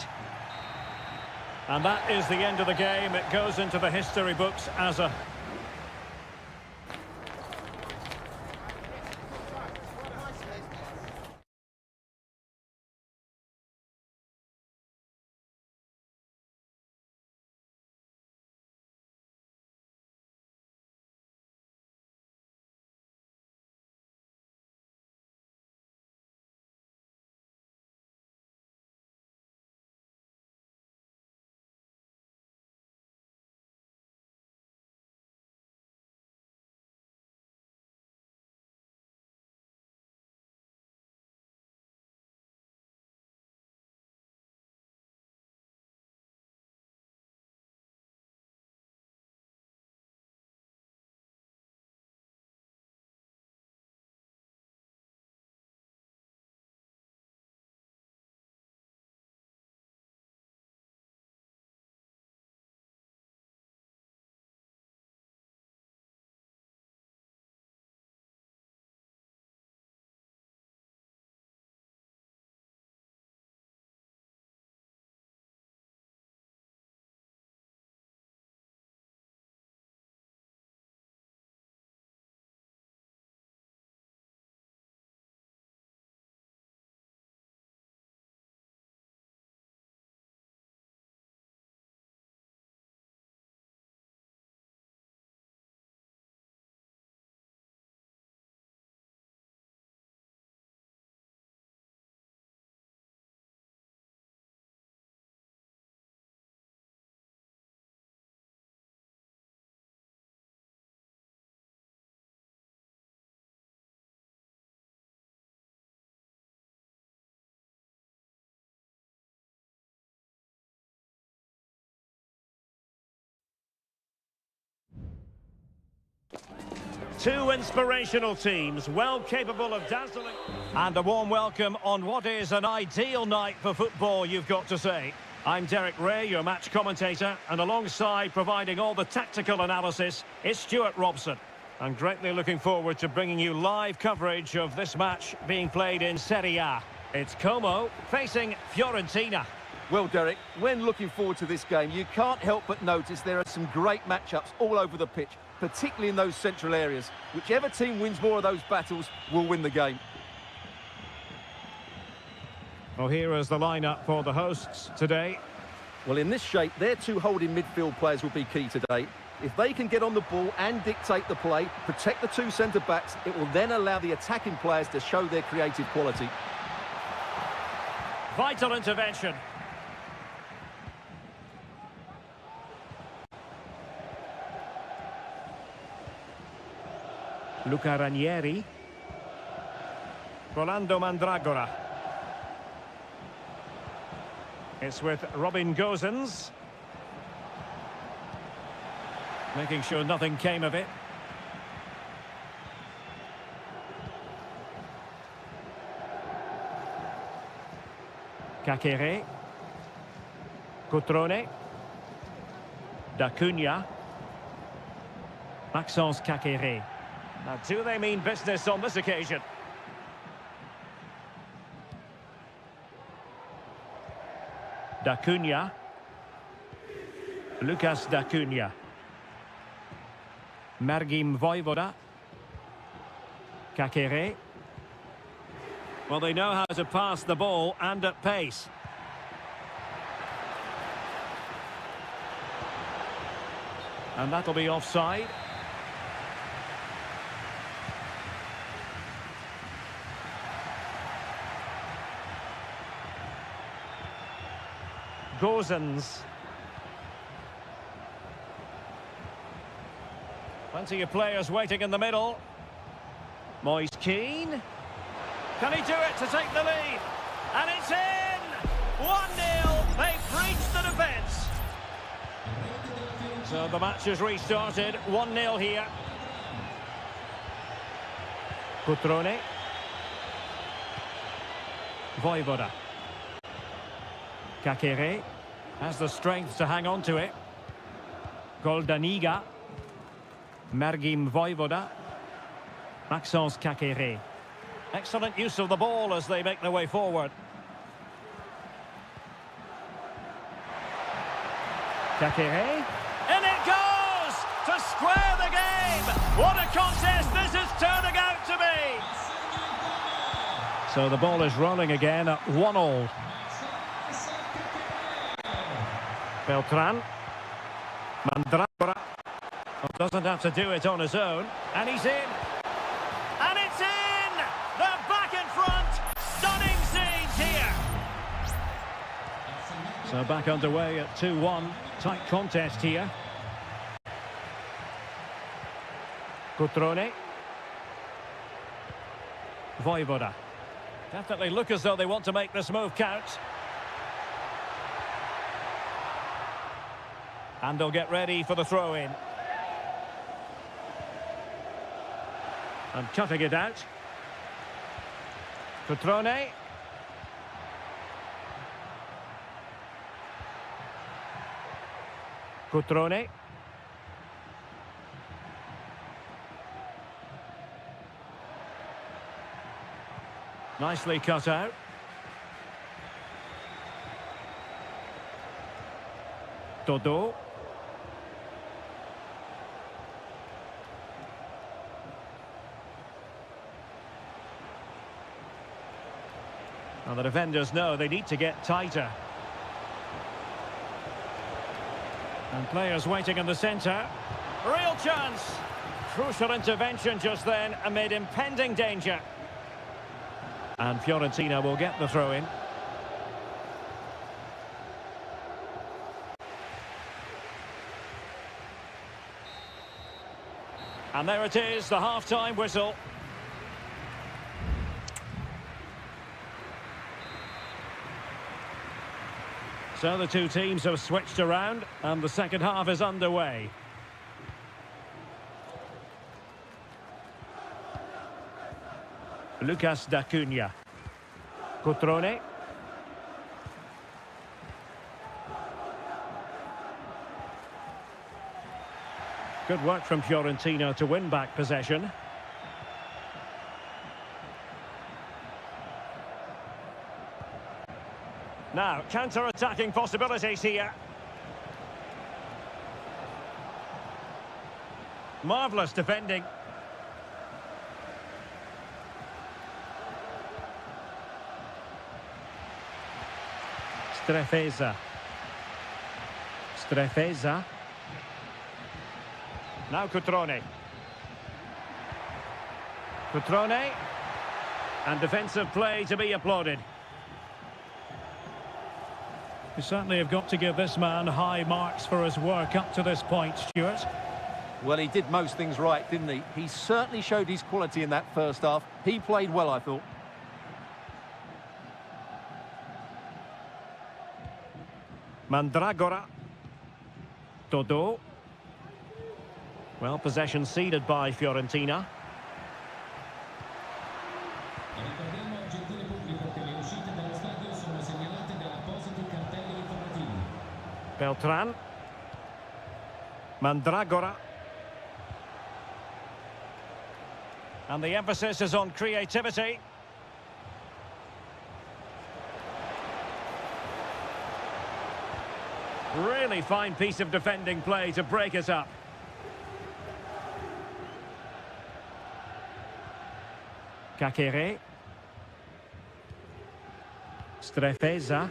And that is the end of the game. It goes into the history books as a... Two inspirational teams, well capable of dazzling. And a warm welcome on what is an ideal night for football, you've got to say. I'm Derek Ray, your match commentator, and alongside providing all the tactical analysis is Stuart Robson. I'm greatly looking forward to bringing you live coverage of this match being played in Seria. It's Como facing Fiorentina. Well, Derek, when looking forward to this game, you can't help but notice there are some great matchups all over the pitch, particularly in those central areas. Whichever team wins more of those battles will win the game. Well, here is the lineup for the hosts today. Well, in this shape, their two holding midfield players will be key today. If they can get on the ball and dictate the play, protect the two centre-backs, it will then allow the attacking players to show their creative quality. Vital intervention. Luca Ranieri. Rolando Mandragora. It's with Robin Gosens. Making sure nothing came of it. Kakere. Cotrone. D'Acunha. Maxence Kakere. Now, do they mean business on this occasion? D'Acunha. Lucas D'Acunha. Mergim Voivoda. Kakere. Well, they know how to pass the ball and at pace. And that'll be offside. Gosens. Plenty of players waiting in the middle. Moise Keane. Can he do it to take the lead? And it's in! 1-0. They've breached the defence. So the match has restarted. 1-0 here. Cotrone. Voivoda. Kakere has the strength to hang on to it. Goldaniga. Mergim Voivoda. Maxence Kakere. Excellent use of the ball as they make their way forward. Kakere. In it goes! To square the game! What a contest this is turning out to be! So the ball is rolling again at 1-1. Beltran. Mandragora. Doesn't have to do it on his own. And he's in. And it's in! They're back in front! Stunning scenes here! So back underway at 2-1. Tight contest here. Cutrone. Voivoda. Definitely look as though they want to make this move count. And they'll get ready for the throw-in. And cutting it out. Cutrone. Cutrone. Nicely cut out. Todo. Well, the defenders know they need to get tighter. And players waiting in the centre. Real chance. Crucial intervention just then amid impending danger. And Fiorentina will get the throw-in. And there it is, the half-time whistle. So the two teams have switched around, and the second half is underway. Lucas D'Acunha. Cutrone. Good work from Fiorentina to win back possession. Now, counter-attacking possibilities here. Marvellous defending. Strefeza. Strefeza. Now Cutrone. Cutrone. And defensive play to be applauded. You certainly have got to give this man high marks for his work up to this point, Stuart. Well, he did most things right, didn't he? He certainly showed his quality in that first half. He played well, I thought. Mandragora. Todo. Well, possession ceded by Fiorentina. Beltran. Mandragora. And the emphasis is on creativity. Really fine piece of defending play to break it up. Kakere. Strefeza.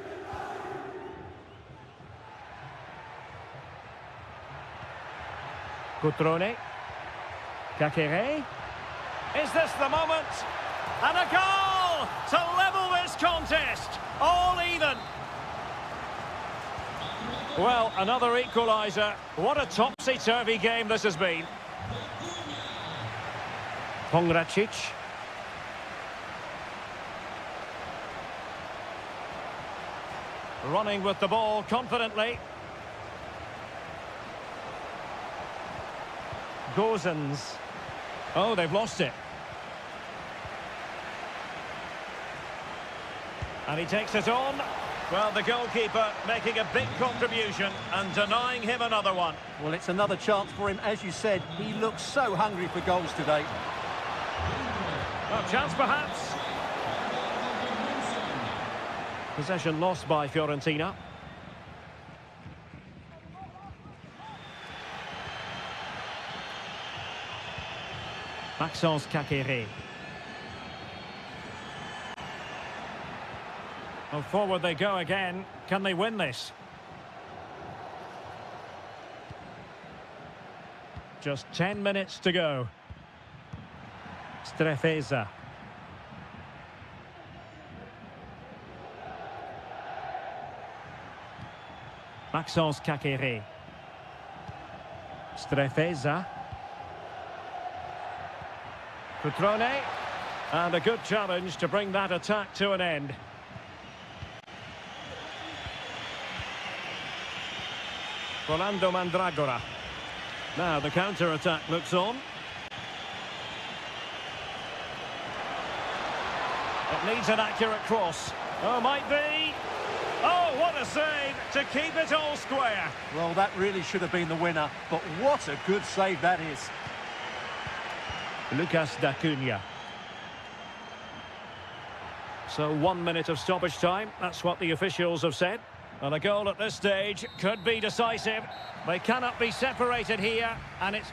Cutrone. Kakere. Is this the moment? And a goal to level this contest. All even. Well, another equaliser. What a topsy-turvy game this has been. Pongracic. Running with the ball confidently. Gozens. Oh, they've lost it. And he takes it on. Well, the goalkeeper making a big contribution and denying him another one. Well, it's another chance for him. As you said, he looks so hungry for goals today. A chance perhaps. Possession lost by Fiorentina. Maxence Kakere. Well, forward they go again. Can they win this? Just 10 minutes to go. Strefeza. Maxence Kakere. Strefeza. Cutrone. And a good challenge to bring that attack to an end. Rolando Mandragora. Now the counter-attack looks on. It needs an accurate cross. Oh, might be. Oh, what a save to keep it all square. Well, that really should have been the winner, but what a good save that is. Lucas D'Acunha. So 1 minute of stoppage time. That's what the officials have said. And a goal at this stage could be decisive. They cannot be separated here, and it's...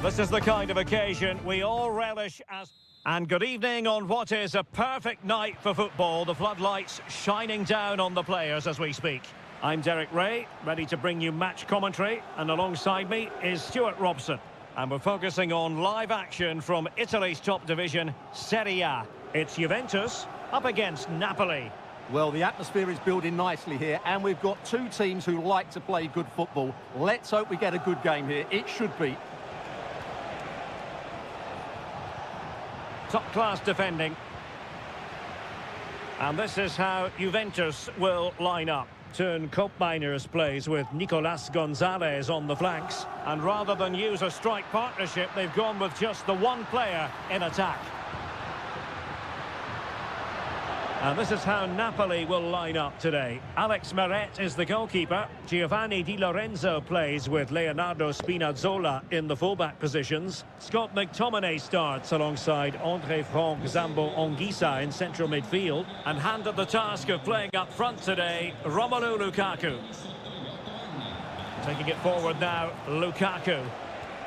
This is the kind of occasion we all relish as... And good evening on what is a perfect night for football. The floodlights shining down on the players as we speak. I'm Derek Ray, ready to bring you match commentary. And alongside me is Stuart Robson. And we're focusing on live action from Italy's top division, Seria. It's Juventus up against Napoli. Well, the atmosphere is building nicely here, and we've got two teams who like to play good football. Let's hope we get a good game here. It should be. Top-class defending. And this is how Juventus will line up. Turn Koopmeiners plays with Nicolas Gonzalez on the flanks. And rather than use a strike partnership, they've gone with just the one player in attack. And this is how Napoli will line up today. Alex Meret is the goalkeeper. Giovanni Di Lorenzo plays with Leonardo Spinazzola in the fullback positions. Scott McTominay starts alongside André Franck Zambo Anguissa in central midfield. And handed the task of playing up front today, Romelu Lukaku. Taking it forward now, Lukaku.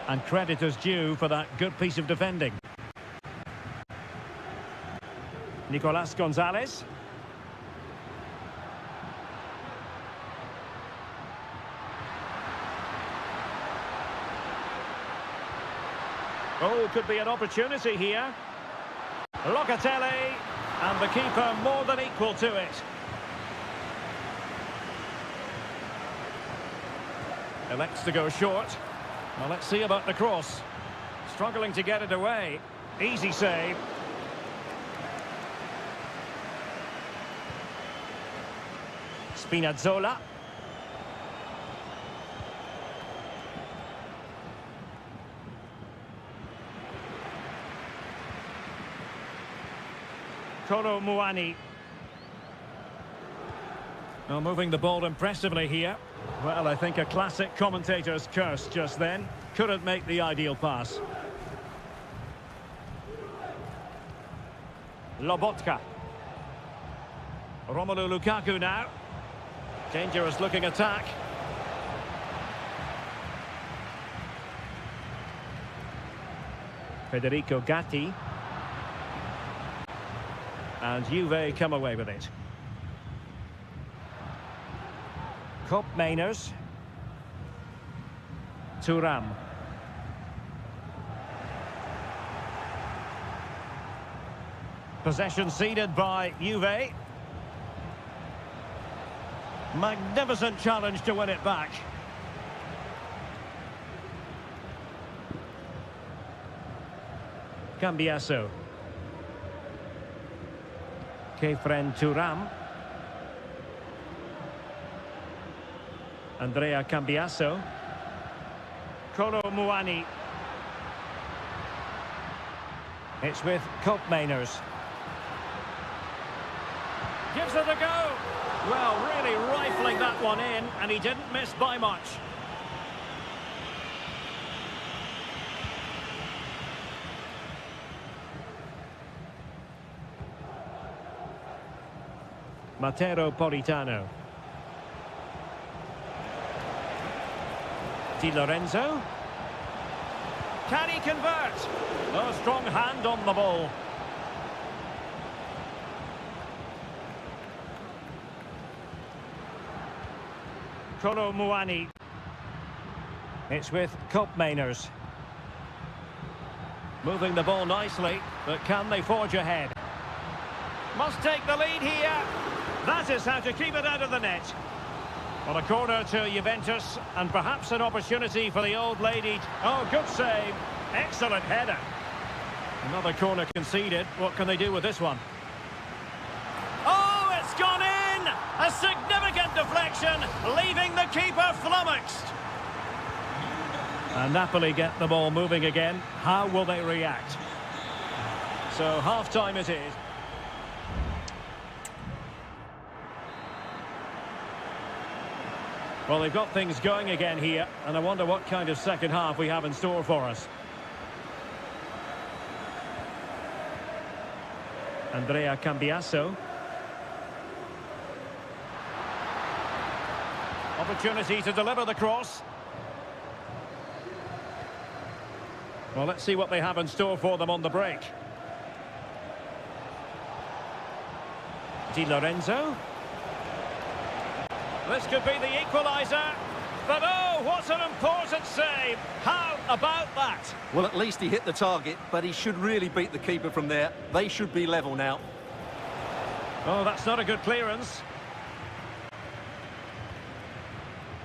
And credit is due for that good piece of defending. Nicolas Gonzalez. Oh, could be an opportunity here. Locatelli, and the keeper more than equal to it. Elects to go short. Well, let's see about the cross. Struggling to get it away. Easy save. Spinazzola. Kolo Muani. Well, moving the ball impressively here. Well, I think a classic commentator's curse just then. Couldn't make the ideal pass. Lobotka. Romelu Lukaku now. Dangerous looking attack. Federico Gatti. And Juve come away with it. Cup Mainers. Thuram. Possession ceded by Juve. Magnificent challenge to win it back. Cambiasso. Kefren Thuram. Andrea Cambiasso. Kolo Muani. It's with Koopmeiners. Gives it a go. Well, really rifling that one in, and he didn't miss by much. Matteo Politano. Di Lorenzo. Can he convert? A strong hand on the ball. Kolo Muani. It's with Koopmeiners. Moving the ball nicely, but can they forge ahead? Must take the lead here. That is how to keep it out of the net. On a corner to Juventus, and perhaps an opportunity for the old lady. Oh, good save. Excellent header. Another corner conceded. What can they do with this one? Oh, it's gone in! A significant deflection, leaving the keeper flummoxed. And Napoli get the ball moving again. How will they react? So half-time it is. Well, they've got things going again here, and I wonder what kind of second half we have in store for us. Andrea Cambiasso. Opportunity to deliver the cross. Well, let's see what they have in store for them on the break. Di Lorenzo. This could be the equaliser. But oh, what an important save. How about that? Well, at least he hit the target, but he should really beat the keeper from there. They should be level now. Oh, that's not a good clearance.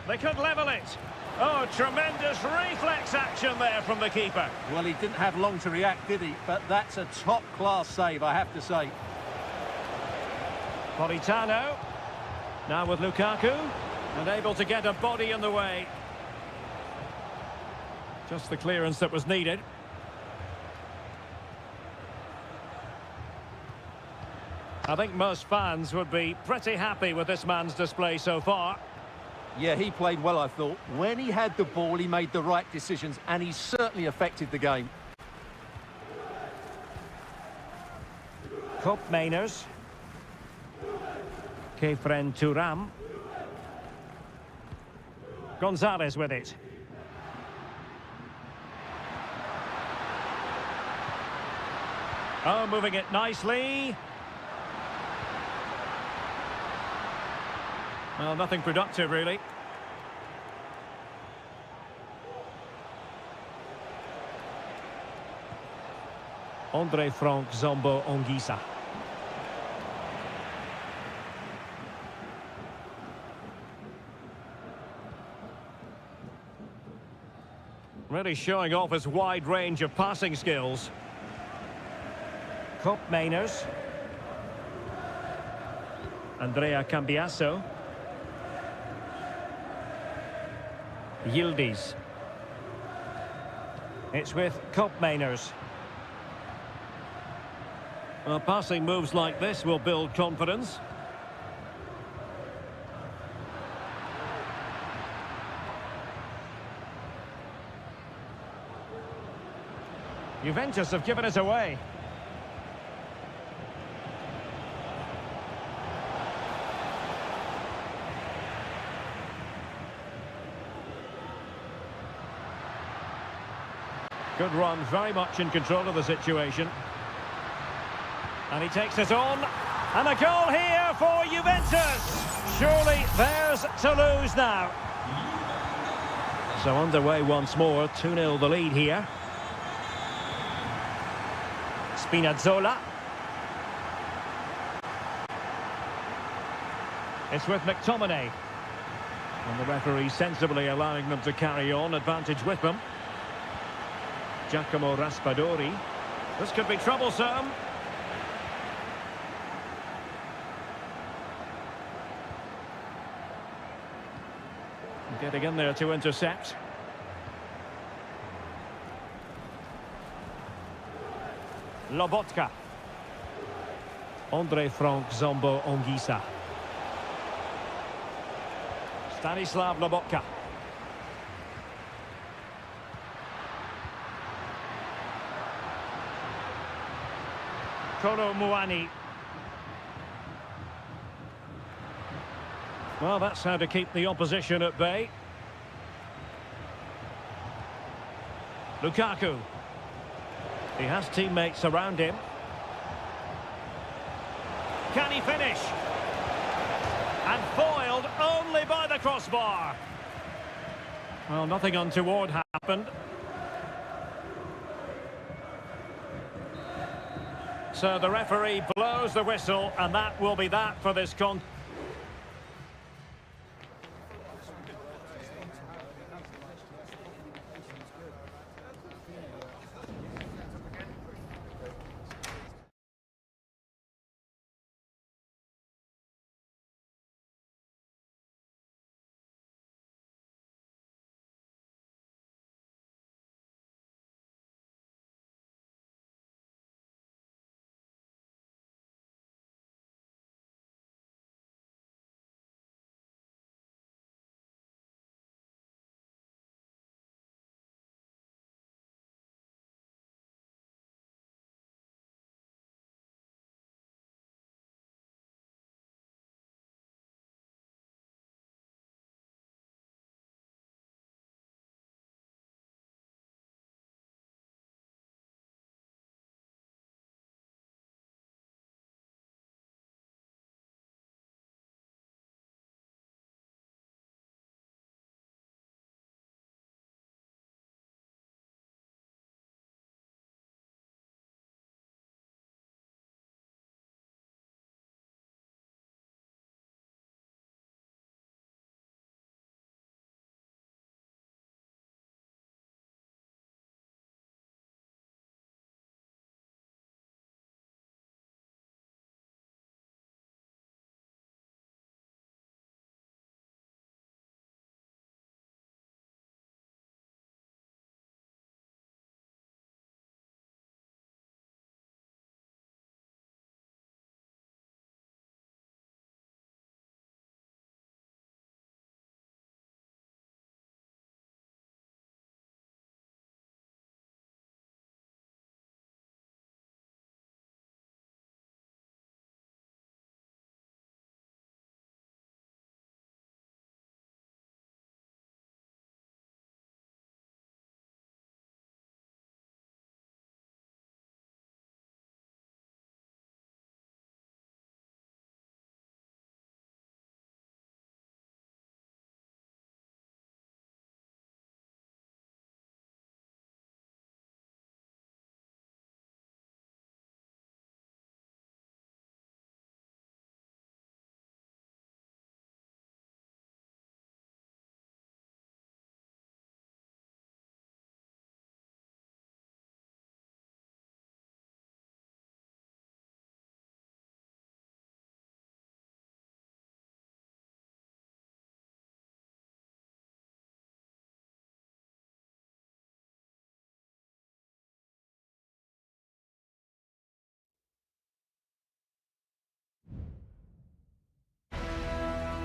They could level it. Oh, tremendous reflex action there from the keeper. Well, he didn't have long to react, did he? But that's a top-class save, I have to say. Politano. Now with Lukaku. And able to get a body in the way. Just the clearance that was needed. I think most fans would be pretty happy with this man's display so far. Yeah, he played well, I thought. When he had the ball, he made the right decisions, and he certainly affected the game. Mainers. Kefren Turam. Gonzalez with it. Oh, moving it nicely. Well, nothing productive, really. Andre Frank Zombo Ongisa. Really showing off his wide range of passing skills. Mainers. Andrea Cambiasso. Yildiz. It's with Mainers. Well, passing moves like this will build confidence. Juventus have given it away. Good run, very much in control of the situation. And he takes it on. And a goal here for Juventus. Surely theirs to lose now. So underway once more, 2-0 the lead here. Spinazzola. It's with McTominay. And the referee sensibly allowing them to carry on, advantage with them. Giacomo Raspadori. This could be troublesome. Getting in there to intercept. Lobotka. Andre Frank Zombo Ongisa. Stanislav Lobotka. Kolo Muani. Well, that's how to keep the opposition at bay. Lukaku. He has teammates around him. Can he finish? And foiled only by the crossbar. Well, nothing untoward happened. So the referee blows the whistle, and that will be that for this contest.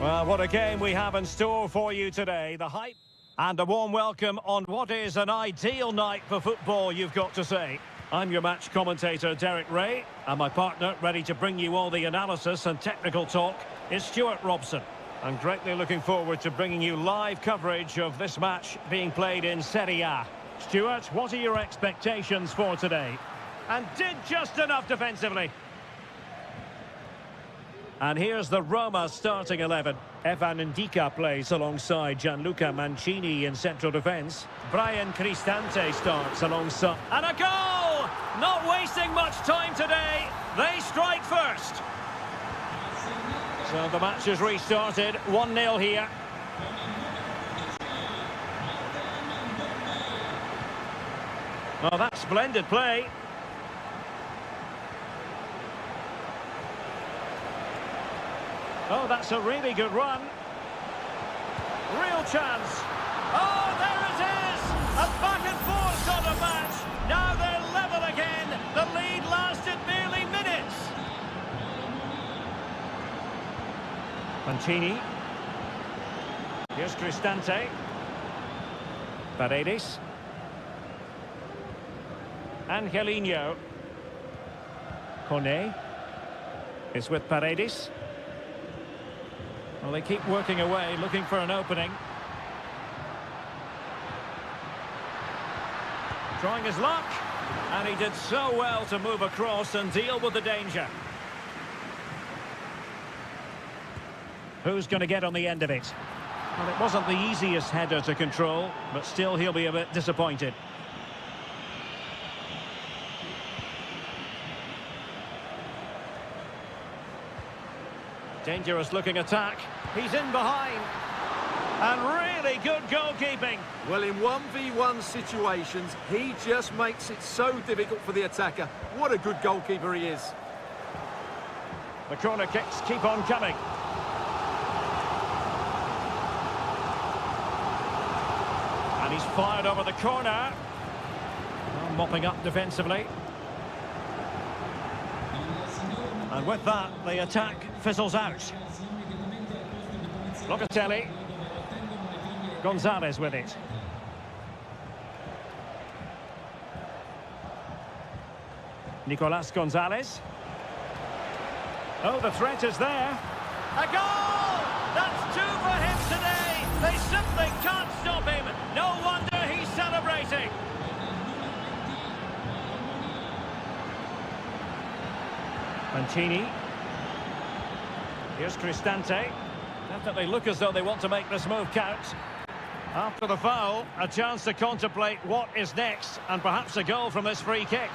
Well, what a game we have in store for you today. The hype and a warm welcome on what is an ideal night for football, you've got to say. I'm your match commentator, Derek Ray, and my partner, ready to bring you all the analysis and technical talk, is Stuart Robson. I'm greatly looking forward to bringing you live coverage of this match being played in Seria. Stuart, what are your expectations for today? And did just enough defensively. And here's the Roma starting 11. Evan Ndika plays alongside Gianluca Mancini in central defence. Brian Cristante starts alongside. And a goal! Not wasting much time today. They strike first. So the match has restarted. 1-0 here. Well, that's splendid play. Oh, that's a really good run. Real chance. Oh, there it is! A back and forth sort of match. Now they're level again. The lead lasted merely minutes. Mancini. Here's Cristante. Paredes. Angelino. Kone is with Paredes. Well, they keep working away, looking for an opening. Trying his luck. And he did so well to move across and deal with the danger. Who's going to get on the end of it? Well, it wasn't the easiest header to control, but still he'll be a bit disappointed. Dangerous looking attack. He's in behind. And really good goalkeeping. Well, in 1v1 situations, he just makes it so difficult for the attacker. What a good goalkeeper he is. The corner kicks keep on coming. And he's fired over the corner. Well, mopping up defensively. And with that, the attack fizzles out. Locatelli. Gonzalez with it. Nicolas Gonzalez. Oh, the threat is there. A goal! That's two for him today. They simply can't stop him. No wonder he's celebrating. Mancini. Here's Cristante. Definitely look as though they want to make this move count. After the foul, a chance to contemplate what is next, and perhaps a goal from this free kick.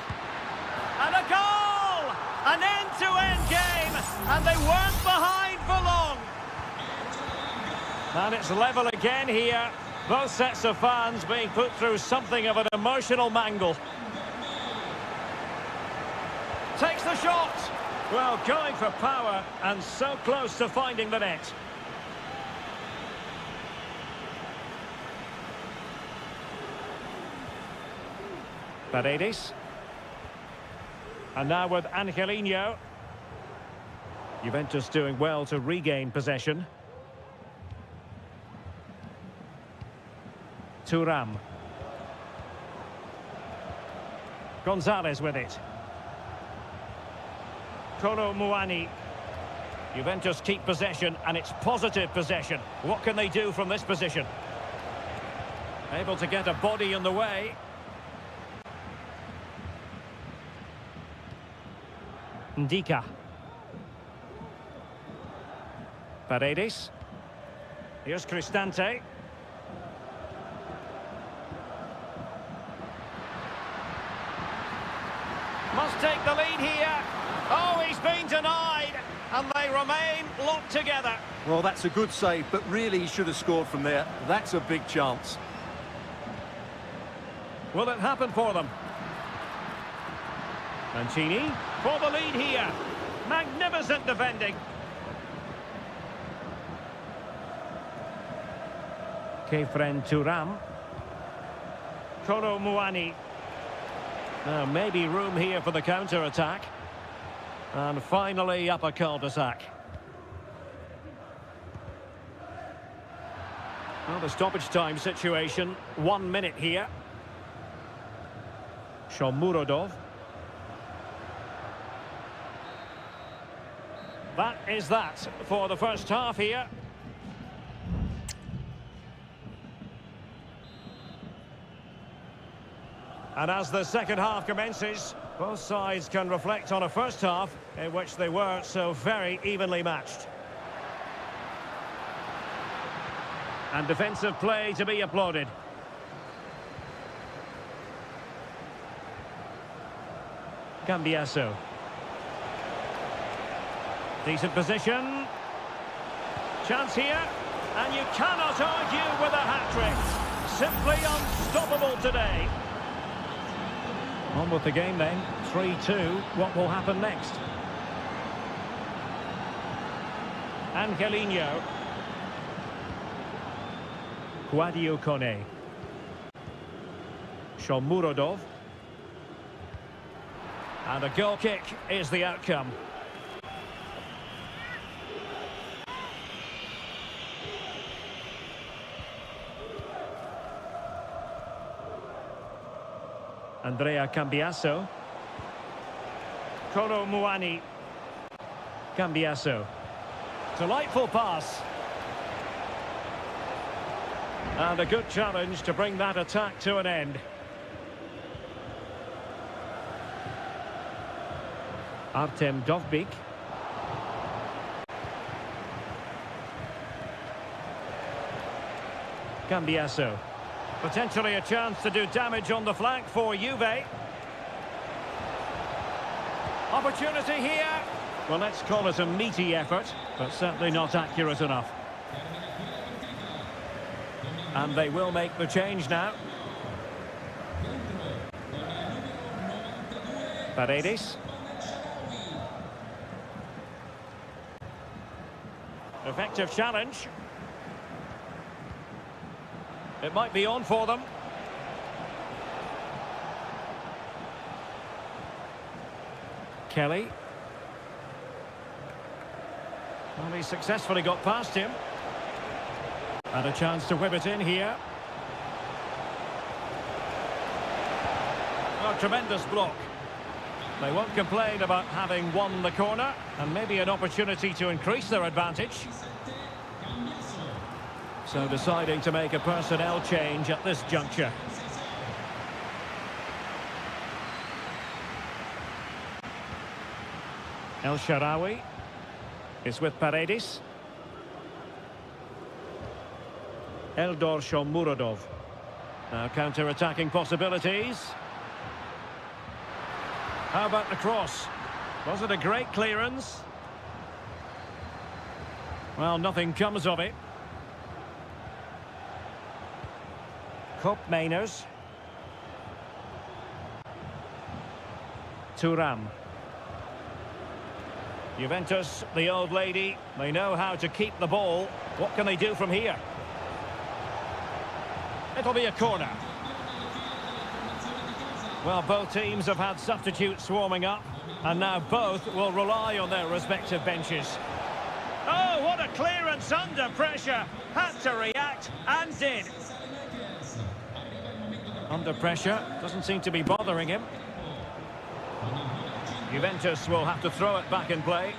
And a goal! An end-to-end game, and they weren't behind for long. And it's level again here. Both sets of fans being put through something of an emotional mangle. Takes the shot. Well, going for power and so close to finding the net. Paredes. And now with Angelino. Juventus doing well to regain possession. Thuram. Gonzalez with it. Kolo Muani. Juventus keep possession, and it's positive possession. What can they do from this position? Able to get a body in the way. Ndika. Paredes. Here's Cristante. Must take the lead here. Oh, he's been denied, and they remain locked together. Well, that's a good save, but really he should have scored from there. That's a big chance. Will it happen for them? Mancini for the lead here. Magnificent defending. Kefren Thuram. Kolo Muani. Now, maybe room here for the counter-attack. And finally, up a cul-de-sac. Well, the stoppage time situation, 1 minute here. Shomurodov. That is that for the first half here. And as the second half commences, both sides can reflect on a first half in which they were so very evenly matched. And defensive play to be applauded. Cambiasso. Decent position. Chance here. And you cannot argue with a hat-trick. Simply unstoppable today. On with the game then. 3-2. What will happen next? Angelino. Guadio Kone. Shomurodov. And a goal kick is the outcome. Andrea Cambiasso. Kolo Muani. Cambiasso. Delightful pass. And a good challenge to bring that attack to an end. Artem Dovbyk. Cambiasso. Potentially a chance to do damage on the flank for Juve. Opportunity here. Well, let's call it a meaty effort, but certainly not accurate enough. And they will make the change now. Paredes. Effective challenge. It might be on for them. Kelly. Well, he successfully got past him. And a chance to whip it in here. Oh, tremendous block. They won't complain about having won the corner, and maybe an opportunity to increase their advantage. So deciding to make a personnel change at this juncture. El Shaarawy is with Paredes. Eldor Shomurodov. Now counter-attacking possibilities. How about the cross? Was it a great clearance? Well, nothing comes of it. Kopp Mainers. Thuram. Juventus, the old lady, they know how to keep the ball. What can they do from here? It'll be a corner. Well, both teams have had substitutes warming up, and now both will rely on their respective benches. Oh, what a clearance under pressure. Had to react, and did. Under pressure, doesn't seem to be bothering him. Juventus will have to throw it back in play.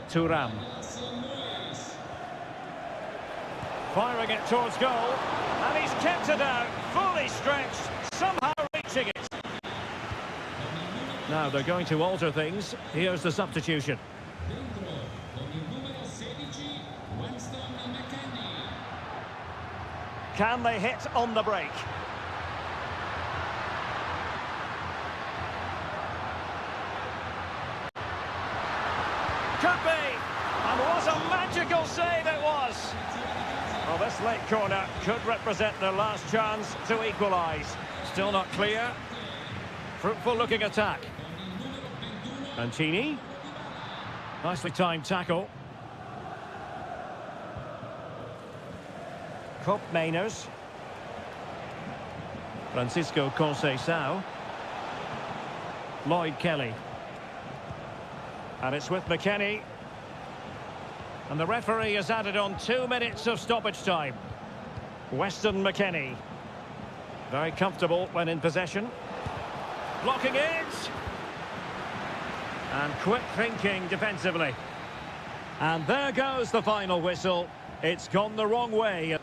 Thuram. Firing it towards goal, and he's kept it out, fully stretched, somehow reaching it. Now they're going to alter things. Here's the substitution. Can they hit on the break? Could be! And what a magical save it was! Well, this late corner could represent their last chance to equalise. Still not clear. Fruitful looking attack. Mancini. Nicely timed tackle. Kopp Mainers. Francisco Conceição. Lloyd Kelly. And it's with McKennie. And the referee has added on 2 minutes of stoppage time. Weston McKennie. Very comfortable when in possession. Blocking it. And quick thinking defensively. And there goes the final whistle. It's gone the wrong way.